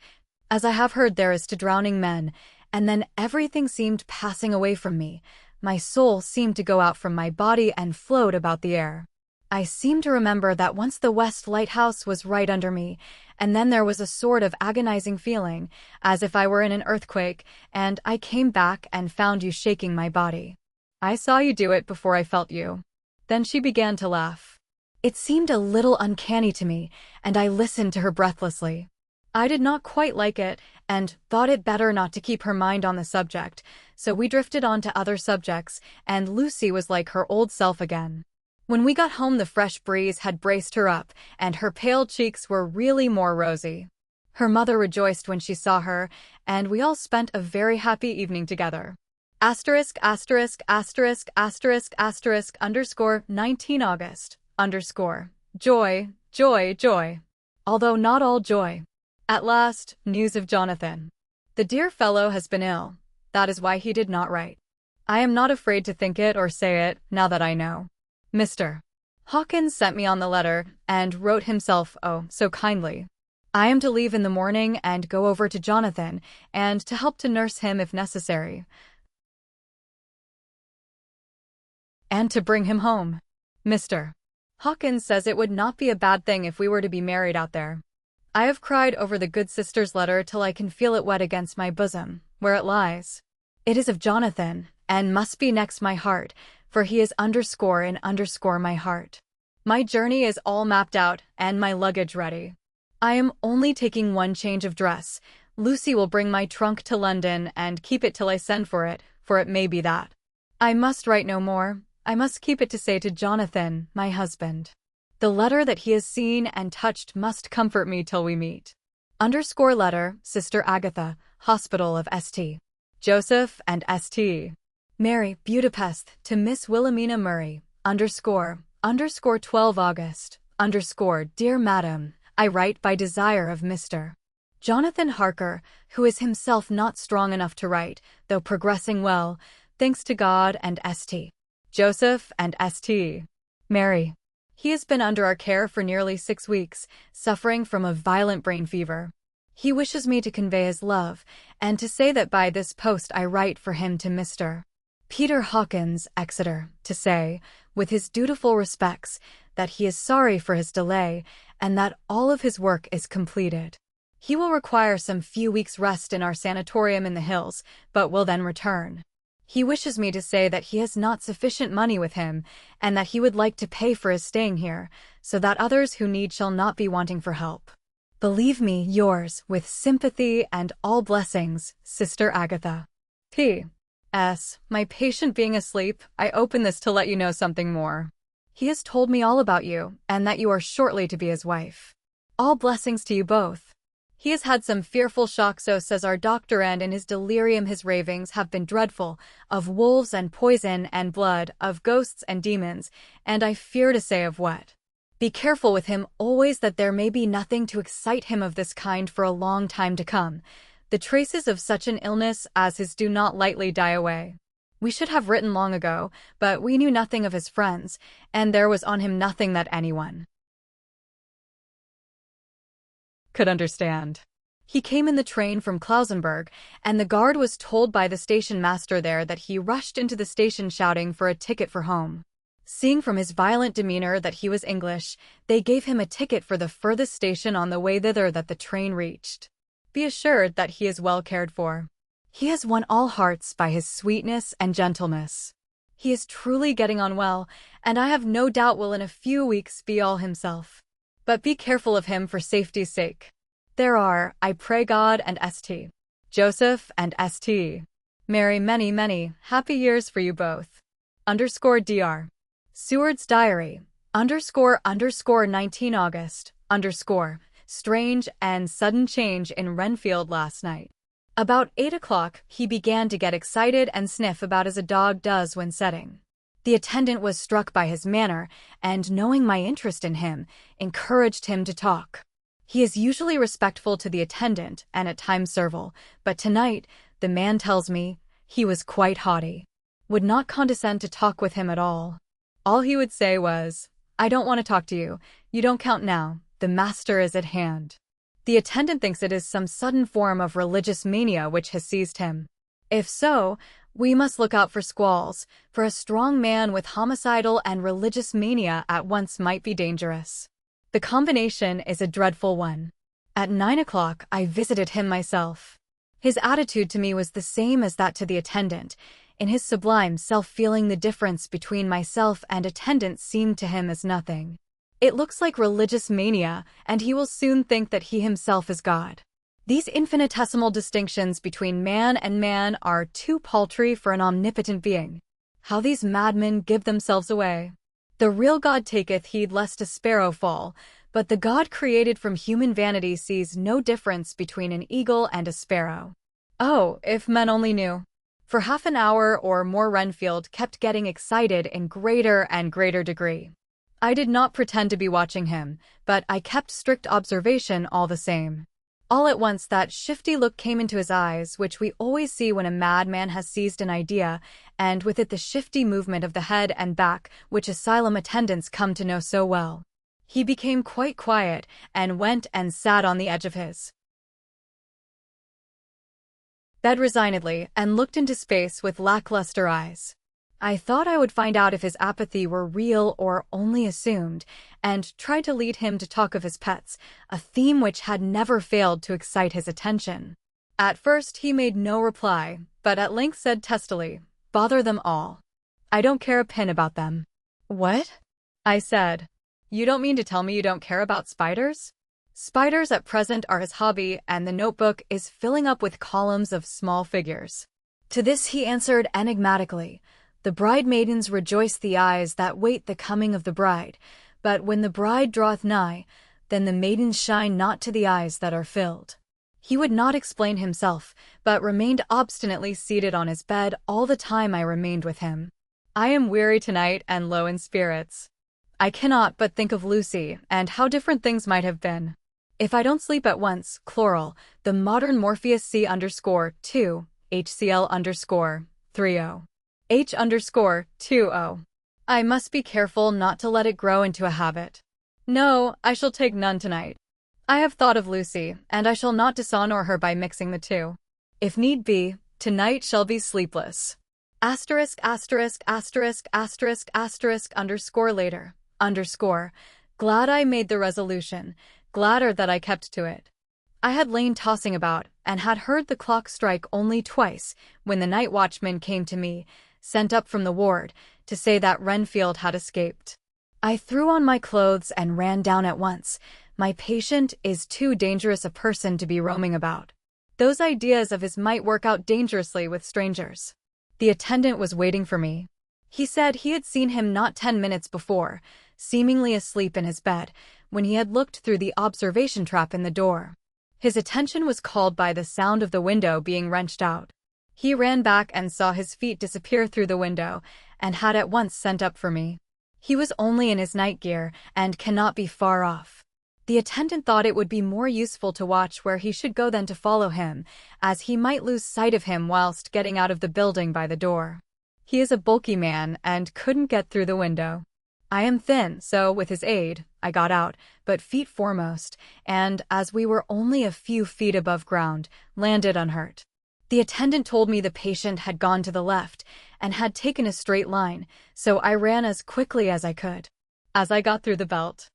as I have heard there is to drowning men, and then everything seemed passing away from me. My soul seemed to go out from my body and float about the air. I seem to remember that once the West Lighthouse was right under me, and then there was a sort of agonizing feeling, as if I were in an earthquake, and I came back and found you shaking my body. I saw you do it before I felt you. Then she began to laugh. It seemed a little uncanny to me, and I listened to her breathlessly. I did not quite like it, and thought it better not to keep her mind on the subject, so we drifted on to other subjects, and Lucy was like her old self again. When we got home the fresh breeze had braced her up, and her pale cheeks were really more rosy. Her mother rejoiced when she saw her, and we all spent a very happy evening together. ********** 19 August, Joy, joy, joy. Although not all joy. At last, news of Jonathan. The dear fellow has been ill. That is why he did not write. I am not afraid to think it or say it, now that I know. Mr. Hawkins sent me on the letter, and wrote himself, oh, so kindly. I am to leave in the morning and go over to Jonathan, and to help to nurse him if necessary, and to bring him home. Mr. Hawkins says it would not be a bad thing if we were to be married out there. I have cried over the good sister's letter till I can feel it wet against my bosom, where it lies. It is of Jonathan, and must be next my heart, for he is _ my heart. My journey is all mapped out, and my luggage ready. I am only taking one change of dress. Lucy will bring my trunk to London and keep it till I send for it may be that I must write no more. I must keep it to say to Jonathan, my husband. The letter that he has seen and touched must comfort me till we meet. Underscore letter, Sister Agatha, Hospital of St. Joseph and St. Mary, Budapest, to Miss Wilhelmina Murray, underscore 12 August, underscore Dear Madam, I write by desire of Mr. Jonathan Harker, who is himself not strong enough to write, though progressing well, thanks to God and St. Joseph and St. Mary. He has been under our care for nearly 6 weeks, suffering from a violent brain fever. He wishes me to convey his love, and to say that by this post I write for him to Mr. Peter Hawkins, Exeter, to say, with his dutiful respects, that he is sorry for his delay, and that all of his work is completed. He will require some few weeks' rest in our sanatorium in the hills, but will then return. He wishes me to say that he has not sufficient money with him, and that he would like to pay for his staying here, so that others who need shall not be wanting for help. Believe me, yours, with sympathy and all blessings, Sister Agatha. P.S. My patient being asleep, I open this to let you know something more. He has told me all about you, and that you are shortly to be his wife. All blessings to you both. He has had some fearful shocks, so says our doctor, and in his delirium his ravings have been dreadful, of wolves and poison and blood, of ghosts and demons, and I fear to say of what. Be careful with him always, that there may be nothing to excite him of this kind for a long time to come. The traces of such an illness as his do not lightly die away. We should have written long ago, but we knew nothing of his friends, and there was on him nothing that anyone could understand. He came in the train from Klausenburg, and the guard was told by the station master there that he rushed into the station shouting for a ticket for home. Seeing from his violent demeanor that he was English, they gave him a ticket for the furthest station on the way thither that the train reached. Be assured that he is well cared for. He has won all hearts by his sweetness and gentleness. He is truly getting on well, and I have no doubt will in a few weeks be all himself. But be careful of him for safety's sake. There are, I pray God and St. Joseph and St. Mary, many, many happy years for you both. Underscore Dr. Seward's Diary, underscore 19 August, underscore, strange and sudden change in Renfield last night. About 8 o'clock, he began to get excited and sniff about as a dog does when setting. The attendant was struck by his manner, and knowing my interest in him, encouraged him to talk. He is usually respectful to the attendant and at times servile, but tonight, the man tells me, he was quite haughty. Would not condescend to talk with him at all. All he would say was, I don't want to talk to you, you don't count now, the master is at hand. The attendant thinks it is some sudden form of religious mania which has seized him. If so, we must look out for squalls, for a strong man with homicidal and religious mania at once might be dangerous. The combination is a dreadful one. At 9 o'clock, I visited him myself. His attitude to me was the same as that to the attendant. In his sublime self-feeling, the difference between myself and attendant seemed to him as nothing. It looks like religious mania, and he will soon think that he himself is God. These infinitesimal distinctions between man and man are too paltry for an omnipotent being. How these madmen give themselves away! The real God taketh heed lest a sparrow fall, but the God created from human vanity sees no difference between an eagle and a sparrow. Oh, if men only knew! For half an hour or more Renfield kept getting excited in greater and greater degree. I did not pretend to be watching him, but I kept strict observation all the same. All at once that shifty look came into his eyes which we always see when a madman has seized an idea, and with it the shifty movement of the head and back which asylum attendants come to know so well. He became quite quiet, and went and sat on the edge of his bed resignedly, and looked into space with lackluster eyes. I thought I would find out if his apathy were real or only assumed, and tried to lead him to talk of his pets, a theme which had never failed to excite his attention. At first he made no reply, but at length said testily, "Bother them all. I don't care a pin about them." "What?" I said. "You don't mean to tell me you don't care about spiders?" Spiders at present are his hobby, and the notebook is filling up with columns of small figures. To this he answered enigmatically, "The bride maidens rejoice the eyes that wait the coming of the bride, But when the bride draweth nigh, then the maidens shine not to the eyes that are filled. He would not explain himself, but remained obstinately seated on his bed all the time I remained with him. I am weary tonight and low in spirits. I cannot but think of Lucy, and how different things might have been. If I don't sleep at once, chloral, the modern Morpheus C_2, HCl_30. H_20. I must be careful not to let it grow into a habit. No, I shall take none tonight. I have thought of Lucy, and I shall not dishonor her by mixing the two. If need be, tonight shall be sleepless. *********_later. Glad I made the resolution, gladder that I kept to it. I had lain tossing about, and had heard the clock strike only twice, when the night watchman came to me, sent up from the ward, to say that Renfield had escaped. I threw on my clothes and ran down at once. My patient is too dangerous a person to be roaming about. Those ideas of his might work out dangerously with strangers. The attendant was waiting for me. He said he had seen him not 10 minutes before, seemingly asleep in his bed, when he had looked through the observation trap in the door. His attention was called by the sound of the window being wrenched out. He ran back and saw his feet disappear through the window, and had at once sent up for me. He was only in his night gear, and cannot be far off. The attendant thought it would be more useful to watch where he should go than to follow him, as he might lose sight of him whilst getting out of the building by the door. He is a bulky man, and couldn't get through the window. I am thin, so, with his aid, I got out, but feet foremost, and, as we were only a few feet above ground, landed unhurt. The attendant told me the patient had gone to the left, and had taken a straight line, so I ran as quickly as I could. As I got through the belt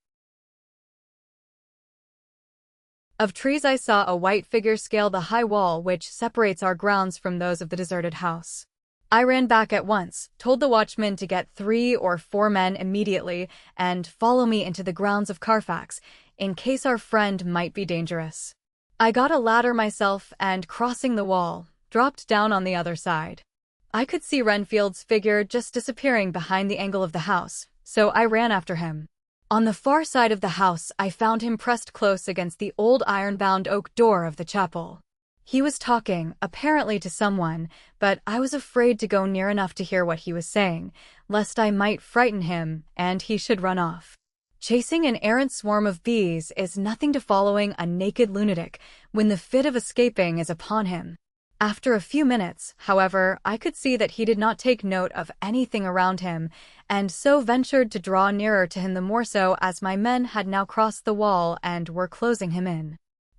of trees, I saw a white figure scale the high wall which separates our grounds from those of the deserted house. I ran back at once, told the watchman to get 3 or 4 men immediately, and follow me into the grounds of Carfax, in case our friend might be dangerous. I got a ladder myself, and crossing the wall, dropped down on the other side. I could see Renfield's figure just disappearing behind the angle of the house, so I ran after him. On the far side of the house, I found him pressed close against the old iron-bound oak door of the chapel. He was talking, apparently to someone, but I was afraid to go near enough to hear what he was saying, lest I might frighten him, and he should run off. Chasing an errant swarm of bees is nothing to following a naked lunatic when the fit of escaping is upon him. After a few minutes, however, I could see that he did not take note of anything around him, and so ventured to draw nearer to him, the more so as my men had now crossed the wall and were closing him in.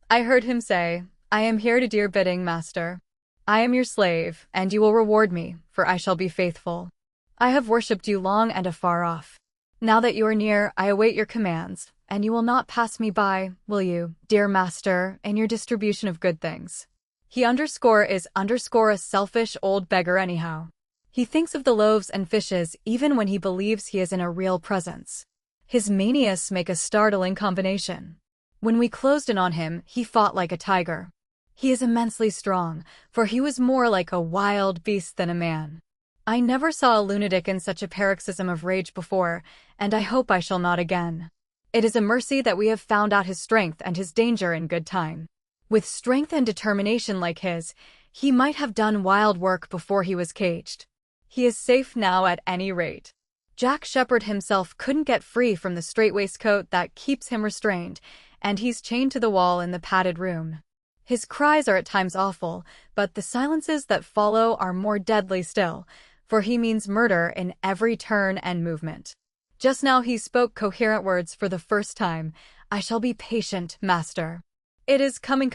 I heard him say, "I am here to do your bidding, master. I am your slave, and you will reward me, for I shall be faithful. I have worshipped you long and afar off. Now that you are near, I await your commands, and you will not pass me by, will you, dear master, in your distribution of good things?" He is a selfish old beggar anyhow. He thinks of the loaves and fishes even when he believes he is in a real presence. His manias make a startling combination. When we closed in on him, he fought like a tiger. He is immensely strong, for he was more like a wild beast than a man. I never saw a lunatic in such a paroxysm of rage before, and I hope I shall not again. It is a mercy that we have found out his strength and his danger in good time. With strength and determination like his, he might have done wild work before he was caged. He is safe now at any rate. Jack Sheppard himself couldn't get free from the strait waistcoat that keeps him restrained, and he's chained to the wall in the padded room. His cries are at times awful, but the silences that follow are more deadly still, for he means murder in every turn and movement. Just now he spoke coherent words for the first time. "I shall be patient, master. It is coming.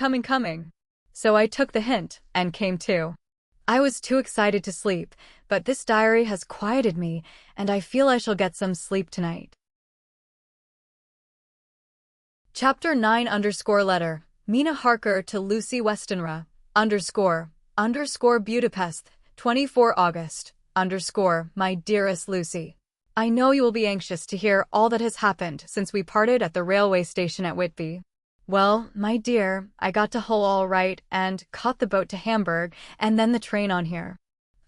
So I took the hint, and came to. I was too excited to sleep, but this diary has quieted me, and I feel I shall get some sleep tonight. Chapter 9_letter. Mina Harker to Lucy Westenra, Budapest, 24 August, my dearest Lucy. I know you will be anxious to hear all that has happened since we parted at the railway station at Whitby. Well, my dear, I got to Hull all right and caught the boat to Hamburg and then the train on here.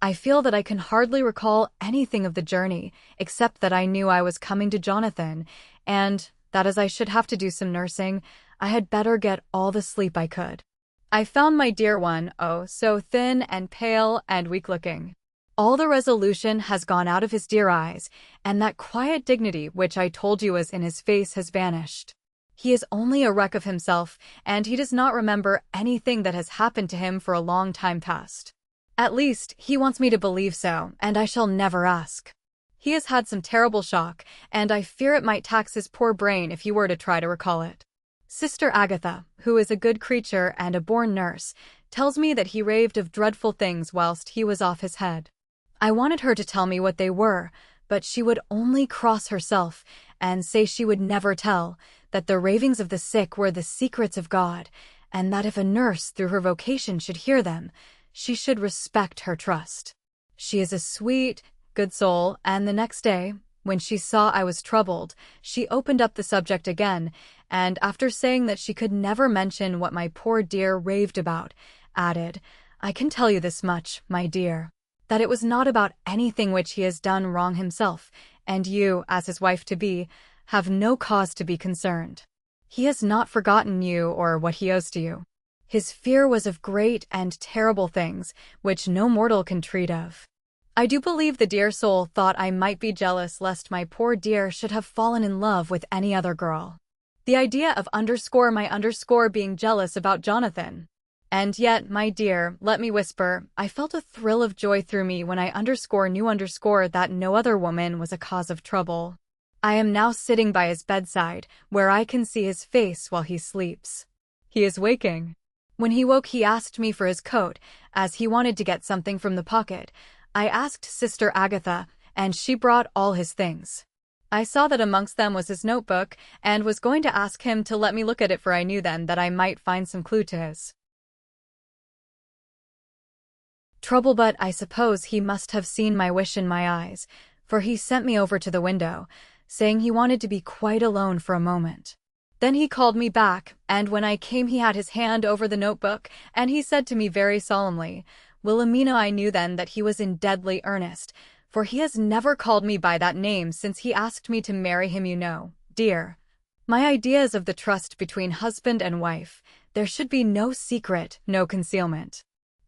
I feel that I can hardly recall anything of the journey, except that I knew I was coming to Jonathan, and that as I should have to do some nursing, I had better get all the sleep I could. I found my dear one, oh, so thin and pale and weak-looking. All the resolution has gone out of his dear eyes, and that quiet dignity which I told you was in his face has vanished. He is only a wreck of himself, and he does not remember anything that has happened to him for a long time past. At least, he wants me to believe so, and I shall never ask. He has had some terrible shock, and I fear it might tax his poor brain if he were to try to recall it. Sister Agatha, who is a good creature and a born nurse, tells me that he raved of dreadful things whilst he was off his head. I wanted her to tell me what they were, but she would only cross herself and say she would never tell, that the ravings of the sick were the secrets of God, and that if a nurse through her vocation should hear them, she should respect her trust. She is a sweet, good soul, and the next day, when she saw I was troubled, she opened up the subject again, and after saying that she could never mention what my poor dear raved about, added, "I can tell you this much, my dear, that it was not about anything which he has done wrong himself, and you, as his wife-to-be, have no cause to be concerned. He has not forgotten you or what he owes to you. His fear was of great and terrible things, which no mortal can treat of. I do believe the dear soul thought I might be jealous lest my poor dear should have fallen in love with any other girl. The idea of my being jealous about Jonathan. And yet, my dear, let me whisper, I felt a thrill of joy through me when I knew that no other woman was a cause of trouble. I am now sitting by his bedside, where I can see his face while he sleeps. He is waking. When he woke, he asked me for his coat, as he wanted to get something from the pocket. I asked Sister Agatha, and she brought all his things. I saw that amongst them was his notebook, and was going to ask him to let me look at it, for I knew then that I might find some clue to his trouble, but I suppose he must have seen my wish in my eyes, for he sent me over to the window, saying he wanted to be quite alone for a moment. Then he called me back, and when I came he had his hand over the notebook, and he said to me very solemnly, "Wilhelmina," I knew then that he was in deadly earnest, for he has never called me by that name since he asked me to marry him, you know, dear. My ideas of the trust between husband and wife, there should be no secret, no concealment.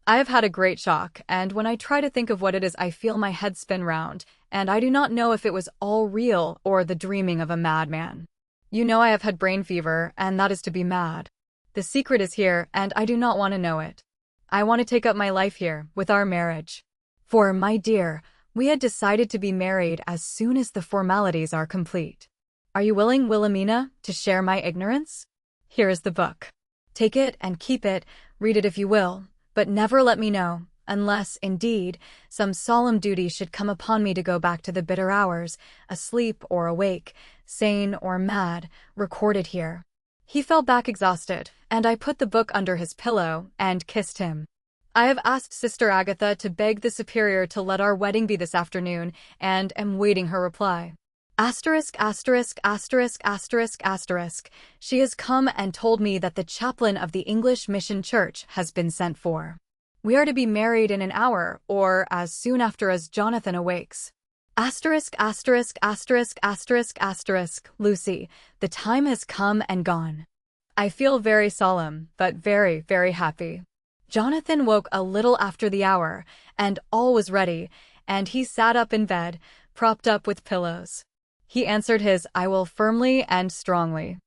I have had a great shock, and when I try to think of what it is, I feel my head spin round, and I do not know if it was all real or the dreaming of a madman. You know I have had brain fever, and that is to be mad. The secret is here, and I do not want to know it. I want to take up my life here, with our marriage. For, my dear, we had decided to be married as soon as the formalities are complete. Are you willing, Wilhelmina, to share my ignorance? Here is the book. Take it and keep it, read it if you will, but never let me know, unless, indeed, some solemn duty should come upon me to go back to the bitter hours, asleep or awake, sane or mad, recorded here. He fell back exhausted, and I put the book under his pillow and kissed him. I have asked Sister Agatha to beg the Superior to let our wedding be this afternoon, and am waiting her reply. Asterisk, asterisk, asterisk, asterisk, asterisk. She has come and told me that the chaplain of the English Mission Church has been sent for. We are to be married in an hour, or as soon after as Jonathan awakes. Asterisk, asterisk, asterisk, asterisk, asterisk. Lucy, the time has come and gone. I feel very solemn, but very, very happy. Jonathan woke a little after the hour, and all was ready, and he sat up in bed, propped up with pillows. He answered his "I will" firmly and strongly.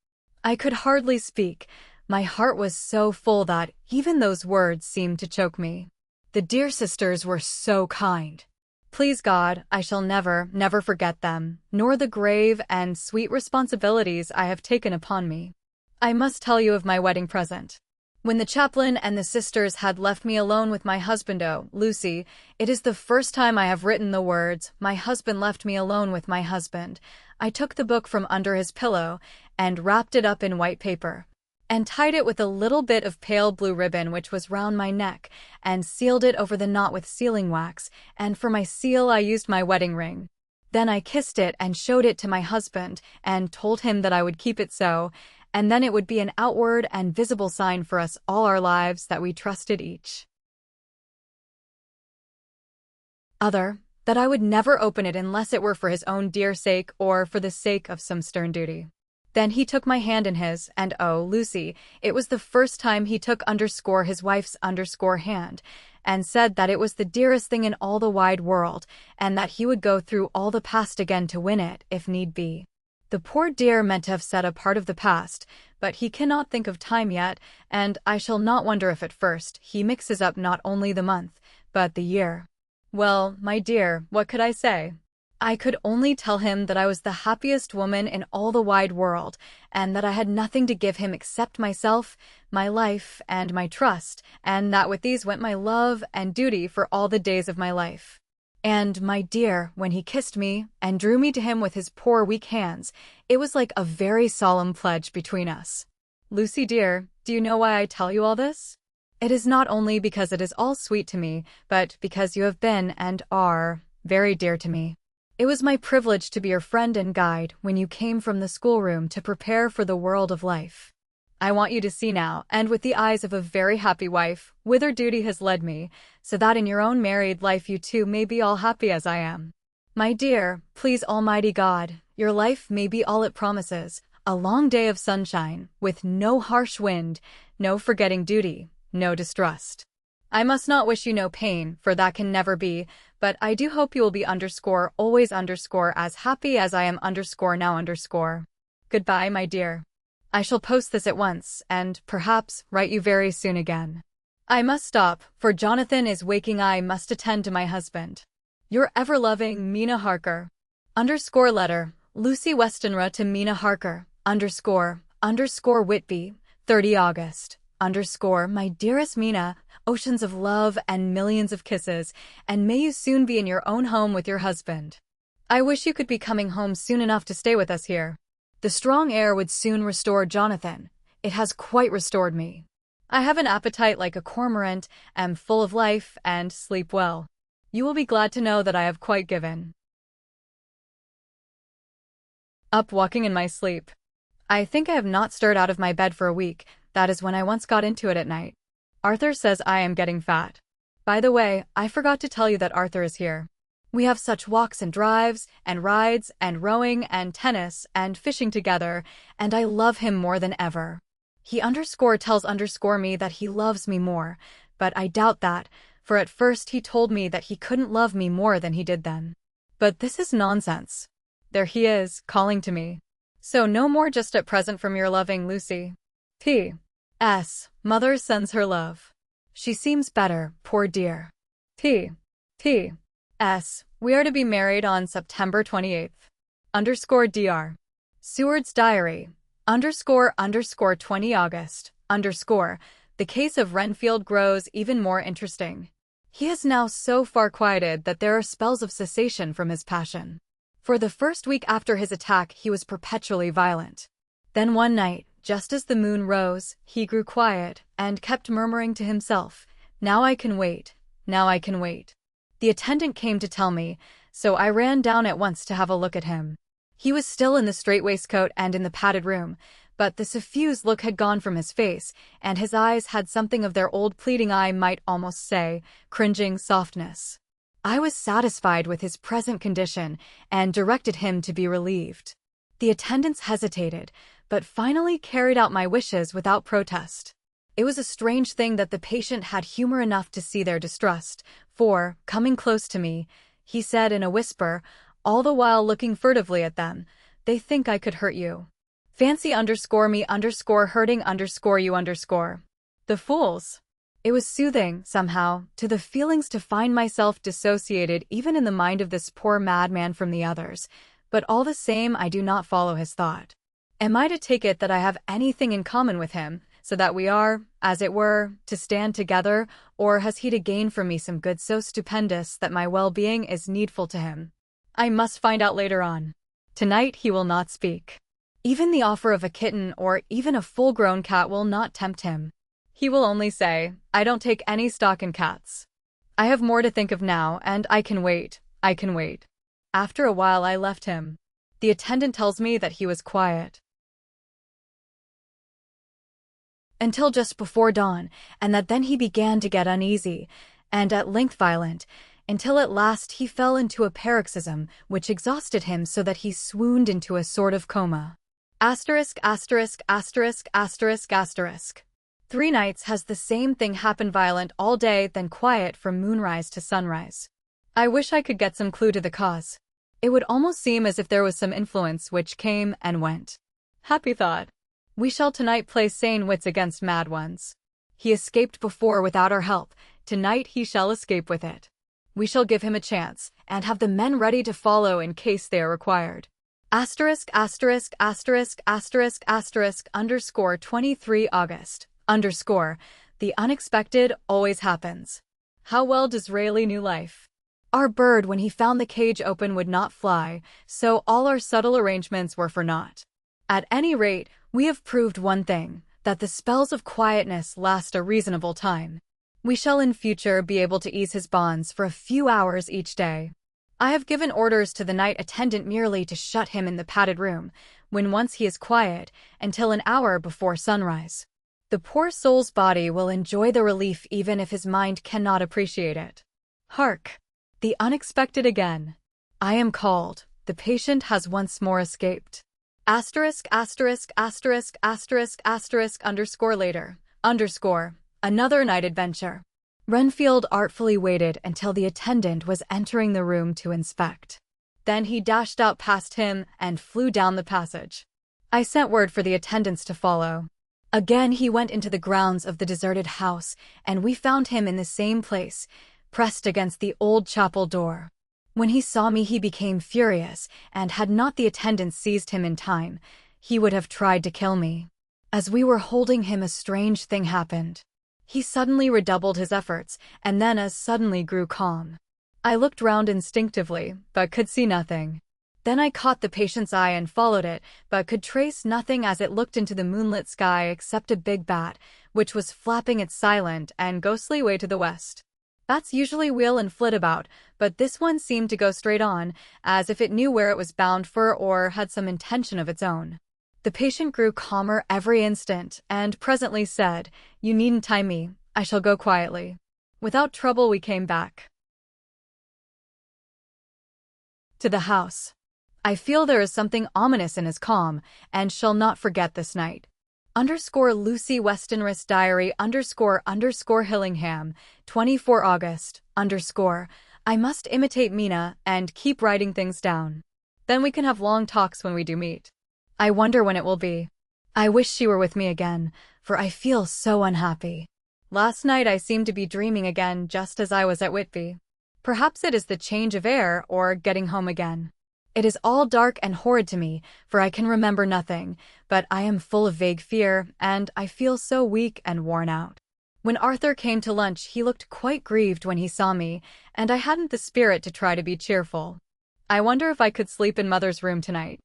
I could hardly speak. My heart was so full that even those words seemed to choke me. The dear sisters were so kind. Please God, I shall never, never forget them, nor the grave and sweet responsibilities I have taken upon me. I must tell you of my wedding present. When the chaplain and the sisters had left me alone with my husband, oh, Lucy, it is the first time I have written the words, "My husband left me alone with my husband." I took the book from under his pillow and wrapped it up in white paper, and tied it with a little bit of pale blue ribbon which was round my neck, and sealed it over the knot with sealing wax, and for my seal I used my wedding ring. Then I kissed it and showed it to my husband, and told him that I would keep it so, and then it would be an outward and visible sign for us all our lives that we trusted each other, that I would never open it unless it were for his own dear sake or for the sake of some stern duty. Then he took my hand in his, and oh, Lucy, it was the first time he took his wife's hand, and said that it was the dearest thing in all the wide world, and that he would go through all the past again to win it, if need be. The poor dear meant to have said a part of the past, but he cannot think of time yet, and I shall not wonder if at first he mixes up not only the month, but the year. Well, my dear, what could I say? I could only tell him that I was the happiest woman in all the wide world, and that I had nothing to give him except myself, my life, and my trust, and that with these went my love and duty for all the days of my life. And, my dear, when he kissed me, and drew me to him with his poor weak hands, it was like a very solemn pledge between us. Lucy dear, do you know why I tell you all this? It is not only because it is all sweet to me, but because you have been, and are, very dear to me. It was my privilege to be your friend and guide when you came from the schoolroom to prepare for the world of life. I want you to see now, and with the eyes of a very happy wife, whither duty has led me, so that in your own married life you too may be all happy as I am. My dear, please Almighty God, your life may be all it promises, a long day of sunshine, with no harsh wind, no forgetting duty, no distrust. I must not wish you no pain, for that can never be, but I do hope you will be always as happy as I am now. Goodbye, my dear. I shall post this at once, and, perhaps, write you very soon again. I must stop, for Jonathan is waking. I must attend to my husband. Your ever-loving Mina Harker. Letter, Lucy Westenra to Mina Harker, Whitby, 30 August. My dearest Mina, oceans of love and millions of kisses, and may you soon be in your own home with your husband. I wish you could be coming home soon enough to stay with us here. The strong air would soon restore Jonathan. It has quite restored me. I have an appetite like a cormorant, am full of life, and sleep well. You will be glad to know that I have quite given up walking in my sleep. I think I have not stirred out of my bed for a week. That is when I once got into it at night. Arthur says I am getting fat. By the way, I forgot to tell you that Arthur is here. We have such walks and drives, and rides, and rowing, and tennis, and fishing together, and I love him more than ever. He tells me that he loves me more, but I doubt that, for at first he told me that he couldn't love me more than he did then. But this is nonsense. There he is, calling to me. So no more just at present from your loving Lucy. P.S. Mother sends her love. She seems better, poor dear. P.S. We are to be married on September 28th. Dr. Seward's Diary. 20 August. The case of Renfield grows even more interesting. He has now so far quieted that there are spells of cessation from his passion. For the first week after his attack, he was perpetually violent. Then one night, just as the moon rose, he grew quiet and kept murmuring to himself, "Now I can wait, now I can wait." The attendant came to tell me, so I ran down at once to have a look at him. He was still in the strait waistcoat and in the padded room, but the suffused look had gone from his face, and his eyes had something of their old pleading, I might almost say, cringing softness. I was satisfied with his present condition and directed him to be relieved. The attendants hesitated, but finally carried out my wishes without protest. It was a strange thing that the patient had humor enough to see their distrust, for, coming close to me, he said in a whisper, all the while looking furtively at them, "They think I could hurt you. Fancy me hurting you. The fools." It was soothing, somehow, to the feelings to find myself dissociated even in the mind of this poor madman from the others, but all the same I do not follow his thought. Am I to take it that I have anything in common with him, so that we are, as it were, to stand together, or has he to gain from me some good so stupendous that my well-being is needful to him? I must find out later on. Tonight he will not speak. Even the offer of a kitten or even a full-grown cat will not tempt him. He will only say, "I don't take any stock in cats. I have more to think of now, and I can wait. After a while I left him. The attendant tells me that he was quiet until just before dawn, and that then he began to get uneasy, and at length violent, until at last he fell into a paroxysm which exhausted him so that he swooned into a sort of coma. Asterisk, asterisk, asterisk, asterisk, asterisk. 3 nights has the same thing happen, violent all day, then quiet from moonrise to sunrise. I wish I could get some clue to the cause. It would almost seem as if there was some influence which came and went. Happy thought. We shall tonight play sane wits against mad ones. He escaped before without our help. Tonight he shall escape with it. We shall give him a chance, and have the men ready to follow in case they are required. Asterisk, asterisk, asterisk, asterisk, asterisk, underscore 23 August, underscore, the unexpected always happens. How well Disraeli knew life. Our bird, when he found the cage open, would not fly, so all our subtle arrangements were for naught. At any rate, we have proved one thing, that the spells of quietness last a reasonable time. We shall in future be able to ease his bonds for a few hours each day. I have given orders to the night attendant merely to shut him in the padded room, when once he is quiet, until an hour before sunrise. The poor soul's body will enjoy the relief even if his mind cannot appreciate it. Hark! The unexpected again. I am called. The patient has once more escaped. Asterisk, asterisk, asterisk, asterisk, asterisk, underscore later, underscore. Another night adventure. Renfield artfully waited until the attendant was entering the room to inspect. Then he dashed out past him and flew down the passage. I sent word for the attendants to follow. Again he went into the grounds of the deserted house, and we found him in the same place, pressed against the old chapel door. When he saw me he became furious, and had not the attendants seized him in time, he would have tried to kill me. As we were holding him, a strange thing happened. He suddenly redoubled his efforts, and then as suddenly grew calm. I looked round instinctively, but could see nothing. Then I caught the patient's eye and followed it, but could trace nothing as it looked into the moonlit sky except a big bat, which was flapping its silent and ghostly way to the west. Bats usually wheel and flit about, but this one seemed to go straight on, as if it knew where it was bound for or had some intention of its own. The patient grew calmer every instant, and presently said, "You needn't tie me, I shall go quietly." Without trouble we came back to the house. I feel there is something ominous in his calm, and shall not forget this night. Underscore Lucy Westonris Diary underscore Hillingham, 24 August, underscore. I must imitate Mina and keep writing things down. Then we can have long talks when we do meet. I wonder when it will be. I wish she were with me again, for I feel so unhappy. Last night I seemed to be dreaming again just as I was at Whitby. Perhaps it is the change of air or getting home again. It is all dark and horrid to me, for I can remember nothing, but I am full of vague fear, and I feel so weak and worn out. When Arthur came to lunch he looked quite grieved when he saw me, and I hadn't the spirit to try to be cheerful. I wonder if I could sleep in Mother's room tonight.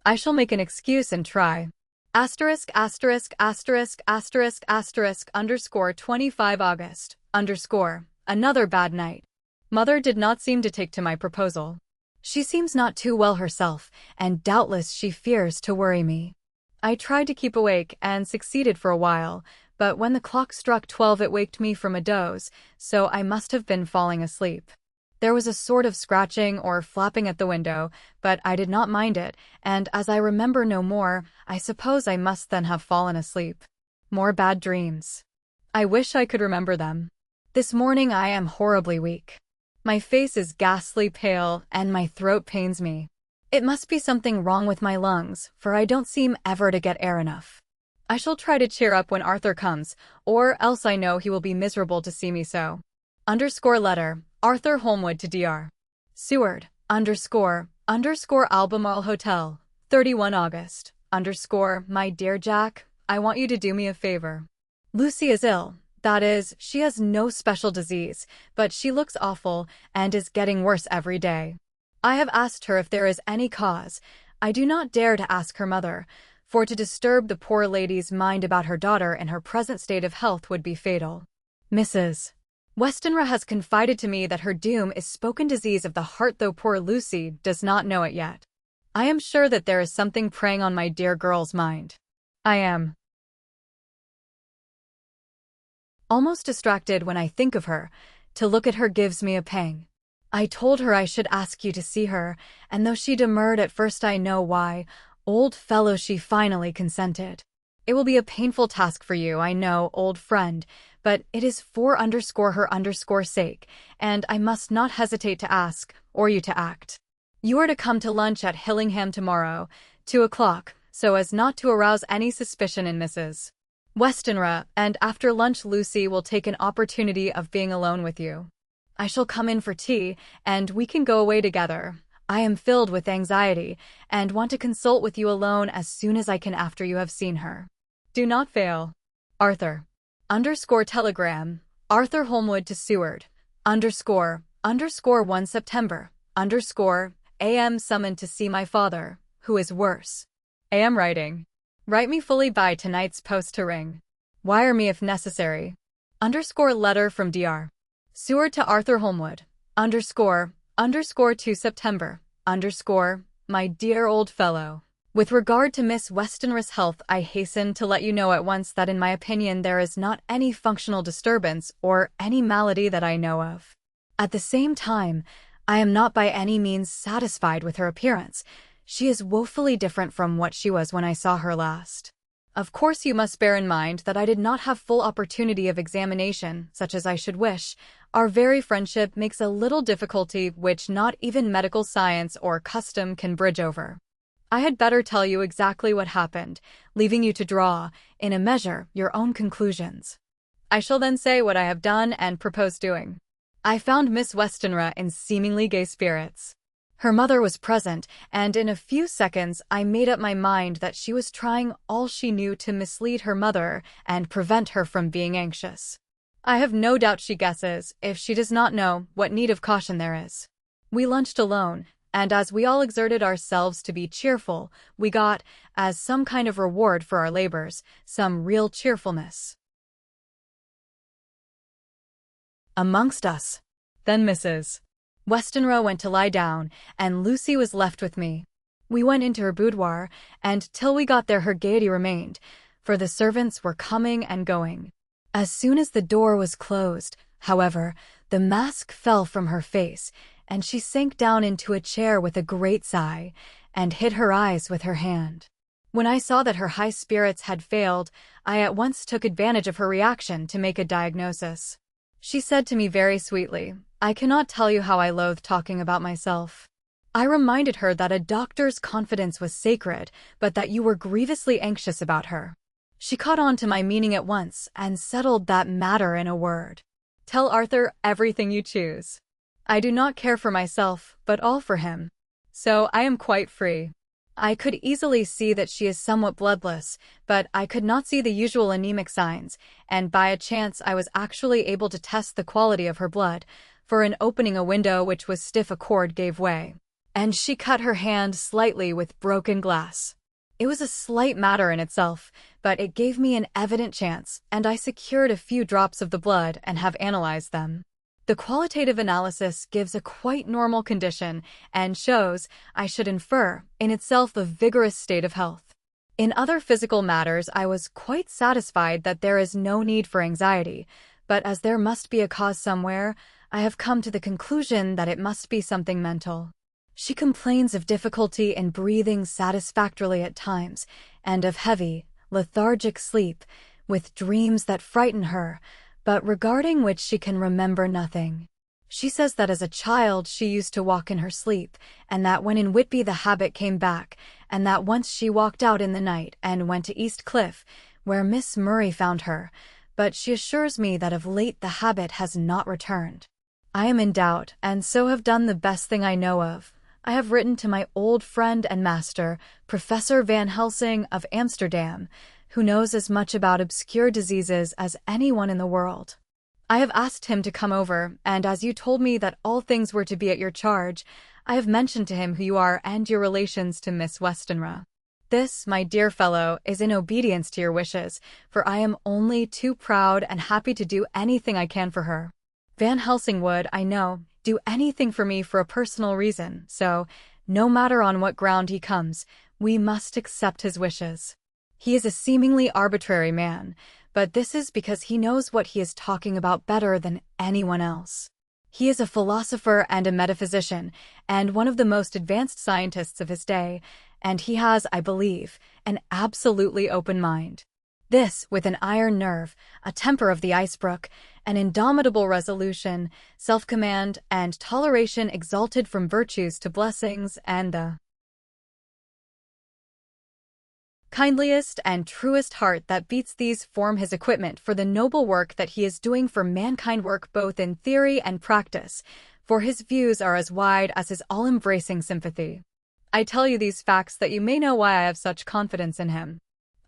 I shall make an excuse and try. Asterisk, asterisk, asterisk, asterisk, asterisk, underscore 25 August, underscore. Another bad night. Mother did not seem to take to my proposal. She seems not too well herself, and doubtless she fears to worry me. I tried to keep awake and succeeded for a while, but when the clock struck 12 it waked me from a doze, so I must have been falling asleep. There was a sort of scratching or flapping at the window, but I did not mind it, and as I remember no more, I suppose I must then have fallen asleep. More bad dreams. I wish I could remember them. This morning I am horribly weak. My face is ghastly pale, and my throat pains me. It must be something wrong with my lungs, for I don't seem ever to get air enough. I shall try to cheer up when Arthur comes, or else I know he will be miserable to see me so. Underscore letter. Arthur Holmwood to Dr. Seward, underscore Albemarle Hotel, 31 August, underscore. My dear Jack, I want you to do me a favor. Lucy is ill. That is, she has no special disease, but she looks awful and is getting worse every day. I have asked her if there is any cause. I do not dare to ask her mother, for to disturb the poor lady's mind about her daughter in her present state of health would be fatal. Mrs. Westenra has confided to me that her doom is spoken disease of the heart, though poor Lucy does not know it yet. I am sure that there is something preying on my dear girl's mind. I am almost distracted when I think of her. To look at her gives me a pang. I told her I should ask you to see her, and though she demurred at first, I know why. Old fellow, she finally consented. It will be a painful task for you, I know, old friend, but it is for her sake, and I must not hesitate to ask, or you to act. You are to come to lunch at Hillingham tomorrow, 2 o'clock, so as not to arouse any suspicion in Mrs. Westenra, and after lunch Lucy will take an opportunity of being alone with you. I shall come in for tea, and we can go away together. I am filled with anxiety, and want to consult with you alone as soon as I can after you have seen her. Do not fail. Arthur. _telegram. Arthur Holmwood to Seward. _1 September. AM summoned to see my father, who is worse. AM writing. Write me fully by tonight's post to ring. Wire me if necessary. Letter from Dr. Seward to Arthur Holmwood. 2 September. My dear old fellow. With regard to Miss Westenra's health, I hasten to let you know at once that in my opinion there is not any functional disturbance or any malady that I know of. At the same time, I am not by any means satisfied with her appearance. She is woefully different from what she was when I saw her last. Of course you must bear in mind that I did not have full opportunity of examination, such as I should wish. Our very friendship makes a little difficulty which not even medical science or custom can bridge over. I had better tell you exactly what happened, leaving you to draw, in a measure, your own conclusions. I shall then say what I have done and propose doing. I found Miss Westenra in seemingly gay spirits. Her mother was present, and in a few seconds I made up my mind that she was trying all she knew to mislead her mother and prevent her from being anxious. I have no doubt she guesses, if she does not know, what need of caution there is. We lunched alone, and as we all exerted ourselves to be cheerful, we got, as some kind of reward for our labors, some real cheerfulness amongst us. Then Mrs. Westenra went to lie down, and Lucy was left with me. We went into her boudoir, and till we got there her gaiety remained, for the servants were coming and going. As soon as the door was closed, however, the mask fell from her face, and she sank down into a chair with a great sigh, and hid her eyes with her hand. When I saw that her high spirits had failed, I at once took advantage of her reaction to make a diagnosis. She said to me very sweetly, I cannot tell you how I loathe talking about myself. I reminded her that a doctor's confidence was sacred, but that you were grievously anxious about her. She caught on to my meaning at once, and settled that matter in a word. Tell Arthur everything you choose. I do not care for myself, but all for him. So I am quite free. I could easily see that she is somewhat bloodless, but I could not see the usual anemic signs, and by a chance I was actually able to test the quality of her blood, for in opening a window which was stiff a cord gave way, and she cut her hand slightly with broken glass. It was a slight matter in itself, but it gave me an evident chance, and I secured a few drops of the blood and have analyzed them. The qualitative analysis gives a quite normal condition and shows, I should infer, in itself a vigorous state of health. In other physical matters I was quite satisfied that there is no need for anxiety, but as there must be a cause somewhere, I have come to the conclusion that it must be something mental. She complains of difficulty in breathing satisfactorily at times, and of heavy, lethargic sleep, with dreams that frighten her, but regarding which she can remember nothing. She says that as a child she used to walk in her sleep, and that when in Whitby the habit came back, and that once she walked out in the night and went to East Cliff, where Miss Murray found her, but she assures me that of late the habit has not returned. I am in doubt, and so have done the best thing I know of. I have written to my old friend and master, Professor Van Helsing of Amsterdam, who knows as much about obscure diseases as anyone in the world. I have asked him to come over, and as you told me that all things were to be at your charge, I have mentioned to him who you are and your relations to Miss Westenra. This, my dear fellow, is in obedience to your wishes, for I am only too proud and happy to do anything I can for her. Van Helsing would, I know, do anything for me for a personal reason, so, no matter on what ground he comes, we must accept his wishes. He is a seemingly arbitrary man, but this is because he knows what he is talking about better than anyone else. He is a philosopher and a metaphysician, and one of the most advanced scientists of his day, and he has, I believe, an absolutely open mind. This, with an iron nerve, a temper of the icebrook, an indomitable resolution, self-command, and toleration exalted from virtues to blessings, and the kindliest and truest heart that beats these form his equipment for the noble work that he is doing for mankind, work both in theory and practice, for his views are as wide as his all-embracing sympathy. I tell you these facts that you may know why I have such confidence in him.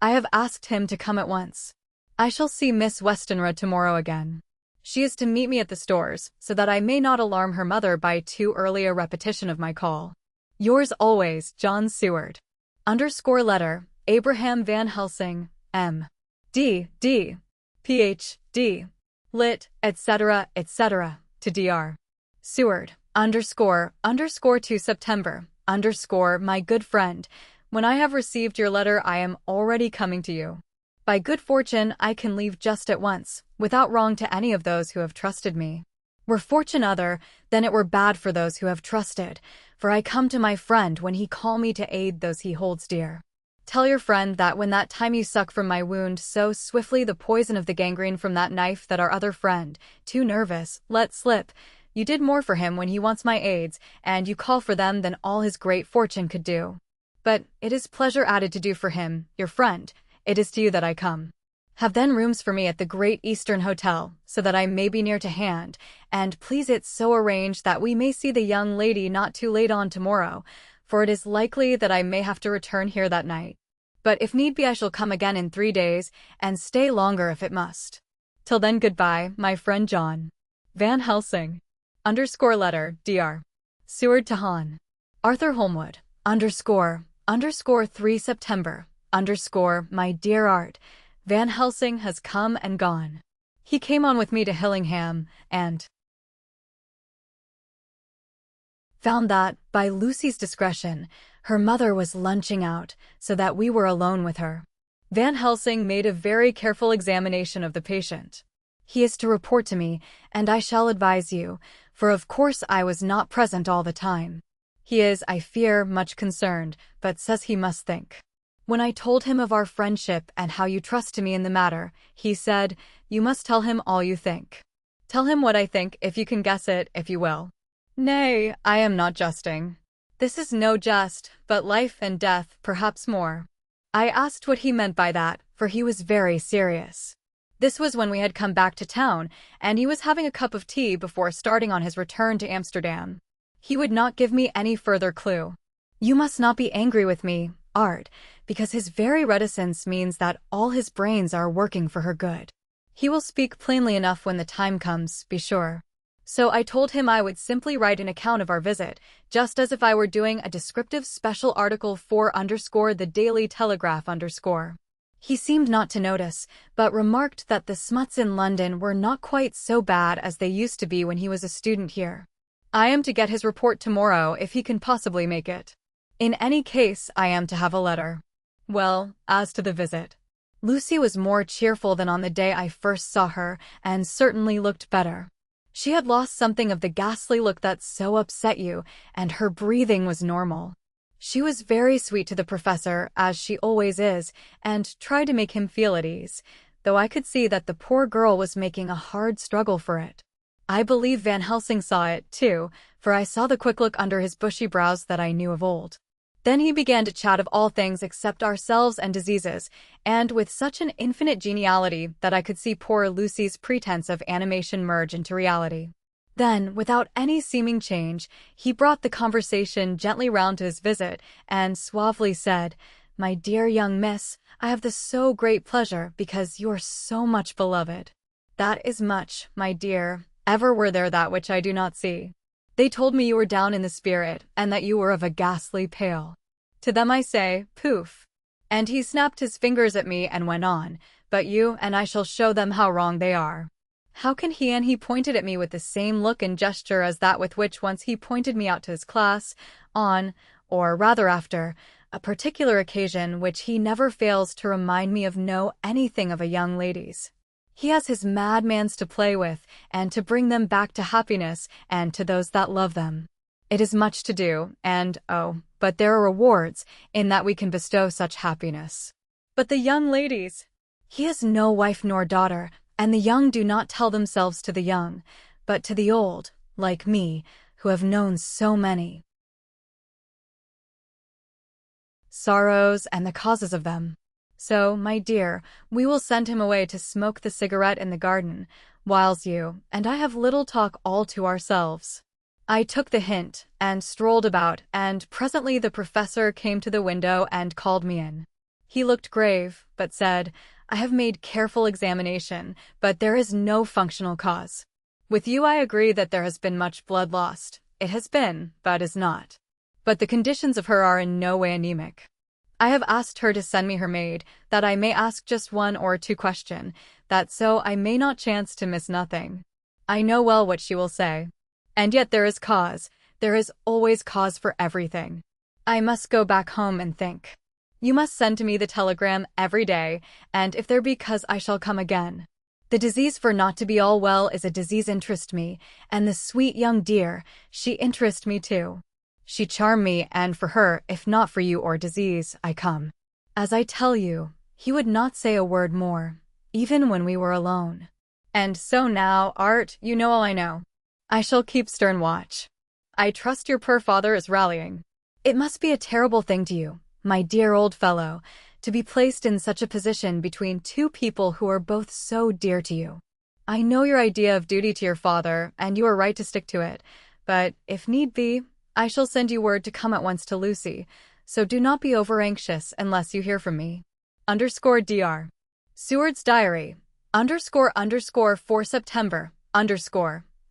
I have asked him to come at once. I shall see Miss Westenra tomorrow again. She is to meet me at the stores, so that I may not alarm her mother by too early a repetition of my call. Yours always, John Seward. _letter, Abraham Van Helsing, M.D., Ph.D., Lit., etc., etc., to Dr. Seward, _2 September, my good friend, when I have received your letter I am already coming to you. By good fortune I can leave just at once, without wrong to any of those who have trusted me. Were fortune other, then it were bad for those who have trusted, for I come to my friend when he call me to aid those he holds dear. Tell your friend that when that time you suck from my wound so swiftly the poison of the gangrene from that knife that our other friend, too nervous, let slip, you did more for him when he wants my aids, and you call for them than all his great fortune could do. But it is pleasure added to do for him, your friend, it is to you that I come. Have then rooms for me at the Great Eastern Hotel, so that I may be near to hand, and please it so arrange that we may see the young lady not too late on tomorrow, for it is likely that I may have to return here that night. But if need be I shall come again in 3 days, and stay longer if it must. Till then goodbye, my friend John. Van Helsing. _letter, Dr. Seward to Hon. Arthur Holmwood, _3 September, my dear Art, Van Helsing has come and gone. He came on with me to Hillingham, and found that, by Lucy's discretion, her mother was lunching out, so that we were alone with her. Van Helsing made a very careful examination of the patient. He is to report to me, and I shall advise you, for of course I was not present all the time. He is, I fear, much concerned, but says he must think. When I told him of our friendship and how you trust to me in the matter, he said, you must tell him all you think. Tell him what I think, if you can guess it, if you will. Nay, I am not jesting. This is no jest, but life and death, perhaps more. I asked what he meant by that, for he was very serious. This was when we had come back to town, and he was having a cup of tea before starting on his return to Amsterdam. He would not give me any further clue. You must not be angry with me, Art, because his very reticence means that all his brains are working for her good. He will speak plainly enough when the time comes, be sure. So I told him I would simply write an account of our visit, just as if I were doing a descriptive special article for the Daily Telegraph _. He seemed not to notice, but remarked that the smuts in London were not quite so bad as they used to be when he was a student here. I am to get his report tomorrow if he can possibly make it. In any case, I am to have a letter. Well, as to the visit. Lucy was more cheerful than on the day I first saw her, and certainly looked better. She had lost something of the ghastly look that so upset you, and her breathing was normal. She was very sweet to the professor, as she always is, and tried to make him feel at ease, though I could see that the poor girl was making a hard struggle for it. I believe Van Helsing saw it, too, for I saw the quick look under his bushy brows that I knew of old. Then he began to chat of all things except ourselves and diseases, and with such an infinite geniality that I could see poor Lucy's pretense of animation merge into reality. Then, without any seeming change, he brought the conversation gently round to his visit, and suavely said, "My dear young miss, I have the so great pleasure because you are so much beloved. That is much, my dear, ever were there that which I do not see. They told me you were down in the spirit, and that you were of a ghastly pale. To them I say, poof." And he snapped his fingers at me and went on, "But you and I shall show them how wrong they are. How can he?" And he pointed at me with the same look and gesture as that with which once he pointed me out to his class, on, or rather after, a particular occasion which he never fails to remind me of anything of a young lady's. He has his madmans to play with, and to bring them back to happiness, and to those that love them. It is much to do, and, oh, but there are rewards, in that we can bestow such happiness. But the young ladies! He has no wife nor daughter, and the young do not tell themselves to the young, but to the old, like me, who have known so many sorrows and the causes of them. So, my dear, we will send him away to smoke the cigarette in the garden, whiles you and I have little talk all to ourselves. I took the hint, and strolled about, and presently the professor came to the window and called me in. He looked grave, but said, "I have made careful examination, but there is no functional cause. With you I agree that there has been much blood lost. It has been, but is not. But the conditions of her are in no way anemic. I have asked her to send me her maid, that I may ask just 1 or 2 questions, that so I may not chance to miss nothing. I know well what she will say. And yet there is cause, there is always cause for everything. I must go back home and think. You must send to me the telegram every day, and if there be cause I shall come again. The disease for not to be all well is a disease interest me, and the sweet young dear, she interest me too. She charm me, and for her, if not for you or disease, I come. As I tell you, he would not say a word more, even when we were alone. And so now, Art, you know all I know. I shall keep stern watch. I trust your poor father is rallying. It must be a terrible thing to you, my dear old fellow, to be placed in such a position between 2 people who are both so dear to you. I know your idea of duty to your father, and you are right to stick to it, but, if need be, I shall send you word to come at once to Lucy, so do not be over-anxious unless you hear from me. _Dr. Seward's Diary, __4 September,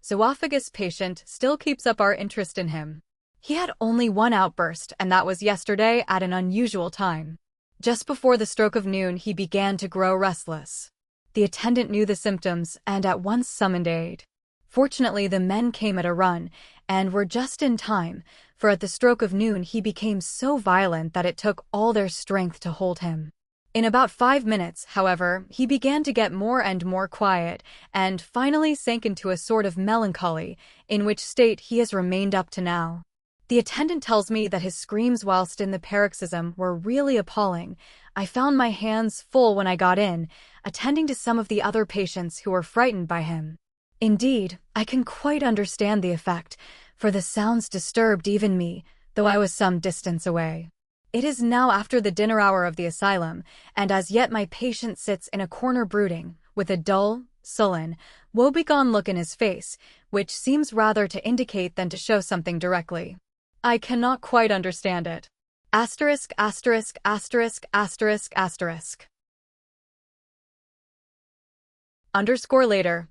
Zoophagus patient still keeps up our interest in him. He had only 1 outburst, and that was yesterday at an unusual time. Just before the stroke of noon he began to grow restless. The attendant knew the symptoms and at once summoned aid. Fortunately the men came at a run, and were just in time, for at the stroke of noon he became so violent that it took all their strength to hold him. In about 5 minutes, however, he began to get more and more quiet, and finally sank into a sort of melancholy, in which state he has remained up to now. The attendant tells me that his screams whilst in the paroxysm were really appalling. I found my hands full when I got in, attending to some of the other patients who were frightened by him. Indeed, I can quite understand the effect, for the sounds disturbed even me, though I was some distance away. It is now after the dinner hour of the asylum, and as yet my patient sits in a corner brooding, with a dull, sullen, woebegone look in his face, which seems rather to indicate than to show something directly. I cannot quite understand it. **********. Later,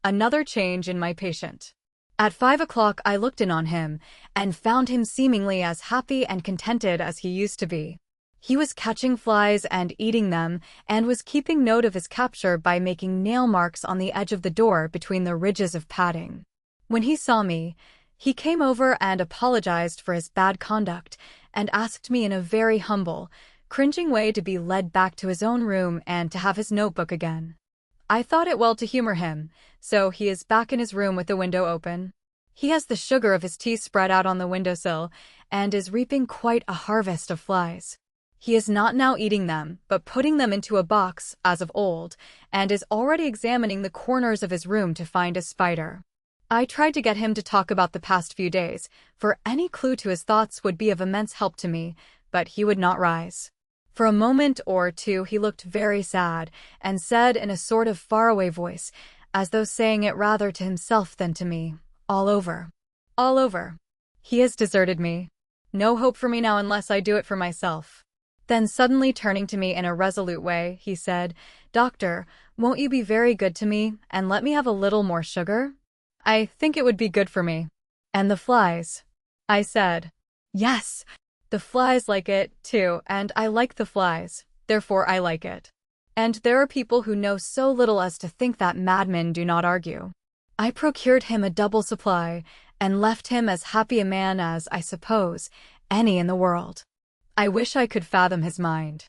another change in my patient. At 5 o'clock I looked in on him, and found him seemingly as happy and contented as he used to be. He was catching flies and eating them, and was keeping note of his capture by making nail marks on the edge of the door between the ridges of padding. When he saw me, he came over and apologized for his bad conduct, and asked me in a very humble, cringing way to be led back to his own room and to have his notebook again. I thought it well to humor him, so he is back in his room with the window open. He has the sugar of his tea spread out on the windowsill, and is reaping quite a harvest of flies. He is not now eating them, but putting them into a box, as of old, and is already examining the corners of his room to find a spider. I tried to get him to talk about the past few days, for any clue to his thoughts would be of immense help to me, but he would not rise. For a moment or 2 he looked very sad, and said in a sort of faraway voice, as though saying it rather to himself than to me, "All over. All over. He has deserted me. No hope for me now unless I do it for myself." Then suddenly turning to me in a resolute way, he said, "Doctor, won't you be very good to me, and let me have a little more sugar? I think it would be good for me." "And the flies?" I said. "Yes, the flies like it, too, and I like the flies, therefore I like it. And there are people who know so little as to think that madmen do not argue." I procured him a double supply, and left him as happy a man as, I suppose, any in the world. I wish I could fathom his mind.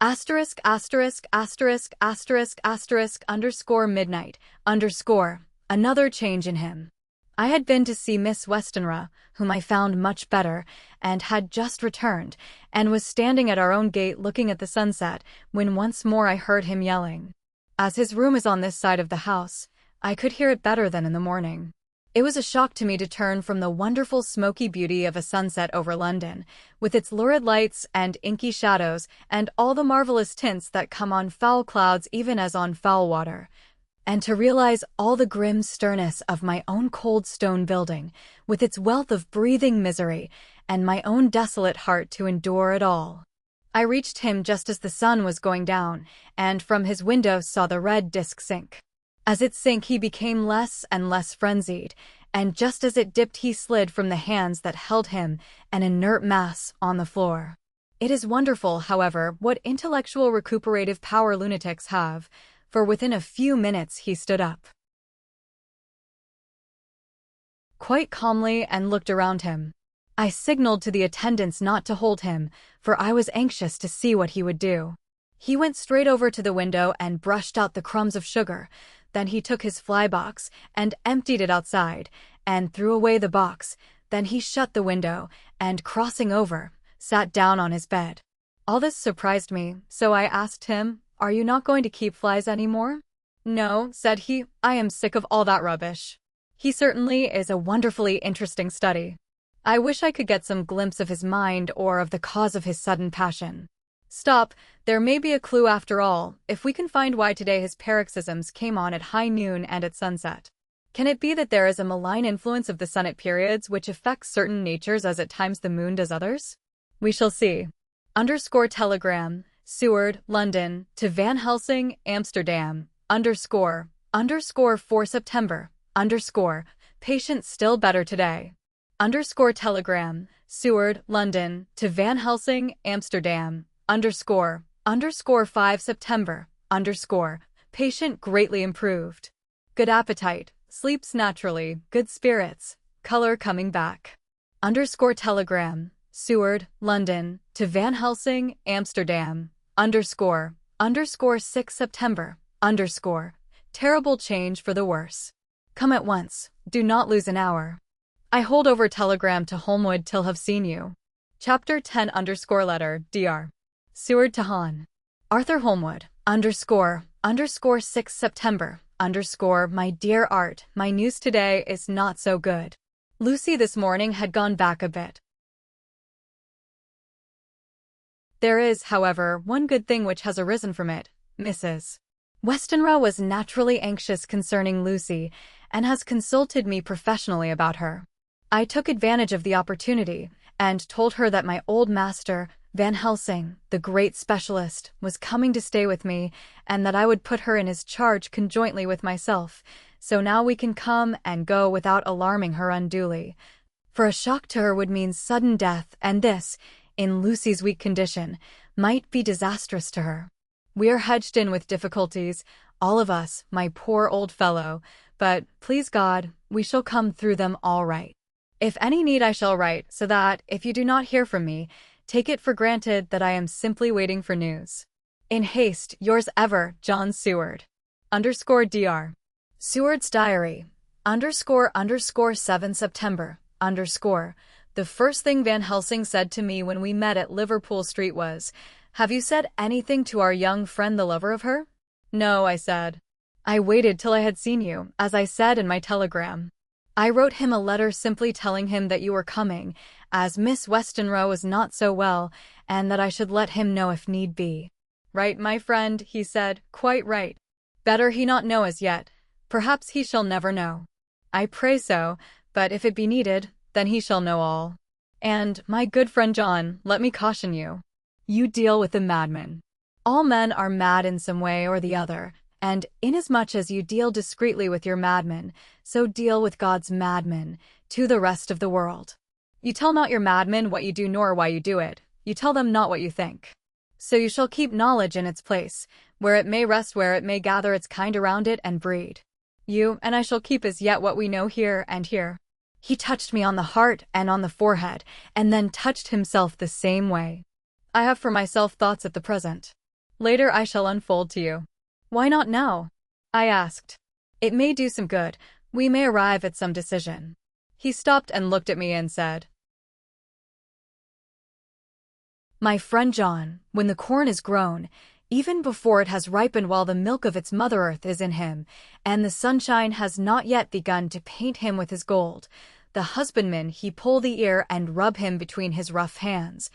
Asterisk asterisk asterisk asterisk asterisk underscore midnight underscore another change in him. I had been to see Miss Westenra, whom I found much better, and had just returned, and was standing at our own gate looking at the sunset, when once more I heard him yelling. As his room is on this side of the house, I could hear it better than in the morning. It was a shock to me to turn from the wonderful smoky beauty of a sunset over London, with its lurid lights and inky shadows and all the marvelous tints that come on foul clouds even as on foul water, and to realize all the grim sternness of my own cold stone building, with its wealth of breathing misery, and my own desolate heart to endure it all. I reached him just as the sun was going down, and from his window saw the red disk sink. As it sank, he became less and less frenzied, and just as it dipped he slid from the hands that held him, an inert mass, on the floor. It is wonderful, however, what intellectual recuperative power lunatics have, for within a few minutes he stood up quite calmly and looked around him. I signaled to the attendants not to hold him, for I was anxious to see what he would do. He went straight over to the window and brushed out the crumbs of sugar. Then he took his fly box and emptied it outside, and threw away the box. Then he shut the window, and crossing over, sat down on his bed. All this surprised me, so I asked him, "Are you not going to keep flies anymore?" "No," said he, "I am sick of all that rubbish." He certainly is a wonderfully interesting study. I wish I could get some glimpse of his mind or of the cause of his sudden passion. Stop, there may be a clue after all, if we can find why today his paroxysms came on at high noon and at sunset. Can it be that there is a malign influence of the sun at periods which affects certain natures as at times the moon does others? We shall see. Underscore telegram, Seward, London, to Van Helsing, Amsterdam, underscore 4 September, underscore, patient still better today. Underscore telegram, Seward, London, to Van Helsing, Amsterdam, underscore 5 September, underscore, patient greatly improved. Good appetite, sleeps naturally, good spirits, color coming back. Underscore telegram, Seward, London, to Van Helsing, Amsterdam, underscore 6 September, underscore, terrible change for the worse. Come at once, do not lose an hour. I hold over telegram to Holmwood till have seen you. Chapter 10 underscore letter, Dr. Seward to Hon. Arthur Holmwood, underscore 6 September, underscore, my dear Art, my news today is not so good. Lucy this morning had gone back a bit. There is, however, one good thing which has arisen from it. Mrs. Westenra was naturally anxious concerning Lucy, and has consulted me professionally about her. I took advantage of the opportunity, and told her that my old master, Van Helsing, the great specialist, was coming to stay with me, and that I would put her in his charge conjointly with myself, so now we can come and go without alarming her unduly. For a shock to her would mean sudden death, and this, in Lucy's weak condition, might be disastrous to her. We are hedged in with difficulties, all of us, my poor old fellow, but, please God, we shall come through them all right. If any need I shall write, so that, if you do not hear from me, take it for granted that I am simply waiting for news. In haste, yours ever, John Seward. Underscore Dr. Seward's Diary. Underscore 7 September. Underscore. The first thing Van Helsing said to me when we met at Liverpool Street was, "Have you said anything to our young friend the lover of her?" "No," I said. "I waited till I had seen you, as I said in my telegram. I wrote him a letter simply telling him that you were coming, as Miss Westenra was not so well, and that I should let him know if need be." "Right, my friend," he said, "quite right. Better he not know as yet. Perhaps he shall never know. I pray so, but if it be needed, then he shall know all. And, my good friend John, let me caution you. You deal with a madman. All men are mad in some way or the other, and inasmuch as you deal discreetly with your madman, so deal with God's madman, to the rest of the world. You tell not your madmen what you do nor why you do it, you tell them not what you think. So you shall keep knowledge in its place, where it may rest, where it may gather its kind around it and breed. You and I shall keep as yet what we know here and here." He touched me on the heart and on the forehead, and then touched himself the same way. I have for myself thoughts at the present. Later I shall unfold to you. Why not now? I asked. It may do some good. We may arrive at some decision. He stopped and looked at me and said, My friend John, when the corn is grown, even before it has ripened while the milk of its mother earth is in him, and the sunshine has not yet begun to paint him with his gold, the husbandman he pull the ear and rub him between his rough hands,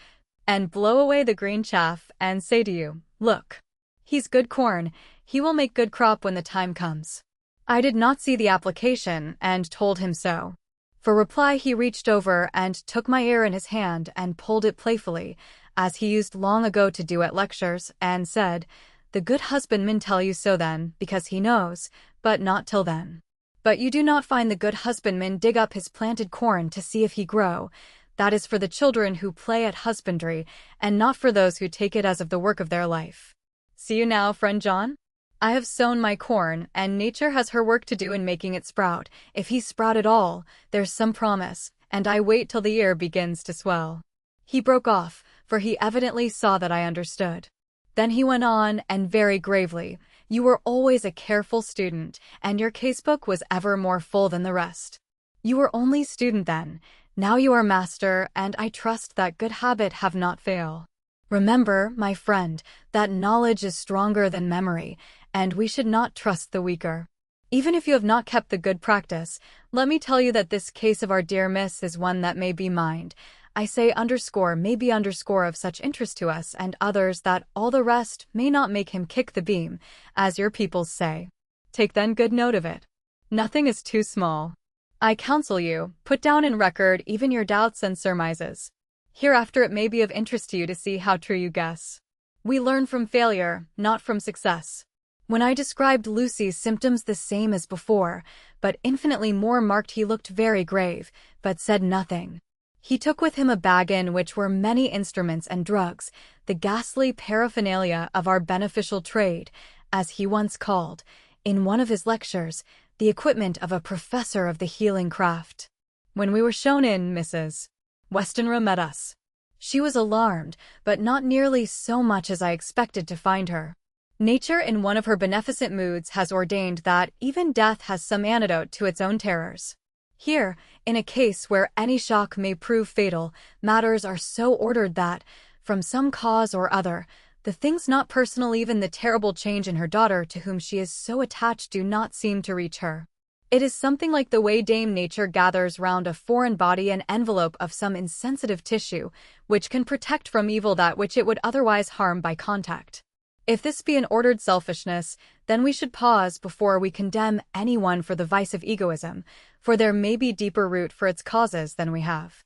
and blow away the green chaff, and say to you, Look, he's good corn, he will make good crop when the time comes. I did not see the application, and told him so. For reply he reached over and took my ear in his hand and pulled it playfully, as he used long ago to do at lectures, and said, The good husbandman tell you so then, because he knows, but not till then. But you do not find the good husbandman dig up his planted corn to see if he grow. That is for the children who play at husbandry, and not for those who take it as of the work of their life. See you now, friend John? I have sown my corn, and nature has her work to do in making it sprout. If he sprout at all, there's some promise, and I wait till the ear begins to swell. He broke off, for he evidently saw that I understood. Then he went on, and very gravely, You were always a careful student, and your casebook was ever more full than the rest. You were only student then, now you are master, and I trust that good habit have not fail. Remember, my friend, that knowledge is stronger than memory, and we should not trust the weaker. Even if you have not kept the good practice, let me tell you that this case of our dear miss is one that may be mind. I say may be of such interest to us and others that all the rest may not make him kick the beam, as your peoples say. Take then good note of it. Nothing is too small. I counsel you, put down in record even your doubts and surmises. Hereafter it may be of interest to you to see how true you guess. We learn from failure, not from success. When I described Lucy's symptoms the same as before, but infinitely more marked, he looked very grave, but said nothing. He took with him a bag in which were many instruments and drugs, the ghastly paraphernalia of our beneficial trade, as he once called, in one of his lectures, the equipment of a professor of the healing craft. When we were shown in, Mrs. Westenra met us. She was alarmed, but not nearly so much as I expected to find her. Nature in one of her beneficent moods has ordained that even death has some antidote to its own terrors. Here, in a case where any shock may prove fatal, matters are so ordered that, from some cause or other, the things not personal, even the terrible change in her daughter to whom she is so attached, do not seem to reach her. It is something like the way Dame Nature gathers round a foreign body an envelope of some insensitive tissue, which can protect from evil that which it would otherwise harm by contact. If this be an ordered selfishness, then we should pause before we condemn anyone for the vice of egoism, for there may be deeper root for its causes than we have.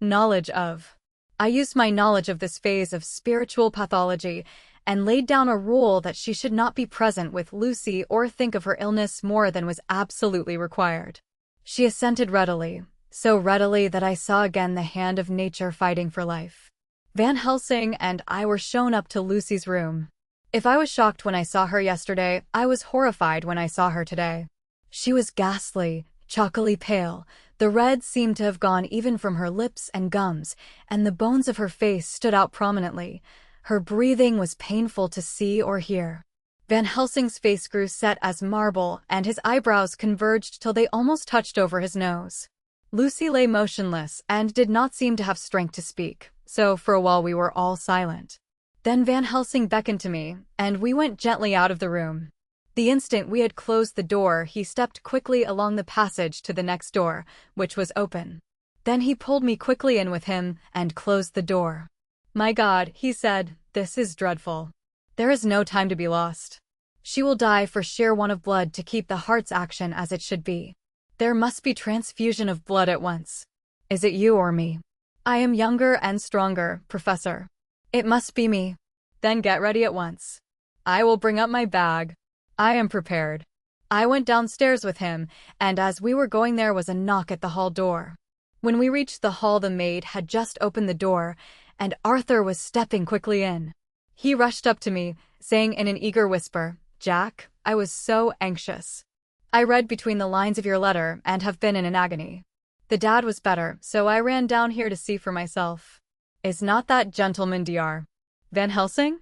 Knowledge of. I used my knowledge of this phase of spiritual pathology and laid down a rule that she should not be present with Lucy or think of her illness more than was absolutely required. She assented readily, so readily that I saw again the hand of nature fighting for life. Van Helsing and I were shown up to Lucy's room. If I was shocked when I saw her yesterday, I was horrified when I saw her today. She was ghastly, chalkily pale. The red seemed to have gone even from her lips and gums, and the bones of her face stood out prominently. Her breathing was painful to see or hear. Van Helsing's face grew set as marble, and his eyebrows converged till they almost touched over his nose. Lucy lay motionless and did not seem to have strength to speak, so for a while we were all silent. Then Van Helsing beckoned to me, and we went gently out of the room. The instant we had closed the door, he stepped quickly along the passage to the next door, which was open. Then he pulled me quickly in with him and closed the door. My God, he said, this is dreadful. There is no time to be lost. She will die for sheer want of blood to keep the heart's action as it should be. There must be transfusion of blood at once. Is it you or me? I am younger and stronger, Professor. It must be me. Then get ready at once. I will bring up my bag. I am prepared. I went downstairs with him, and as we were going there was a knock at the hall door. When we reached the hall, the maid had just opened the door, and Arthur was stepping quickly in. He rushed up to me, saying in an eager whisper, Jack, I was so anxious. I read between the lines of your letter and have been in an agony. The dad was better, so I ran down here to see for myself. Is not that gentleman Dr. Van Helsing?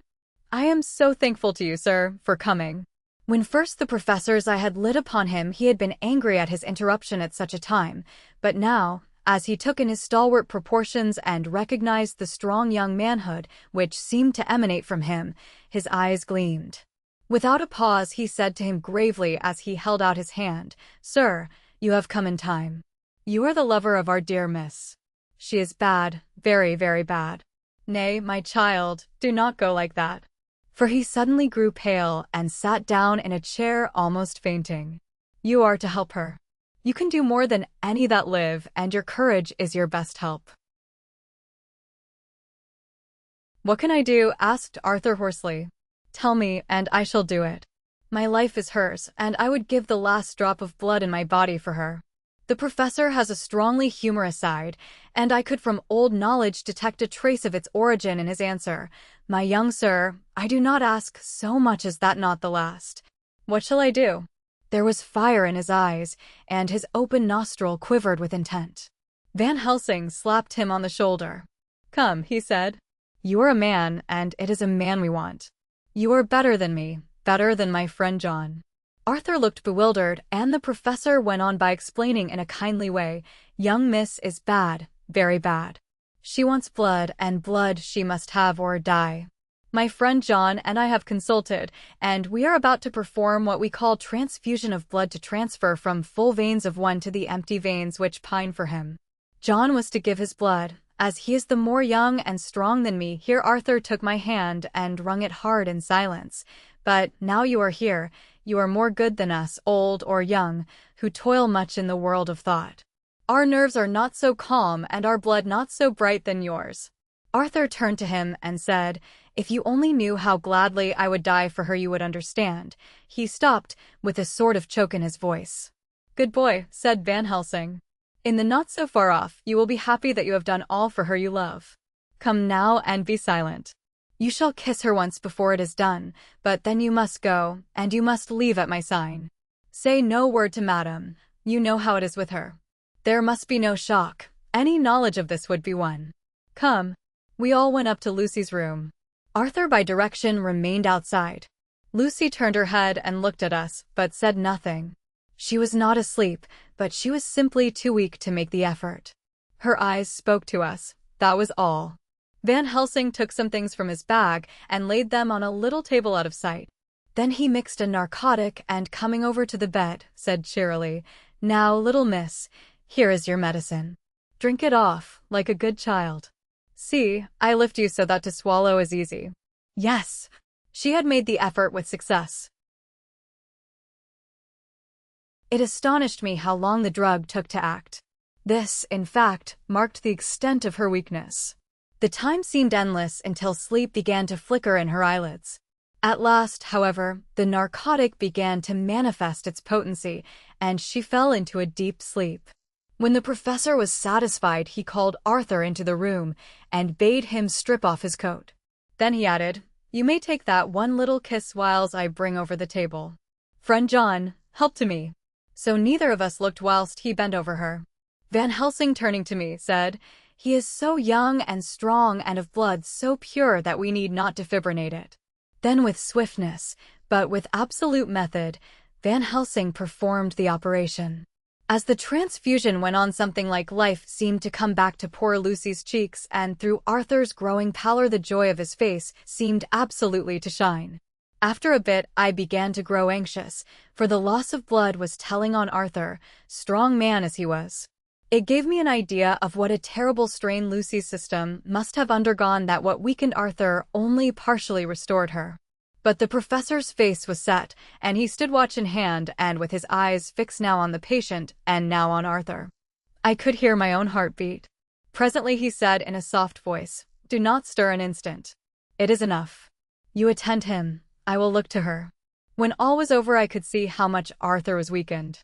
I am so thankful to you, sir, for coming. When first the professor's eye had lit upon him, he had been angry at his interruption at such a time, but now, as he took in his stalwart proportions and recognized the strong young manhood which seemed to emanate from him, his eyes gleamed. Without a pause, he said to him gravely as he held out his hand, "Sir, you have come in time. You are the lover of our dear miss. She is bad, very, very bad. Nay, my child, do not go like that." For he suddenly grew pale and sat down in a chair almost fainting. "You are to help her. You can do more than any that live, and your courage is your best help." "What can I do?" asked Arthur hoarsely. "Tell me, and I shall do it. My life is hers, and I would give the last drop of blood in my body for her." The professor has a strongly humorous side, and I could from old knowledge detect a trace of its origin in his answer. "My young sir, I do not ask so much as that, not the last. What shall I do?" There was fire in his eyes, and his open nostril quivered with intent. Van Helsing slapped him on the shoulder. "Come," he said. "You are a man, and it is a man we want. You are better than me, better than my friend John." Arthur looked bewildered, and the professor went on by explaining in a kindly way, "Young miss is bad, very bad. She wants blood, and blood she must have or die. My friend John and I have consulted, and we are about to perform what we call transfusion of blood to transfer from full veins of one to the empty veins which pine for him. John was to give his blood, as he is the more young and strong than me." Here Arthur took my hand and wrung it hard in silence. "But now you are here, you are more good than us, old or young, who toil much in the world of thought. Our nerves are not so calm and our blood not so bright than yours." Arthur turned to him and said, "If you only knew how gladly I would die for her, you would understand." He stopped, with a sort of choke in his voice. "Good boy," said Van Helsing. "In the not so far off, you will be happy that you have done all for her you love. Come now and be silent. You shall kiss her once before it is done, but then you must go, and you must leave at my sign. Say no word to madam, you know how it is with her. There must be no shock, any knowledge of this would be one. Come." We all went up to Lucy's room. Arthur by direction remained outside. Lucy turned her head and looked at us, but said nothing. She was not asleep, but she was simply too weak to make the effort. Her eyes spoke to us, that was all. Van Helsing took some things from his bag and laid them on a little table out of sight. Then he mixed a narcotic and, coming over to the bed, said cheerily, "Now, little miss, here is your medicine. Drink it off, like a good child. See, I lift you so that to swallow is easy." Yes, she had made the effort with success. It astonished me how long the drug took to act. This, in fact, marked the extent of her weakness. The time seemed endless until sleep began to flicker in her eyelids. At last, however, the narcotic began to manifest its potency, and she fell into a deep sleep. When the professor was satisfied, he called Arthur into the room and bade him strip off his coat. Then he added, "You may take that one little kiss whiles I bring over the table. Friend John, help to me." So neither of us looked whilst he bent over her. Van Helsing, turning to me, said, "He is so young and strong and of blood so pure that we need not defibrinate it." Then with swiftness, but with absolute method, Van Helsing performed the operation. As the transfusion went on, something like life seemed to come back to poor Lucy's cheeks, and through Arthur's growing pallor the joy of his face seemed absolutely to shine. After a bit, I began to grow anxious, for the loss of blood was telling on Arthur, strong man as he was. It gave me an idea of what a terrible strain Lucy's system must have undergone, that what weakened Arthur only partially restored her. But the professor's face was set, and he stood watch in hand and with his eyes fixed now on the patient and now on Arthur. I could hear my own heart beat. Presently he said in a soft voice, "Do not stir an instant. It is enough. You attend him, I will look to her." When all was over, I could see how much Arthur was weakened.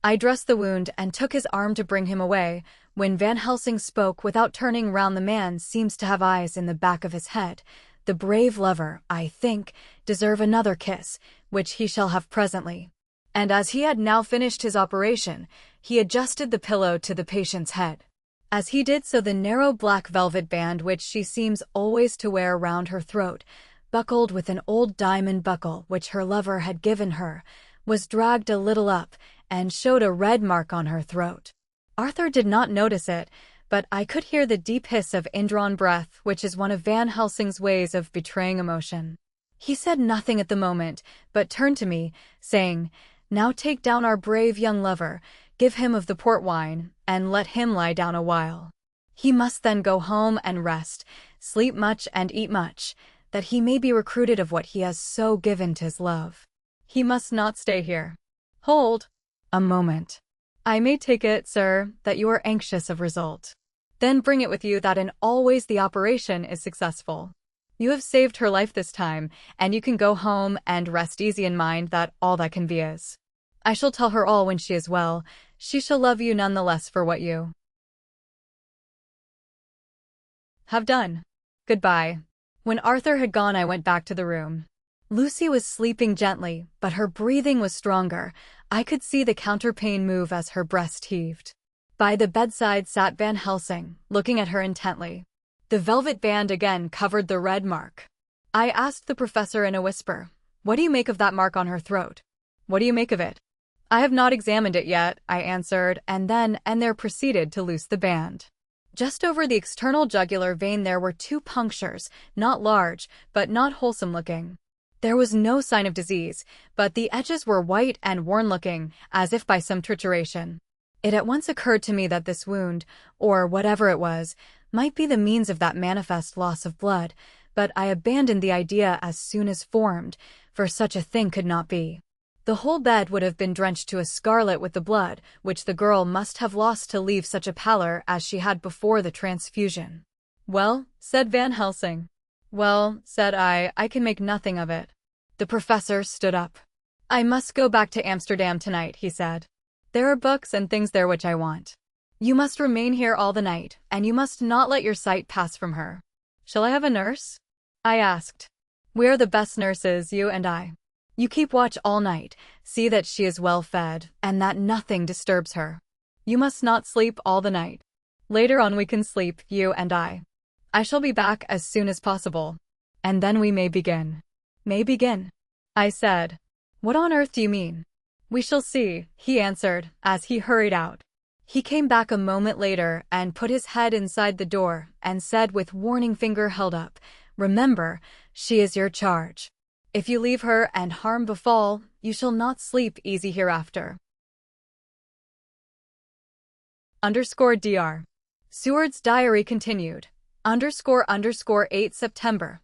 I dressed the wound and took his arm to bring him away, when Van Helsing spoke without turning round. "The man seems to have eyes in the back of his head. The brave lover, I think, deserve another kiss, which he shall have presently." And as he had now finished his operation, he adjusted the pillow to the patient's head. As he did so, the narrow black velvet band which she seems always to wear round her throat, buckled with an old diamond buckle which her lover had given her, was dragged a little up and showed a red mark on her throat. Arthur did not notice it, but I could hear the deep hiss of indrawn breath, which is one of Van Helsing's ways of betraying emotion. He said nothing at the moment, but turned to me, saying, "Now take down our brave young lover, give him of the port wine, and let him lie down a while. He must then go home and rest, sleep much and eat much, that he may be recruited of what he has so given to his love. He must not stay here. Hold a moment. I may take it, sir, that you are anxious of result. Then bring it with you that in all ways the operation is successful. You have saved her life this time, and you can go home and rest easy in mind that all that can be is. I shall tell her all when she is well. She shall love you none the less for what you have done. Goodbye." When Arthur had gone, I went back to the room. Lucy was sleeping gently, but her breathing was stronger. I could see the counterpane move as her breast heaved. By the bedside sat Van Helsing, looking at her intently. The velvet band again covered the red mark. I asked the professor in a whisper, "What do you make of that mark on her throat? What do you make of it?" "I have not examined it yet," I answered, and there proceeded to loose the band. Just over the external jugular vein there were 2 punctures, not large, but not wholesome looking. There was no sign of disease, but the edges were white and worn-looking, as if by some trituration. It at once occurred to me that this wound, or whatever it was, might be the means of that manifest loss of blood, but I abandoned the idea as soon as formed, for such a thing could not be. The whole bed would have been drenched to a scarlet with the blood, which the girl must have lost to leave such a pallor as she had before the transfusion. "Well," said Van Helsing. "Well," said I can make nothing of it." The professor stood up. "I must go back to Amsterdam tonight," he said. "There are books and things there which I want. You must remain here all the night, and you must not let your sight pass from her." "Shall I have a nurse?" I asked. "We are the best nurses, you and I. You keep watch all night, see that she is well fed, and that nothing disturbs her. You must not sleep all the night. Later on we can sleep, you and I. I shall be back as soon as possible. And then we may begin." "May begin?" I said. "What on earth do you mean?" "We shall see," he answered, as he hurried out. He came back a moment later and put his head inside the door and said with warning finger held up, "Remember, she is your charge. If you leave her and harm befall, you shall not sleep easy hereafter." _Dr. Seward's diary continued. _8 September.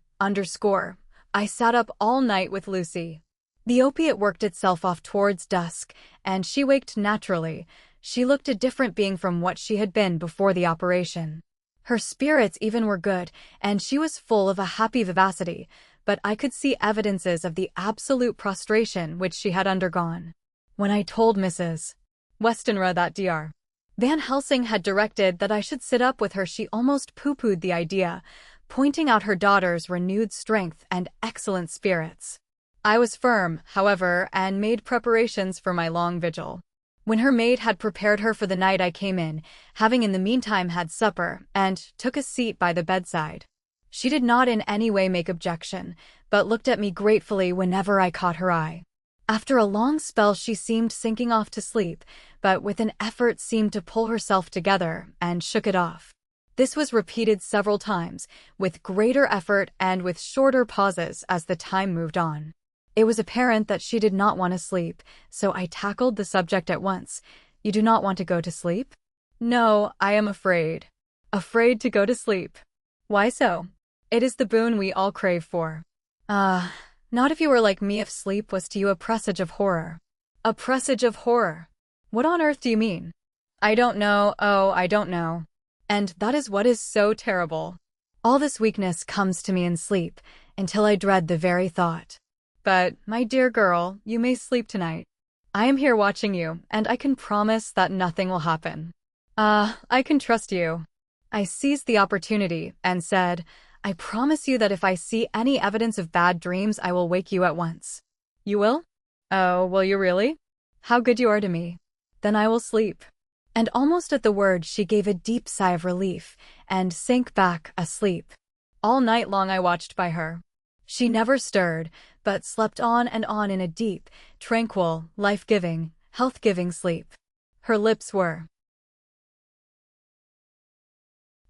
I sat up all night with Lucy. The opiate worked itself off towards dusk, and she waked naturally. She looked a different being from what she had been before the operation. Her spirits even were good, and she was full of a happy vivacity, but I could see evidences of the absolute prostration which she had undergone. When I told Mrs. Westenra that Dr. Van Helsing had directed that I should sit up with her, she almost pooh-poohed the idea, pointing out her daughter's renewed strength and excellent spirits. I was firm, however, and made preparations for my long vigil. When her maid had prepared her for the night, I came in, having in the meantime had supper, and took a seat by the bedside. She did not in any way make objection, but looked at me gratefully whenever I caught her eye. After a long spell she seemed sinking off to sleep, but with an effort seemed to pull herself together, and shook it off. This was repeated several times, with greater effort and with shorter pauses as the time moved on. It was apparent that she did not want to sleep, so I tackled the subject at once. "You do not want to go to sleep?" "No, I am afraid." "Afraid to go to sleep? Why so?" "It is the boon we all crave for." Not if you were like me, if sleep was to you a presage of horror." "A presage of horror? What on earth do you mean?" "I don't know, I don't know. And that is what is so terrible. All this weakness comes to me in sleep, until I dread the very thought. But, my dear girl, you may sleep tonight. I am here watching you, and I can promise that nothing will happen." I can trust you." I seized the opportunity and said, "I promise you that if I see any evidence of bad dreams, I will wake you at once." "You will?" "Oh, will you really? How good you are to me. Then I will sleep." And almost at the word she gave a deep sigh of relief and sank back asleep. All night long I watched by her. She never stirred, but slept on and on in a deep, tranquil, life-giving, health-giving sleep. Her lips were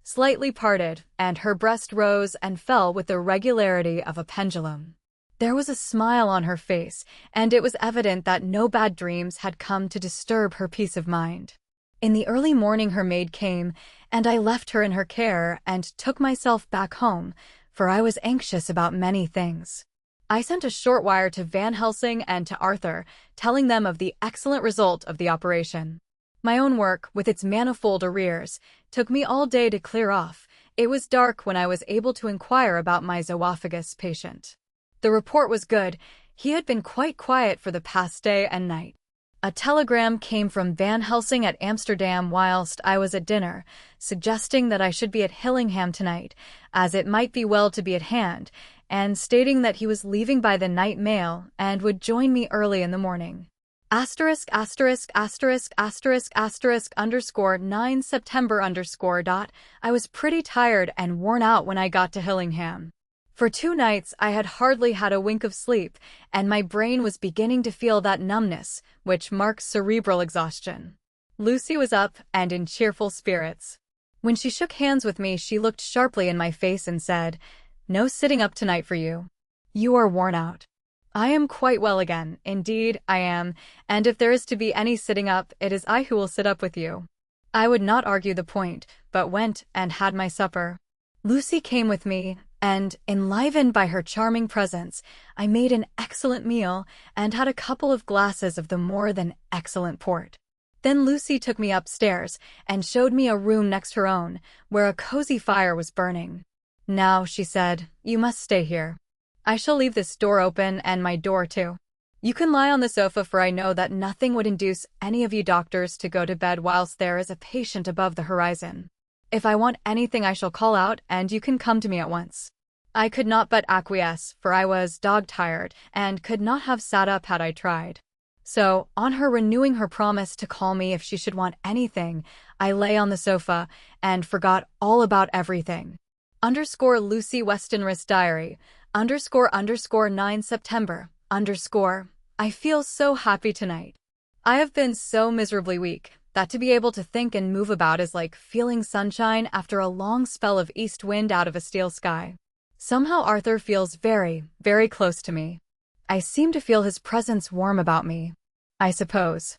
slightly parted, and her breast rose and fell with the regularity of a pendulum. There was a smile on her face, and it was evident that no bad dreams had come to disturb her peace of mind. In the early morning her maid came, and I left her in her care and took myself back home, for I was anxious about many things. I sent a short wire to Van Helsing and to Arthur, telling them of the excellent result of the operation. My own work, with its manifold arrears, took me all day to clear off. It was dark when I was able to inquire about my zoophagus patient. The report was good. He had been quite quiet for the past day and night. A telegram came from Van Helsing at Amsterdam whilst I was at dinner, suggesting that I should be at Hillingham tonight, as it might be well to be at hand, and stating that he was leaving by the night mail and would join me early in the morning. Asterisk asterisk asterisk asterisk asterisk underscore 9 September underscore dot. I was pretty tired and worn out when I got to Hillingham. For 2 nights I had hardly had a wink of sleep, and my brain was beginning to feel that numbness, which marks cerebral exhaustion. Lucy was up and in cheerful spirits. When she shook hands with me, she looked sharply in my face and said, "No sitting up tonight for you. You are worn out." "I am quite well again, indeed I am, and if there is to be any sitting up, it is I who will sit up with you." I would not argue the point, but went and had my supper. Lucy came with me, and, enlivened by her charming presence, I made an excellent meal and had a couple of glasses of the more than excellent port. Then Lucy took me upstairs and showed me a room next her own, where a cozy fire was burning. "Now," she said, "you must stay here. I shall leave this door open and my door too. You can lie on the sofa, for I know that nothing would induce any of you doctors to go to bed whilst there is a patient above the horizon. If I want anything I shall call out, and you can come to me at once." I could not but acquiesce, for I was dog-tired, and could not have sat up had I tried. So, on her renewing her promise to call me if she should want anything, I lay on the sofa, and forgot all about everything. Lucy Westonris Diary, _ 9 September, _ I feel so happy tonight. I have been so miserably weak, that to be able to think and move about is like feeling sunshine after a long spell of east wind out of a steel sky. Somehow Arthur feels very, very close to me. I seem to feel his presence warm about me. I suppose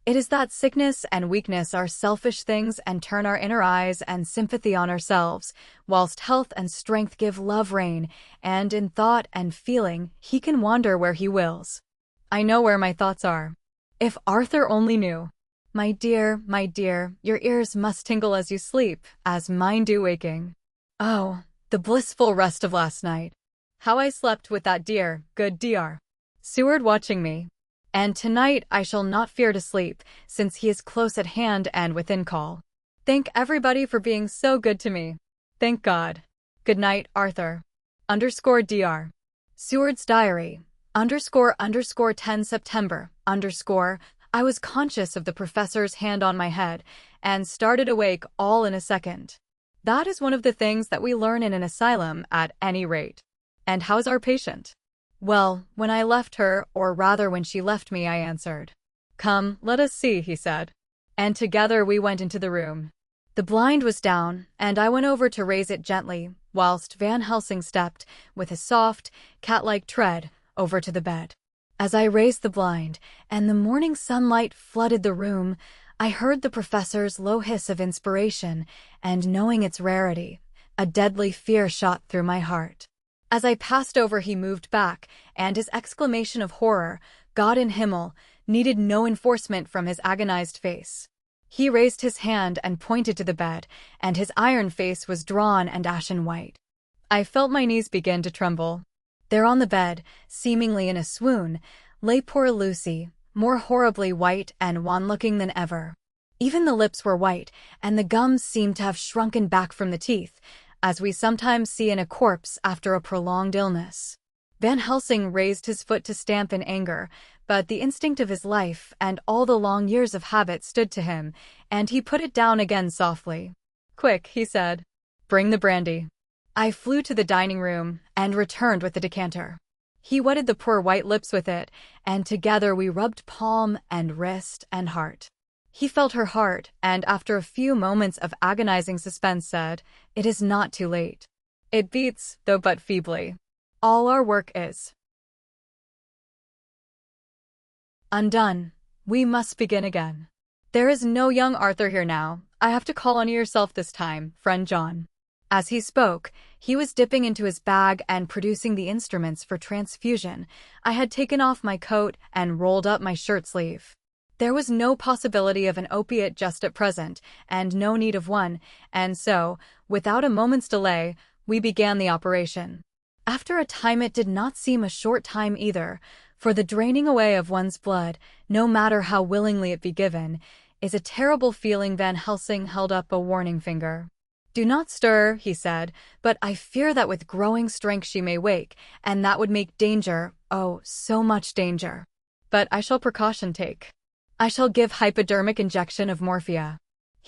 it is that sickness and weakness are selfish things and turn our inner eyes and sympathy on ourselves, whilst health and strength give love rein, and in thought and feeling he can wander where he wills. I know where my thoughts are. If Arthur only knew. My dear, your ears must tingle as you sleep, as mine do waking. Oh, the blissful rest of last night. How I slept with that dear, good Dr. Seward watching me. And tonight I shall not fear to sleep, since he is close at hand and within call. Thank everybody for being so good to me. Thank God. Good night, Arthur. Dr. Seward's Diary, _ 10 September, _ I was conscious of the professor's hand on my head, and started awake all in a second. That is one of the things that we learn in an asylum, at any rate. And how's our patient? Well, when I left her, or rather when she left me, I answered. "Come, let us see," he said. And together we went into the room. The blind was down, and I went over to raise it gently, whilst Van Helsing stepped, with a soft, cat-like tread, over to the bed. As I raised the blind, and the morning sunlight flooded the room, I heard the professor's low hiss of inspiration, and knowing its rarity, a deadly fear shot through my heart. As I passed over, he moved back, and his exclamation of horror, "God in Himmel," needed no enforcement from his agonized face. He raised his hand and pointed to the bed, and his iron face was drawn and ashen white. I felt my knees begin to tremble. There on the bed, seemingly in a swoon, lay poor Lucy, more horribly white and wan-looking than ever. Even the lips were white, and the gums seemed to have shrunken back from the teeth, as we sometimes see in a corpse after a prolonged illness. Van Helsing raised his foot to stamp in anger, but the instinct of his life and all the long years of habit stood to him, and he put it down again softly. "Quick," he said. "Bring the brandy." I flew to the dining room and returned with the decanter. He wetted the poor white lips with it, and together we rubbed palm and wrist and heart. He felt her heart, and after a few moments of agonizing suspense said, "It is not too late. It beats, though but feebly. All our work is undone. We must begin again. There is no young Arthur here now. I have to call on yourself this time, friend John." As he spoke, he was dipping into his bag and producing the instruments for transfusion. I had taken off my coat and rolled up my shirt sleeve. There was no possibility of an opiate just at present, and no need of one, and so, without a moment's delay, we began the operation. After a time it did not seem a short time either, for the draining away of one's blood, no matter how willingly it be given, is a terrible feeling. Van Helsing held up a warning finger. "Do not stir," he said, "but I fear that with growing strength she may wake, and that would make danger, oh, so much danger. But I shall precaution take. I shall give hypodermic injection of morphia."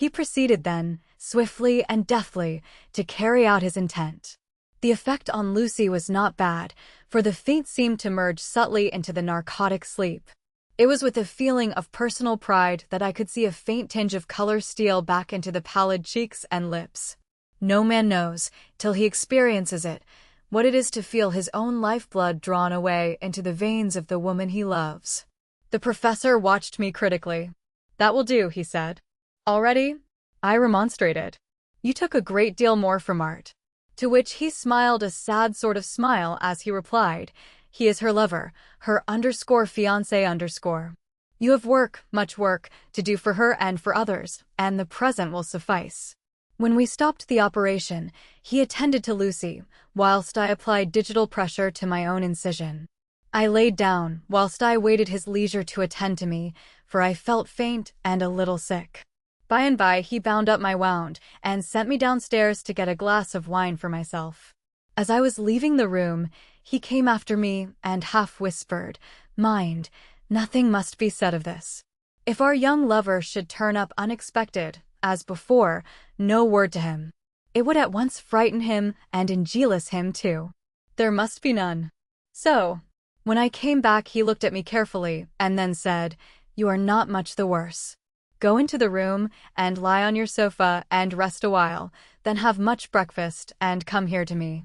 He proceeded then, swiftly and deftly, to carry out his intent. The effect on Lucy was not bad, for the faint seemed to merge subtly into the narcotic sleep. It was with a feeling of personal pride that I could see a faint tinge of color steal back into the pallid cheeks and lips. No man knows, till he experiences it, what it is to feel his own lifeblood drawn away into the veins of the woman he loves. The professor watched me critically. "That will do," he said. "Already?" I remonstrated. "You took a great deal more from Art." To which he smiled a sad sort of smile as he replied, "He is her lover, her _fiancé_. You have work, much work, to do for her and for others, and the present will suffice." When we stopped the operation, he attended to Lucy, whilst I applied digital pressure to my own incision. I laid down, whilst I waited his leisure to attend to me, for I felt faint and a little sick. By and by he bound up my wound, and sent me downstairs to get a glass of wine for myself. As I was leaving the room, he came after me and half whispered, "Mind, nothing must be said of this. If our young lover should turn up unexpected, as before, no word to him. It would at once frighten him and enjealous him too. There must be none." So, when I came back he looked at me carefully, and then said, "You are not much the worse. Go into the room, and lie on your sofa and rest a while, then have much breakfast, and come here to me."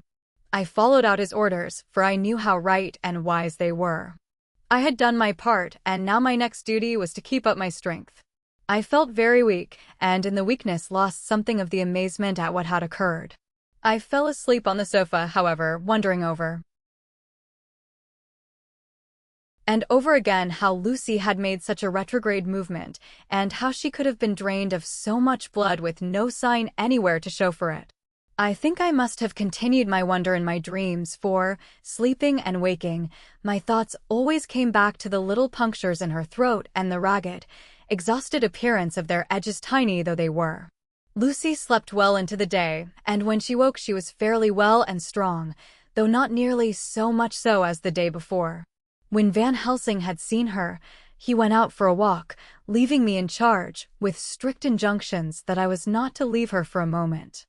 I followed out his orders, for I knew how right and wise they were. I had done my part, and now my next duty was to keep up my strength. I felt very weak, and in the weakness lost something of the amazement at what had occurred. I fell asleep on the sofa, however, wondering over and over again how Lucy had made such a retrograde movement, and how she could have been drained of so much blood with no sign anywhere to show for it. I think I must have continued my wonder in my dreams, for, sleeping and waking, my thoughts always came back to the little punctures in her throat and the ragged, exhausted appearance of their edges, tiny though they were. Lucy slept well into the day, and when she woke she was fairly well and strong, though not nearly so much so as the day before. When Van Helsing had seen her, he went out for a walk, leaving me in charge, with strict injunctions that I was not to leave her for a moment.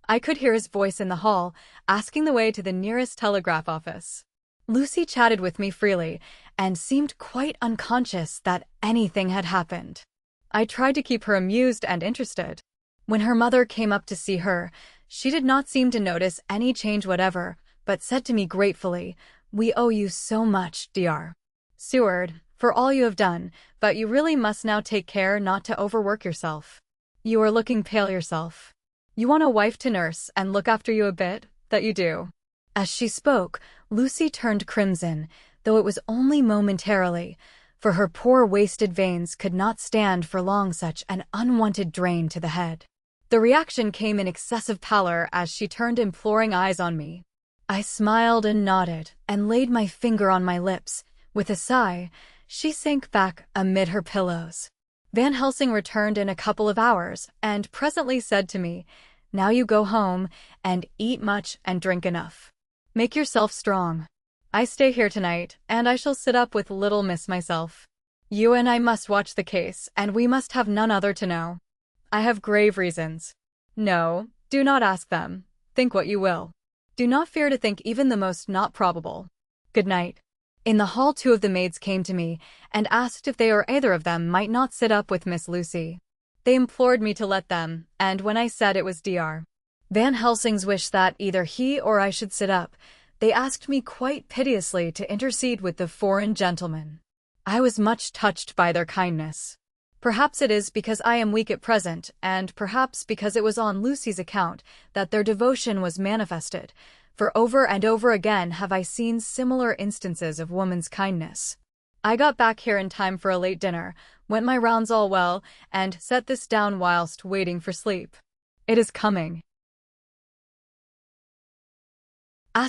I could hear his voice in the hall, asking the way to the nearest telegraph office. Lucy chatted with me freely, and seemed quite unconscious that anything had happened. I tried to keep her amused and interested. When her mother came up to see her, she did not seem to notice any change whatever, but said to me gratefully, "We owe you so much, Dr. Seward, for all you have done, but you really must now take care not to overwork yourself. You are looking pale yourself. You want a wife to nurse and look after you a bit, that you do." As she spoke, Lucy turned crimson, though it was only momentarily, for her poor wasted veins could not stand for long such an unwanted drain to the head. The reaction came in excessive pallor as she turned imploring eyes on me. I smiled and nodded, and laid my finger on my lips. With a sigh, she sank back amid her pillows. Van Helsing returned in a couple of hours, and presently said to me, "Now you go home, and eat much and drink enough. Make yourself strong. I stay here tonight, and I shall sit up with little miss myself. You and I must watch the case, and we must have none other to know. I have grave reasons. No, do not ask them. Think what you will. Do not fear to think even the most not probable. Good night. In the hall 2 of the maids came to me, and asked if they or either of them might not sit up with Miss Lucy. They implored me to let them, and when I said it was Dr. Van Helsing's wish that either he or I should sit up, they asked me quite piteously to intercede with the foreign gentlemen. I was much touched by their kindness. Perhaps it is because I am weak at present, and perhaps because it was on Lucy's account that their devotion was manifested, for over and over again have I seen similar instances of woman's kindness. I got back here in time for a late dinner, went my rounds all well, and set this down whilst waiting for sleep. It is coming. ***********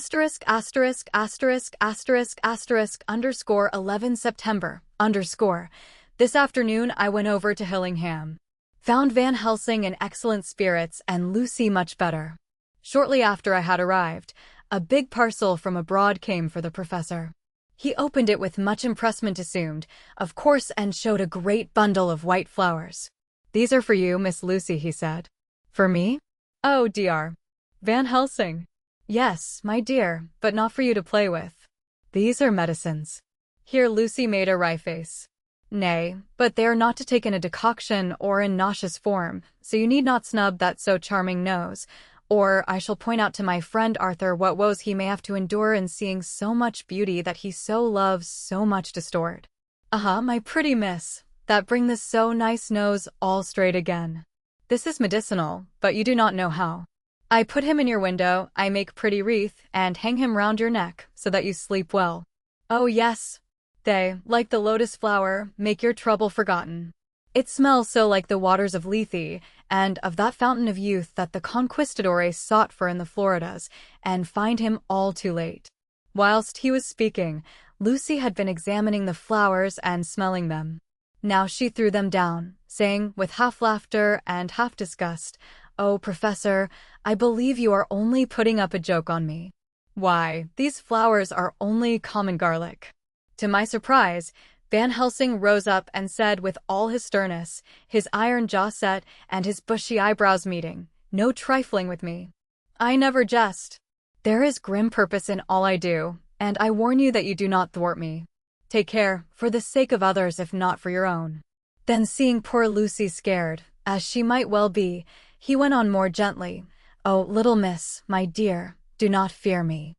11 September, _ This afternoon I went over to Hillingham. Found Van Helsing in excellent spirits and Lucy much better. Shortly after I had arrived, a big parcel from abroad came for the professor. He opened it with much impressment assumed, of course, and showed a great bundle of white flowers. "These are for you, Miss Lucy," he said. "For me? Oh, Dr. Van Helsing." "Yes, my dear, but not for you to play with. These are medicines." Here Lucy made a wry face. "Nay, but they are not to take in a decoction or in nauseous form, so you need not snub that so charming nose, or I shall point out to my friend Arthur what woes he may have to endure in seeing so much beauty that he so loves so much distort. My pretty miss, that bring this so nice nose all straight again. This is medicinal, but you do not know how. I put him in your window, I make pretty wreath, and hang him round your neck, so that you sleep well. Oh yes, they, like the lotus flower, make your trouble forgotten. It smells so like the waters of Lethe, and of that fountain of youth that the conquistadores sought for in the Floridas, and find him all too late." Whilst he was speaking, Lucy had been examining the flowers and smelling them. Now she threw them down, saying, with half laughter and half disgust, "Oh, Professor, I believe you are only putting up a joke on me. Why, these flowers are only common garlic." To my surprise, Van Helsing rose up and said with all his sternness, his iron jaw set and his bushy eyebrows meeting, "No trifling with me. I never jest. There is grim purpose in all I do, and I warn you that you do not thwart me. Take care, for the sake of others if not for your own." Then seeing poor Lucy scared, as she might well be, he went on more gently, "Oh, little miss, my dear, do not fear me.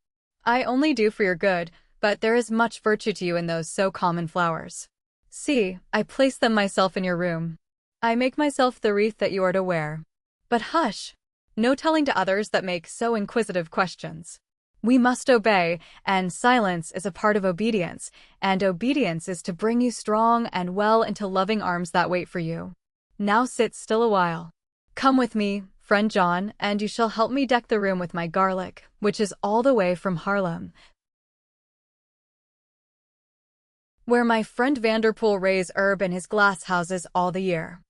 I only do for your good, but there is much virtue to you in those so common flowers. See, I place them myself in your room. I make myself the wreath that you are to wear. But hush! No telling to others that make so inquisitive questions. We must obey, and silence is a part of obedience, and obedience is to bring you strong and well into loving arms that wait for you. Now sit still a while. Come with me, friend John, and you shall help me deck the room with my garlic, which is all the way from Haarlem, where my friend Vanderpool raise herb in his glass houses all the year.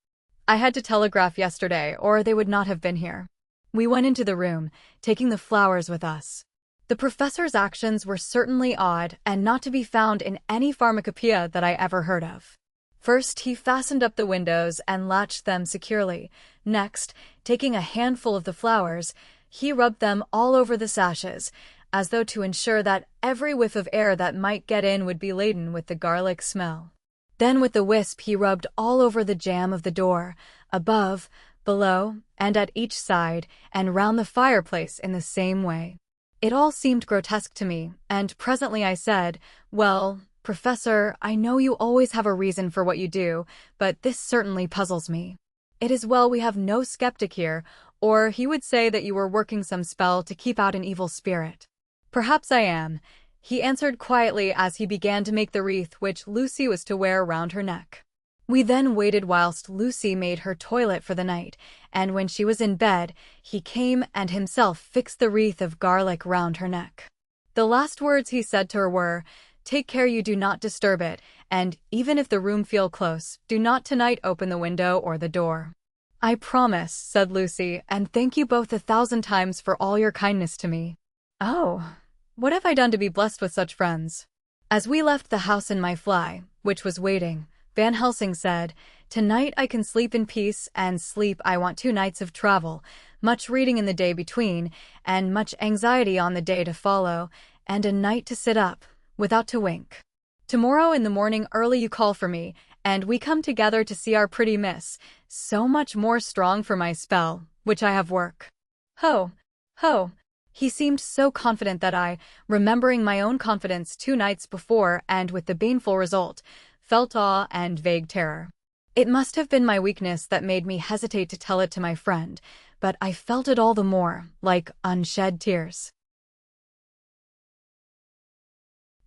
I had to telegraph yesterday, or they would not have been here." We went into the room, taking the flowers with us. The professor's actions were certainly odd and not to be found in any pharmacopoeia that I ever heard of. First, he fastened up the windows and latched them securely. Next, taking a handful of the flowers, he rubbed them all over the sashes, as though to ensure that every whiff of air that might get in would be laden with the garlic smell. Then with the wisp he rubbed all over the jamb of the door, above, below, and at each side, and round the fireplace in the same way. It all seemed grotesque to me, and presently I said, "Well, Professor, I know you always have a reason for what you do, but this certainly puzzles me. It is well we have no skeptic here, or he would say that you were working some spell to keep out an evil spirit." "Perhaps I am," he answered quietly as he began to make the wreath which Lucy was to wear round her neck. We then waited whilst Lucy made her toilet for the night, and when she was in bed, he came and himself fixed the wreath of garlic round her neck. The last words he said to her were, "Take care you do not disturb it, and even if the room feel close, do not tonight open the window or the door." "I promise," said Lucy, "and thank you both 1,000 times for all your kindness to me." "Oh, What have I done to be blessed with such friends? As we left the house in my fly, which was waiting, Van Helsing said, "Tonight I can sleep in peace, and sleep I want 2 nights of travel, much reading in the day between, and much anxiety on the day to follow, and a night to sit up, without to wink. Tomorrow in the morning early you call for me, and we come together to see our pretty miss, so much more strong for my spell, which I have work." Ho! Ho! He seemed so confident that I, remembering my own confidence 2 nights before and with the baneful result, felt awe and vague terror. It must have been my weakness that made me hesitate to tell it to my friend, but I felt it all the more, like unshed tears.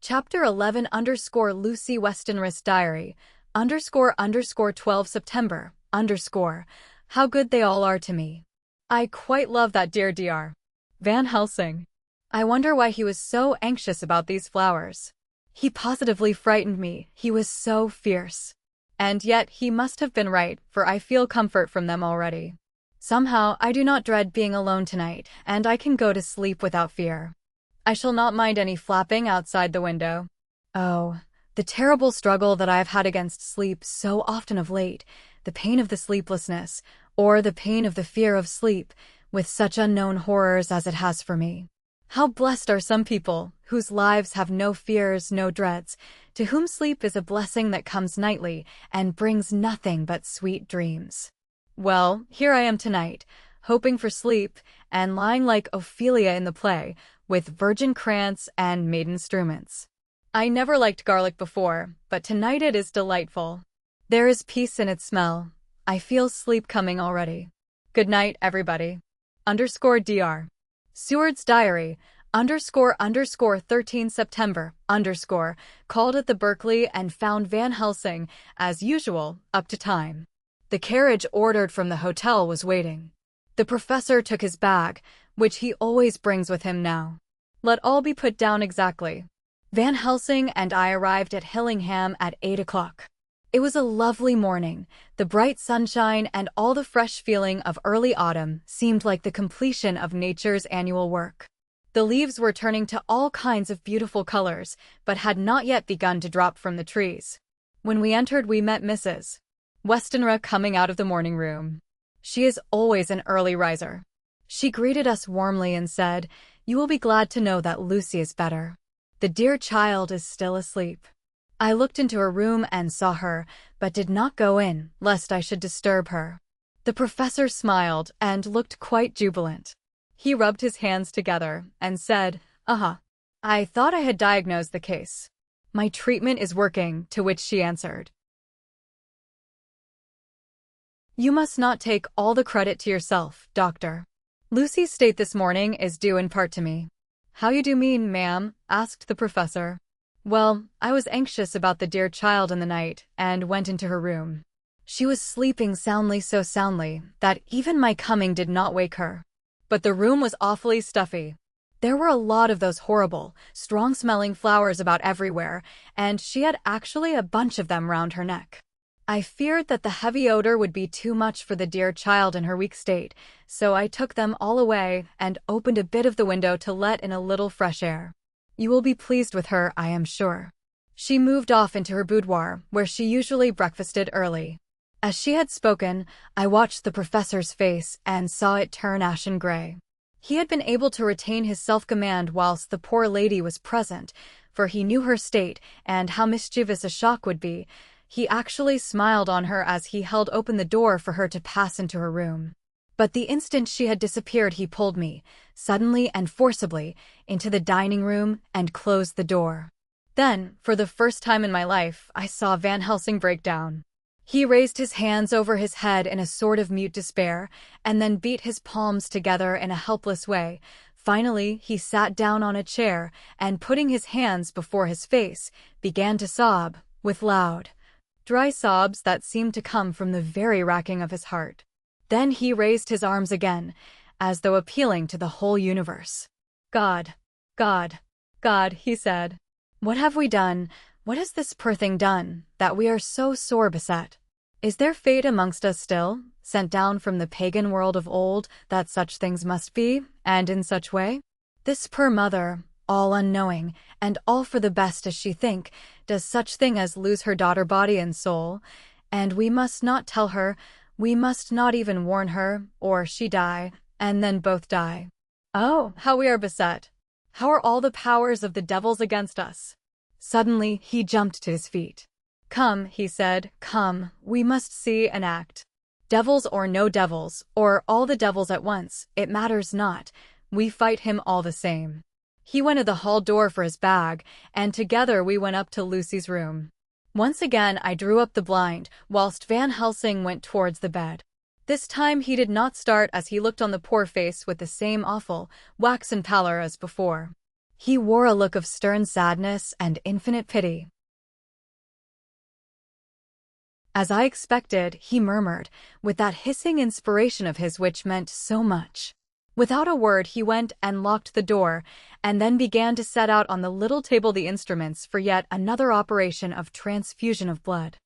Chapter 11 _ Lucy Westenra's Diary _ 12 September _ How good they all are to me. I quite love that dear Dr. Van Helsing. I wonder why he was so anxious about these flowers. He positively frightened me, he was so fierce. And yet he must have been right, for I feel comfort from them already. Somehow I do not dread being alone tonight, and I can go to sleep without fear. I shall not mind any flapping outside the window. Oh, the terrible struggle that I have had against sleep so often of late, the pain of the sleeplessness, or the pain of the fear of sleep, with such unknown horrors as it has for me. How blessed are some people, whose lives have no fears, no dreads, to whom sleep is a blessing that comes nightly and brings nothing but sweet dreams. Well, here I am tonight, hoping for sleep, and lying like Ophelia in the play, with virgin krantz and maiden struments. I never liked garlic before, but tonight it is delightful. There is peace in its smell. I feel sleep coming already. Good night, everybody. Dr. Seward's Diary _ 13 September called at the Berkeley and found Van Helsing, as usual, up to time. The carriage ordered from the hotel was waiting. The professor took his bag, which he always brings with him now. Let all be put down exactly. Van Helsing and I arrived at Hillingham at 8 o'clock. It was a lovely morning. The bright sunshine and all the fresh feeling of early autumn seemed like the completion of nature's annual work. The leaves were turning to all kinds of beautiful colors, but had not yet begun to drop from the trees. When we entered, we met Mrs. Westenra coming out of the morning room. She is always an early riser. She greeted us warmly and said, "You will be glad to know that Lucy is better. The dear child is still asleep." I looked into her room and saw her, but did not go in, lest I should disturb her. The professor smiled and looked quite jubilant. He rubbed his hands together and said, I thought I had diagnosed the case. My treatment is working," to which she answered, "You must not take all the credit to yourself, doctor. Lucy's state this morning is due in part to me." "How you do mean, ma'am?" asked the professor. "Well, I was anxious about the dear child in the night, and went into her room. She was sleeping soundly, so soundly, that even my coming did not wake her. But the room was awfully stuffy. There were a lot of those horrible, strong-smelling flowers about everywhere, and she had actually a bunch of them round her neck. I feared that the heavy odor would be too much for the dear child in her weak state, so I took them all away and opened a bit of the window to let in a little fresh air. You will be pleased with her, I am sure." She moved off into her boudoir, where she usually breakfasted early. As she had spoken, I watched the professor's face and saw it turn ashen gray. He had been able to retain his self-command whilst the poor lady was present, for he knew her state and how mischievous a shock would be. He actually smiled on her as he held open the door for her to pass into her room. But the instant she had disappeared, he pulled me, suddenly and forcibly, into the dining room and closed the door. Then, for the first time in my life, I saw Van Helsing break down. He raised his hands over his head in a sort of mute despair, and then beat his palms together in a helpless way. Finally, he sat down on a chair, and putting his hands before his face, began to sob, with loud, dry sobs that seemed to come from the very racking of his heart. Then he raised his arms again, as though appealing to the whole universe. "God, God, God," he said. "What have we done? What has this poor thing done, that we are so sore beset? Is there fate amongst us still, sent down from the pagan world of old, that such things must be, and in such way? This poor mother, all unknowing, and all for the best as she think, does such thing as lose her daughter body and soul, and we must not tell her, we must not even warn her, or she die, and then both die. Oh, how we are beset! How are all the powers of the devils against us? Suddenly he jumped to his feet. Come, he said, come, we must see and act. Devils or no devils, or all the devils at once, it matters not, we fight him all the same. He went to the hall door for his bag, and together we went up to Lucy's room. Once again I drew up the blind, whilst Van Helsing went towards the bed. This time he did not start as he looked on the poor face with the same awful, waxen pallor as before. He wore a look of stern sadness and infinite pity. As I expected, he murmured, with that hissing inspiration of his which meant so much. Without a word he went and locked the door, and then began to set out on the little table the instruments for yet another operation of transfusion of blood.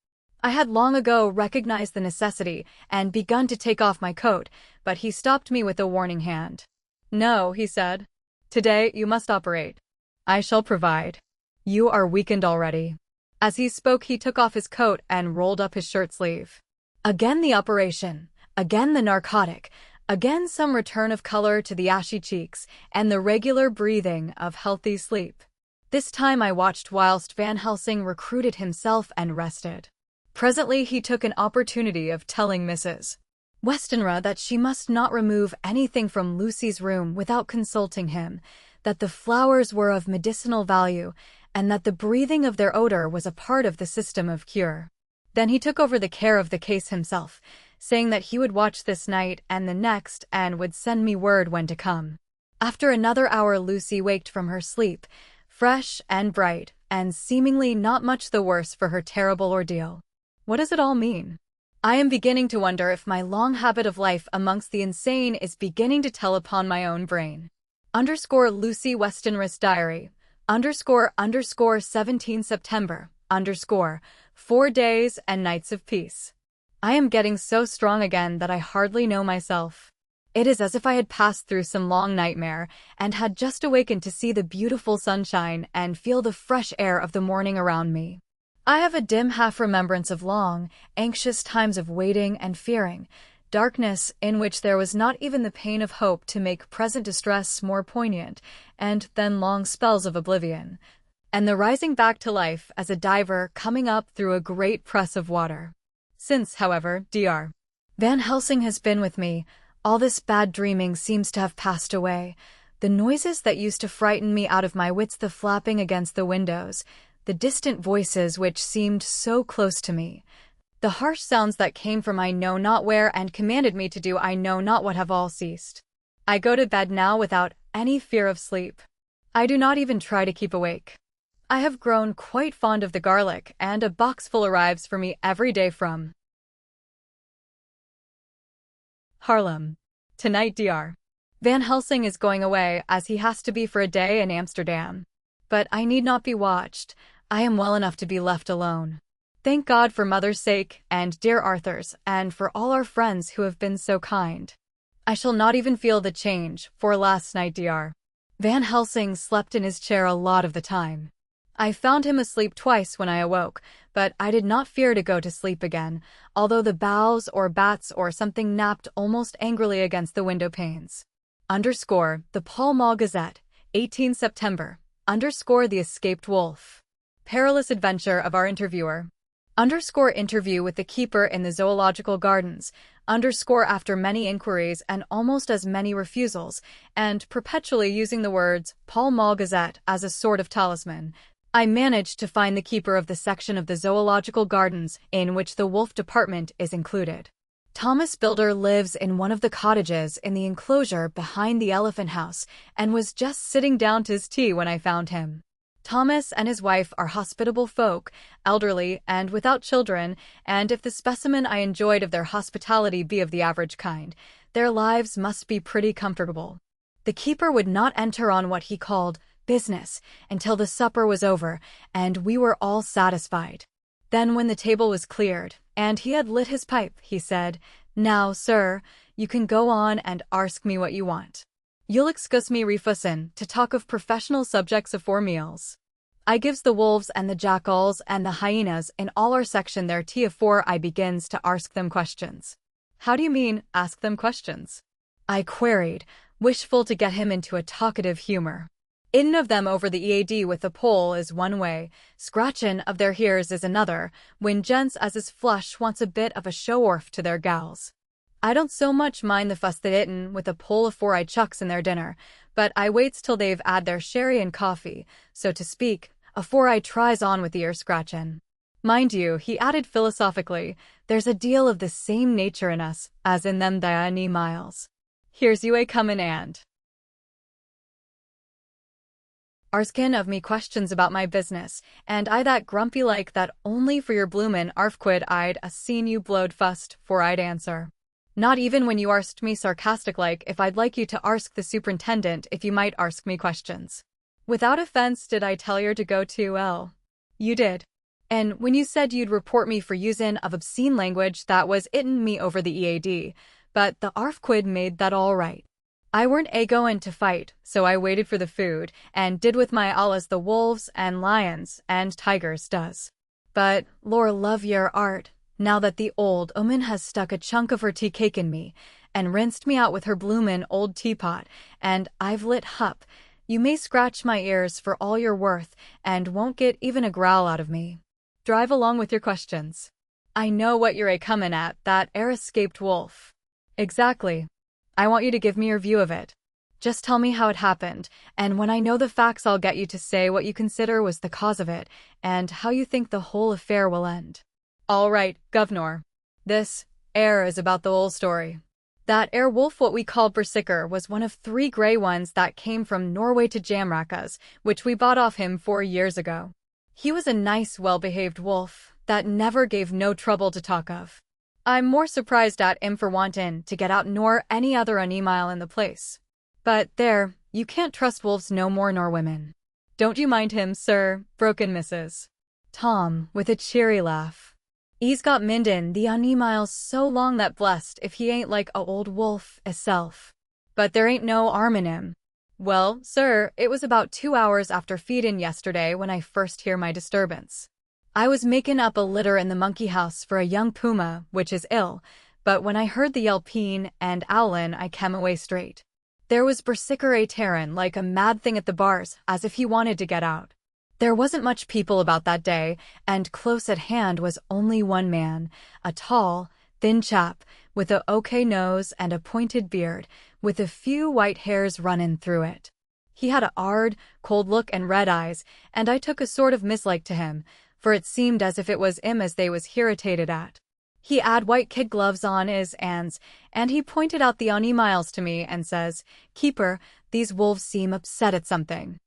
I had long ago recognized the necessity and begun to take off my coat, but he stopped me with a warning hand. No, he said. Today you must operate. I shall provide. You are weakened already. As he spoke he took off his coat and rolled up his shirt sleeve. Again the operation, again the narcotic, again some return of color to the ashy cheeks, and the regular breathing of healthy sleep. This time I watched whilst Van Helsing recruited himself and rested. Presently he took an opportunity of telling Mrs. Westenra that she must not remove anything from Lucy's room without consulting him, that the flowers were of medicinal value, and that the breathing of their odor was a part of the system of cure. Then he took over the care of the case himself, saying that he would watch this night and the next and would send me word when to come. After another hour Lucy waked from her sleep, fresh and bright, and seemingly not much the worse for her terrible ordeal. What does it all mean? I am beginning to wonder if my long habit of life amongst the insane is beginning to tell upon my own brain. Lucy Westenra's diary, _ 17 September, 4 days and nights of peace. I am getting so strong again that I hardly know myself. It is as if I had passed through some long nightmare and had just awakened to see the beautiful sunshine and feel the fresh air of the morning around me. I have a dim half-remembrance of long, anxious times of waiting and fearing, darkness in which there was not even the pain of hope to make present distress more poignant, and then long spells of oblivion, and the rising back to life as a diver coming up through a great press of water. Since, however, Dr. Van Helsing has been with me, all this bad dreaming seems to have passed away. The noises that used to frighten me out of my wits, the flapping against the windows, the distant voices which seemed so close to me, the harsh sounds that came from I know not where and commanded me to do I know not what, have all ceased. I go to bed now without any fear of sleep. I do not even try to keep awake. I have grown quite fond of the garlic, and a boxful arrives for me every day from Haarlem. Tonight Dr. Van Helsing is going away, as he has to be for a day in Amsterdam. But I need not be watched. I am well enough to be left alone. Thank God for Mother's sake, and dear Arthur's, and for all our friends who have been so kind. I shall not even feel the change, for last night Dr. Van Helsing slept in his chair a lot of the time. I found him asleep twice when I awoke, but I did not fear to go to sleep again, although the boughs or bats or something napped almost angrily against the window panes. The Pall Mall Gazette, 18 September, the escaped wolf. Perilous adventure of our interviewer. Interview with the keeper in the zoological gardens. After many inquiries and almost as many refusals, and perpetually using the words Pall Mall Gazette as a sort of talisman, I managed to find the keeper of the section of the zoological gardens in which the wolf department is included. Thomas Builder lives in one of the cottages in the enclosure behind the elephant house and was just sitting down to his tea when I found him. Thomas and his wife are hospitable folk, elderly and without children, and if the specimen I enjoyed of their hospitality be of the average kind, their lives must be pretty comfortable. The keeper would not enter on what he called business until the supper was over, and we were all satisfied. Then when the table was cleared, and he had lit his pipe, he said, "Now, sir, you can go on and ask me what you want." You'll excuse me refussen to talk of professional subjects afore meals. I gives the wolves and the jackals and the hyenas in all our section their tea afore I begins to arsk them questions. How do you mean, ask them questions? I queried, wishful to get him into a talkative humor. Eatin' of them over the EAD with the pole is one way, scratchin' of their ears is another, when gents as is flush wants a bit of a show-orf to their gals. I don't so much mind the fuss they eatin' with a pole afore I chucks in their dinner, but I waits till they've 'ad their sherry and coffee, so to speak, afore I tries on with the ear scratchin'. Mind you, he added philosophically, there's a deal of the same nature in us, as in them the miles. Here's you a comin' and arskin' of me questions about my business, and I that grumpy like that only for your bloomin' arfquid I'd a seen you blowed fust, for I'd answer. Not even when you arsked me sarcastic like if I'd like you to arsk the superintendent if you might arsk me questions. Without offense did I tell yer to go to L. You did. And when you said you'd report me for usin' of obscene language that was ittin' me over the EAD, but the arfquid made that all right. I weren't a-goin' to fight, so I waited for the food, and did with my all as the wolves and lions and tigers does. But, lor love yer art, now that the old 'oman has stuck a chunk of her tea cake in me, and rinsed me out with her bloomin' old teapot, and I've lit hup, you may scratch my ears for all you're worth, and won't get even a growl out of me. Drive along with your questions. I know what you're a-comin' at, that escaped wolf. Exactly. I want you to give me your view of it. Just tell me how it happened, and when I know the facts I'll get you to say what you consider was the cause of it, and how you think the whole affair will end. All right, Governor. This is about the old story. That wolf what we called Berserker was one of 3 grey ones that came from Norway to Jamraka's, which we bought off him 4 years ago. He was a nice, well-behaved wolf that never gave no trouble to talk of. I'm more surprised at him for wantin' to get out nor any other animile in the place. But there, you can't trust wolves no more nor women. Don't you mind him, sir, broke in Mrs. Tom, with a cheery laugh. He's got Minden the animile so long that blessed if he ain't like a old wolf isself. But there ain't no arm in him. Well, sir, it was about 2 hours after feedin' yesterday when I first hear my disturbance. I was makin' up a litter in the monkey house for a young puma, which is ill, but when I heard the yelpin' and owlin' I kem away straight. There was Berserker a-tearin' like a mad thing at the bars, as if he wanted to get out. There wasn't much people about that day, and close at hand was only one man, a tall, thin chap, with a okay nose and a pointed beard, with a few white hairs runnin' through it. He had a 'ard, cold look and red eyes, and I took a sort of mislike to him, for it seemed as if it was 'im as they was irritated at. He 'ad white kid gloves on his 'ands, and he pointed out the animals to me and says, "Keeper, these wolves seem upset at something."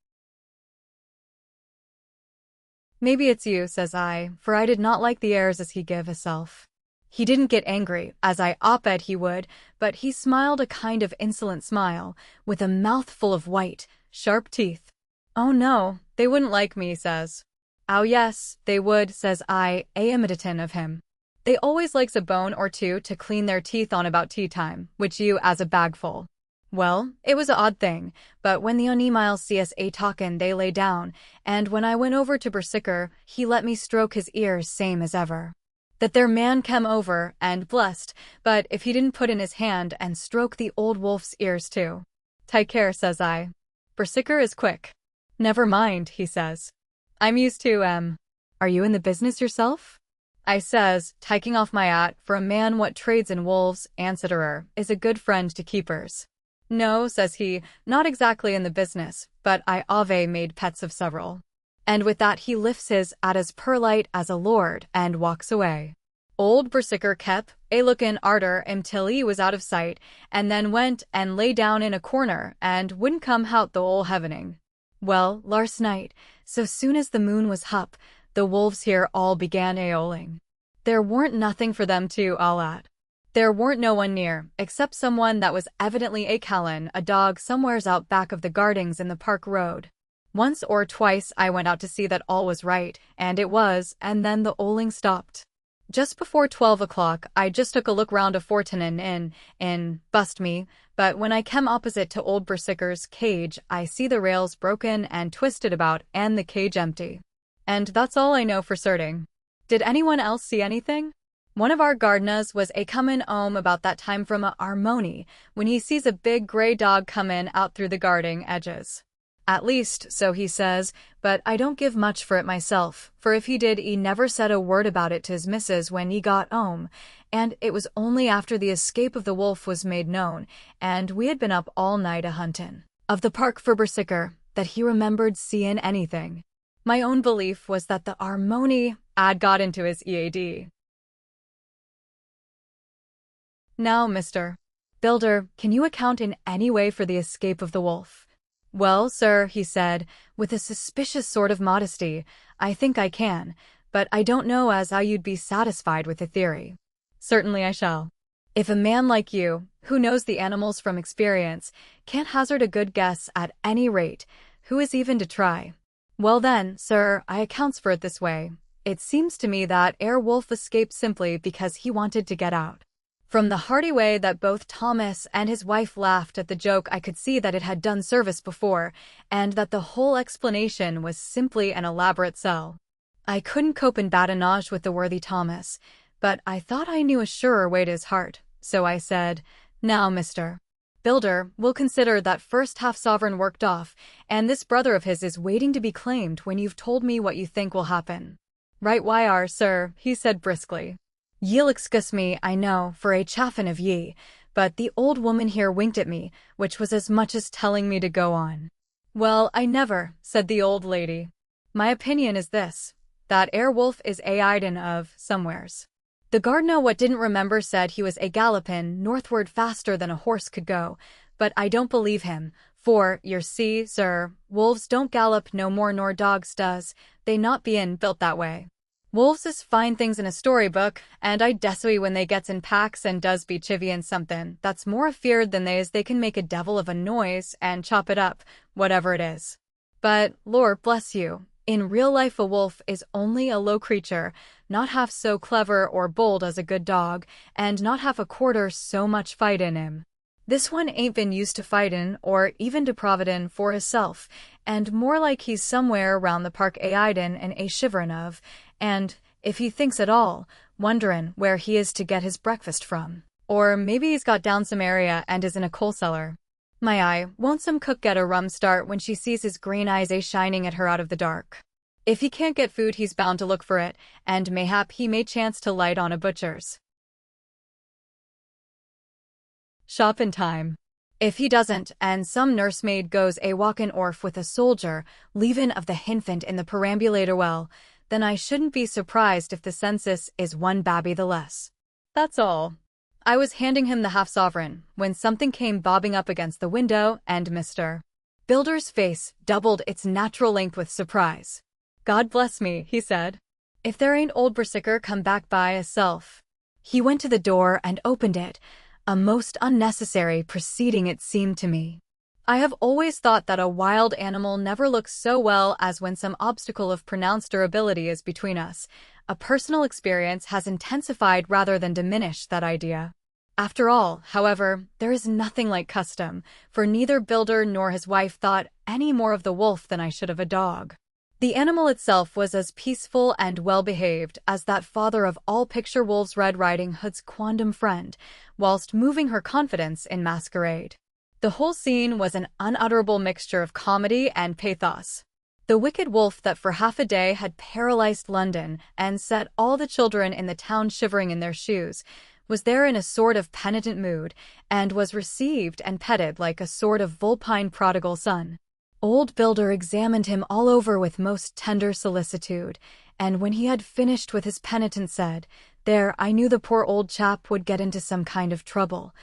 "Maybe it's you," says I, for I did not like the airs as he give hisself. He didn't get angry, as I op-ed he would, but he smiled a kind of insolent smile, with a mouthful of white, sharp teeth. "Oh no, they wouldn't like me," says. "Oh yes, they would," says I, imitatin' of him. "They always likes a bone or two to clean their teeth on about tea time, which you as a bagful." Well, it was a odd thing, but when the animals see us a-talkin' they lay down, and when I went over to Berserker, he let me stroke his ears same as ever. That there man kem over, and blessed, but if he didn't put in his hand and stroke the old wolf's ears too. "Take care," says I. "Berserker is quick." "Never mind," he says. "I'm used to, Are you in the business yourself?" I says, taking off my hat, for a man what trades in wolves, answerer, is a good friend to keepers. "No," says he, "not exactly in the business, but I ave made pets of several." And with that he lifts his at as perlite as a lord and walks away. Old Berserker kep a-lookin' arter till he was out of sight, and then went and lay down in a corner and wouldn't come hout the whole hevening. Well, last night, so soon as the moon was hup, the wolves here all began a-owling. There weren't nothing for them to owl at. There weren't no one near, except someone that was evidently a-calling a dog somewheres out back of the gardings in the park road. Once or twice I went out to see that all was right, and it was, and then the owling stopped. Just before 12 o'clock, I just took a look round a Fortinin in, bust me, but when I came opposite to old Bersicker's cage, I see the rails broken and twisted about and the cage empty. And that's all I know for certain. Did anyone else see anything? One of our gardeners was a comin' 'ome about that time from a Armony, when he sees a big grey dog comin' out through the garden edges. At least, so he says, but I don't give much for it myself, for if he did, he never said a word about it to his missus when he got 'ome, and it was only after the escape of the wolf was made known, and we had been up all night a-huntin' of the park for Bersicker, that he remembered seein' anything. My own belief was that the Armony had got into his EAD. Now, Mr. Builder, can you account in any way for the escape of the wolf? Well, sir, he said, with a suspicious sort of modesty, I think I can, but I don't know as how you'd be satisfied with the theory. Certainly I shall. If a man like you, who knows the animals from experience, can't hazard a good guess at any rate, who is even to try? Well then, sir, I accounts for it this way. It seems to me that wolf escaped simply because he wanted to get out. From the hearty way that both Thomas and his wife laughed at the joke, I could see that it had done service before, and that the whole explanation was simply an elaborate sell. I couldn't cope in badinage with the worthy Thomas, but I thought I knew a surer way to his heart, so I said, Now, Mr. Builder, we'll consider that first half-sovereign worked off, and this brother of his is waiting to be claimed when you've told me what you think will happen. Right why are, sir, he said briskly. Ye'll excuse me, I know, for a chaffin' of ye, but the old woman here winked at me, which was as much as telling me to go on. Well, I never, said the old lady. My opinion is this, that wolf is a idin of somewheres. The gardener what didn't remember said he was a gallopin' northward faster than a horse could go, but I don't believe him, for, yer see, sir, wolves don't gallop no more nor dogs does, they not bein' built that way. Wolves is fine things in a storybook, and I dessy when they gets in packs and does be chivvyin' somethin' that's more afeard than they can make a devil of a noise and chop it up, whatever it is. But, Lord bless you, in real life a wolf is only a low creature, not half so clever or bold as a good dog, and not half a quarter so much fight in him. This one ain't been used to fightin' or even to providin' for hisself, and more like he's somewhere round the park a-idin' and a-shiverin' of, and, if he thinks at all, wonderin' where he is to get his breakfast from. Or maybe he's got down some area and is in a coal cellar. My eye, won't some cook get a rum start when she sees his green eyes a-shining at her out of the dark? If he can't get food he's bound to look for it, and mayhap he may chance to light on a butcher's shop in time. If he doesn't, and some nursemaid goes a-walkin' orf with a soldier, leavin' of the hinfant in the perambulator, well, then I shouldn't be surprised if the census is one babby the less. That's all. I was handing him the half-sovereign, when something came bobbing up against the window, and Mr. Builder's face doubled its natural length with surprise. God bless me, he said. If there ain't old Bersicker come back by hisself. He went to the door and opened it, a most unnecessary proceeding it seemed to me. I have always thought that a wild animal never looks so well as when some obstacle of pronounced durability is between us. A personal experience has intensified rather than diminished that idea. After all, however, there is nothing like custom, for neither Builder nor his wife thought any more of the wolf than I should of a dog. The animal itself was as peaceful and well-behaved as that father of all picture wolves Red Riding Hood's quondam friend, whilst moving her confidence in masquerade. The whole scene was an unutterable mixture of comedy and pathos. The wicked wolf that for half a day had paralyzed London and set all the children in the town shivering in their shoes, was there in a sort of penitent mood, and was received and petted like a sort of vulpine prodigal son. Old Builder examined him all over with most tender solicitude, and when he had finished with his penitent said, There, I knew the poor old chap would get into some kind of trouble.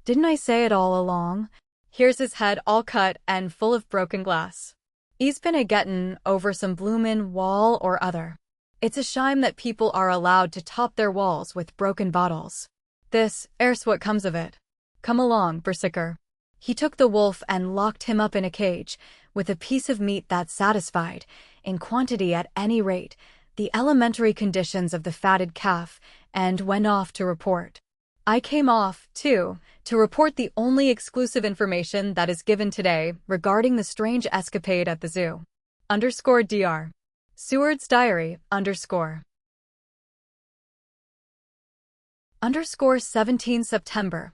Didn't I say it all along? Here's his head all cut and full of broken glass. He's been a-gettin' over some bloomin' wall or other. It's a shame that people are allowed to top their walls with broken bottles. This, erst what comes of it. Come along, Bersicker. He took the wolf and locked him up in a cage, with a piece of meat that satisfied, in quantity at any rate, the elementary conditions of the fatted calf, and went off to report. I came off, too, to report the only exclusive information that is given today regarding the strange escapade at the zoo. _Dr. Seward's Diary, _ 17 September,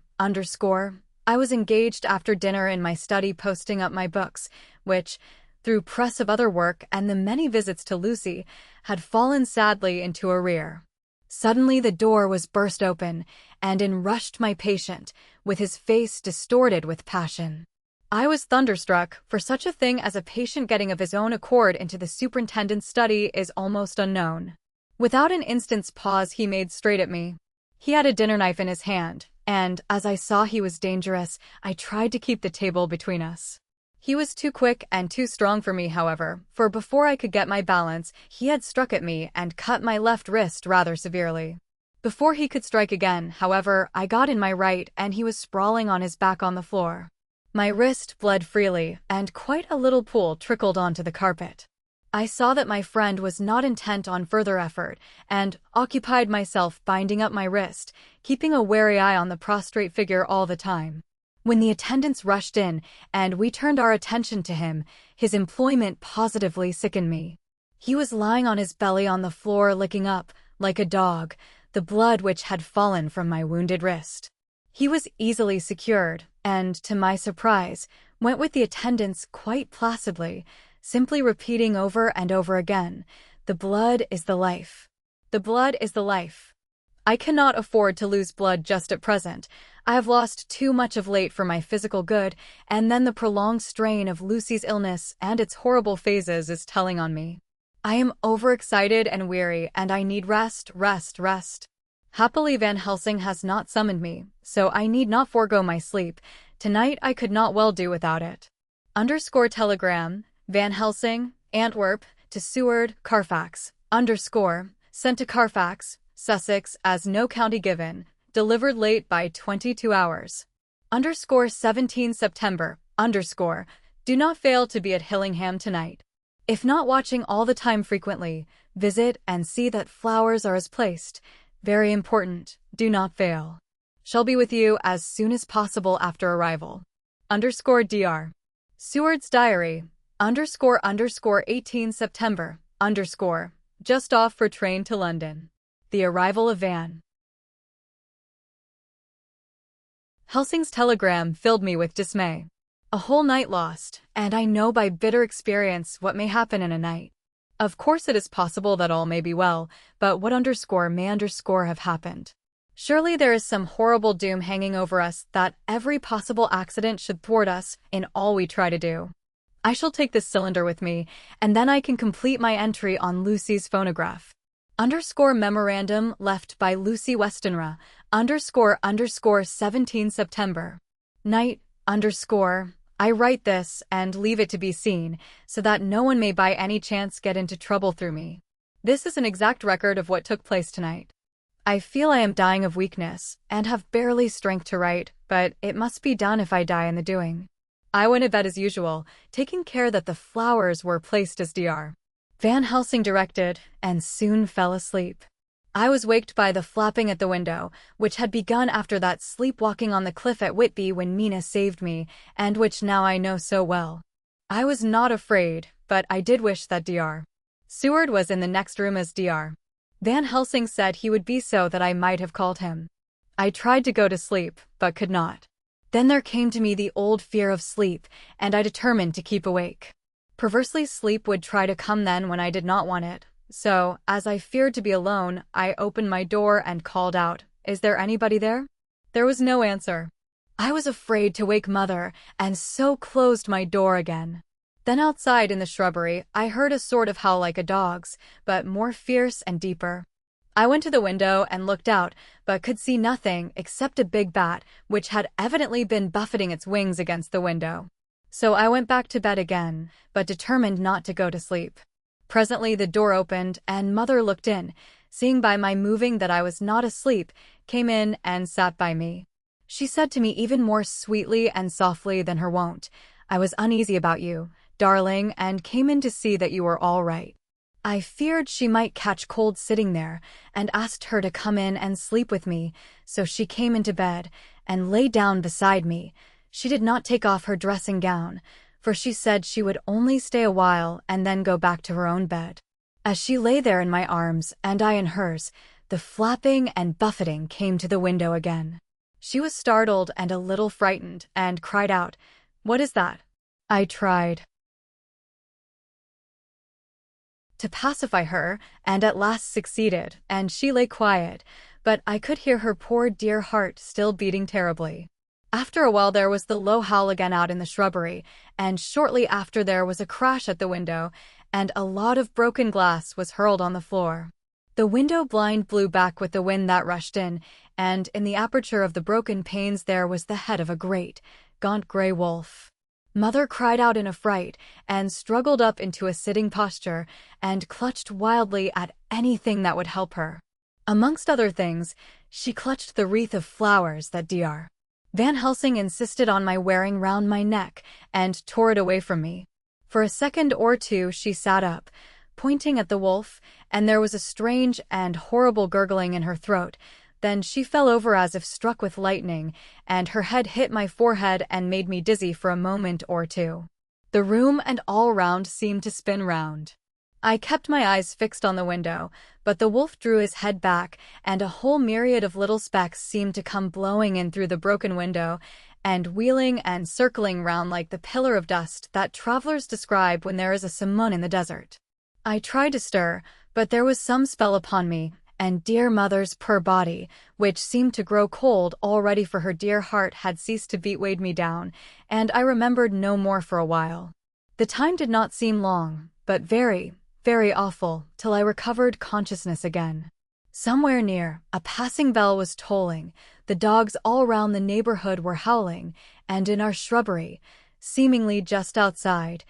I was engaged after dinner in my study posting up my books, which, through press of other work and the many visits to Lucy, had fallen sadly into arrear. Suddenly the door was burst open, and in rushed my patient, with his face distorted with passion. I was thunderstruck, for such a thing as a patient getting of his own accord into the superintendent's study is almost unknown. Without an instant's pause he made straight at me. He had a dinner knife in his hand, and, as I saw he was dangerous, I tried to keep the table between us. He was too quick and too strong for me, however, for before I could get my balance, he had struck at me and cut my left wrist rather severely. Before he could strike again, however, I got in my right and he was sprawling on his back on the floor. My wrist bled freely, and quite a little pool trickled onto the carpet. I saw that my friend was not intent on further effort, and occupied myself binding up my wrist, keeping a wary eye on the prostrate figure all the time. When the attendants rushed in, and we turned our attention to him, his employment positively sickened me. He was lying on his belly on the floor licking up, like a dog, the blood which had fallen from my wounded wrist. He was easily secured, and, to my surprise, went with the attendants quite placidly, simply repeating over and over again, "The blood is the life. The blood is the life." I cannot afford to lose blood just at present. I have lost too much of late for my physical good, and then the prolonged strain of Lucy's illness and its horrible phases is telling on me. I am overexcited and weary, and I need rest. Happily Van Helsing has not summoned me, so I need not forego my sleep. Tonight I could not well do without it. _telegram, Van Helsing, Antwerp, to Seward, Carfax, sent to Carfax, Sussex, as no county given, delivered late by 22 hours. 17 September, do not fail to be at Hillingham tonight. If not watching all the time frequently, visit and see that flowers are as placed. Very important, do not fail. Shall be with you as soon as possible after arrival. _Dr. Seward's Diary, 18 September, just off for train to London. The arrival of Van Helsing's telegram filled me with dismay. A whole night lost, and I know by bitter experience what may happen in a night. Of course it is possible that all may be well, but what may have happened? Surely there is some horrible doom hanging over us that every possible accident should thwart us in all we try to do. I shall take this cylinder with me, and then I can complete my entry on Lucy's phonograph. Memorandum left by Lucy Westenra, 17 September. Night, I write this and leave it to be seen, so that no one may by any chance get into trouble through me. This is an exact record of what took place tonight. I feel I am dying of weakness, and have barely strength to write, but it must be done if I die in the doing. I went to bed as usual, taking care that the flowers were placed as Dr. Van Helsing directed, and soon fell asleep. I was waked by the flapping at the window, which had begun after that sleepwalking on the cliff at Whitby when Mina saved me, and which now I know so well. I was not afraid, but I did wish that Dr. Seward was in the next room as Dr. Van Helsing said he would be, so that I might have called him. I tried to go to sleep, but could not. Then there came to me the old fear of sleep, and I determined to keep awake. Perversely, sleep would try to come then when I did not want it. So, as I feared to be alone, I opened my door and called out, "Is there anybody there?" There was no answer. I was afraid to wake Mother, and so closed my door again. Then outside in the shrubbery, I heard a sort of howl like a dog's, but more fierce and deeper. I went to the window and looked out, but could see nothing except a big bat, which had evidently been buffeting its wings against the window. So I went back to bed again, but determined not to go to sleep. Presently the door opened, and Mother looked in, seeing by my moving that I was not asleep, came in and sat by me. She said to me even more sweetly and softly than her wont, "I was uneasy about you, darling, and came in to see that you were all right." I feared she might catch cold sitting there and asked her to come in and sleep with me, so she came into bed and lay down beside me. She did not take off her dressing gown, for she said she would only stay a while and then go back to her own bed. As she lay there in my arms and I in hers, the flapping and buffeting came to the window again. She was startled and a little frightened and cried out, "What is that?" I tried to pacify her, and at last succeeded, and she lay quiet, but I could hear her poor dear heart still beating terribly. After a while there was the low howl again out in the shrubbery, and shortly after there was a crash at the window, and a lot of broken glass was hurled on the floor. The window blind blew back with the wind that rushed in, and in the aperture of the broken panes there was the head of a great, gaunt gray wolf. Mother cried out in affright and struggled up into a sitting posture and clutched wildly at anything that would help her. Amongst other things, she clutched the wreath of flowers that Dr. Van Helsing insisted on my wearing round my neck and tore it away from me. For a second or two she sat up, pointing at the wolf, and there was a strange and horrible gurgling in her throat. Then she fell over as if struck with lightning, and her head hit my forehead and made me dizzy for a moment or two. The room and all round seemed to spin round. I kept my eyes fixed on the window, but the wolf drew his head back, and a whole myriad of little specks seemed to come blowing in through the broken window, and wheeling and circling round like the pillar of dust that travelers describe when there is a simoon in the desert. I tried to stir, but there was some spell upon me, and dear mother's poor body, which seemed to grow cold already for her dear heart had ceased to beat, weighed me down, and I remembered no more for a while. The time did not seem long, but very, very awful, till I recovered consciousness again. Somewhere near, a passing bell was tolling, the dogs all round the neighborhood were howling, and in our shrubbery, seemingly just outside,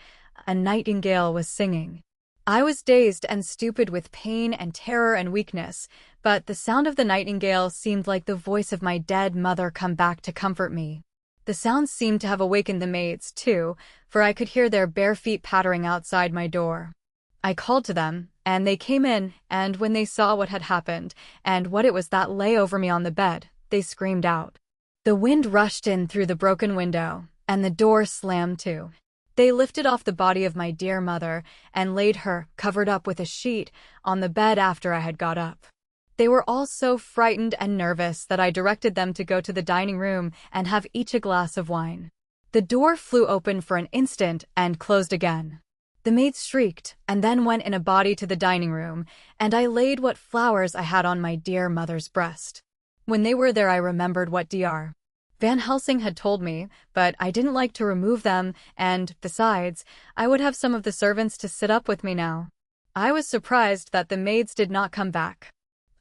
a nightingale was singing. I was dazed and stupid with pain and terror and weakness, but the sound of the nightingale seemed like the voice of my dead mother come back to comfort me. The sound seemed to have awakened the maids, too, for I could hear their bare feet pattering outside my door. I called to them, and they came in, and when they saw what had happened, and what it was that lay over me on the bed, they screamed out. The wind rushed in through the broken window, and the door slammed to. They lifted off the body of my dear mother and laid her, covered up with a sheet, on the bed after I had got up. They were all so frightened and nervous that I directed them to go to the dining room and have each a glass of wine. The door flew open for an instant and closed again. The maids shrieked and then went in a body to the dining room, and I laid what flowers I had on my dear mother's breast. When they were there I remembered what Dr. Van Helsing had told me, but I didn't like to remove them, and, besides, I would have some of the servants to sit up with me now. I was surprised that the maids did not come back.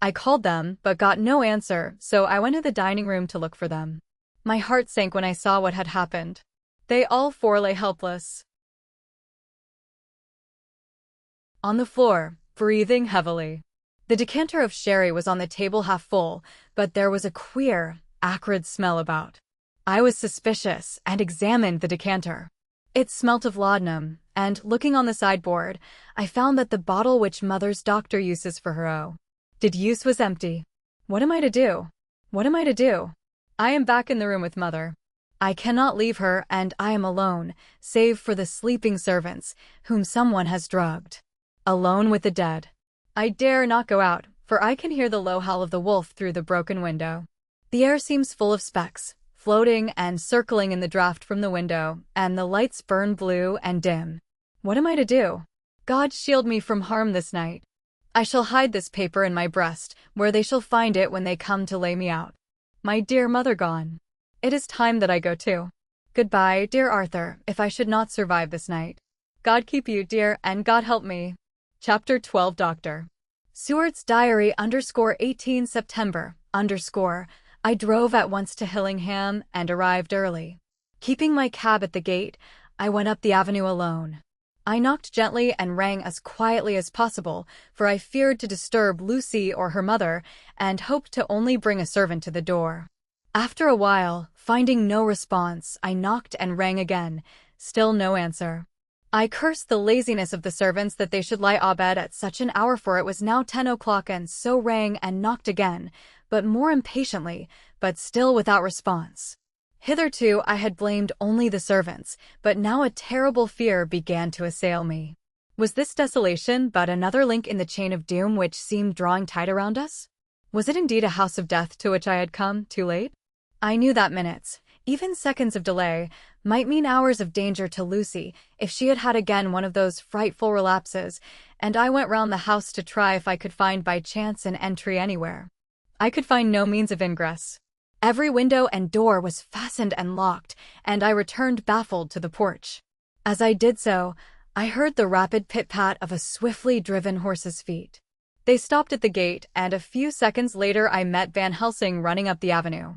I called them, but got no answer, so I went to the dining room to look for them. My heart sank when I saw what had happened. They all four lay helpless on the floor, breathing heavily. The decanter of sherry was on the table half full, but there was a queer, acrid smell about. I was suspicious and examined the decanter. It smelt of laudanum, and looking on the sideboard, I found that the bottle which mother's doctor uses for her use was empty. What am I to do? What am I to do? I am back in the room with mother. I cannot leave her, and I am alone, save for the sleeping servants, whom someone has drugged. Alone with the dead. I dare not go out, for I can hear the low howl of the wolf through the broken window. The air seems full of specks, floating and circling in the draught from the window, and the lights burn blue and dim. What am I to do? God shield me from harm this night. I shall hide this paper in my breast, where they shall find it when they come to lay me out. My dear mother gone. It is time that I go too. Goodbye, dear Arthur, if I should not survive this night. God keep you, dear, and God help me. Chapter 12. Dr. Seward's Diary _18 September _ I drove at once to Hillingham and arrived early. Keeping my cab at the gate, I went up the avenue alone. I knocked gently and rang as quietly as possible, for I feared to disturb Lucy or her mother, and hoped to only bring a servant to the door. After a while, finding no response, I knocked and rang again, still no answer. I cursed the laziness of the servants that they should lie abed at such an hour, for it was now 10 o'clock, and so rang and knocked again, but more impatiently, but still without response. Hitherto I had blamed only the servants, but now a terrible fear began to assail me. Was this desolation but another link in the chain of doom which seemed drawing tight around us? Was it indeed a house of death to which I had come too late? I knew that minutes, even seconds of delay, might mean hours of danger to Lucy if she had had again one of those frightful relapses, and I went round the house to try if I could find by chance an entry anywhere. I could find no means of ingress. Every window and door was fastened and locked, and I returned baffled to the porch. As I did so, I heard the rapid pit-pat of a swiftly driven horse's feet. They stopped at the gate, and a few seconds later I met Van Helsing running up the avenue.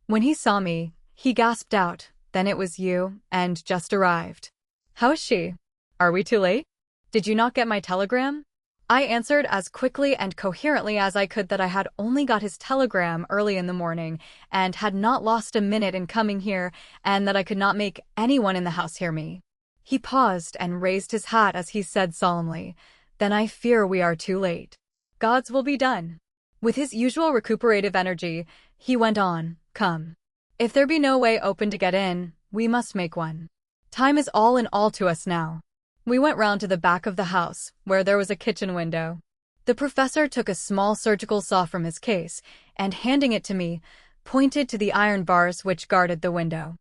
When he saw me, he gasped out, "Then it was you, and just arrived. How is she? Are we too late? Did you not get my telegram?" I answered as quickly and coherently as I could that I had only got his telegram early in the morning, and had not lost a minute in coming here, and that I could not make anyone in the house hear me. He paused and raised his hat as he said solemnly, "Then I fear we are too late. God's will be done." With his usual recuperative energy, he went on, "Come. If there be no way open to get in, we must make one. Time is all in all to us now." We went round to the back of the house, where there was a kitchen window. The professor took a small surgical saw from his case, and handing it to me, pointed to the iron bars which guarded the window.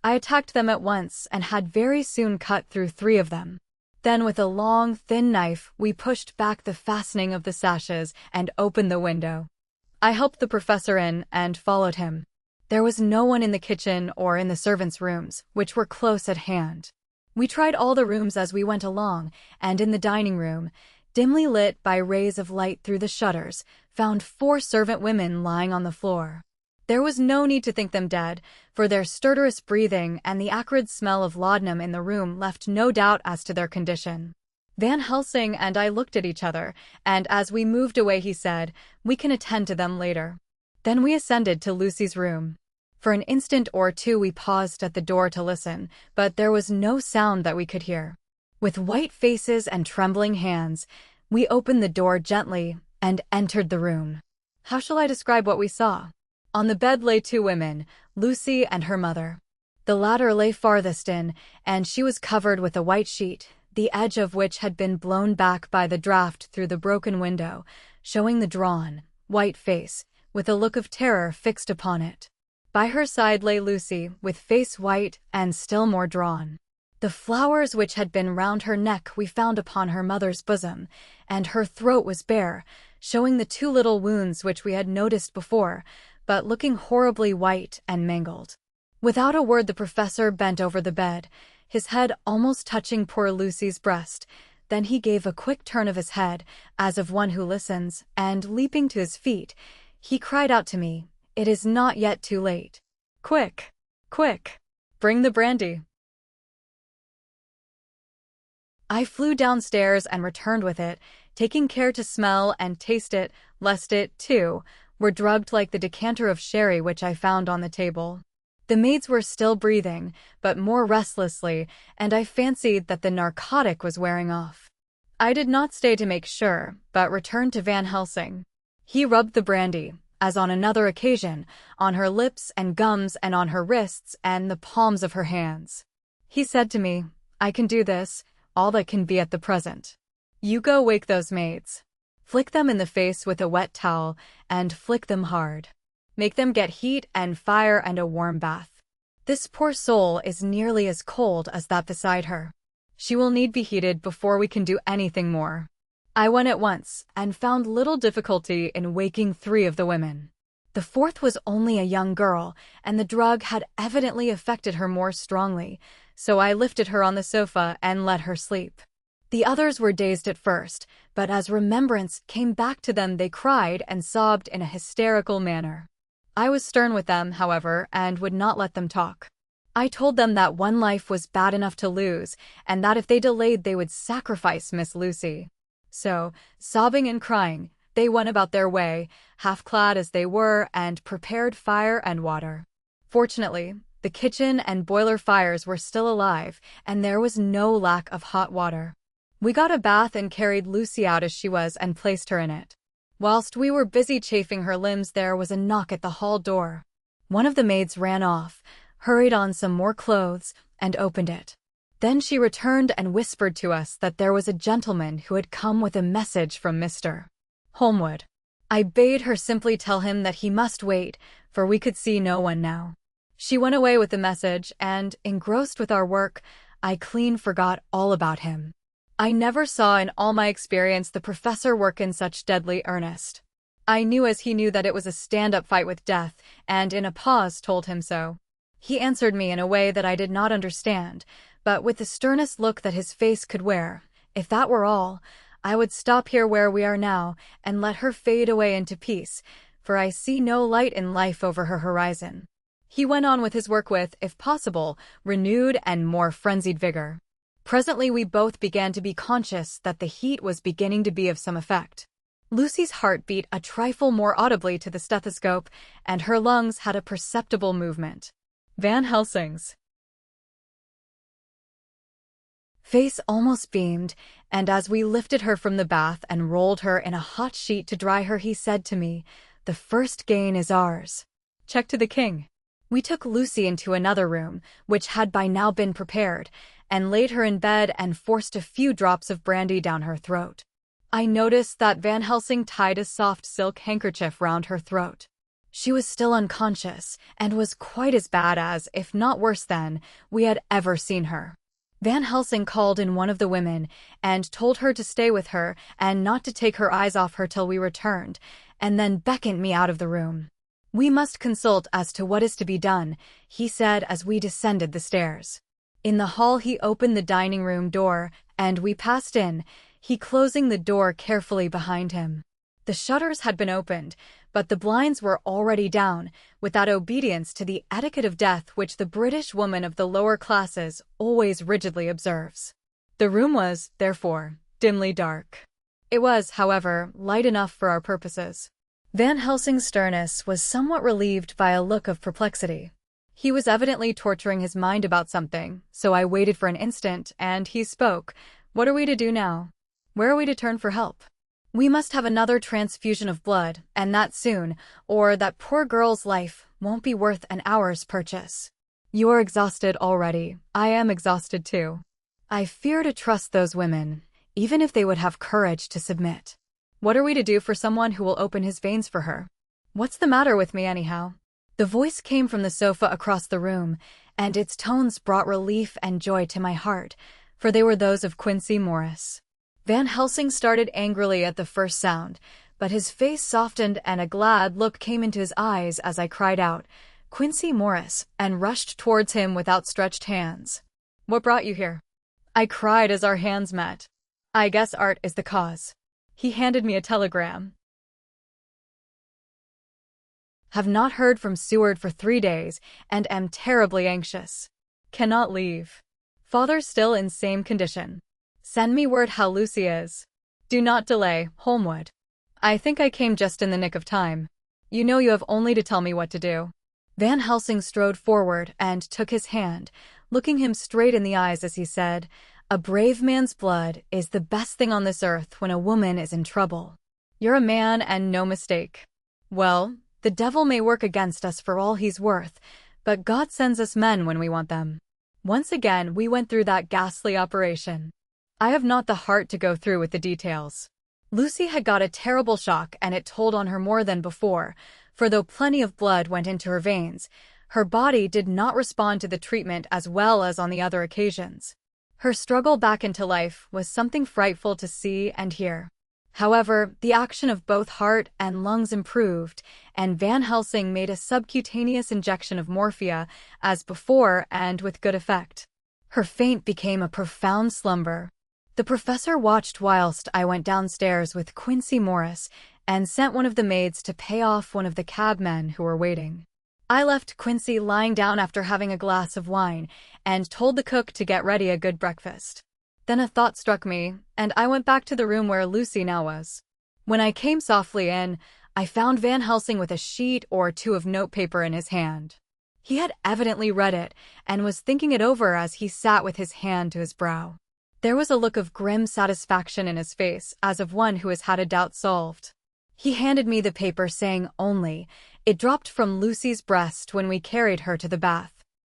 I attacked them at once, and had very soon cut through 3 of them. Then with a long, thin knife we pushed back the fastening of the sashes and opened the window. I helped the professor in, and followed him. There was no one in the kitchen or in the servants' rooms, which were close at hand. We tried all the rooms as we went along, and in the dining room, dimly lit by rays of light through the shutters, found 4 servant women lying on the floor. There was no need to think them dead, for their stertorous breathing and the acrid smell of laudanum in the room left no doubt as to their condition. Van Helsing and I looked at each other, and as we moved away he said, "We can attend to them later." Then we ascended to Lucy's room. For an instant or two we paused at the door to listen, but there was no sound that we could hear. With white faces and trembling hands, we opened the door gently and entered the room. How shall I describe what we saw? On the bed lay 2 women, Lucy and her mother. The latter lay farthest in, and she was covered with a white sheet, the edge of which had been blown back by the draught through the broken window, showing the drawn, white face, with a look of terror fixed upon it. By her side lay Lucy, with face white and still more drawn. The flowers which had been round her neck we found upon her mother's bosom, and her throat was bare, showing the 2 little wounds which we had noticed before, but looking horribly white and mangled. Without a word the professor bent over the bed, his head almost touching poor Lucy's breast. Then he gave a quick turn of his head, as of one who listens, and leaping to his feet, he cried out to me, "It is not yet too late. Quick, quick, bring the brandy." I flew downstairs and returned with it, taking care to smell and taste it, lest it, too, were drugged like the decanter of sherry which I found on the table. The maids were still breathing, but more restlessly, and I fancied that the narcotic was wearing off. I did not stay to make sure, but returned to Van Helsing. He rubbed the brandy, as on another occasion, on her lips and gums and on her wrists and the palms of her hands. He said to me, "I can do this, all that can be at the present. You go wake those maids. Flick them in the face with a wet towel, and flick them hard. Make them get heat and fire and a warm bath. This poor soul is nearly as cold as that beside her. She will need be heated before we can do anything more." I went at once, and found little difficulty in waking 3 of the women. The 4th was only a young girl, and the drug had evidently affected her more strongly, so I lifted her on the sofa and let her sleep. The others were dazed at first, but as remembrance came back to them they cried and sobbed in a hysterical manner. I was stern with them, however, and would not let them talk. I told them that one life was bad enough to lose, and that if they delayed they would sacrifice Miss Lucy. So, sobbing and crying, they went about their way, half-clad as they were, and prepared fire and water. Fortunately, The kitchen and boiler fires were still alive, and there was no lack of hot water. We got a bath and carried Lucy out as she was and placed her in it. Whilst we were busy chafing her limbs, there was a knock at the hall door. One of the maids ran off, hurried on some more clothes, and opened it. Then she returned and whispered to us that there was a gentleman who had come with a message from Mr. Holmwood. I bade her simply tell him that he must wait, for we could see no one now. She went away with the message, and, engrossed with our work, I clean forgot all about him. I never saw in all my experience the professor work in such deadly earnest. I knew as he knew that it was a stand-up fight with death, and in a pause told him so. He answered me in a way that I did not understand, but with the sternest look that his face could wear. If that were all, I would stop here where we are now, and let her fade away into peace, for I see no light in life over her horizon. He went on with his work with, if possible, renewed and more frenzied vigor. Presently we both began to be conscious that the heat was beginning to be of some effect. Lucy's heart beat a trifle more audibly to the stethoscope, and her lungs had a perceptible movement. Van Helsing's face almost beamed, and as we lifted her from the bath and rolled her in a hot sheet to dry her, he said to me, "The first gain is ours. Check to the king." We took Lucy into another room, which had by now been prepared, and laid her in bed and forced a few drops of brandy down her throat. I noticed that Van Helsing tied a soft silk handkerchief round her throat. She was still unconscious, and was quite as bad as, if not worse than, we had ever seen her. Van Helsing called in one of the women, and told her to stay with her, and not to take her eyes off her till we returned, and then beckoned me out of the room. "We must consult as to what is to be done," he said as we descended the stairs. In the hall he opened the dining room door, and we passed in, he closing the door carefully behind him. The shutters had been opened, but the blinds were already down, with that obedience to the etiquette of death which the British woman of the lower classes always rigidly observes. The room was, therefore, dimly dark. It was, however, light enough for our purposes. Van Helsing's sternness was somewhat relieved by a look of perplexity. He was evidently torturing his mind about something, so I waited for an instant, and he spoke. "What are we to do now? Where are we to turn for help? We must have another transfusion of blood, and that soon, or that poor girl's life won't be worth an hour's purchase. You are exhausted already. I am exhausted too. I fear to trust those women, even if they would have courage to submit. What are we to do for someone who will open his veins for her? What's the matter with me anyhow?" The voice came from the sofa across the room, and its tones brought relief and joy to my heart, for they were those of Quincy Morris. Van Helsing started angrily at the first sound, but his face softened and a glad look came into his eyes as I cried out, "Quincy Morris," and rushed towards him with outstretched hands. "What brought you here?" I cried as our hands met. "I guess art is the cause." He handed me a telegram. "Have not heard from Seward for 3 days, and am terribly anxious. Cannot leave. Father still in same condition. Send me word how Lucy is. Do not delay, Holmwood. I think I came just in the nick of time. You know you have only to tell me what to do." Van Helsing strode forward and took his hand, looking him straight in the eyes as he said, "A brave man's blood is the best thing on this earth when a woman is in trouble. You're a man and no mistake. Well, the devil may work against us for all he's worth, but God sends us men when we want them." Once again we went through that ghastly operation. I have not the heart to go through with the details. Lucy had got a terrible shock, and it told on her more than before, for though plenty of blood went into her veins, her body did not respond to the treatment as well as on the other occasions. Her struggle back into life was something frightful to see and hear. However, the action of both heart and lungs improved, and Van Helsing made a subcutaneous injection of morphia, as before, and with good effect. Her faint became a profound slumber. The professor watched whilst I went downstairs with Quincy Morris, and sent one of the maids to pay off one of the cabmen who were waiting. I left Quincy lying down after having a glass of wine, and told the cook to get ready a good breakfast. Then a thought struck me, and I went back to the room where Lucy now was. When I came softly in, I found Van Helsing with a sheet or two of notepaper in his hand. He had evidently read it and was thinking it over as he sat with his hand to his brow. There was a look of grim satisfaction in his face, as of one who has had a doubt solved. He handed me the paper, saying only, "It dropped from Lucy's breast when we carried her to the bath."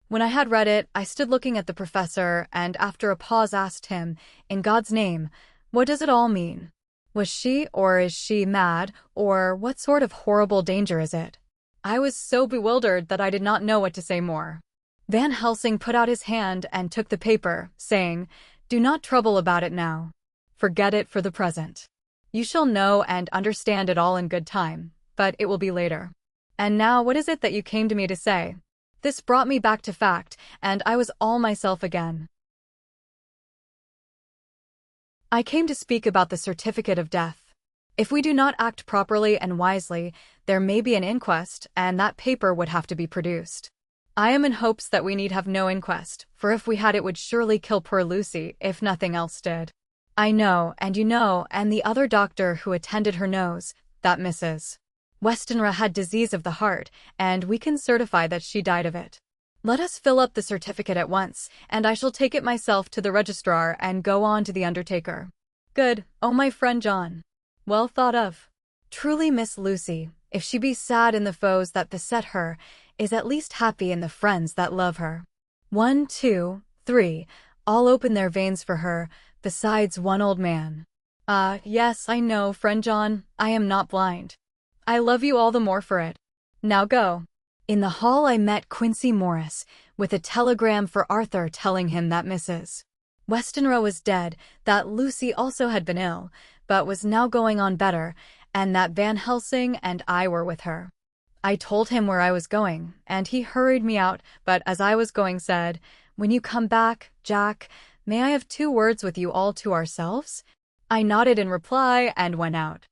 When I had read it, I stood looking at the professor and after a pause asked him, "In God's name, what does it all mean? Was she or is she mad, or what sort of horrible danger is it?" I was so bewildered that I did not know what to say more. Van Helsing put out his hand and took the paper, saying, "Do not trouble about it now. Forget it for the present. You shall know and understand it all in good time, but it will be later. And now what is it that you came to me to say?" This brought me back to fact, and I was all myself again. I came to speak about the certificate of death. If we do not act properly and wisely, there may be an inquest, and that paper would have to be produced. I am in hopes that we need have no inquest, for if we had it would surely kill poor Lucy, if nothing else did. I know, and you know, and the other doctor who attended her knows, that Mrs. Westenra had disease of the heart, and we can certify that she died of it. Let us fill up the certificate at once, and I shall take it myself to the registrar and go on to the undertaker. Good, oh my friend John. Well thought of. Truly Miss Lucy, if she be sad in the foes that beset her, is at least happy in the friends that love her. 1, 2, 3, all open their veins for her, besides one old man. Ah, yes, I know, friend John, I am not blind. I love you all the more for it. Now go. In the hall I met Quincy Morris, with a telegram for Arthur telling him that Mrs. Westenra was dead, that Lucy also had been ill, but was now going on better, and that Van Helsing and I were with her. I told him where I was going, and he hurried me out, but as I was going said, "When you come back, Jack, may I have 2 words with you all to ourselves?" I nodded in reply and went out.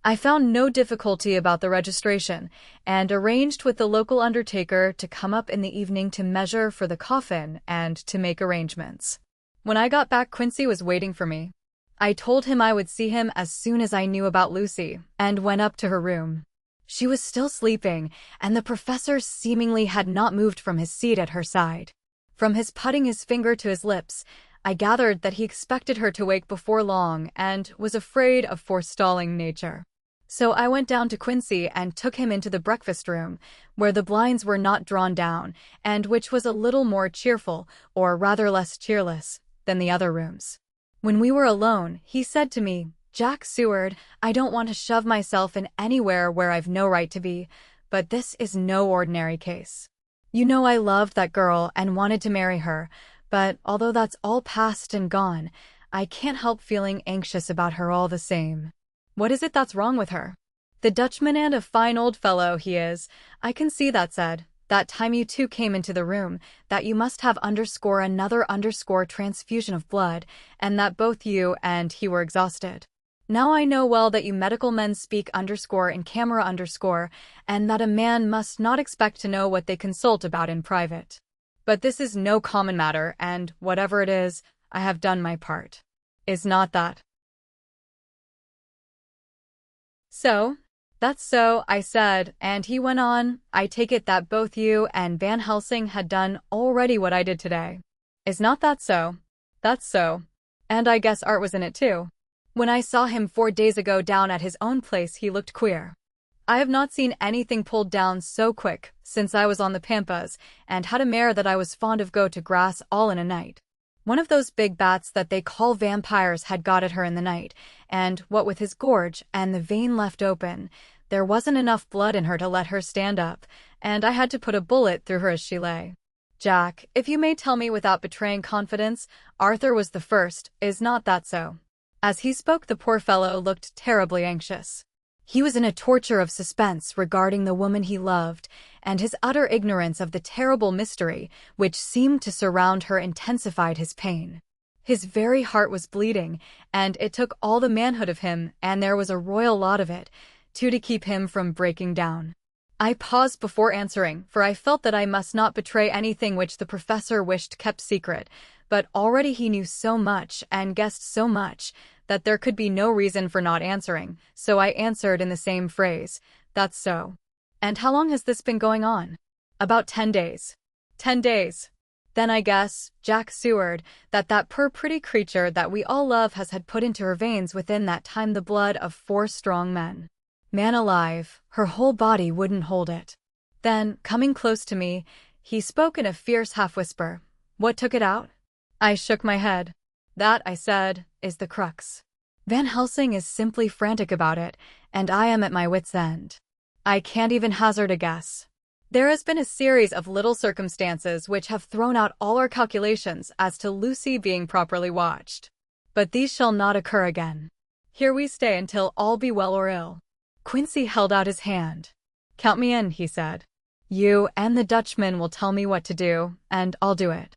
I found no difficulty about the registration, and arranged with the local undertaker to come up in the evening to measure for the coffin and to make arrangements. When I got back, Quincy was waiting for me. I told him I would see him as soon as I knew about Lucy, and went up to her room. She was still sleeping, and the professor seemingly had not moved from his seat at her side. From his putting his finger to his lips, I gathered that he expected her to wake before long and was afraid of forestalling nature. So I went down to Quincy and took him into the breakfast room, where the blinds were not drawn down, and which was a little more cheerful, or rather less cheerless, than the other rooms. When we were alone, he said to me, "Jack Seward, I don't want to shove myself in anywhere where I've no right to be, but this is no ordinary case. You know I loved that girl and wanted to marry her, but although that's all past and gone, I can't help feeling anxious about her all the same." "What is it that's wrong with her?" "The Dutchman, and a fine old fellow he is, I can see that said, that time you 2 came into the room, that you must have another transfusion of blood, and that both you and he were exhausted. Now I know well that you medical men speak in camera, and that a man must not expect to know what they consult about in private. But this is no common matter, and whatever it is, I have done my part. Is not that so?" "That's so," I said, and he went on, "I take it that both you and Van Helsing had done already what I did today. Is not that so?" "That's so. And I guess Art was in it too. When I saw him 4 days ago down at his own place he looked queer. I have not seen anything pulled down so quick since I was on the Pampas, and had a mare that I was fond of go to grass all in a night. One of those big bats that they call vampires had got at her in the night, and what with his gorge and the vein left open, there wasn't enough blood in her to let her stand up, and I had to put a bullet through her as she lay. Jack, if you may tell me without betraying confidence, Arthur was the first, is not that so?" As he spoke the poor fellow looked terribly anxious. He was in a torture of suspense regarding the woman he loved, and his utter ignorance of the terrible mystery which seemed to surround her intensified his pain. His very heart was bleeding, and it took all the manhood of him, and there was a royal lot of it, to keep him from breaking down. I paused before answering, for I felt that I must not betray anything which the professor wished kept secret, but already he knew so much and guessed so much that there could be no reason for not answering, so I answered in the same phrase, "That's so." "And how long has this been going on?" About 10 days. 10 days. Then I guess, Jack Seward, that poor pretty creature that we all love has had put into her veins within that time the blood of 4 strong men. Man alive, her whole body wouldn't hold it. Then, coming close to me, he spoke in a fierce half-whisper. What took it out? I shook my head. That, I said, is the crux. Van Helsing is simply frantic about it, and I am at my wit's end. I can't even hazard a guess. There has been a series of little circumstances which have thrown out all our calculations as to Lucy being properly watched. But these shall not occur again. Here we stay until all be well or ill. Quincy held out his hand. Count me in, he said. You and the Dutchman will tell me what to do, and I'll do it.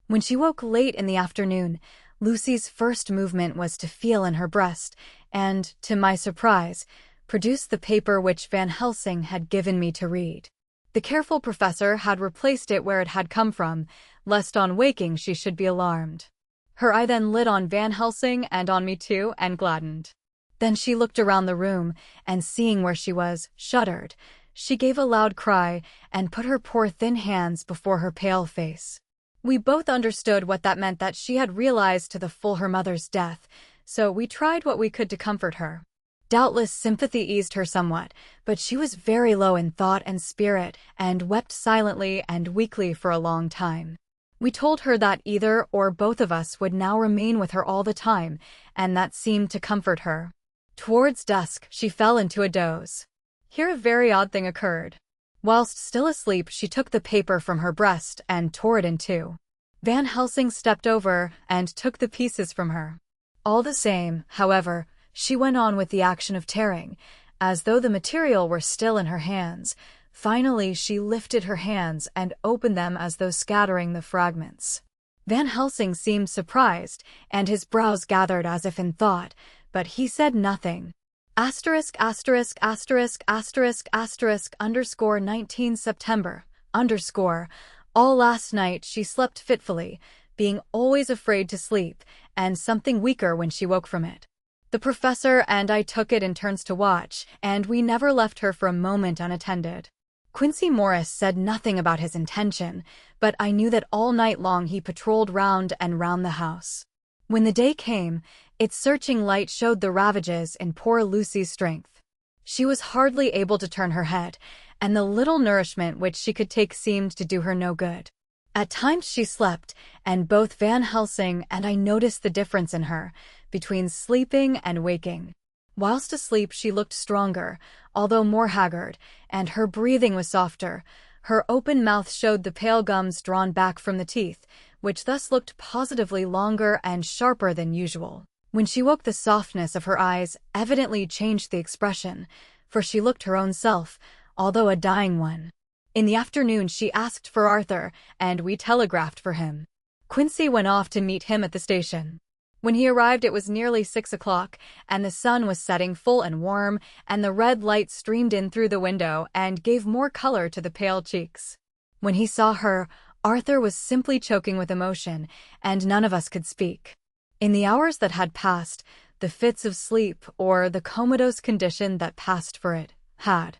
When she woke late in the afternoon, Lucy's first movement was to feel in her breast and, to my surprise, produce the paper which Van Helsing had given me to read. The careful professor had replaced it where it had come from, lest on waking she should be alarmed. Her eye then lit on Van Helsing and on me too, and gladdened. Then she looked around the room, and seeing where she was, shuddered. She gave a loud cry, and put her poor thin hands before her pale face. We both understood what that meant, that she had realized to the full her mother's death, so we tried what we could to comfort her. Doubtless sympathy eased her somewhat, but she was very low in thought and spirit, and wept silently and weakly for a long time. We told her that either or both of us would now remain with her all the time, and that seemed to comfort her. Towards dusk, she fell into a doze. Here a very odd thing occurred. Whilst still asleep, she took the paper from her breast and tore it in two. Van Helsing stepped over and took the pieces from her. All the same, however, she went on with the action of tearing, as though the material were still in her hands. Finally, she lifted her hands and opened them as though scattering the fragments. Van Helsing seemed surprised, and his brows gathered as if in thought, but he said nothing. Asterisk, asterisk, asterisk, asterisk, asterisk, underscore 19 September, underscore. All last night she slept fitfully, being always afraid to sleep, and something weaker when she woke from it. The professor and I took it in turns to watch, and we never left her for a moment unattended. Quincy Morris said nothing about his intention, but I knew that all night long he patrolled round and round the house. When the day came, its searching light showed the ravages in poor Lucy's strength. She was hardly able to turn her head, and the little nourishment which she could take seemed to do her no good. At times she slept, and both Van Helsing and I noticed the difference in her, between sleeping and waking. Whilst asleep she looked stronger, although more haggard, and her breathing was softer. Her open mouth showed the pale gums drawn back from the teeth, which thus looked positively longer and sharper than usual. When she woke, the softness of her eyes evidently changed the expression, for she looked her own self, although a dying one. In the afternoon she asked for Arthur, and we telegraphed for him. Quincy went off to meet him at the station. When he arrived it was nearly 6 o'clock, and the sun was setting full and warm, and the red light streamed in through the window and gave more color to the pale cheeks. When he saw her, Arthur was simply choking with emotion, and none of us could speak. In the hours that had passed, the fits of sleep, or the comatose condition that passed for it, had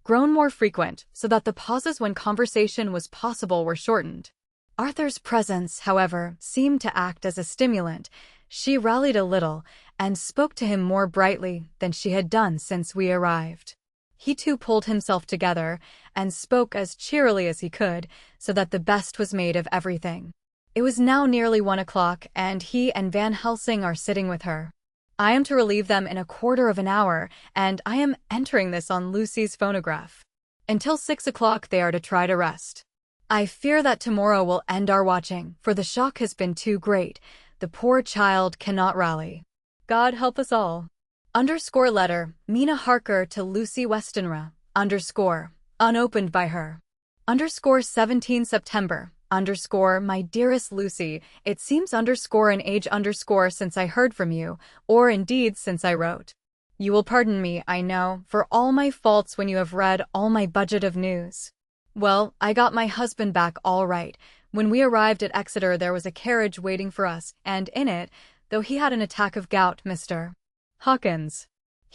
grown more frequent, so that the pauses when conversation was possible were shortened. Arthur's presence, however, seemed to act as a stimulant. She rallied a little, and spoke to him more brightly than she had done since we arrived. He too pulled himself together, and spoke as cheerily as he could, so that the best was made of everything. It was now nearly 1 o'clock, and he and Van Helsing are sitting with her. I am to relieve them in a quarter of an hour, and I am entering this on Lucy's phonograph. Until 6 o'clock they are to try to rest. I fear that tomorrow will end our watching, for the shock has been too great. The poor child cannot rally. God help us all. Underscore letter, Mina Harker to Lucy Westenra, underscore, unopened by her. Underscore 17 September, underscore, my dearest Lucy, it seems underscore an age underscore since I heard from you, or indeed since I wrote. You will pardon me, I know, for all my faults when you have read all my budget of news. Well, I got my husband back all right. When we arrived at Exeter there was a carriage waiting for us, and in it, though he had an attack of gout, Mr. Hawkins.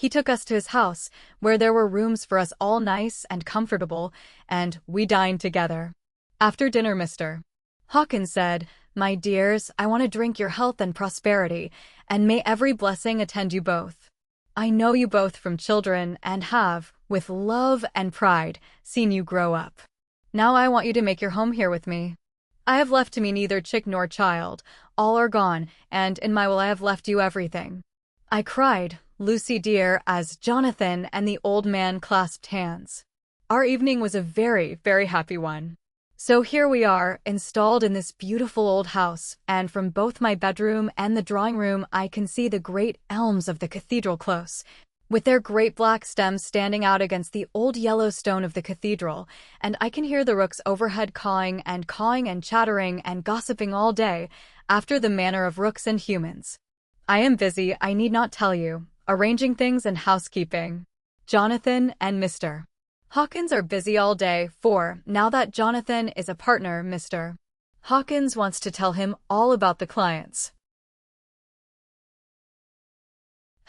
He took us to his house, where there were rooms for us all nice and comfortable, and we dined together. After dinner, Mr. Hawkins said, "My dears, I want to drink your health and prosperity, and may every blessing attend you both. I know you both from children and have, with love and pride, seen you grow up. Now I want you to make your home here with me. I have left to me neither chick nor child, all are gone, and in my will I have left you everything." I cried, "Lucy dear," as Jonathan and the old man clasped hands. Our evening was a very, very happy one. So here we are, installed in this beautiful old house, and from both my bedroom and the drawing room I can see the great elms of the cathedral close, with their great black stems standing out against the old yellow stone of the cathedral, and I can hear the rooks overhead cawing and chattering and gossiping all day, after the manner of rooks and humans. I am busy, I need not tell you, arranging things and housekeeping. Jonathan and Mr. Hawkins are busy all day, for, now that Jonathan is a partner, Mr. Hawkins wants to tell him all about the clients.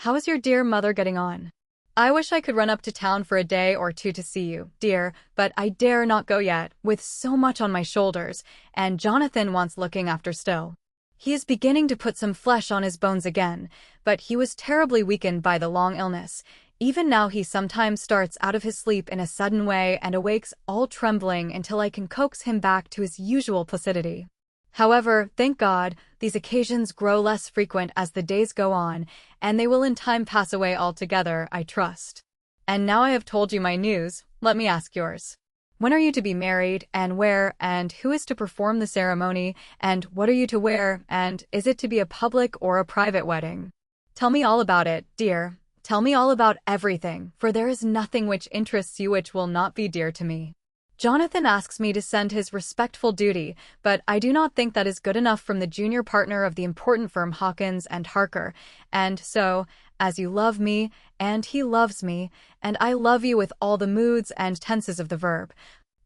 "How is your dear mother getting on? I wish I could run up to town for a day or two to see you, dear, but I dare not go yet, with so much on my shoulders, and Jonathan wants looking after still. He is beginning to put some flesh on his bones again, but he was terribly weakened by the long illness. Even now he sometimes starts out of his sleep in a sudden way and awakes all trembling until I can coax him back to his usual placidity. However, thank God, these occasions grow less frequent as the days go on, and they will in time pass away altogether, I trust. And now I have told you my news, let me ask yours. When are you to be married, and where, and who is to perform the ceremony, and what are you to wear, and is it to be a public or a private wedding? Tell me all about it, dear. Tell me all about everything, for there is nothing which interests you which will not be dear to me. Jonathan asks me to send his respectful duty, but I do not think that is good enough from the junior partner of the important firm Hawkins and Harker, and so, as you love me, and he loves me, and I love you with all the moods and tenses of the verb,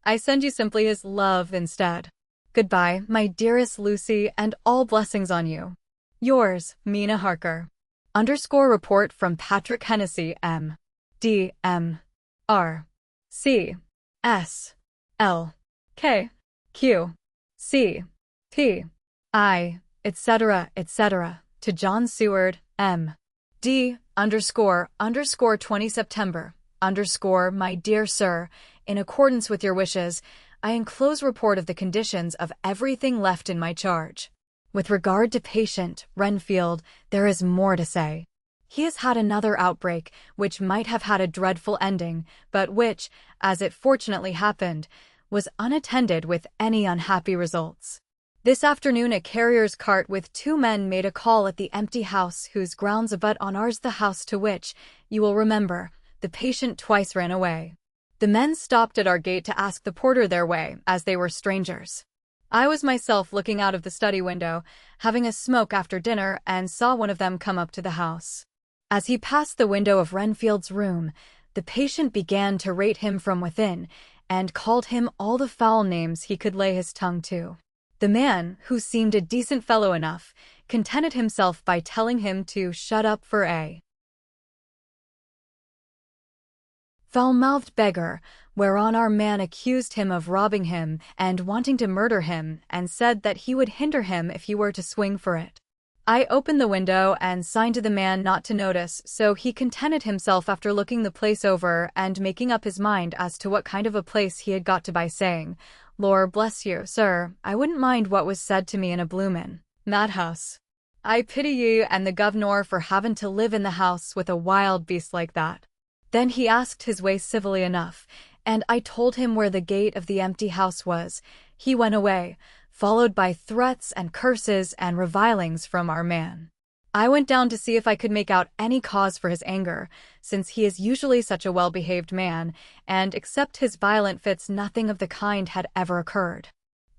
I send you simply his love instead. Goodbye, my dearest Lucy, and all blessings on you. Yours, Mina Harker. Report from Patrick Hennessy, M.D. M.R. C. S. L. K. Q. C. P. I, etc., to John Seward, M.D. _ 20 September, my dear sir, in accordance with your wishes, I enclose report of the conditions of everything left in my charge. With regard to patient Renfield, there is more to say. He has had another outbreak, which might have had a dreadful ending, but which, as it fortunately happened, was unattended with any unhappy results. This afternoon a carrier's cart with 2 men made a call at the empty house whose grounds abut on ours, the house to which, you will remember, the patient twice ran away. The men stopped at our gate to ask the porter their way, as they were strangers. I was myself looking out of the study window, having a smoke after dinner, and saw one of them come up to the house. As he passed the window of Renfield's room, the patient began to rate him from within, and called him all the foul names he could lay his tongue to. The man, who seemed a decent fellow enough, contented himself by telling him to shut up for a foul-mouthed beggar, whereon our man accused him of robbing him and wanting to murder him, and said that he would hinder him if he were to swing for it. I opened the window and signed to the man not to notice, so he contented himself after looking the place over and making up his mind as to what kind of a place he had got to by saying, "Lor bless you, sir, I wouldn't mind what was said to me in a bloomin' madhouse. I pity ye and the governor for havin' to live in the house with a wild beast like that." Then he asked his way civilly enough, and I told him where the gate of the empty house was. He went away, followed by threats and curses and revilings from our man. I went down to see if I could make out any cause for his anger, since he is usually such a well-behaved man, and except his violent fits nothing of the kind had ever occurred.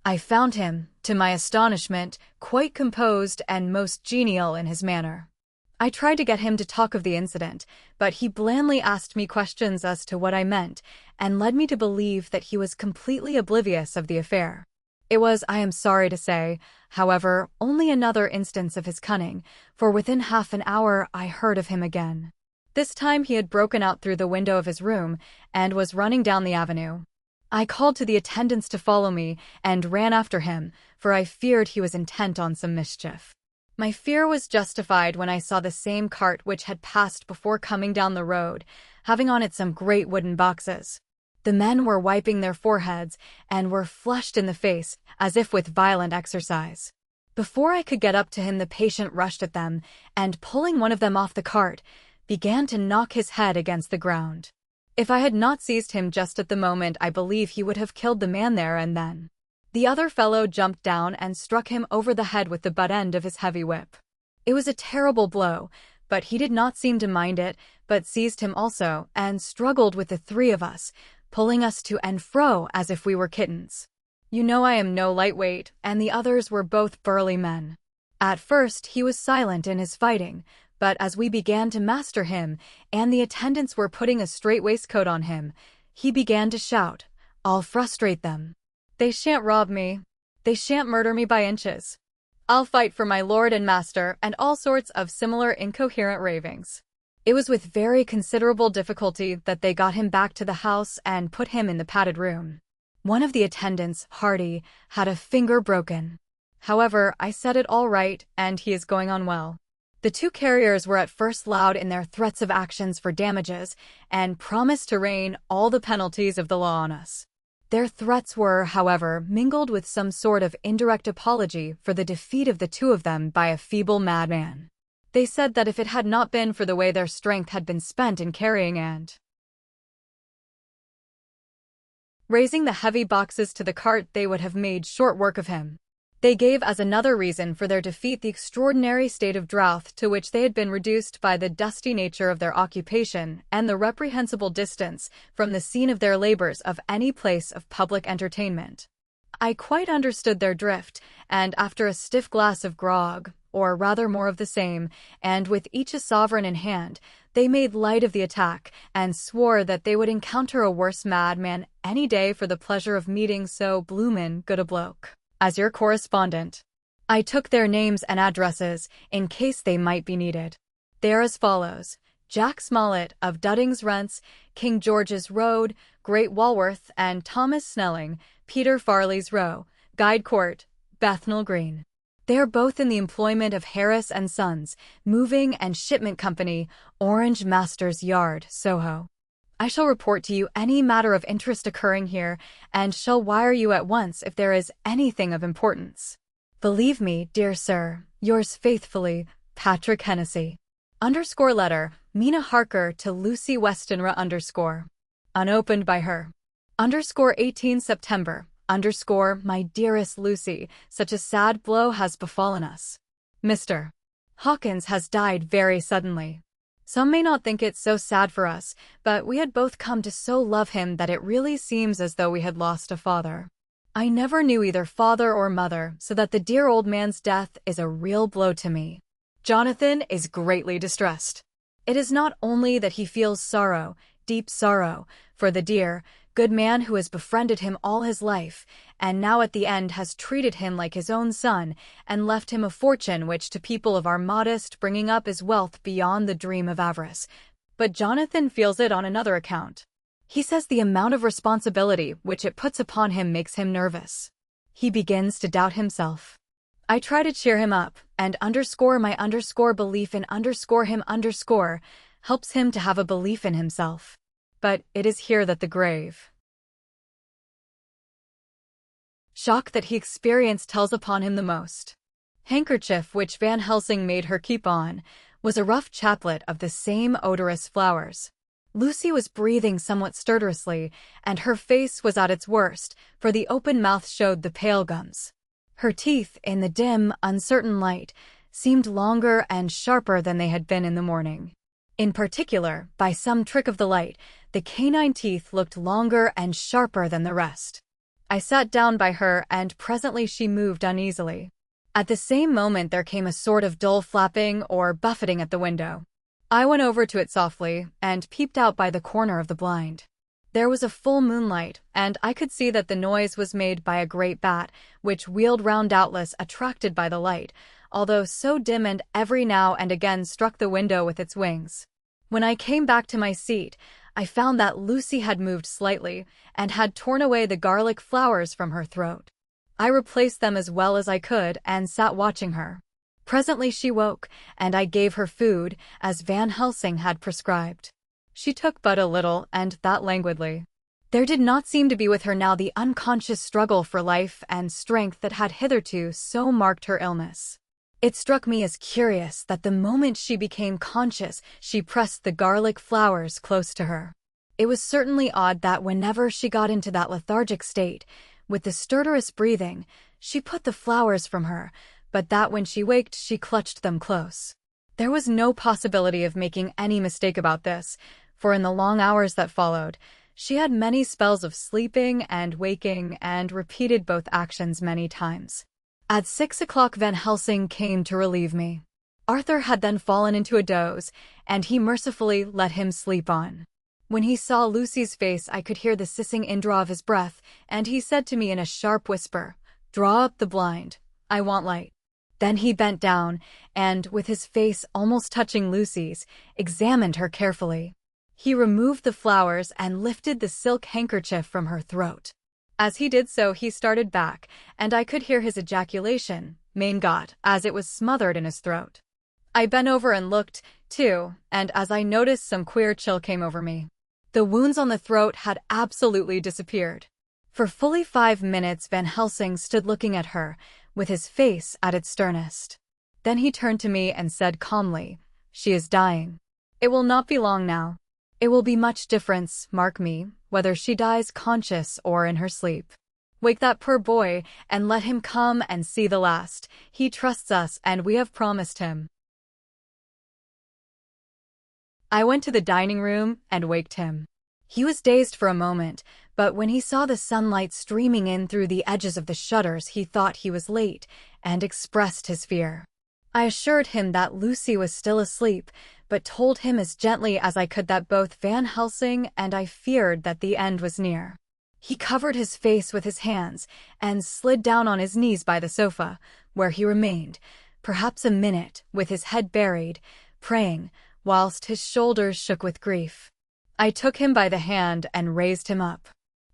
I found him, to my astonishment, quite composed and most genial in his manner. I tried to get him to talk of the incident, but he blandly asked me questions as to what I meant, and led me to believe that he was completely oblivious of the affair. It was, I am sorry to say, however, only another instance of his cunning, for within half an hour I heard of him again. This time he had broken out through the window of his room and was running down the avenue. I called to the attendants to follow me and ran after him, for I feared he was intent on some mischief. My fear was justified when I saw the same cart which had passed before coming down the road, having on it some great wooden boxes. The men were wiping their foreheads and were flushed in the face, as if with violent exercise. Before I could get up to him, the patient rushed at them, and pulling one of them off the cart, began to knock his head against the ground. If I had not seized him just at the moment, I believe he would have killed the man there and then. The other fellow jumped down and struck him over the head with the butt end of his heavy whip. It was a terrible blow, but he did not seem to mind it, but seized him also, and struggled with the three of us, pulling us to and fro as if we were kittens. You know I am no lightweight, and the others were both burly men. At first he was silent in his fighting, but as we began to master him, and the attendants were putting a straight waistcoat on him, he began to shout, "I'll frustrate them. They shan't rob me. They shan't murder me by inches. I'll fight for my lord and master," and all sorts of similar incoherent ravings. It was with very considerable difficulty that they got him back to the house and put him in the padded room. One of the attendants, Hardy, had a finger broken. However, I set it all right, and he is going on well. The two carriers were at first loud in their threats of actions for damages, and promised to rain all the penalties of the law on us. Their threats were, however, mingled with some sort of indirect apology for the defeat of the two of them by a feeble madman. They said that if it had not been for the way their strength had been spent in carrying and raising the heavy boxes to the cart, they would have made short work of him. They gave as another reason for their defeat the extraordinary state of drought to which they had been reduced by the dusty nature of their occupation and the reprehensible distance from the scene of their labors of any place of public entertainment. I quite understood their drift, and after a stiff glass of grog, or rather more of the same, and with each a sovereign in hand, they made light of the attack, and swore that they would encounter a worse madman any day for the pleasure of meeting so bloomin' good a bloke as your correspondent. I took their names and addresses, in case they might be needed. They are as follows: Jack Smollett of Dudding's Rents, King George's Road, Great Walworth, and Thomas Snelling, Peter Farley's Row, Guide Court, Bethnal Green. They are both in the employment of Harris and Sons, Moving and Shipment Company, Orange Masters Yard, Soho. I shall report to you any matter of interest occurring here, and shall wire you at once if there is anything of importance. Believe me, dear sir, yours faithfully, Patrick Hennessy. Letter, Mina Harker to Lucy Westenra unopened by her. 18 September. My dearest Lucy, such a sad blow has befallen us. Mr. Hawkins has died very suddenly. Some may not think it so sad for us, but we had both come to so love him that it really seems as though we had lost a father. I never knew either father or mother, so that the dear old man's death is a real blow to me. Jonathan is greatly distressed. It is not only that he feels sorrow, deep sorrow, for the dear, good man who has befriended him all his life, and now at the end has treated him like his own son, and left him a fortune which to people of our modest bringing up is wealth beyond the dream of avarice. But Jonathan feels it on another account. He says the amount of responsibility which it puts upon him makes him nervous. He begins to doubt himself. I try to cheer him up, and my belief in him helps him to have a belief in himself. But it is here that the grave shock that he experienced tells upon him the most. Handkerchief which Van Helsing made her keep on was a rough chaplet of the same odorous flowers. Lucy was breathing somewhat stertorously, and her face was at its worst, for the open mouth showed the pale gums. Her teeth, in the dim, uncertain light, seemed longer and sharper than they had been in the morning. In particular, by some trick of the light, the canine teeth looked longer and sharper than the rest. I sat down by her, and presently she moved uneasily. At the same moment there came a sort of dull flapping or buffeting at the window. I went over to it softly, and peeped out by the corner of the blind. There was a full moonlight, and I could see that the noise was made by a great bat, which wheeled round doubtless attracted by the light, although so dim, and every now and again struck the window with its wings. When I came back to my seat, I found that Lucy had moved slightly and had torn away the garlic flowers from her throat. I replaced them as well as I could and sat watching her. Presently she woke, and I gave her food, as Van Helsing had prescribed. She took but a little, and that languidly. There did not seem to be with her now the unconscious struggle for life and strength that had hitherto so marked her illness. It struck me as curious that the moment she became conscious, she pressed the garlic flowers close to her. It was certainly odd that whenever she got into that lethargic state, with the stertorous breathing, she put the flowers from her, but that when she waked she clutched them close. There was no possibility of making any mistake about this, for in the long hours that followed, she had many spells of sleeping and waking and repeated both actions many times. At 6 o'clock Van Helsing came to relieve me. Arthur had then fallen into a doze, and he mercifully let him sleep on. When he saw Lucy's face I could hear the hissing indraw of his breath, and he said to me in a sharp whisper, "Draw up the blind. I want light." Then he bent down, and, with his face almost touching Lucy's, examined her carefully. He removed the flowers and lifted the silk handkerchief from her throat. As he did so he started back, and I could hear his ejaculation, "Mein Gott," as it was smothered in his throat. I bent over and looked, too, and as I noticed some queer chill came over me. The wounds on the throat had absolutely disappeared. For fully 5 minutes Van Helsing stood looking at her, with his face at its sternest. Then he turned to me and said calmly, "She is dying. It will not be long now. It will be much difference, mark me, whether she dies conscious or in her sleep. Wake that poor boy, and let him come and see the last. He trusts us, and we have promised him." I went to the dining room and waked him. He was dazed for a moment, but when he saw the sunlight streaming in through the edges of the shutters he thought he was late, and expressed his fear. I assured him that Lucy was still asleep, but told him as gently as I could that both Van Helsing and I feared that the end was near. He covered his face with his hands and slid down on his knees by the sofa, where he remained, perhaps a minute, with his head buried, praying, whilst his shoulders shook with grief. I took him by the hand and raised him up.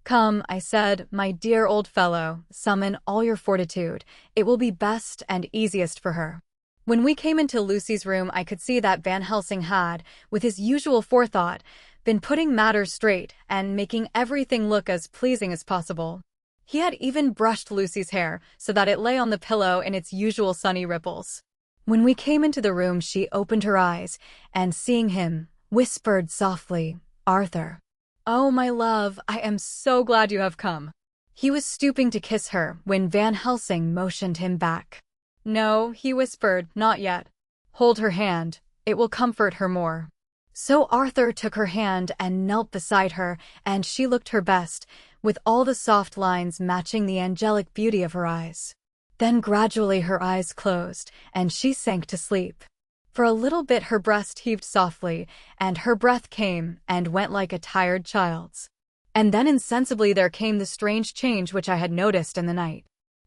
"Come," I said, "my dear old fellow, summon all your fortitude. It will be best and easiest for her." When we came into Lucy's room I could see that Van Helsing had, with his usual forethought, been putting matters straight and making everything look as pleasing as possible. He had even brushed Lucy's hair so that it lay on the pillow in its usual sunny ripples. When we came into the room she opened her eyes, and seeing him, whispered softly, "Arthur." "Oh, my love, I am so glad you have come." He was stooping to kiss her when Van Helsing motioned him back. "No," he whispered, "not yet. Hold her hand. It will comfort her more." So Arthur took her hand and knelt beside her, and she looked her best, with all the soft lines matching the angelic beauty of her eyes. Then gradually her eyes closed, and she sank to sleep. For a little bit her breast heaved softly, and her breath came and went like a tired child's. And then insensibly there came the strange change which I had noticed in the night.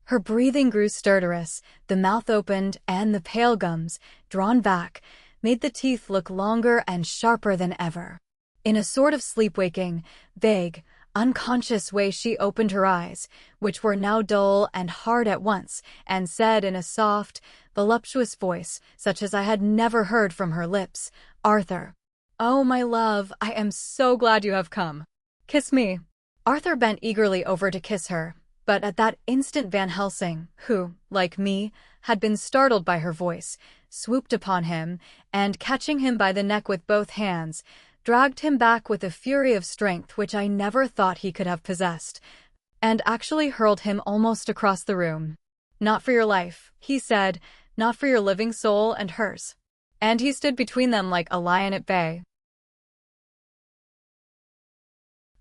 Her breathing grew stertorous, the mouth opened, and the pale gums, drawn back, made the teeth look longer and sharper than ever. In a sort of sleep-waking, vague, unconscious way she opened her eyes, which were now dull and hard at once, and said in a soft, voluptuous voice, such as I had never heard from her lips, "Arthur." "Oh, my love, I am so glad you have come. Kiss me." Arthur bent eagerly over to kiss her, but at that instant Van Helsing, who, like me, had been startled by her voice, swooped upon him, and catching him by the neck with both hands, dragged him back with a fury of strength which I never thought he could have possessed, and actually hurled him almost across the room. "Not for your life," he said, "not for your living soul and hers." And he stood between them like a lion at bay.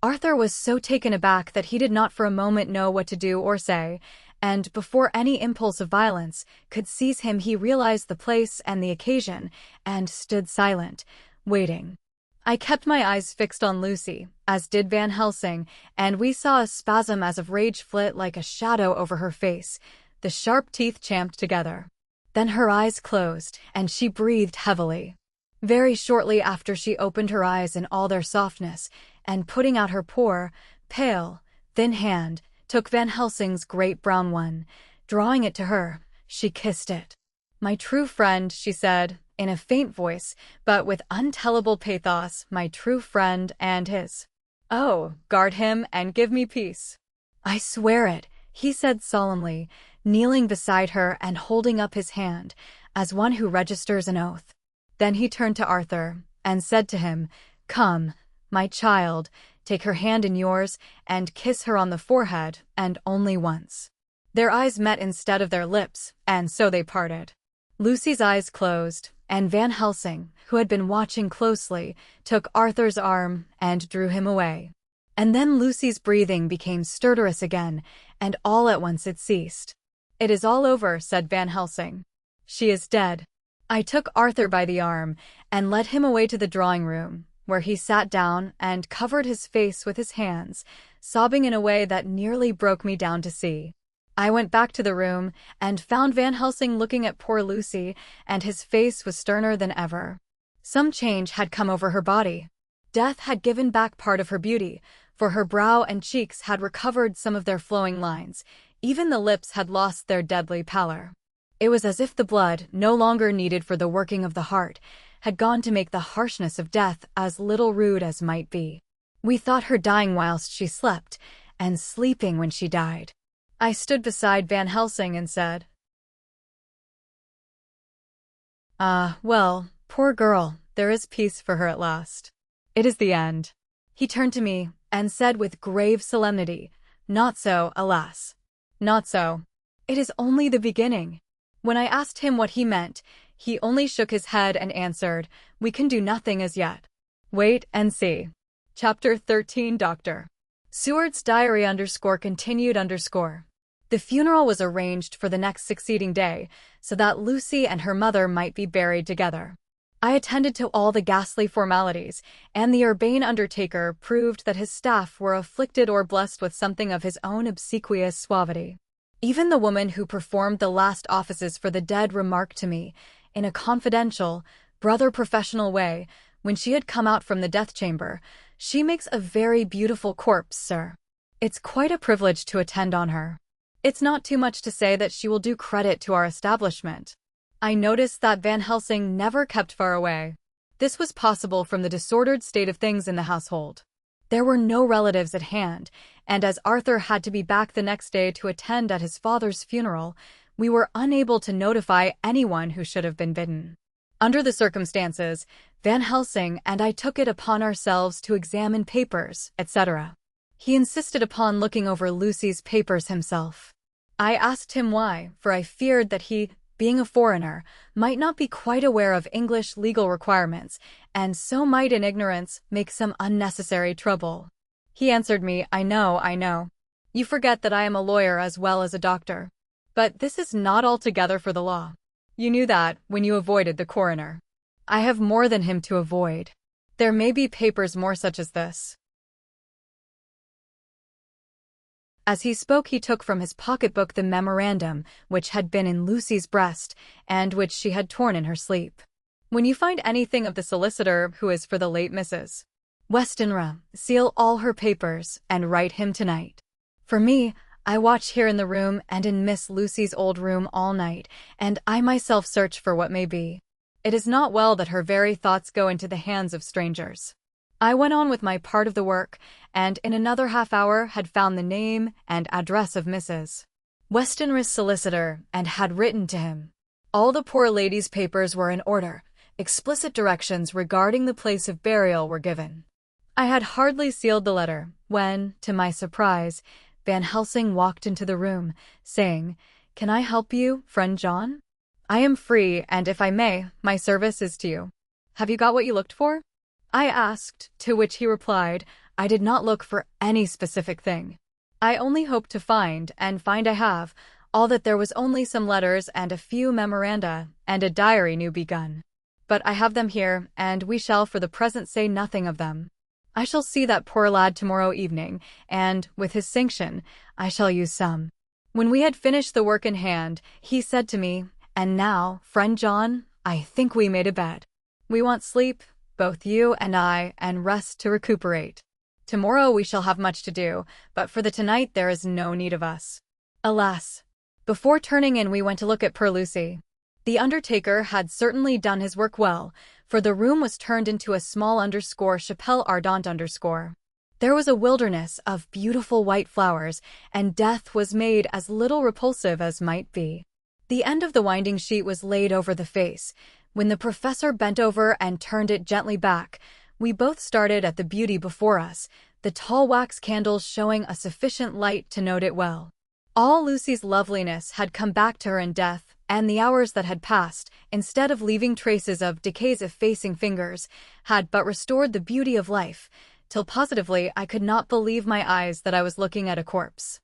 Arthur was so taken aback that he did not for a moment know what to do or say, and before any impulse of violence could seize him he realized the place and the occasion, and stood silent, waiting. I kept my eyes fixed on Lucy, as did Van Helsing, and we saw a spasm as of rage flit like a shadow over her face, the sharp teeth champed together. Then her eyes closed, and she breathed heavily. Very shortly after she opened her eyes in all their softness, and putting out her poor, pale, thin hand, took Van Helsing's great brown one. Drawing it to her, she kissed it. "My true friend," she said, in a faint voice, but with untellable pathos, "my true friend and his. Oh, guard him and give me peace." "I swear it," he said solemnly, kneeling beside her and holding up his hand, as one who registers an oath. Then he turned to Arthur, and said to him, "Come, my child, take her hand in yours, and kiss her on the forehead, and only once." Their eyes met instead of their lips, and so they parted. Lucy's eyes closed, and Van Helsing, who had been watching closely, took Arthur's arm and drew him away. And then Lucy's breathing became stertorous again, and all at once it ceased. "It is all over," said Van Helsing. "She is dead." I took Arthur by the arm and led him away to the drawing-room, where he sat down and covered his face with his hands, sobbing in a way that nearly broke me down to see. I went back to the room and found Van Helsing looking at poor Lucy, and his face was sterner than ever. Some change had come over her body. Death had given back part of her beauty, for her brow and cheeks had recovered some of their flowing lines. Even the lips had lost their deadly pallor. It was as if the blood, no longer needed for the working of the heart, had gone to make the harshness of death as little rude as might be. We thought her dying whilst she slept, and sleeping when she died. I stood beside Van Helsing and said, "Ah, well, poor girl, there is peace for her at last. It is the end." He turned to me and said with grave solemnity, "Not so, alas. Not so. It is only the beginning." When I asked him what he meant, he only shook his head and answered, "We can do nothing as yet. Wait and see." Chapter 13. Dr. Seward's diary _continued _. The funeral was arranged for the next succeeding day, so that Lucy and her mother might be buried together. I attended to all the ghastly formalities, and the urbane undertaker proved that his staff were afflicted or blessed with something of his own obsequious suavity. Even the woman who performed the last offices for the dead remarked to me, in a confidential, brother-professional way, when she had come out from the death chamber, "She makes a very beautiful corpse, sir. It's quite a privilege to attend on her. It's not too much to say that she will do credit to our establishment." I noticed that Van Helsing never kept far away. This was possible from the disordered state of things in the household. There were no relatives at hand, and as Arthur had to be back the next day to attend at his father's funeral, we were unable to notify anyone who should have been bidden. Under the circumstances, Van Helsing and I took it upon ourselves to examine papers, etc. He insisted upon looking over Lucy's papers himself. I asked him why, for I feared that he, being a foreigner, might not be quite aware of English legal requirements, and so might in ignorance make some unnecessary trouble. He answered me, I know. You forget that I am a lawyer as well as a doctor. But this is not altogether for the law. You knew that when you avoided the coroner. I have more than him to avoid. There may be papers more such as this." As he spoke, he took from his pocketbook the memorandum which had been in Lucy's breast, and which she had torn in her sleep. "When you find anything of the solicitor who is for the late Mrs. Westenra, seal all her papers, and write him tonight. For me, I watch here in the room and in Miss Lucy's old room all night, and I myself search for what may be. It is not well that her very thoughts go into the hands of strangers." I went on with my part of the work, and in another half-hour had found the name and address of Mrs. Westenra's solicitor, and had written to him. All the poor lady's papers were in order. Explicit directions regarding the place of burial were given. I had hardly sealed the letter, when, to my surprise, Van Helsing walked into the room, saying, "Can I help you, friend John? I am free, and if I may, my service is to you. Have you got what you looked for?" I asked, to which he replied, "I did not look for any specific thing. I only hoped to find, and find I have, all that there was only some letters and a few memoranda, and a diary new begun. But I have them here, and we shall for the present say nothing of them. I shall see that poor lad tomorrow evening, and, with his sanction, I shall use some." When we had finished the work in hand, he said to me, "And now, friend John, I think we made a bet. We want sleep, both you and I, and rest to recuperate. Tomorrow we shall have much to do, but for the tonight there is no need of us. Alas. Before turning in we went to look at poor Lucy. The undertaker had certainly done his work well, for the room was turned into a small _chapelle ardente_. There was a wilderness of beautiful white flowers, and death was made as little repulsive as might be. The end of the winding sheet was laid over the face. When the professor bent over and turned it gently back, we both started at the beauty before us, the tall wax candles showing a sufficient light to note it well. All Lucy's loveliness had come back to her in death, and the hours that had passed, instead of leaving traces of decay's effacing fingers, had but restored the beauty of life, till positively I could not believe my eyes that I was looking at a corpse.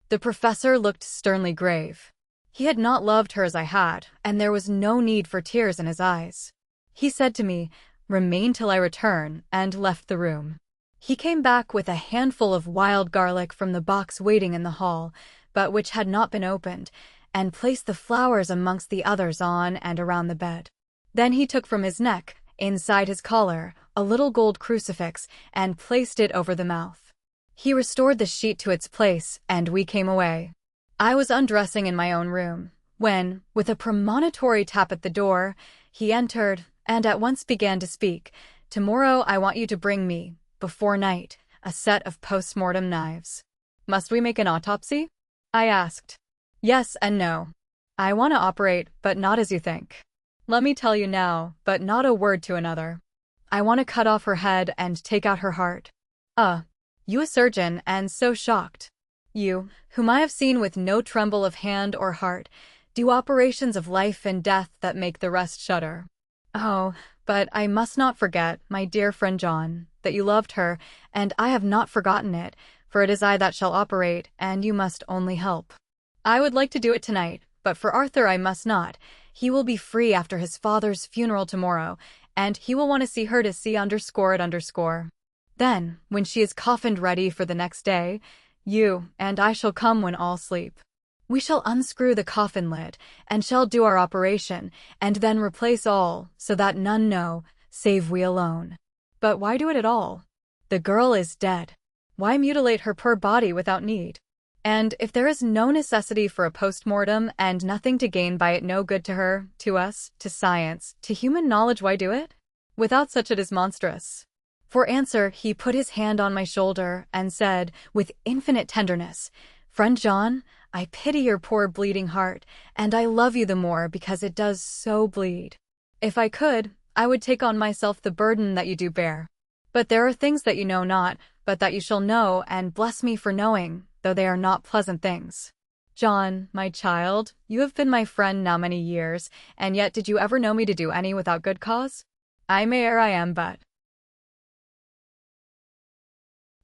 The professor looked sternly grave. He had not loved her as I had, and there was no need for tears in his eyes. He said to me, "Remain till I return," and left the room. He came back with a handful of wild garlic from the box waiting in the hall, but which had not been opened, and placed the flowers amongst the others on and around the bed. Then he took from his neck, inside his collar, a little gold crucifix, and placed it over the mouth. He restored the sheet to its place, and we came away. I was undressing in my own room, when, with a premonitory tap at the door, he entered, and at once began to speak. "Tomorrow I want you to bring me, before night, a set of post-mortem knives." "Must we make an autopsy?" I asked. "Yes and no. I want to operate, but not as you think. Let me tell you now, but not a word to another. I want to cut off her head and take out her heart." You a surgeon, and so shocked. You, whom I have seen with no tremble of hand or heart, do operations of life and death that make the rest shudder. Oh, but I must not forget, my dear friend John, that you loved her, and I have not forgotten it, for it is I that shall operate, and you must only help. I would like to do it tonight, but for Arthur I must not. He will be free after his father's funeral tomorrow, and he will want to see her to see _it_. Then, when she is coffined ready for the next day, you and I shall come when all sleep. We shall unscrew the coffin lid, and shall do our operation, and then replace all, so that none know, save we alone. But why do it at all? The girl is dead. Why mutilate her poor body without need? And if there is no necessity for a post-mortem, and nothing to gain by it, no good to her, to us, to science, to human knowledge, why do it? Without such it is monstrous. For answer, he put his hand on my shoulder, and said, with infinite tenderness, "Friend John, I pity your poor bleeding heart, and I love you the more because it does so bleed. If I could, I would take on myself the burden that you do bear. But there are things that you know not, but that you shall know, and bless me for knowing, though they are not pleasant things. John, my child, you have been my friend now many years, and yet did you ever know me to do any without good cause? I may err, I am but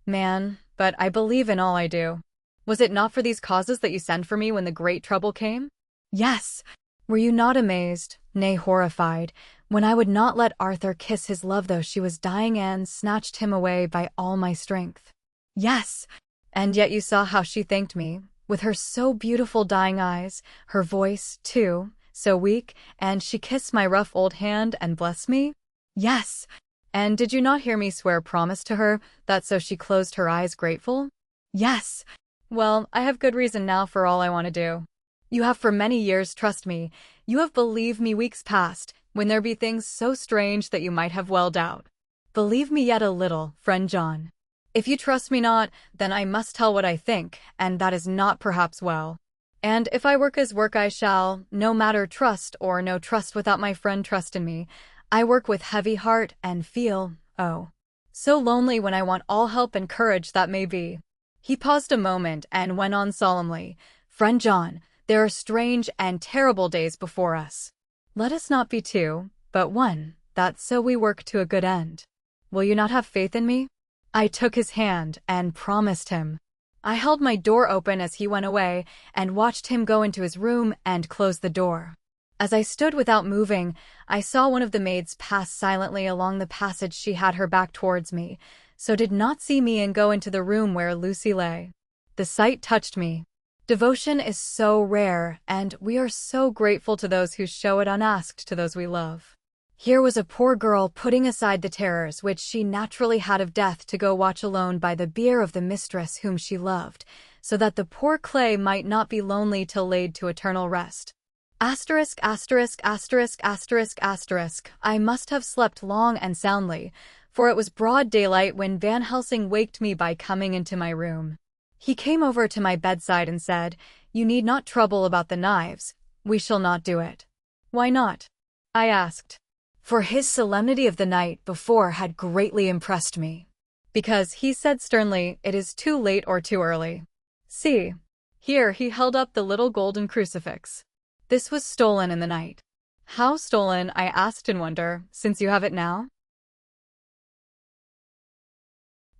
man, but I believe in all I do. Was it not for these causes that you sent for me when the great trouble came? Yes. Were you not amazed, nay horrified, when I would not let Arthur kiss his love though she was dying and snatched him away by all my strength? Yes. And yet you saw how she thanked me, with her so beautiful dying eyes, her voice, too, so weak, and she kissed my rough old hand and blessed me? Yes. And did you not hear me swear promise to her, that so she closed her eyes grateful? Yes. Well, I have good reason now for all I want to do. You have for many years trust me. You have believed me weeks past, when there be things so strange that you might have well doubt. Believe me yet a little, friend John. If you trust me not, then I must tell what I think, and that is not perhaps well. And if I work as work I shall, no matter trust or no trust without my friend trust in me, I work with heavy heart and feel, oh, so lonely when I want all help and courage that may be. He paused a moment and went on solemnly, "Friend John, there are strange and terrible days before us. Let us not be two, but one, that so we work to a good end. Will you not have faith in me?" I took his hand and promised him. I held my door open as he went away and watched him go into his room and close the door. As I stood without moving, I saw one of the maids pass silently along the passage. She had her back towards me, so did not see me and go into the room where Lucy lay. The sight touched me. Devotion is so rare, and we are so grateful to those who show it unasked to those we love. Here was a poor girl putting aside the terrors which she naturally had of death to go watch alone by the bier of the mistress whom she loved, so that the poor clay might not be lonely till laid to eternal rest. Asterisk, asterisk, asterisk, asterisk, asterisk. I must have slept long and soundly, for it was broad daylight when Van Helsing waked me by coming into my room. He came over to my bedside and said, "You need not trouble about the knives. We shall not do it." "Why not?" I asked. For his solemnity of the night before had greatly impressed me. "Because," he said sternly, "it is too late or too early. See." Here he held up the little golden crucifix. "This was stolen in the night." "How stolen?" I asked in wonder, "since you have it now?"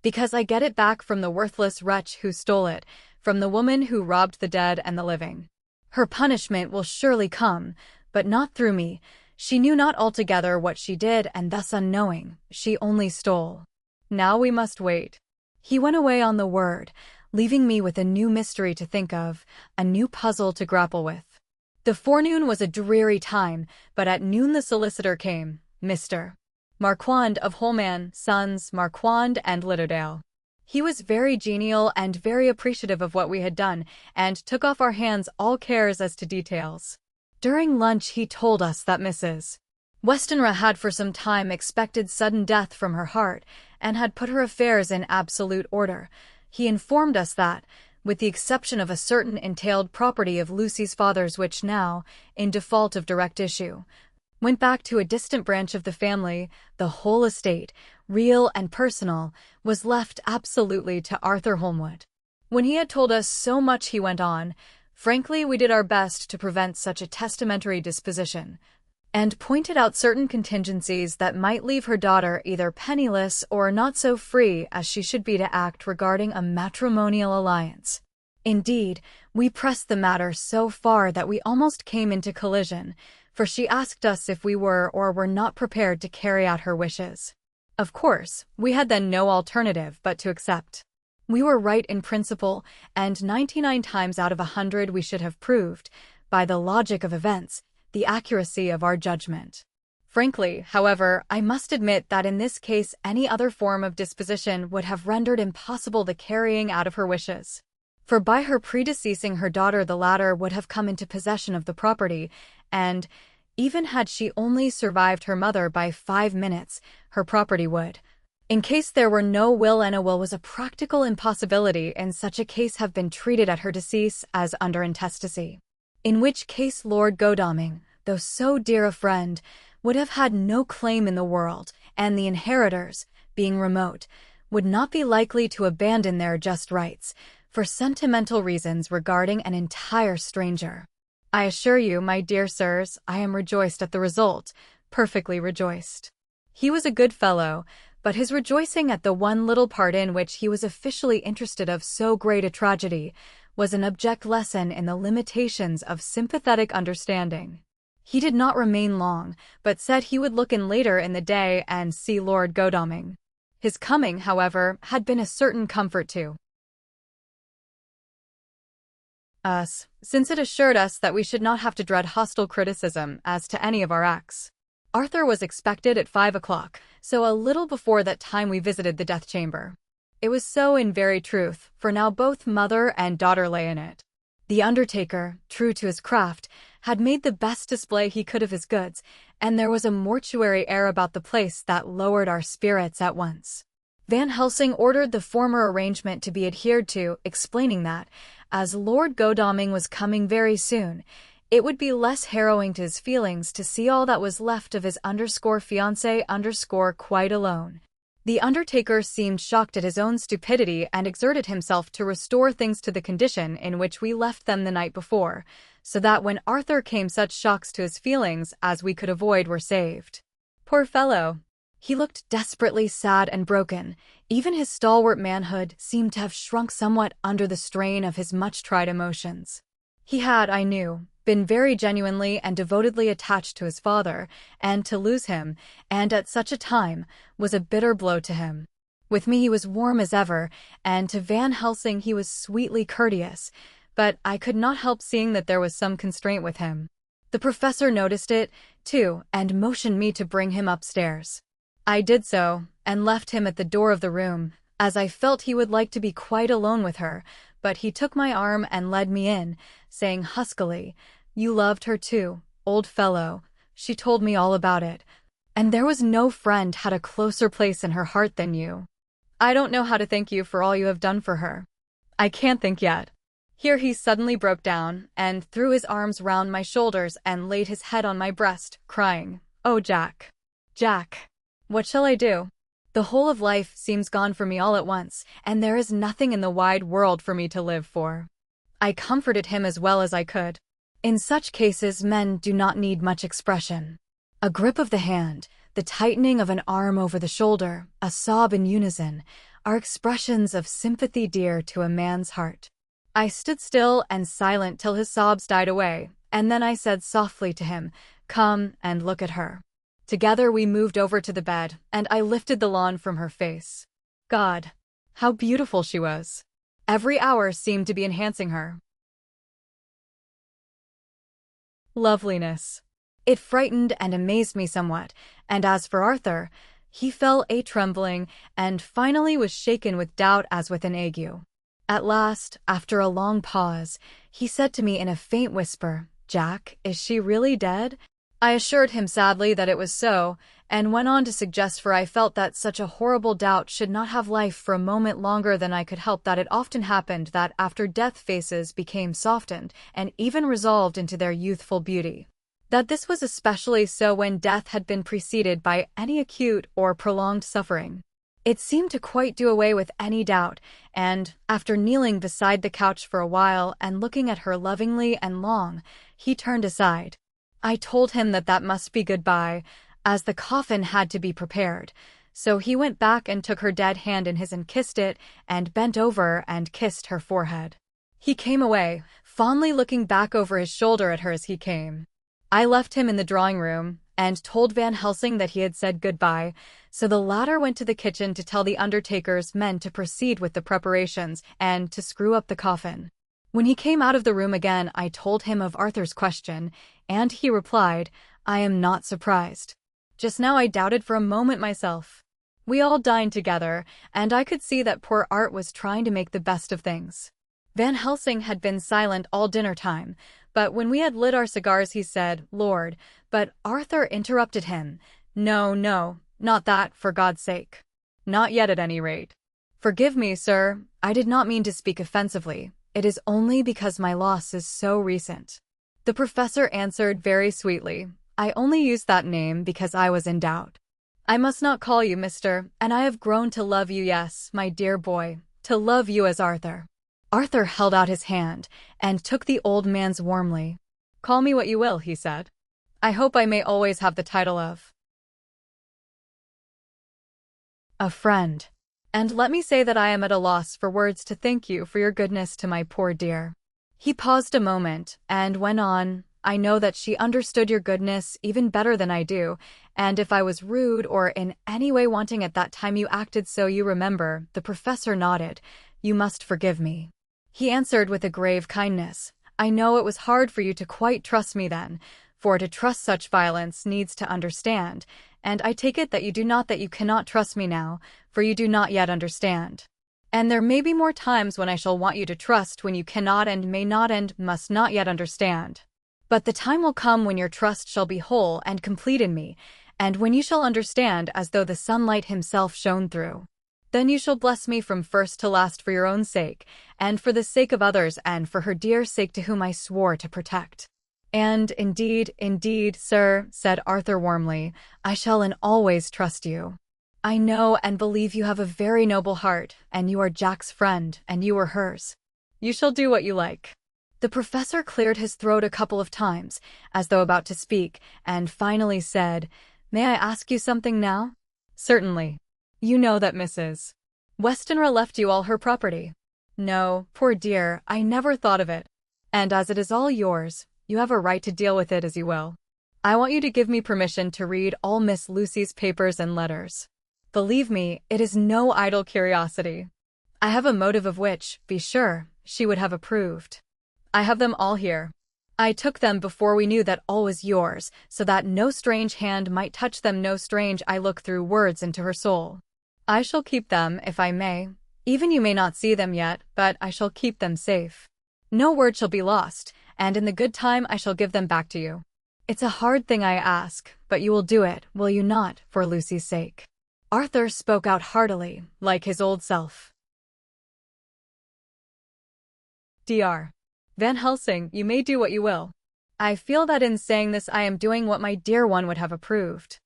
"Because I get it back from the worthless wretch who stole it, from the woman who robbed the dead and the living. Her punishment will surely come, but not through me. She knew not altogether what she did, and thus unknowing, she only stole. Now we must wait." He went away on the word, leaving me with a new mystery to think of, a new puzzle to grapple with. The forenoon was a dreary time, but at noon the solicitor came, Mr. Marquand of Holman, Sons, Marquand and Littledale. He was very genial and very appreciative of what we had done, and took off our hands all cares as to details. During lunch he told us that Mrs. Westenra had for some time expected sudden death from her heart, and had put her affairs in absolute order. He informed us that, with the exception of a certain entailed property of Lucy's father's which now, in default of direct issue, went back to a distant branch of the family, the whole estate, real and personal, was left absolutely to Arthur Holmwood. When he had told us so much he went on, "Frankly, we did our best to prevent such a testamentary disposition," and pointed out certain contingencies that might leave her daughter either penniless or not so free as she should be to act regarding a matrimonial alliance. Indeed, we pressed the matter so far that we almost came into collision, for she asked us if we were or were not prepared to carry out her wishes. Of course, we had then no alternative but to accept. We were right in principle, and 99 times out of 100 we should have proved, by the logic of events, the accuracy of our judgment. Frankly, however, I must admit that in this case any other form of disposition would have rendered impossible the carrying out of her wishes. For by her predeceasing her daughter the latter would have come into possession of the property, and, even had she only survived her mother by 5 minutes, her property would, in case there were no will, and a will was a practical impossibility, in such a case have been treated at her decease as under intestacy. In which case Lord Godalming, though so dear a friend, would have had no claim in the world, and the inheritors, being remote, would not be likely to abandon their just rights, for sentimental reasons regarding an entire stranger. I assure you, my dear sirs, I am rejoiced at the result, perfectly rejoiced. He was a good fellow, but his rejoicing at the one little part in which he was officially interested of so great a tragedy was an abject lesson in the limitations of sympathetic understanding. He did not remain long, but said he would look in later in the day and see Lord Godalming. His coming, however, had been a certain comfort to us, since it assured us that we should not have to dread hostile criticism as to any of our acts. Arthur was expected at 5 o'clock, so a little before that time we visited the death chamber. It was so in very truth, for now both mother and daughter lay in it. The undertaker, true to his craft, had made the best display he could of his goods, and there was a mortuary air about the place that lowered our spirits at once. Van Helsing ordered the former arrangement to be adhered to, explaining that, as Lord Godalming was coming very soon, it would be less harrowing to his feelings to see all that was left of his fiancé quite alone. The undertaker seemed shocked at his own stupidity and exerted himself to restore things to the condition in which we left them the night before, so that when Arthur came such shocks to his feelings as we could avoid were saved. Poor fellow! He looked desperately sad and broken. Even his stalwart manhood seemed to have shrunk somewhat under the strain of his much-tried emotions. He had, I knew, been very genuinely and devotedly attached to his father, and to lose him, and at such a time, was a bitter blow to him. With me he was warm as ever, and to Van Helsing he was sweetly courteous, but I could not help seeing that there was some constraint with him. The professor noticed it, too, and motioned me to bring him upstairs. I did so, and left him at the door of the room, as I felt he would like to be quite alone with her, but he took my arm and led me in, saying huskily, "You loved her too, old fellow. She told me all about it. And there was no friend had a closer place in her heart than you. I don't know how to thank you for all you have done for her. I can't think yet." Here he suddenly broke down, and threw his arms round my shoulders and laid his head on my breast, crying, "Oh, Jack! Jack! What shall I do? The whole of life seems gone for me all at once, and there is nothing in the wide world for me to live for." I comforted him as well as I could. In such cases, men do not need much expression. A grip of the hand, the tightening of an arm over the shoulder, a sob in unison, are expressions of sympathy dear to a man's heart. I stood still and silent till his sobs died away, and then I said softly to him, "Come and look at her." Together we moved over to the bed, and I lifted the lawn from her face. God, how beautiful she was! Every hour seemed to be enhancing her loveliness. It frightened and amazed me somewhat, and as for Arthur, he fell a-trembling, and finally was shaken with doubt as with an ague. At last, after a long pause, he said to me in a faint whisper, "Jack, is she really dead?" I assured him sadly that it was so, and went on to suggest, for I felt that such a horrible doubt should not have life for a moment longer than I could help, that it often happened that after death faces became softened, and even resolved into their youthful beauty. That this was especially so when death had been preceded by any acute or prolonged suffering. It seemed to quite do away with any doubt, and, after kneeling beside the couch for a while and looking at her lovingly and long, he turned aside. I told him that that must be goodbye, as the coffin had to be prepared, so he went back and took her dead hand in his and kissed it, and bent over and kissed her forehead. He came away, fondly looking back over his shoulder at her as he came. I left him in the drawing-room, and told Van Helsing that he had said goodbye, so the latter went to the kitchen to tell the undertaker's men to proceed with the preparations and to screw up the coffin. When he came out of the room again, I told him of Arthur's question, and he replied, "I am not surprised. Just now I doubted for a moment myself." We all dined together, and I could see that poor Art was trying to make the best of things. Van Helsing had been silent all dinner time, but when we had lit our cigars he said, "Lord," but Arthur interrupted him, "No, no, not that, for God's sake. Not yet at any rate. Forgive me, sir, I did not mean to speak offensively. It is only because my loss is so recent." The professor answered very sweetly, "I only used that name because I was in doubt. I must not call you Mr., and I have grown to love you, yes, my dear boy, to love you as Arthur." Arthur held out his hand, and took the old man's warmly. "Call me what you will," he said. "I hope I may always have the title of a friend. And let me say that I am at a loss for words to thank you for your goodness to my poor dear." He paused a moment, and went on, "I know that she understood your goodness even better than I do, and if I was rude or in any way wanting at that time you acted so, you remember," the professor nodded, "you must forgive me." He answered with a grave kindness, "I know it was hard for you to quite trust me then, for to trust such violence needs to understand, and I take it that you do not, that you cannot trust me now, for you do not yet understand. And there may be more times when I shall want you to trust, when you cannot and may not and must not yet understand. But the time will come when your trust shall be whole and complete in me, and when you shall understand as though the sunlight himself shone through. Then you shall bless me from first to last for your own sake, and for the sake of others, and for her dear sake to whom I swore to protect." "And indeed, sir," said Arthur warmly, "I shall and always trust you. I know and believe you have a very noble heart, and you are Jack's friend, and you are hers. You shall do what you like." The professor cleared his throat a couple of times, as though about to speak, and finally said, "May I ask you something now?" "Certainly. You know that Mrs. Westenra left you all her property?" "No, poor dear, I never thought of it. And as it is all yours, you have a right to deal with it as you will. I want you to give me permission to read all Miss Lucy's papers and letters. Believe me, it is no idle curiosity. I have a motive of which, be sure, she would have approved. I have them all here. I took them before we knew that all was yours, so that no strange hand might touch them, no strange eye look through words into her soul. I shall keep them, if I may. Even you may not see them yet, but I shall keep them safe. No word shall be lost, and in the good time I shall give them back to you. It's a hard thing I ask, but you will do it, will you not, for Lucy's sake?" Arthur spoke out heartily, like his old self. Dr. Van Helsing, you may do what you will. I feel that in saying this I am doing what my dear one would have approved.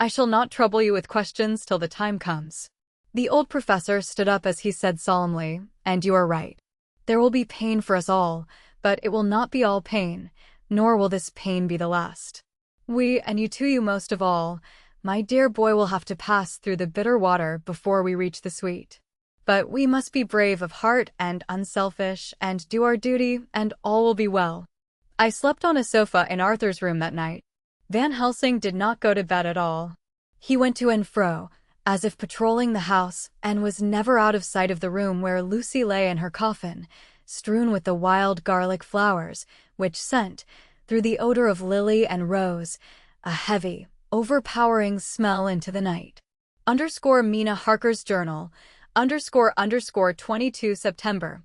I shall not trouble you with questions till the time comes. The old professor stood up as he said solemnly, "And you are right. There will be pain for us all, but it will not be all pain, nor will this pain be the last. We, and you too, you most of all, my dear boy, will have to pass through the bitter water before we reach the sweet. But we must be brave of heart and unselfish, and do our duty, and all will be well." I slept on a sofa in Arthur's room that night. Van Helsing did not go to bed at all. He went to and fro, as if patrolling the house, and was never out of sight of the room where Lucy lay in her coffin, strewn with the wild garlic flowers, which sent, through the odor of lily and rose, a heavy, overpowering smell into the night. Mina Harker's Journal, __22 September,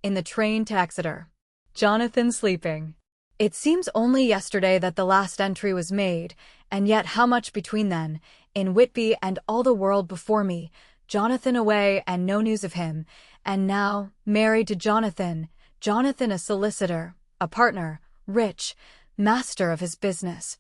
in the train to Exeter. Jonathan sleeping. It seems only yesterday that the last entry was made, and yet how much between then, in Whitby and all the world before me, Jonathan away and no news of him, and now, married to Jonathan a solicitor, a partner, rich, master of his business.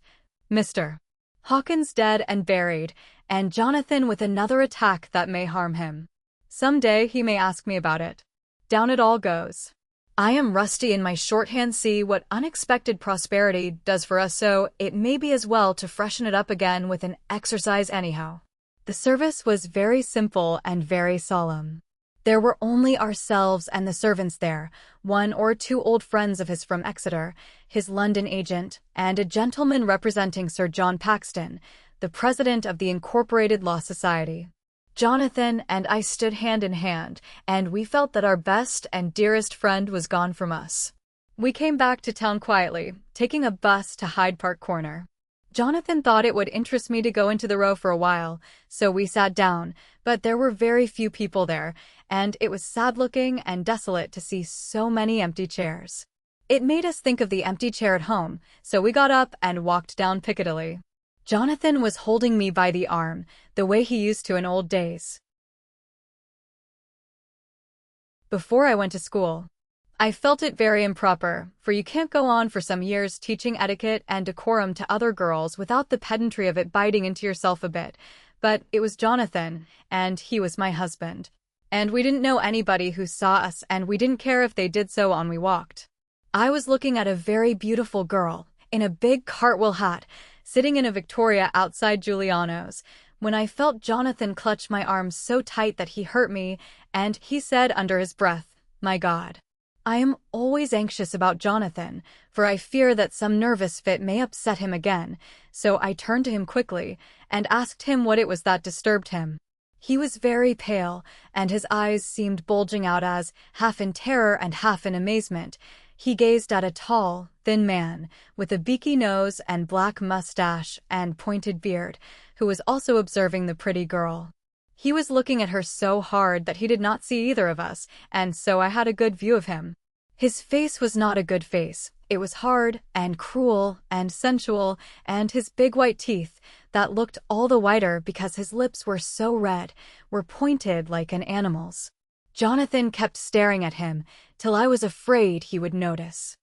Mr. Hawkins dead and buried, and Jonathan with another attack that may harm him. Some day he may ask me about it. Down it all goes. I am rusty in my shorthand. See what unexpected prosperity does for us, so it may be as well to freshen it up again with an exercise anyhow. The service was very simple and very solemn. There were only ourselves and the servants there, 1 or 2 old friends of his from Exeter, his London agent, and a gentleman representing Sir John Paxton, the president of the Incorporated Law Society. Jonathan and I stood hand in hand, and we felt that our best and dearest friend was gone from us. We came back to town quietly, taking a bus to Hyde Park Corner. Jonathan thought it would interest me to go into the Row for a while, so we sat down, but there were very few people there, and it was sad-looking and desolate to see so many empty chairs. It made us think of the empty chair at home, so we got up and walked down Piccadilly. Jonathan was holding me by the arm, the way he used to in old days. Before I went to school, I felt it very improper, for you can't go on for some years teaching etiquette and decorum to other girls without the pedantry of it biting into yourself a bit. But it was Jonathan, and he was my husband. And we didn't know anybody who saw us, and we didn't care if they did so on we walked. I was looking at a very beautiful girl, in a big cartwheel hat, sitting in a Victoria outside Giuliano's, when I felt Jonathan clutch my arm so tight that he hurt me, and he said under his breath, "My God." I am always anxious about Jonathan, for I fear that some nervous fit may upset him again, so I turned to him quickly and asked him what it was that disturbed him. He was very pale, and his eyes seemed bulging out as, half in terror and half in amazement, he gazed at a tall, thin man, with a beaky nose and black mustache and pointed beard, who was also observing the pretty girl. He was looking at her so hard that he did not see either of us, and so I had a good view of him. His face was not a good face. It was hard and cruel and sensual, and his big white teeth, that looked all the whiter because his lips were so red, were pointed like an animal's. Jonathan kept staring at him, till I was afraid he would notice.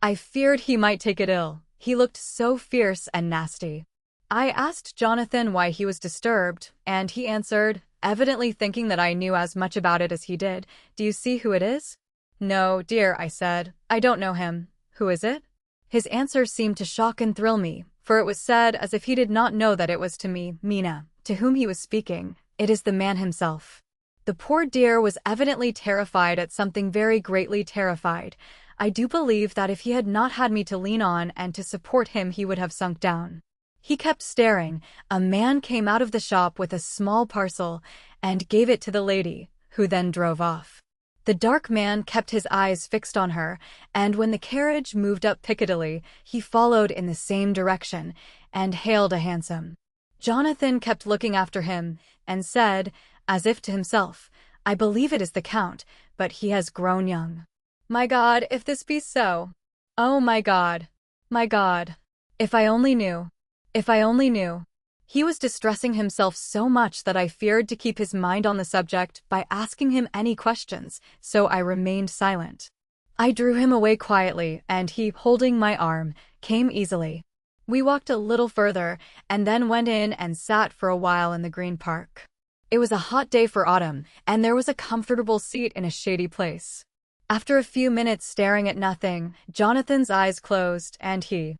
I feared he might take it ill. He looked so fierce and nasty. I asked Jonathan why he was disturbed, and he answered, evidently thinking that I knew as much about it as he did, "Do you see who it is?" "No, dear," I said, "I don't know him." "Who is it?" His answer seemed to shock and thrill me, for it was said as if he did not know that it was to me, Mina, to whom he was speaking. "It is the man himself." The poor dear was evidently terrified at something, very greatly terrified. I do believe that if he had not had me to lean on and to support him he would have sunk down. He kept staring. A man came out of the shop with a small parcel and gave it to the lady, who then drove off. The dark man kept his eyes fixed on her, and when the carriage moved up Piccadilly, he followed in the same direction and hailed a hansom. Jonathan kept looking after him and said, as if to himself, "I believe it is the Count, but he has grown young. My God, if this be so! Oh, my God! My God! If I only knew! If I only knew!" He was distressing himself so much that I feared to keep his mind on the subject by asking him any questions, so I remained silent. I drew him away quietly, and he, holding my arm, came easily. We walked a little further, and then went in and sat for a while in the Green Park. It was a hot day for autumn, and there was a comfortable seat in a shady place. After a few minutes staring at nothing, Jonathan's eyes closed, and he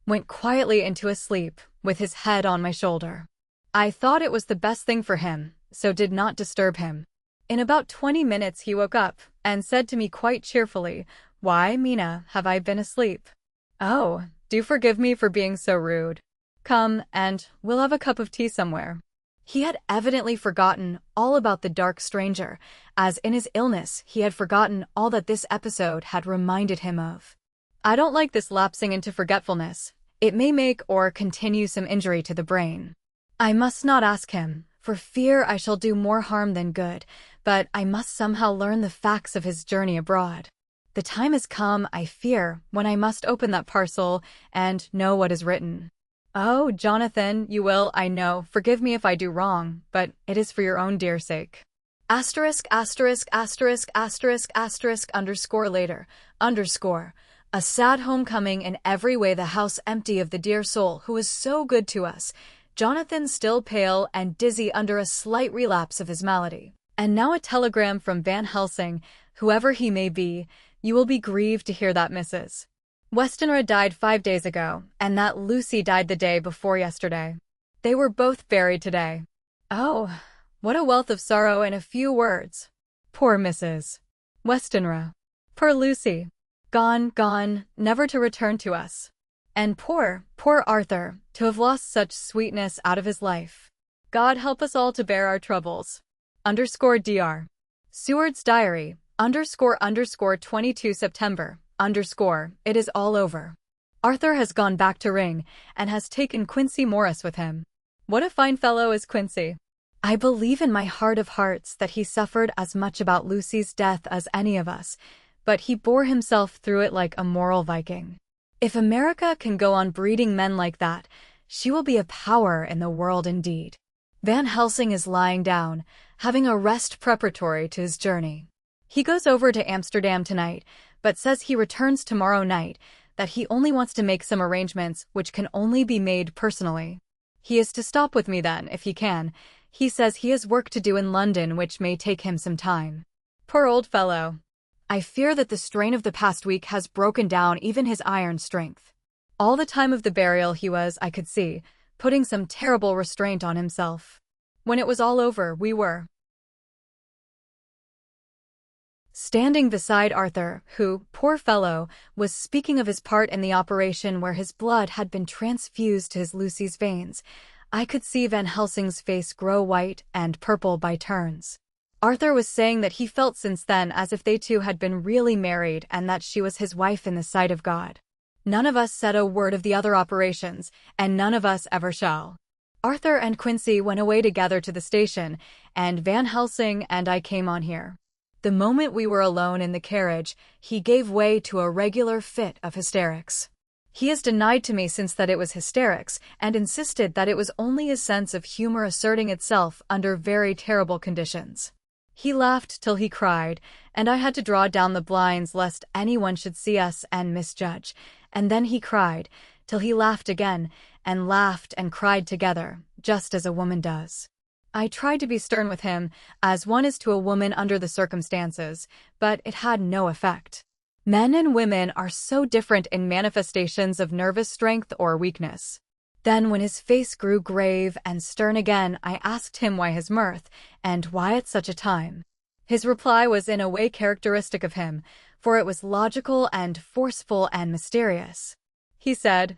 went quietly into a sleep, with his head on my shoulder. I thought it was the best thing for him, so did not disturb him. In about 20 minutes he woke up, and said to me quite cheerfully, "Why, Mina, have I been asleep? Oh, do forgive me for being so rude. Come, and we'll have a cup of tea somewhere." He had evidently forgotten all about the dark stranger, as in his illness he had forgotten all that this episode had reminded him of. I don't like this lapsing into forgetfulness. It may make or continue some injury to the brain. I must not ask him, for fear I shall do more harm than good, but I must somehow learn the facts of his journey abroad. The time has come, I fear, when I must open that parcel and know what is written. Oh, Jonathan, you will, I know, forgive me if I do wrong, but it is for your own dear sake. Asterisk, asterisk, asterisk, asterisk, asterisk, underscore later, underscore. A sad homecoming in every way, the house empty of the dear soul who was so good to us. Jonathan still pale and dizzy under a slight relapse of his malady. And now a telegram from Van Helsing, whoever he may be. You will be grieved to hear that Mrs. Westenra died 5 days ago, and that Lucy died the day before yesterday. They were both buried today. Oh, what a wealth of sorrow in a few words. Poor Mrs. Westenra. Poor Lucy. Gone, gone, never to return to us. And poor Arthur, to have lost such sweetness out of his life. God help us all to bear our troubles. Underscore Dr. Seward's Diary, underscore 22 September, underscore, it is all over. Arthur has gone back to Ring, and has taken Quincy Morris with him. What a fine fellow is Quincy. I believe in my heart of hearts that he suffered as much about Lucy's death as any of us, but he bore himself through it like a moral Viking. If America can go on breeding men like that, she will be a power in the world indeed. Van Helsing is lying down, having a rest preparatory to his journey. He goes over to Amsterdam tonight, but says he returns tomorrow night, that he only wants to make some arrangements which can only be made personally. He is to stop with me then, if he can. He says he has work to do in London which may take him some time. Poor old fellow. I fear that the strain of the past week has broken down even his iron strength. All the time of the burial he was, I could see, putting some terrible restraint on himself. When it was all over, we were standing beside Arthur, who, poor fellow, was speaking of his part in the operation where his blood had been transfused to his Lucy's veins. I could see Van Helsing's face grow white and purple by turns. Arthur was saying that he felt since then as if they two had been really married and that she was his wife in the sight of God. None of us said a word of the other operations, and none of us ever shall. Arthur and Quincy went away together to the station, and Van Helsing and I came on here. The moment we were alone in the carriage, he gave way to a regular fit of hysterics. He has denied to me since that it was hysterics, and insisted that it was only his sense of humor asserting itself under very terrible conditions. He laughed till he cried, and I had to draw down the blinds lest anyone should see us and misjudge, and then he cried, till he laughed again, and laughed and cried together, just as a woman does. I tried to be stern with him, as one is to a woman under the circumstances, but it had no effect. Men and women are so different in manifestations of nervous strength or weakness. Then when his face grew grave and stern again, I asked him why his mirth, and why at such a time. His reply was in a way characteristic of him, for it was logical and forceful and mysterious. He said,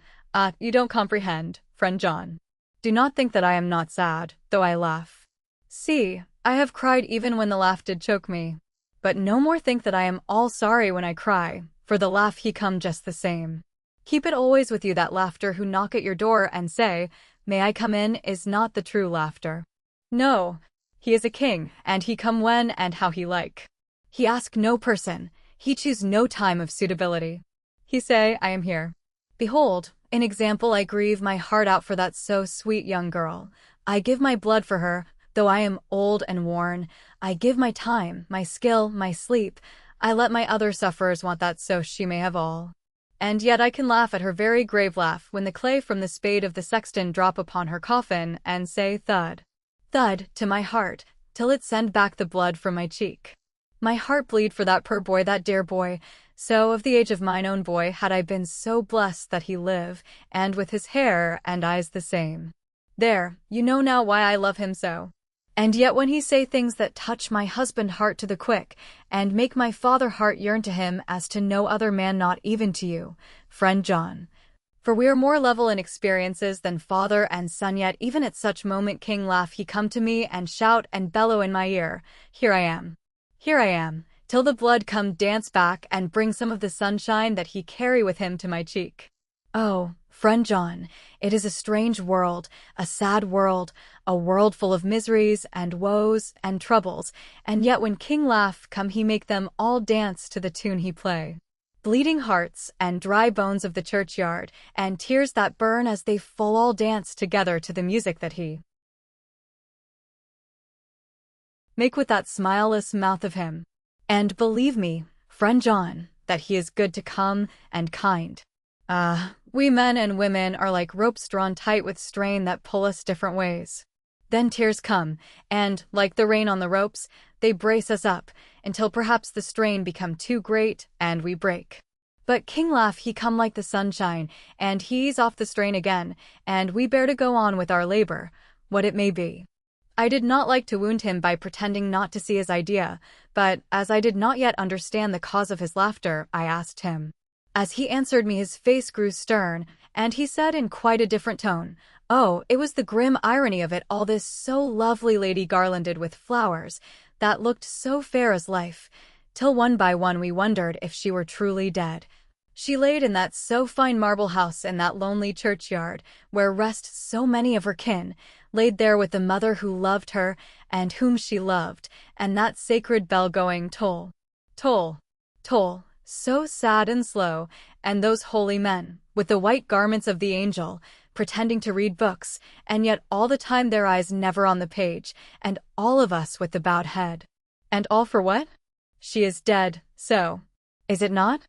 You don't comprehend, friend John. Do not think that I am not sad, though I laugh. See, I have cried even when the laugh did choke me. But no more think that I am all sorry when I cry, for the laugh he come just the same. Keep it always with you that laughter who knock at your door and say, "May I come in?" is not the true laughter. No, he is a king, and he come when and how he like. He ask no person, he choose no time of suitability. He say, "I am here." Behold, in example I grieve my heart out for that so sweet young girl. I give my blood for her, though I am old and worn. I give my time, my skill, my sleep. I let my other sufferers want that so she may have all. And yet I can laugh at her very grave laugh when the clay from the spade of the sexton drop upon her coffin and say thud, thud, to my heart, till it send back the blood from my cheek. My heart bleed for that poor boy, that dear boy. So of the age of mine own boy had I been so blessed that he live, and with his hair and eyes the same. There, you know now why I love him so. And yet when he say things that touch my husband heart to the quick, and make my father heart yearn to him as to no other man, not even to you, friend John. For we are more level in experiences than father and son, yet even at such moment king laugh he come to me and shout and bellow in my ear, "Here I am. Here I am," till the blood come dance back and bring some of the sunshine that he carry with him to my cheek. Oh, friend John, it is a strange world, a sad world, a world full of miseries and woes and troubles, and yet when king laugh come he make them all dance to the tune he play. Bleeding hearts and dry bones of the churchyard, and tears that burn as they full all dance together to the music that he make with that smileless mouth of him. And believe me, friend John, that he is good to come and kind. We men and women are like ropes drawn tight with strain that pull us different ways. Then tears come, and, like the rain on the ropes, they brace us up, until perhaps the strain become too great, and we break. But king laugh he come like the sunshine, and he ease off the strain again, and we bear to go on with our labor, what it may be. I did not like to wound him by pretending not to see his idea, but, as I did not yet understand the cause of his laughter, I asked him. As he answered me his face grew stern, and he said in quite a different tone, "Oh, it was the grim irony of it all, this so lovely lady garlanded with flowers, that looked so fair as life, till one by one we wondered if she were truly dead. She laid in that so fine marble house in that lonely churchyard, where rest so many of her kin, laid there with the mother who loved her, and whom she loved, and that sacred bell going toll, toll, toll, so sad and slow, and those holy men, with the white garments of the angel, pretending to read books, and yet all the time their eyes never on the page, and all of us with the bowed head. And all for what? She is dead, so. Is it not?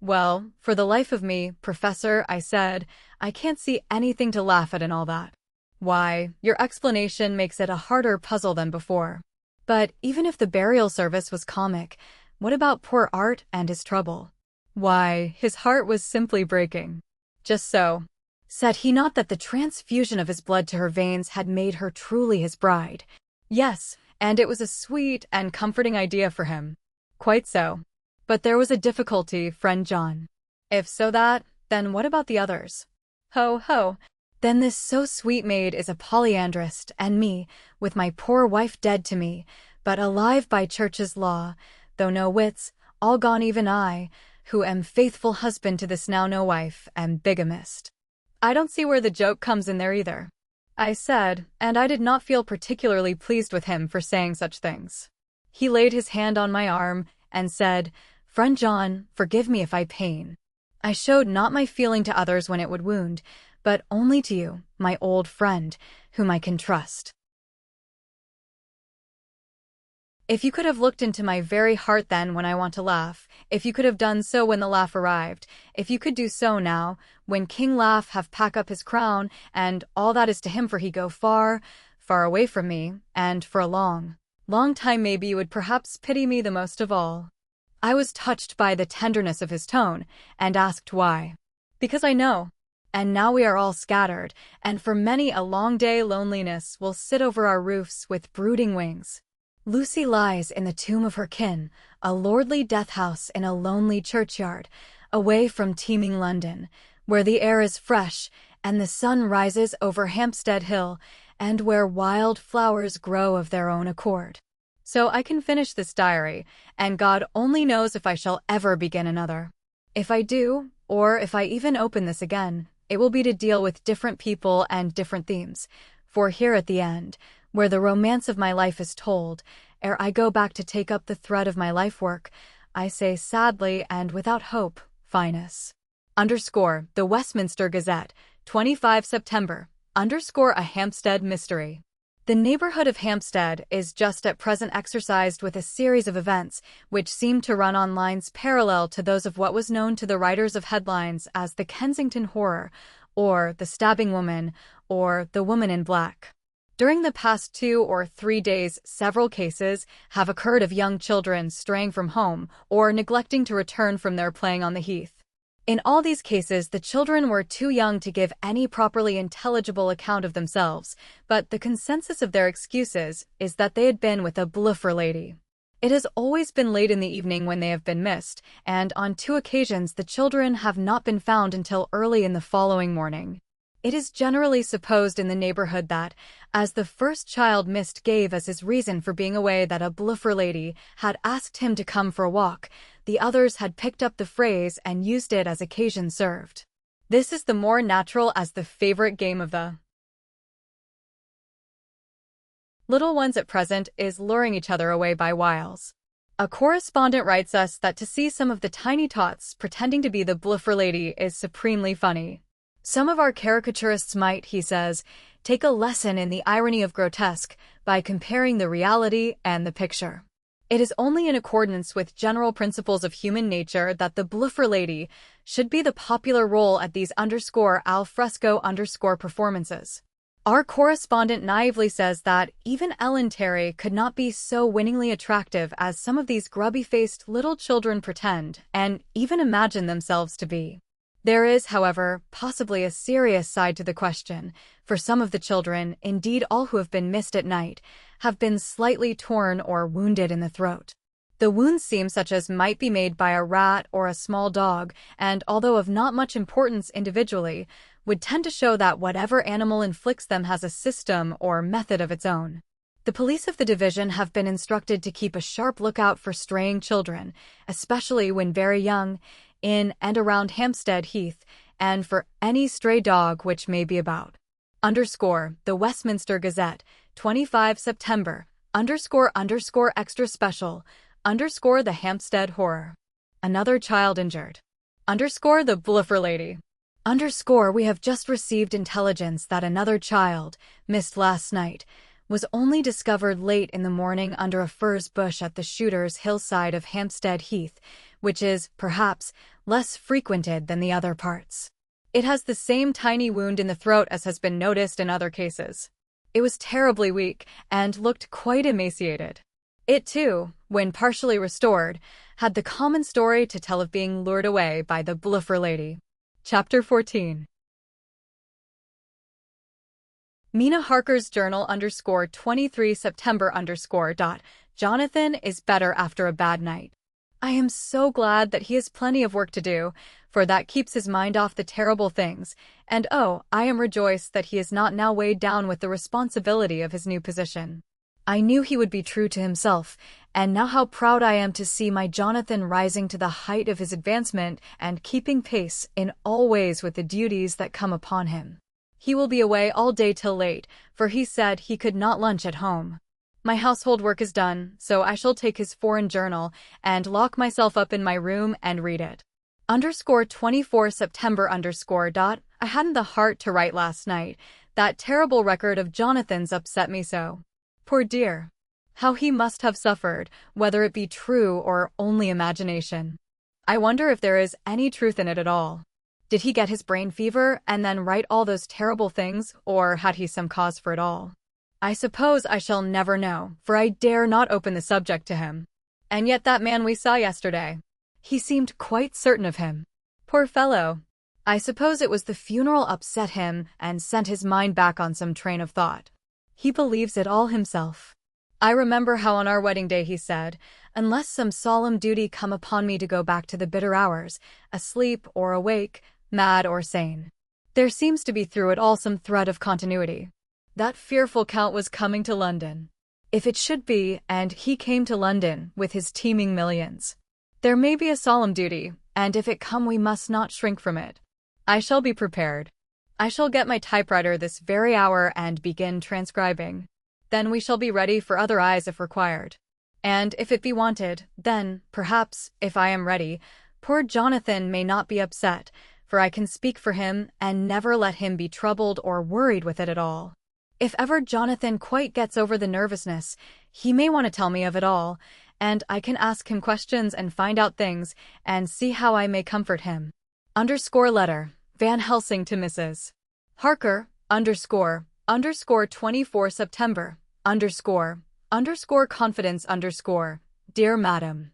Well, for the life of me, Professor, I said, I can't see anything to laugh at in all that. Why, your explanation makes it a harder puzzle than before. But even if the burial service was comic, what about poor Art and his trouble? Why, his heart was simply breaking. Just so. Said he not that the transfusion of his blood to her veins had made her truly his bride? Yes, and it was a sweet and comforting idea for him. Quite so. But there was a difficulty, friend John. If so that, then what about the others? Ho, ho. Then this so sweet maid is a polyandrist, and me, with my poor wife dead to me, but alive by church's law, though no wits, all gone even I, who am faithful husband to this now no wife, am bigamist. I don't see where the joke comes in there either. I said, and I did not feel particularly pleased with him for saying such things. He laid his hand on my arm, and said, "Friend John, forgive me if I pain. I showed not my feeling to others when it would wound, but only to you, my old friend, whom I can trust. If you could have looked into my very heart then when I want to laugh, if you could have done so when the laugh arrived, if you could do so now, when King Laugh have pack up his crown, and all that is to him for he go far, far away from me, and for a long, long time maybe you would perhaps pity me the most of all." I was touched by the tenderness of his tone, and asked why. "Because I know. And now we are all scattered, and for many a long day loneliness will sit over our roofs with brooding wings. Lucy lies in the tomb of her kin, a lordly death house in a lonely churchyard, away from teeming London, where the air is fresh, and the sun rises over Hampstead Hill, and where wild flowers grow of their own accord. So I can finish this diary, and God only knows if I shall ever begin another. If I do, or if I even open this again, it will be to deal with different people and different themes. For here at the end, where the romance of my life is told, ere I go back to take up the thread of my life work, I say sadly and without hope, Finus. The Westminster Gazette, 25 September. A Hampstead mystery. The neighborhood of Hampstead is just at present exercised with a series of events which seem to run on lines parallel to those of what was known to the writers of headlines as the Kensington Horror, or the Stabbing Woman, or the Woman in Black. During the past 2 or 3 days, several cases have occurred of young children straying from home or neglecting to return from their playing on the heath. In all these cases, the children were too young to give any properly intelligible account of themselves, but the consensus of their excuses is that they had been with a bluffer lady. It has always been late in the evening when they have been missed, and on 2 occasions the children have not been found until early in the following morning. It is generally supposed in the neighborhood that, as the first child missed gave as his reason for being away that a bluffer lady had asked him to come for a walk, the others had picked up the phrase and used it as occasion served. This is the more natural as the favorite game of the little ones at present is luring each other away by wiles. A correspondent writes us that to see some of the tiny tots pretending to be the bluffer lady is supremely funny. Some of our caricaturists might, he says, take a lesson in the irony of grotesque by comparing the reality and the picture. It is only in accordance with general principles of human nature that the bluffer lady should be the popular role at these _al fresco performances. Our correspondent naively says that even Ellen Terry could not be so winningly attractive as some of these grubby-faced little children pretend and even imagine themselves to be. There is, however, possibly a serious side to the question, for some of the children, indeed all who have been missed at night, have been slightly torn or wounded in the throat. The wounds seem such as might be made by a rat or a small dog, and although of not much importance individually, would tend to show that whatever animal inflicts them has a system or method of its own. The police of the division have been instructed to keep a sharp lookout for straying children, especially when very young, in and around Hampstead Heath, and for any stray dog which may be about. The Westminster Gazette, 25 September, extra special, the Hampstead Horror. Another child injured. The bluffer lady. We have just received intelligence that another child, missed last night, was only discovered late in the morning under a furze bush at the Shooter's hillside of Hampstead Heath, which is, perhaps, less frequented than the other parts. It has the same tiny wound in the throat as has been noticed in other cases. It was terribly weak and looked quite emaciated. It too, when partially restored, had the common story to tell of being lured away by the bluffer lady. Chapter 14. Mina Harker's Journal _23 September _ Jonathan is better after a bad night. I am so glad that he has plenty of work to do, for that keeps his mind off the terrible things, and oh, I am rejoiced that he is not now weighed down with the responsibility of his new position. I knew he would be true to himself, and now how proud I am to see my Jonathan rising to the height of his advancement and keeping pace in all ways with the duties that come upon him. He will be away all day till late, for he said he could not lunch at home. My household work is done, so I shall take his foreign journal and lock myself up in my room and read it. 24 September I hadn't the heart to write last night. That terrible record of Jonathan's upset me so. Poor dear. How he must have suffered, whether it be true or only imagination. I wonder if there is any truth in it at all. Did he get his brain fever and then write all those terrible things, or had he some cause for it all? I suppose I shall never know, for I dare not open the subject to him. And yet that man we saw yesterday. He seemed quite certain of him. Poor fellow. I suppose it was the funeral upset him and sent his mind back on some train of thought. He believes it all himself. I remember how on our wedding day he said, unless some solemn duty come upon me to go back to the bitter hours, asleep or awake, mad or sane. There seems to be through it all some thread of continuity. That fearful Count was coming to London. If it should be, and he came to London with his teeming millions. There may be a solemn duty, and if it come we must not shrink from it. I shall be prepared. I shall get my typewriter this very hour and begin transcribing. Then we shall be ready for other eyes if required. And if it be wanted, then, perhaps, if I am ready, poor Jonathan may not be upset, for I can speak for him and never let him be troubled or worried with it at all. If ever Jonathan quite gets over the nervousness, he may want to tell me of it all, and I can ask him questions and find out things and see how I may comfort him. Letter, Van Helsing to Mrs. Harker, 24 September, confidence, dear Madam.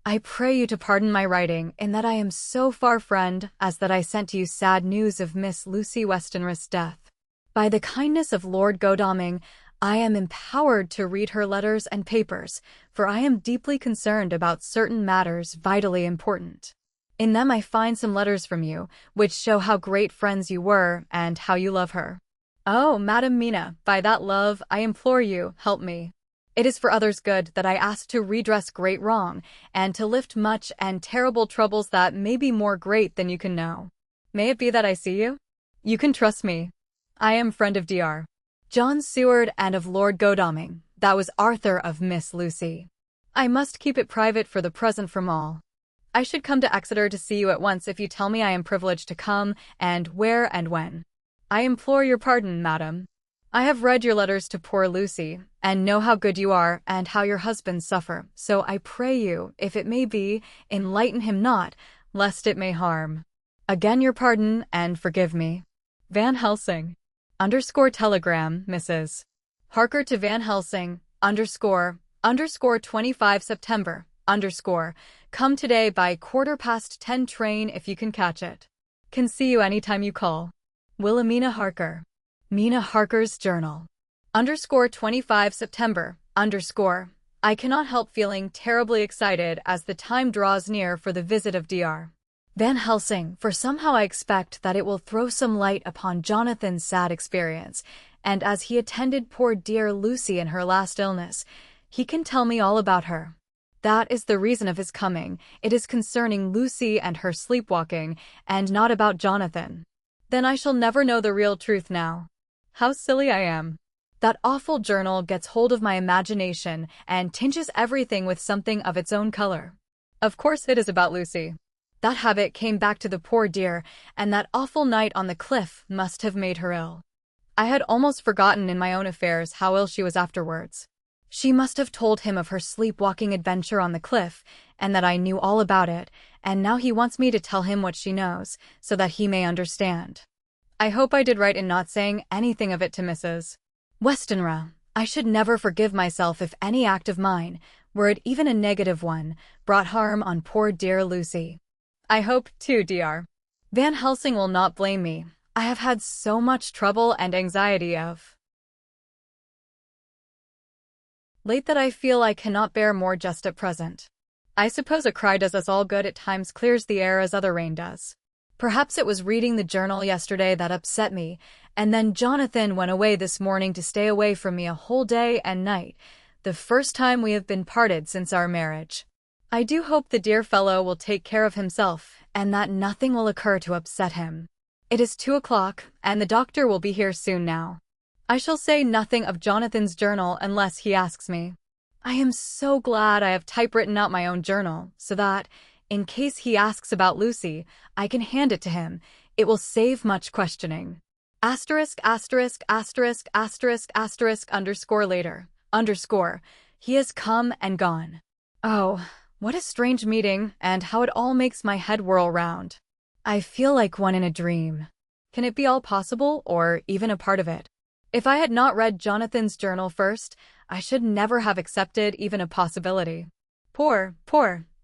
I pray you to pardon my writing in that I am so far friend as that I sent to you sad news of Miss Lucy Westenra's death. By the kindness of Lord Godalming, I am empowered to read her letters and papers, for I am deeply concerned about certain matters vitally important. In them I find some letters from you, which show how great friends you were and how you love her. Oh, Madam Mina, by that love, I implore you, help me. It is for others' good that I ask to redress great wrong, and to lift much and terrible troubles that may be more great than you can know. May it be that I see you? You can trust me. I am friend of Dr. John Seward and of Lord Godalming, that was Arthur of Miss Lucy. I must keep it private for the present from all. I should come to Exeter to see you at once if you tell me I am privileged to come, and where and when. I implore your pardon, madam. I have read your letters to poor Lucy, and know how good you are and how your husbands suffer, so I pray you, if it may be, enlighten him not, lest it may harm. Again your pardon, and forgive me. Van Helsing. Telegram, Mrs. Harker to Van Helsing, 25 September, come today by 10:15 train if you can catch it. Can see you anytime you call. Wilhelmina Harker. Mina Harker's Journal. 25 September, I cannot help feeling terribly excited as the time draws near for the visit of Dr. Van Helsing, for somehow I expect that it will throw some light upon Jonathan's sad experience, and as he attended poor dear Lucy in her last illness, he can tell me all about her. That is the reason of his coming. It is concerning Lucy and her sleepwalking, and not about Jonathan. Then I shall never know the real truth now. How silly I am. That awful journal gets hold of my imagination and tinges everything with something of its own color. Of course it is about Lucy. That habit came back to the poor dear, and that awful night on the cliff must have made her ill. I had almost forgotten in my own affairs how ill she was afterwards. She must have told him of her sleepwalking adventure on the cliff, and that I knew all about it, and now he wants me to tell him what she knows, so that he may understand. I hope I did right in not saying anything of it to Mrs. Westenra. I should never forgive myself if any act of mine, were it even a negative one, brought harm on poor dear Lucy. I hope, too, Dr. Van Helsing will not blame me. I have had so much trouble and anxiety of late that I feel I cannot bear more just at present. I suppose a cry does us all good at times, clears the air as other rain does. Perhaps it was reading the journal yesterday that upset me, and then Jonathan went away this morning to stay away from me a whole day and night, the first time we have been parted since our marriage. I do hope the dear fellow will take care of himself, and that nothing will occur to upset him. It is 2 o'clock, and the doctor will be here soon now. I shall say nothing of Jonathan's journal unless he asks me. I am so glad I have typewritten out my own journal, so that, in case he asks about Lucy, I can hand it to him. It will save much questioning. Later. He has come and gone. Oh, what a strange meeting, and how it all makes my head whirl round. I feel like one in a dream. Can it be all possible, or even a part of it? If I had not read Jonathan's journal first, I should never have accepted even a possibility. Poor,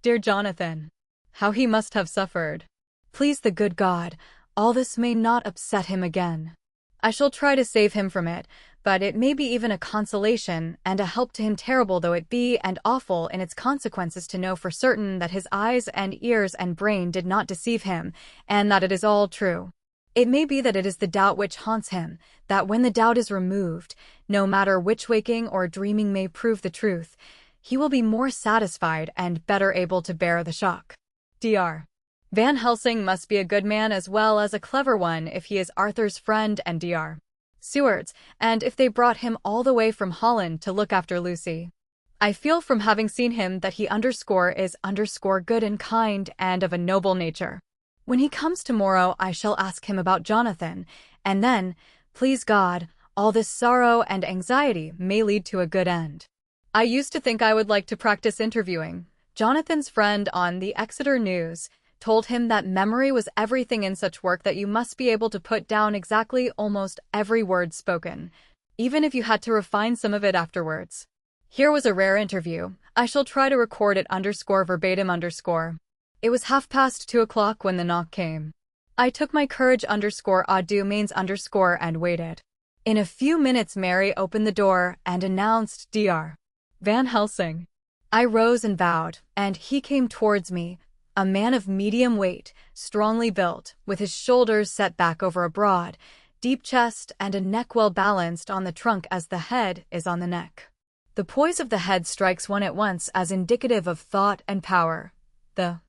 dear Jonathan. How he must have suffered. Please the good God, all this may not upset him again. I shall try to save him from it, but it may be even a consolation and a help to him, terrible though it be and awful in its consequences, to know for certain that his eyes and ears and brain did not deceive him, and that it is all true. It may be that it is the doubt which haunts him, that when the doubt is removed, no matter which waking or dreaming may prove the truth, he will be more satisfied and better able to bear the shock. Dr. Van Helsing must be a good man as well as a clever one if he is Arthur's friend and Dr. Seward's, and if they brought him all the way from Holland to look after Lucy. I feel from having seen him that he is good and kind and of a noble nature. When he comes tomorrow, I shall ask him about Jonathan, and then, please God, all this sorrow and anxiety may lead to a good end. I used to think I would like to practice interviewing. Jonathan's friend on the Exeter News told him that memory was everything in such work, that you must be able to put down exactly almost every word spoken, even if you had to refine some of it afterwards. Here was a rare interview. I shall try to record it verbatim. It was 2:30 when the knock came. I took my courage _audio mains and waited. In a few minutes Mary opened the door and announced Dr. Van Helsing. I rose and bowed, and he came towards me, a man of medium weight, strongly built, with his shoulders set back over a broad, deep chest and a neck well balanced on the trunk as the head is on the neck. The poise of the head strikes one at once as indicative of thought and power. The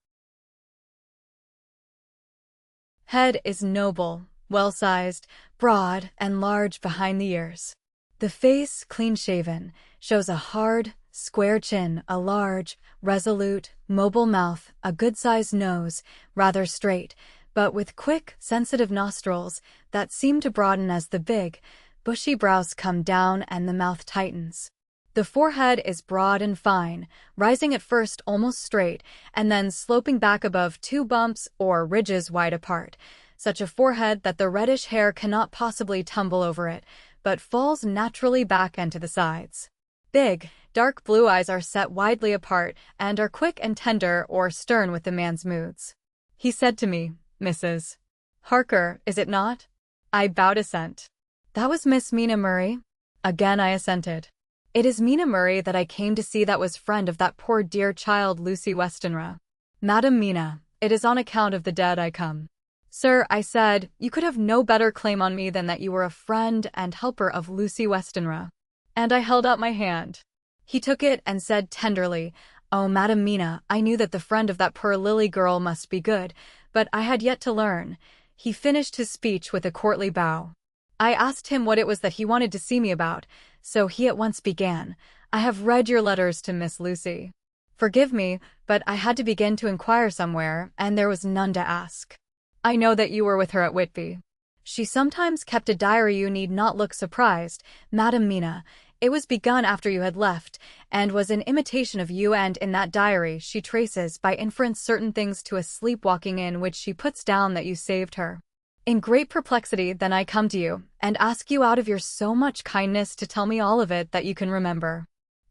head is noble, well-sized, broad, and large behind the ears. The face, clean-shaven, shows a hard, square chin, a large, resolute, mobile mouth, a good-sized nose, rather straight, but with quick, sensitive nostrils that seem to broaden as the big, bushy brows come down and the mouth tightens. The forehead is broad and fine, rising at first almost straight, and then sloping back above two bumps or ridges wide apart, such a forehead that the reddish hair cannot possibly tumble over it, but falls naturally back and to the sides. Big, dark blue eyes are set widely apart and are quick and tender or stern with the man's moods. He said to me, "Mrs. Harker, is it not?" I bowed assent. "That was Miss Mina Murray?" Again I assented. "It is Mina Murray that I came to see, that was friend of that poor dear child Lucy Westenra." "Madam Mina, it is on account of the dead I come." "Sir," I said, "you could have no better claim on me than that you were a friend and helper of Lucy Westenra." And I held out my hand. He took it and said tenderly, "Oh, Madam Mina, I knew that the friend of that poor Lily girl must be good, but I had yet to learn." He finished his speech with a courtly bow. I asked him what it was that he wanted to see me about, so he at once began, "I have read your letters to Miss Lucy. Forgive me, but I had to begin to inquire somewhere, and there was none to ask. I know that you were with her at Whitby. She sometimes kept a diary. You need not look surprised, Madam Mina. It was begun after you had left, and was in imitation of you, and in that diary she traces by inference certain things to a sleepwalking in which she puts down that you saved her. In great perplexity then I come to you, and ask you out of your so much kindness to tell me all of it that you can remember."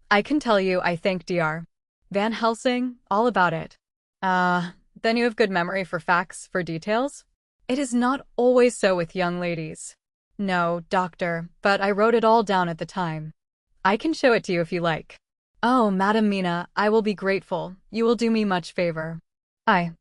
"I can tell you, I think, Dr. Van Helsing, all about it." "Ah, then you have good memory for facts, for details?" "It is not always so with young ladies." "No, doctor, but I wrote it all down at the time. I can show it to you if you like." "Oh, Madam Mina, I will be grateful. You will do me much favor." I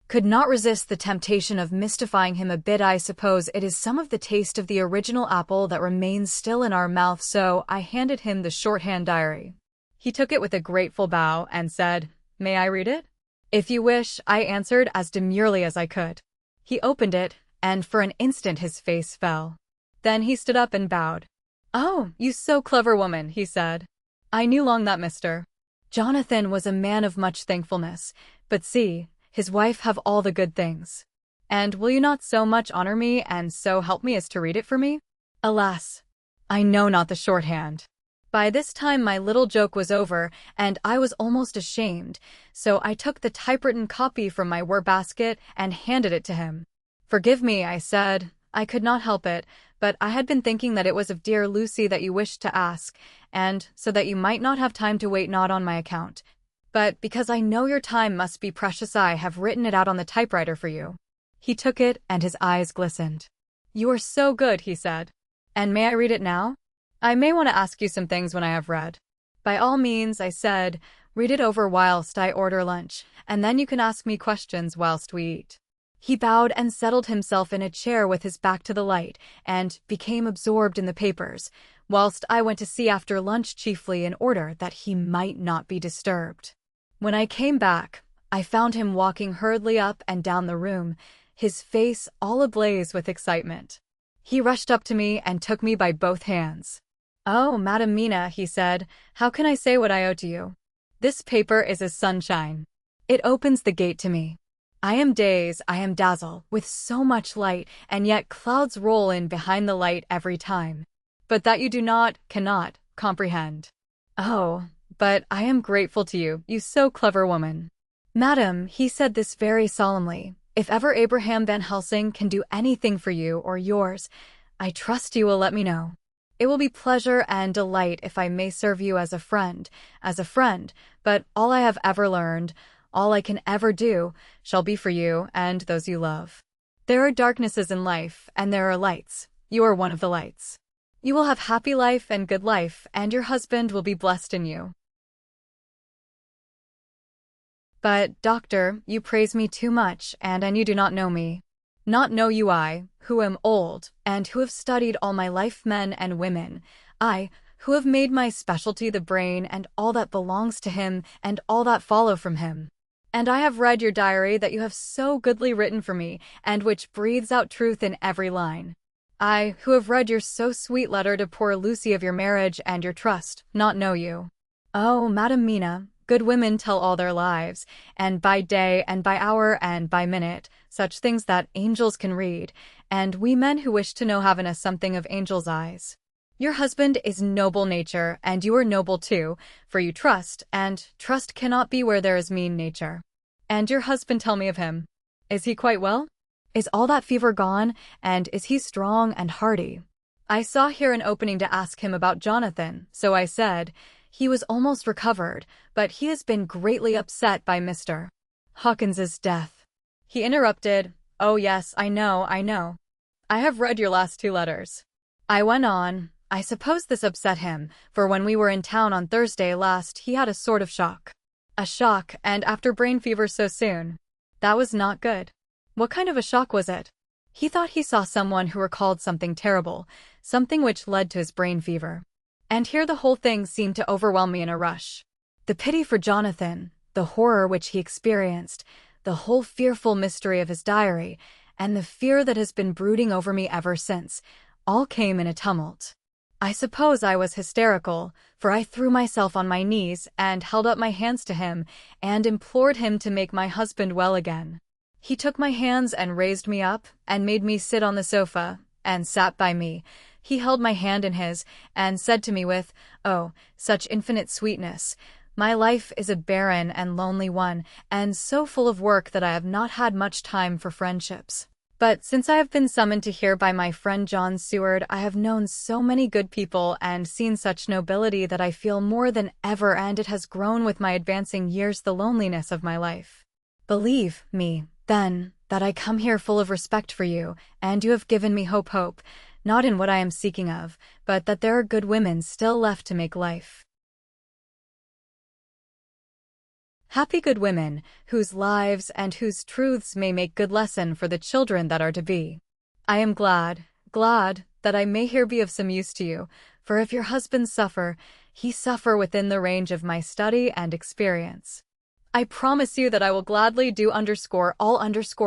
could not resist the temptation of mystifying him a bit. I suppose it is some of the taste of the original apple that remains still in our mouth, so I handed him the shorthand diary. He took it with a grateful bow and said, "May I read it?" "If you wish," I answered as demurely as I could. He opened it, and for an instant his face fell. Then he stood up and bowed. "Oh, you so clever woman," he said. "I knew long that Mr. Jonathan was a man of much thankfulness, but see, his wife have all the good things. And will you not so much honor me and so help me as to read it for me?" Alas, I know not the shorthand. By this time my little joke was over, and I was almost ashamed, so I took the typewritten copy from my work-basket and handed it to him. "Forgive me," I said, "I could not help it, but I had been thinking that it was of dear Lucy that you wished to ask, and so that you might not have time to wait, not on my account, but because I know your time must be precious, I have written it out on the typewriter for you." He took it, and his eyes glistened. "You are so good," he said. "And may I read it now? I may want to ask you some things when I have read." "By all means," I said, "read it over whilst I order lunch, and then you can ask me questions whilst we eat." He bowed and settled himself in a chair with his back to the light, and became absorbed in the papers, whilst I went to see after lunch chiefly in order that he might not be disturbed. When I came back, I found him walking hurriedly up and down the room, his face all ablaze with excitement. He rushed up to me and took me by both hands. "Oh, Madam Mina," he said, "how can I say what I owe to you? This paper is as sunshine. It opens the gate to me. I am dazzled with so much light, and yet clouds roll in behind the light every time. But that you cannot comprehend. Oh, but I am grateful to you, you so clever woman." "Madam," he said this very solemnly, "if ever Abraham Van Helsing can do anything for you or yours, I trust you will let me know. It will be pleasure and delight if I may serve you as a friend, but all I have ever learned, all I can ever do, shall be for you and those you love. There are darknesses in life, and there are lights. You are one of the lights. You will have happy life and good life, and your husband will be blessed in you." "But, doctor, you praise me too much, and you do not know me. Not know you I, who am old, and who have studied all my life men and women, I, who have made my specialty the brain and all that belongs to him and all that follow from him. And I have read your diary that you have so goodly written for me, and which breathes out truth in every line. I, who have read your so sweet letter to poor Lucy of your marriage and your trust, not know you. Oh, Madam Mina, good women tell all their lives, and by day and by hour and by minute, such things that angels can read, and we men who wish to know have in us something of angels' eyes. Your husband is noble nature, and you are noble too, for you trust, and trust cannot be where there is mean nature. And your husband, tell me of him. Is he quite well? Is all that fever gone, and is he strong and hearty? I saw here an opening to ask him about Jonathan, so I said, he was almost recovered, but he has been greatly upset by Mr. Hawkins's death." He interrupted, "Oh yes, I know. I have read your last 2 letters." I went on, "I suppose this upset him, for when we were in town on Thursday last he had a sort of shock. A shock, and after brain fever so soon. That was not good." "What kind of a shock was it?" "He thought he saw someone who recalled something terrible, something which led to his brain fever. And here the whole thing seemed to overwhelm me in a rush. The pity for Jonathan, the horror which he experienced, the whole fearful mystery of his diary, and the fear that has been brooding over me ever since, all came in a tumult. I suppose I was hysterical, for I threw myself on my knees and held up my hands to him and implored him to make my husband well again. He took my hands and raised me up and made me sit on the sofa and sat by me. He held my hand in his and said to me with, oh, such infinite sweetness, my life is a barren and lonely one, and so full of work that I have not had much time for friendships. But since I have been summoned to here by my friend John Seward, I have known so many good people and seen such nobility that I feel more than ever, and it has grown with my advancing years the loneliness of my life. Believe me, then, that I come here full of respect for you, and you have given me hope, not in what I am seeking of, but that there are good women still left to make life. Happy good women, whose lives and whose truths may make good lesson for the children that are to be. I am glad that I may here be of some use to you, for if your husband suffer, he suffer within the range of my study and experience. I promise you that I will gladly do all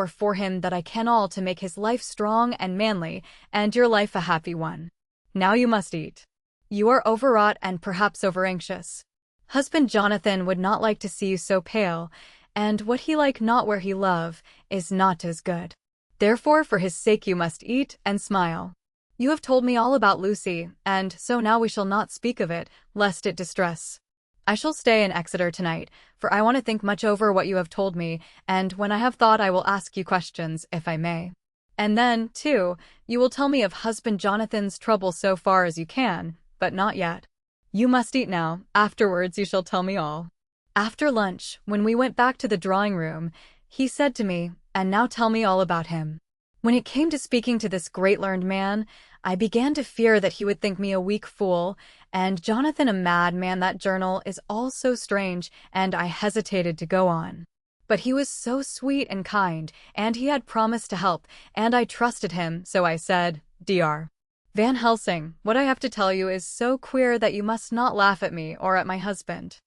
for him that I can all to make his life strong and manly, and your life a happy one. Now you must eat. You are overwrought and perhaps overanxious. Husband Jonathan would not like to see you so pale, and what he like not where he love is not as good. Therefore for his sake you must eat and smile. You have told me all about Lucy, and so now we shall not speak of it, lest it distress. I shall stay in Exeter tonight, for I want to think much over what you have told me, and when I have thought I will ask you questions, if I may. And then, too, you will tell me of husband Jonathan's trouble so far as you can, but not yet. You must eat now, afterwards you shall tell me all." After lunch, when we went back to the drawing-room, he said to me, "And now tell me all about him." When it came to speaking to this great learned man, I began to fear that he would think me a weak fool, and Jonathan a madman. That journal is all so strange, and I hesitated to go on. But he was so sweet and kind, and he had promised to help, and I trusted him, so I said, Dr. Van Helsing, what I have to tell you is so queer that you must not laugh at me or at my husband.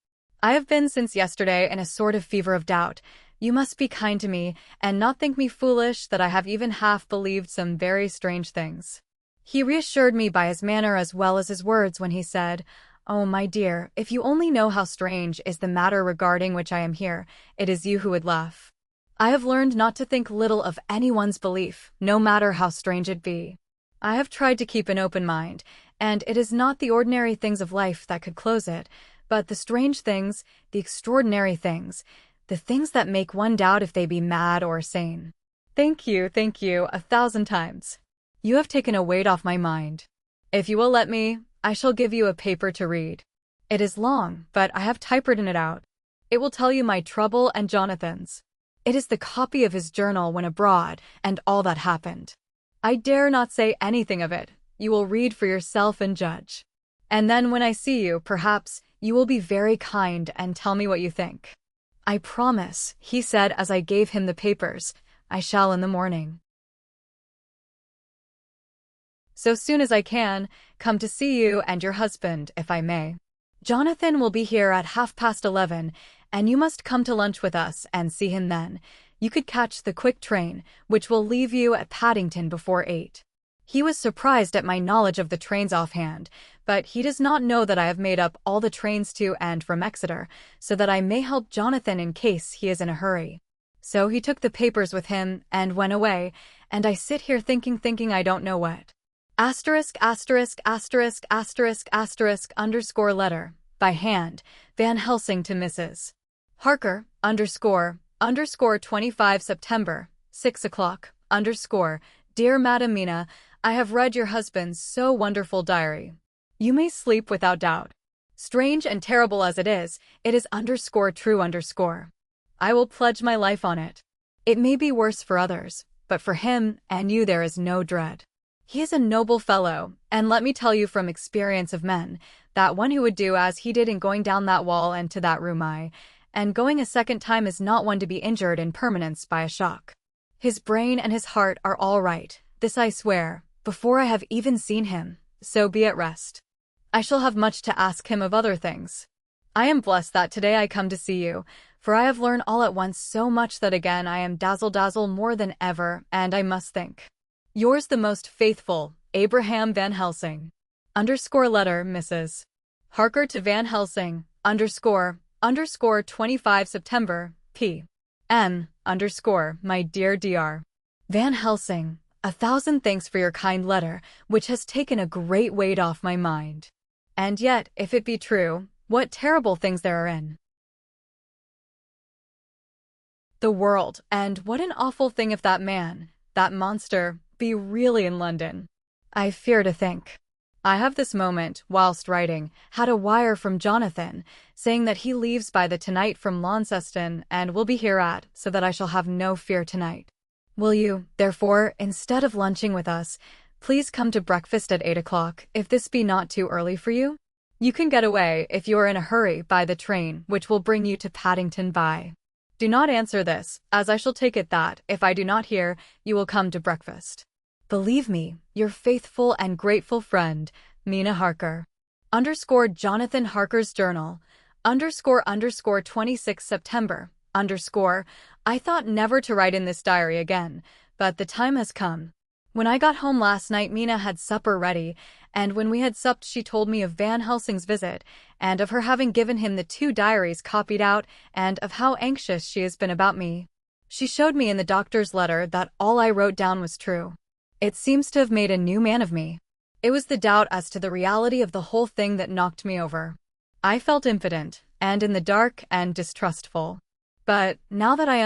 I have been since yesterday in a sort of fever of doubt. You must be kind to me, and not think me foolish that I have even half believed some very strange things. He reassured me by his manner as well as his words when he said, Oh, my dear, if you only know how strange is the matter regarding which I am here, it is you who would laugh. I have learned not to think little of anyone's belief, no matter how strange it be. I have tried to keep an open mind, and it is not the ordinary things of life that could close it, but the strange things, the extraordinary things, the things that make one doubt if they be mad or sane. Thank you, 1,000 times. You have taken a weight off my mind. If you will let me, I shall give you a paper to read. It is long, but I have typewritten it out. It will tell you my trouble and Jonathan's. It is the copy of his journal when abroad, and all that happened. I dare not say anything of it. You will read for yourself and judge. And then when I see you, perhaps, you will be very kind and tell me what you think. I promise, he said as I gave him the papers, I shall in the morning. So soon as I can, come to see you and your husband, if I may. Jonathan will be here at 11:30, and you must come to lunch with us and see him then. You could catch the quick train, which will leave you at Paddington before 8. He was surprised at my knowledge of the trains offhand, but he does not know that I have made up all the trains to and from Exeter, so that I may help Jonathan in case he is in a hurry. So he took the papers with him and went away, and I sit here thinking I don't know what. ****letter, by hand, Van Helsing to Mrs. Harker, _ 25 September, 6 o'clock, Dear Madam Mina, I have read your husband's so wonderful diary. You may sleep without doubt. Strange and terrible as it is _true_. I will pledge my life on it. It may be worse for others, but for him and you there is no dread. He is a noble fellow, and let me tell you from experience of men, that one who would do as he did in going down that wall and to that room and going a second time is not one to be injured in permanence by a shock. His brain and his heart are all right, this I swear, before I have even seen him, so be at rest. I shall have much to ask him of other things. I am blessed that today I come to see you, for I have learned all at once so much that again I am dazzle more than ever, and I must think. Yours the most faithful, Abraham Van Helsing. Letter, Mrs. Harker to Van Helsing, _, 25 September, p.m., my dear Dr. Van Helsing, 1,000 thanks for your kind letter, which has taken a great weight off my mind. And yet, if it be true, what terrible things there are in the world, and what an awful thing if that man, that monster, be really in London. I fear to think. I have this moment, whilst writing, had a wire from Jonathan, saying that he leaves by the tonight from Launceston and will be here at, so that I shall have no fear tonight. Will you, therefore, instead of lunching with us, please come to breakfast at 8 o'clock, if this be not too early for you? You can get away, if you are in a hurry, by the train, which will bring you to Paddington by. Do not answer this, as I shall take it that, if I do not hear, you will come to breakfast. Believe me, your faithful and grateful friend, Mina Harker. Jonathan Harker's Journal, _ 26 September, I thought never to write in this diary again, but the time has come. When I got home last night Mina had supper ready, and when we had supped she told me of Van Helsing's visit, and of her having given him the 2 diaries copied out, and of how anxious she has been about me. She showed me in the doctor's letter that all I wrote down was true. It seems to have made a new man of me. It was the doubt as to the reality of the whole thing that knocked me over. I felt impotent, and in the dark and distrustful. But, now that I I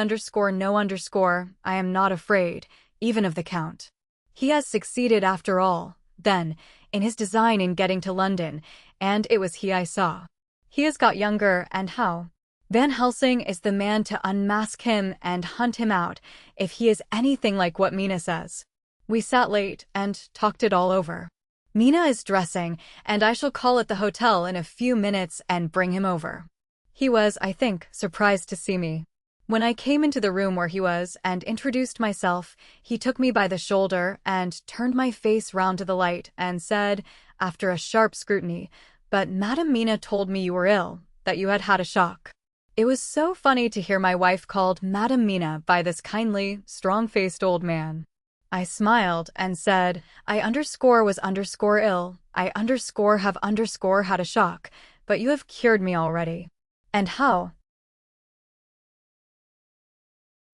am not afraid, even of the Count. He has succeeded after all, then, in his design in getting to London, and it was he I saw. He has got younger, and how? Van Helsing is the man to unmask him and hunt him out, if he is anything like what Mina says. We sat late, and talked it all over. Mina is dressing, and I shall call at the hotel in a few minutes and bring him over. He was, I think, surprised to see me. When I came into the room where he was and introduced myself, he took me by the shoulder and turned my face round to the light and said, after a sharp scrutiny, "But Madam Mina told me you were ill, that you had had a shock." It was so funny to hear my wife called Madam Mina by this kindly, strong-faced old man. I smiled and said, "I was ill, I have had a shock, but you have cured me already." "And how?"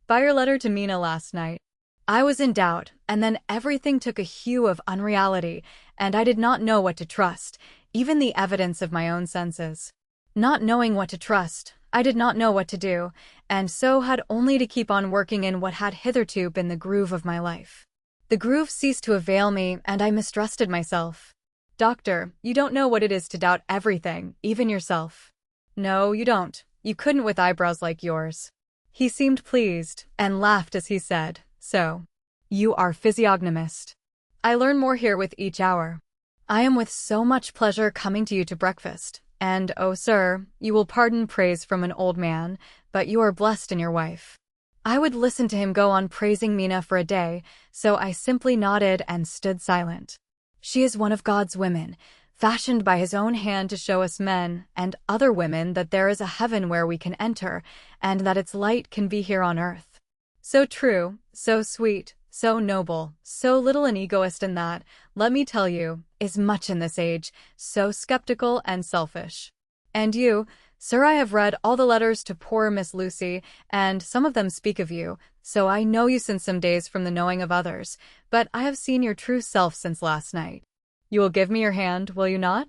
"By your letter to Mina last night." I was in doubt, and then everything took a hue of unreality, and I did not know what to trust, even the evidence of my own senses. Not knowing what to trust, I did not know what to do, and so had only to keep on working in what had hitherto been the groove of my life. The groove ceased to avail me, and I mistrusted myself. "Doctor, you don't know what it is to doubt everything, even yourself." "No, you don't. You couldn't with eyebrows like yours." He seemed pleased, and laughed as he said, "So, you are physiognomist. I learn more here with each hour. I am with so much pleasure coming to you to breakfast, and, oh sir, you will pardon praise from an old man, but you are blessed in your wife." I would listen to him go on praising Mina for a day, so I simply nodded and stood silent. "She is one of God's women, fashioned by his own hand to show us men and other women that there is a heaven where we can enter, and that its light can be here on earth. So true, so sweet, so noble, so little an egoist in that, let me tell you, is much in this age, so skeptical and selfish. And you, sir, I have read all the letters to poor Miss Lucy, and some of them speak of you, so I know you since some days from the knowing of others, but I have seen your true self since last night. You will give me your hand, will you not?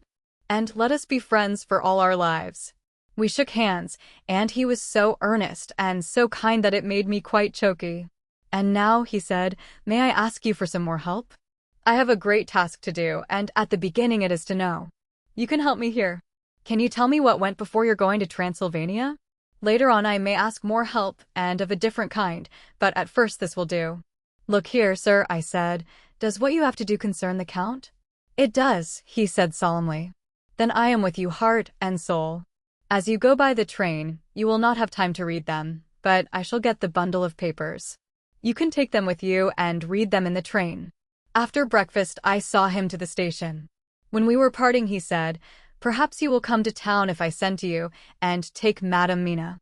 And let us be friends for all our lives." We shook hands, and he was so earnest and so kind that it made me quite choky. "And now," he said, "may I ask you for some more help? I have a great task to do, and at the beginning it is to know. You can help me here. Can you tell me what went before your going to Transylvania? Later on I may ask more help, and of a different kind, but at first this will do." "Look here, sir," I said, "does what you have to do concern the Count?" "It does," he said solemnly. "Then I am with you heart and soul. As you go by the train, you will not have time to read them, but I shall get the bundle of papers. You can take them with you and read them in the train." After breakfast I saw him to the station. When we were parting he said, "Perhaps you will come to town if I send to you, and take Madam Mina."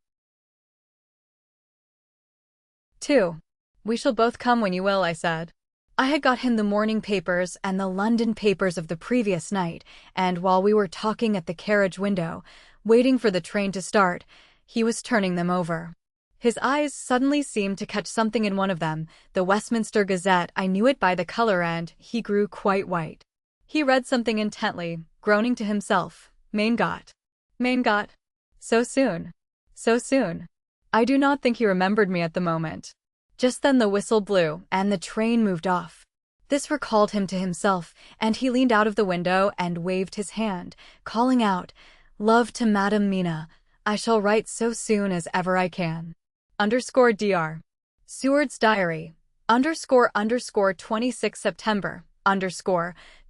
2. "We shall both come when you will," I said. I had got him the morning papers and the London papers of the previous night, and while we were talking at the carriage window, waiting for the train to start, he was turning them over. His eyes suddenly seemed to catch something in one of them, the Westminster Gazette. I knew it by the color, and he grew quite white. He read something intently, groaning to himself, "Mein Gott! Mein Gott! So soon! So soon!" I do not think he remembered me at the moment. Just then the whistle blew, and the train moved off. This recalled him to himself, and he leaned out of the window and waved his hand, calling out, "Love to Madam Mina. I shall write so soon as ever I can. _Dr. Seward's Diary. _ 26 September.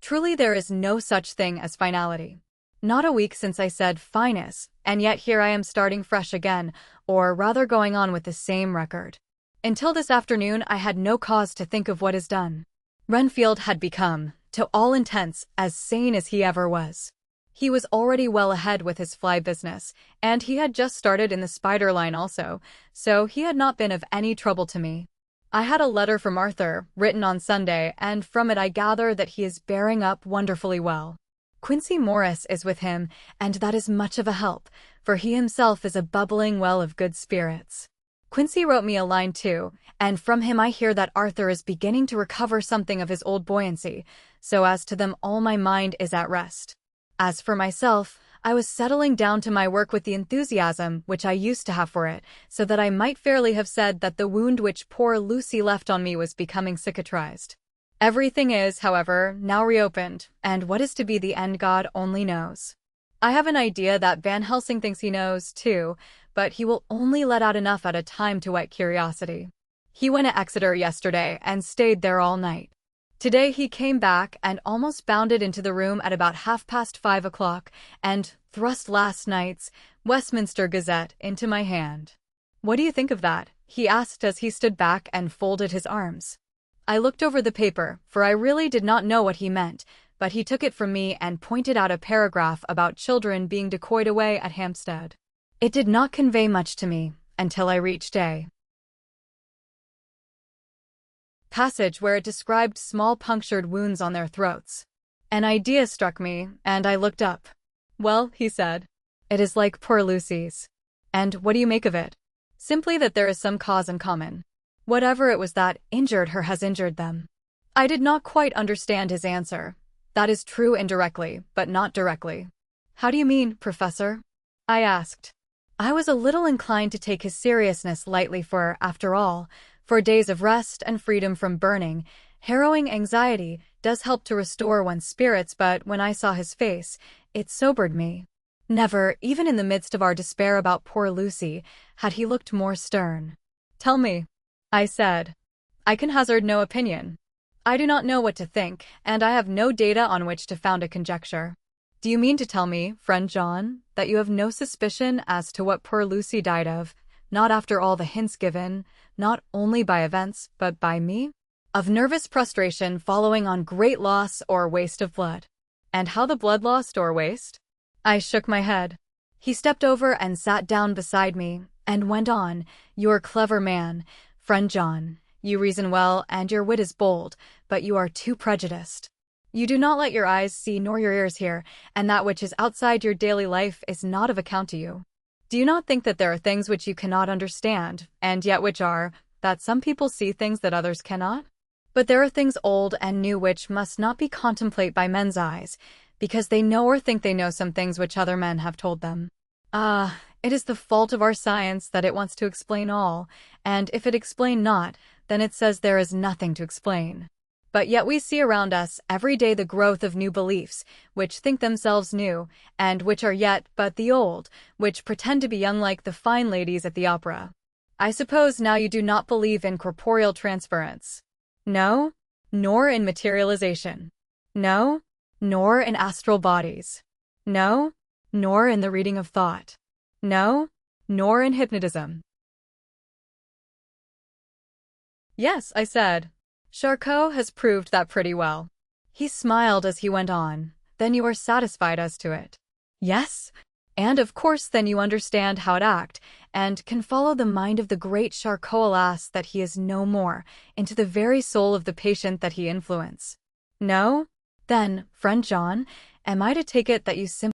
Truly there is no such thing as finality. Not a week since I said finus, and yet here I am starting fresh again, or rather going on with the same record. Until this afternoon I had no cause to think of what is done. Renfield had become, to all intents, as sane as he ever was. He was already well ahead with his fly business, and he had just started in the spider line also, so he had not been of any trouble to me. I had a letter from Arthur, written on Sunday, and from it I gather that he is bearing up wonderfully well. Quincy Morris is with him, and that is much of a help, for he himself is a bubbling well of good spirits. Quincy wrote me a line too, and from him I hear that Arthur is beginning to recover something of his old buoyancy, so as to them all my mind is at rest. As for myself, I was settling down to my work with the enthusiasm which I used to have for it, so that I might fairly have said that the wound which poor Lucy left on me was becoming cicatrized. Everything is, however, now reopened, and what is to be the end God only knows. I have an idea that Van Helsing thinks he knows, too, but he will only let out enough at a time to whet curiosity. He went to Exeter yesterday and stayed there all night. Today he came back and almost bounded into the room at about 5:30 o'clock and thrust last night's Westminster Gazette into my hand. What do you think of that? He asked as he stood back and folded his arms. I looked over the paper, for I really did not know what he meant, but he took it from me and pointed out a paragraph about children being decoyed away at Hampstead. It did not convey much to me until I reached a passage where it described small punctured wounds on their throats. An idea struck me, and I looked up. Well, he said, it is like poor Lucy's. And what do you make of it? Simply that there is some cause in common. Whatever it was that injured her has injured them. I did not quite understand his answer. That is true indirectly, but not directly. How do you mean, Professor? I asked. I was a little inclined to take his seriousness lightly for, after all, for days of rest and freedom from burning, harrowing anxiety does help to restore one's spirits, but when I saw his face, it sobered me. Never, even in the midst of our despair about poor Lucy, had he looked more stern. Tell me, I said. I can hazard no opinion. I do not know what to think, and I have no data on which to found a conjecture. Do you mean to tell me, friend John, that you have no suspicion as to what poor Lucy died of, not after all the hints given, not only by events, but by me? Of nervous prostration following on great loss or waste of blood. And how the blood lost or waste? I shook my head. He stepped over and sat down beside me, and went on, "You're a clever man, friend John. You reason well, and your wit is bold, but you are too prejudiced. You do not let your eyes see nor your ears hear, and that which is outside your daily life is not of account to you. Do you not think that there are things which you cannot understand, and yet which are, that some people see things that others cannot? But there are things old and new which must not be contemplated by men's eyes, because they know or think they know some things which other men have told them. It is the fault of our science that it wants to explain all, and if it explain not, then it says there is nothing to explain. But yet we see around us every day the growth of new beliefs, which think themselves new, and which are yet but the old, which pretend to be young like the fine ladies at the opera. I suppose now you do not believe in corporeal transference. No? Nor in materialization. No? Nor in astral bodies. No? Nor in the reading of thought. No? Nor in hypnotism. Yes, I said. Charcot has proved that pretty well. He smiled as he went on. Then you are satisfied as to it? Yes? And of course then you understand how it act, and can follow the mind of the great Charcot, alas that he is no more, into the very soul of the patient that he influence. No? Then, friend John, am I to take it that you simply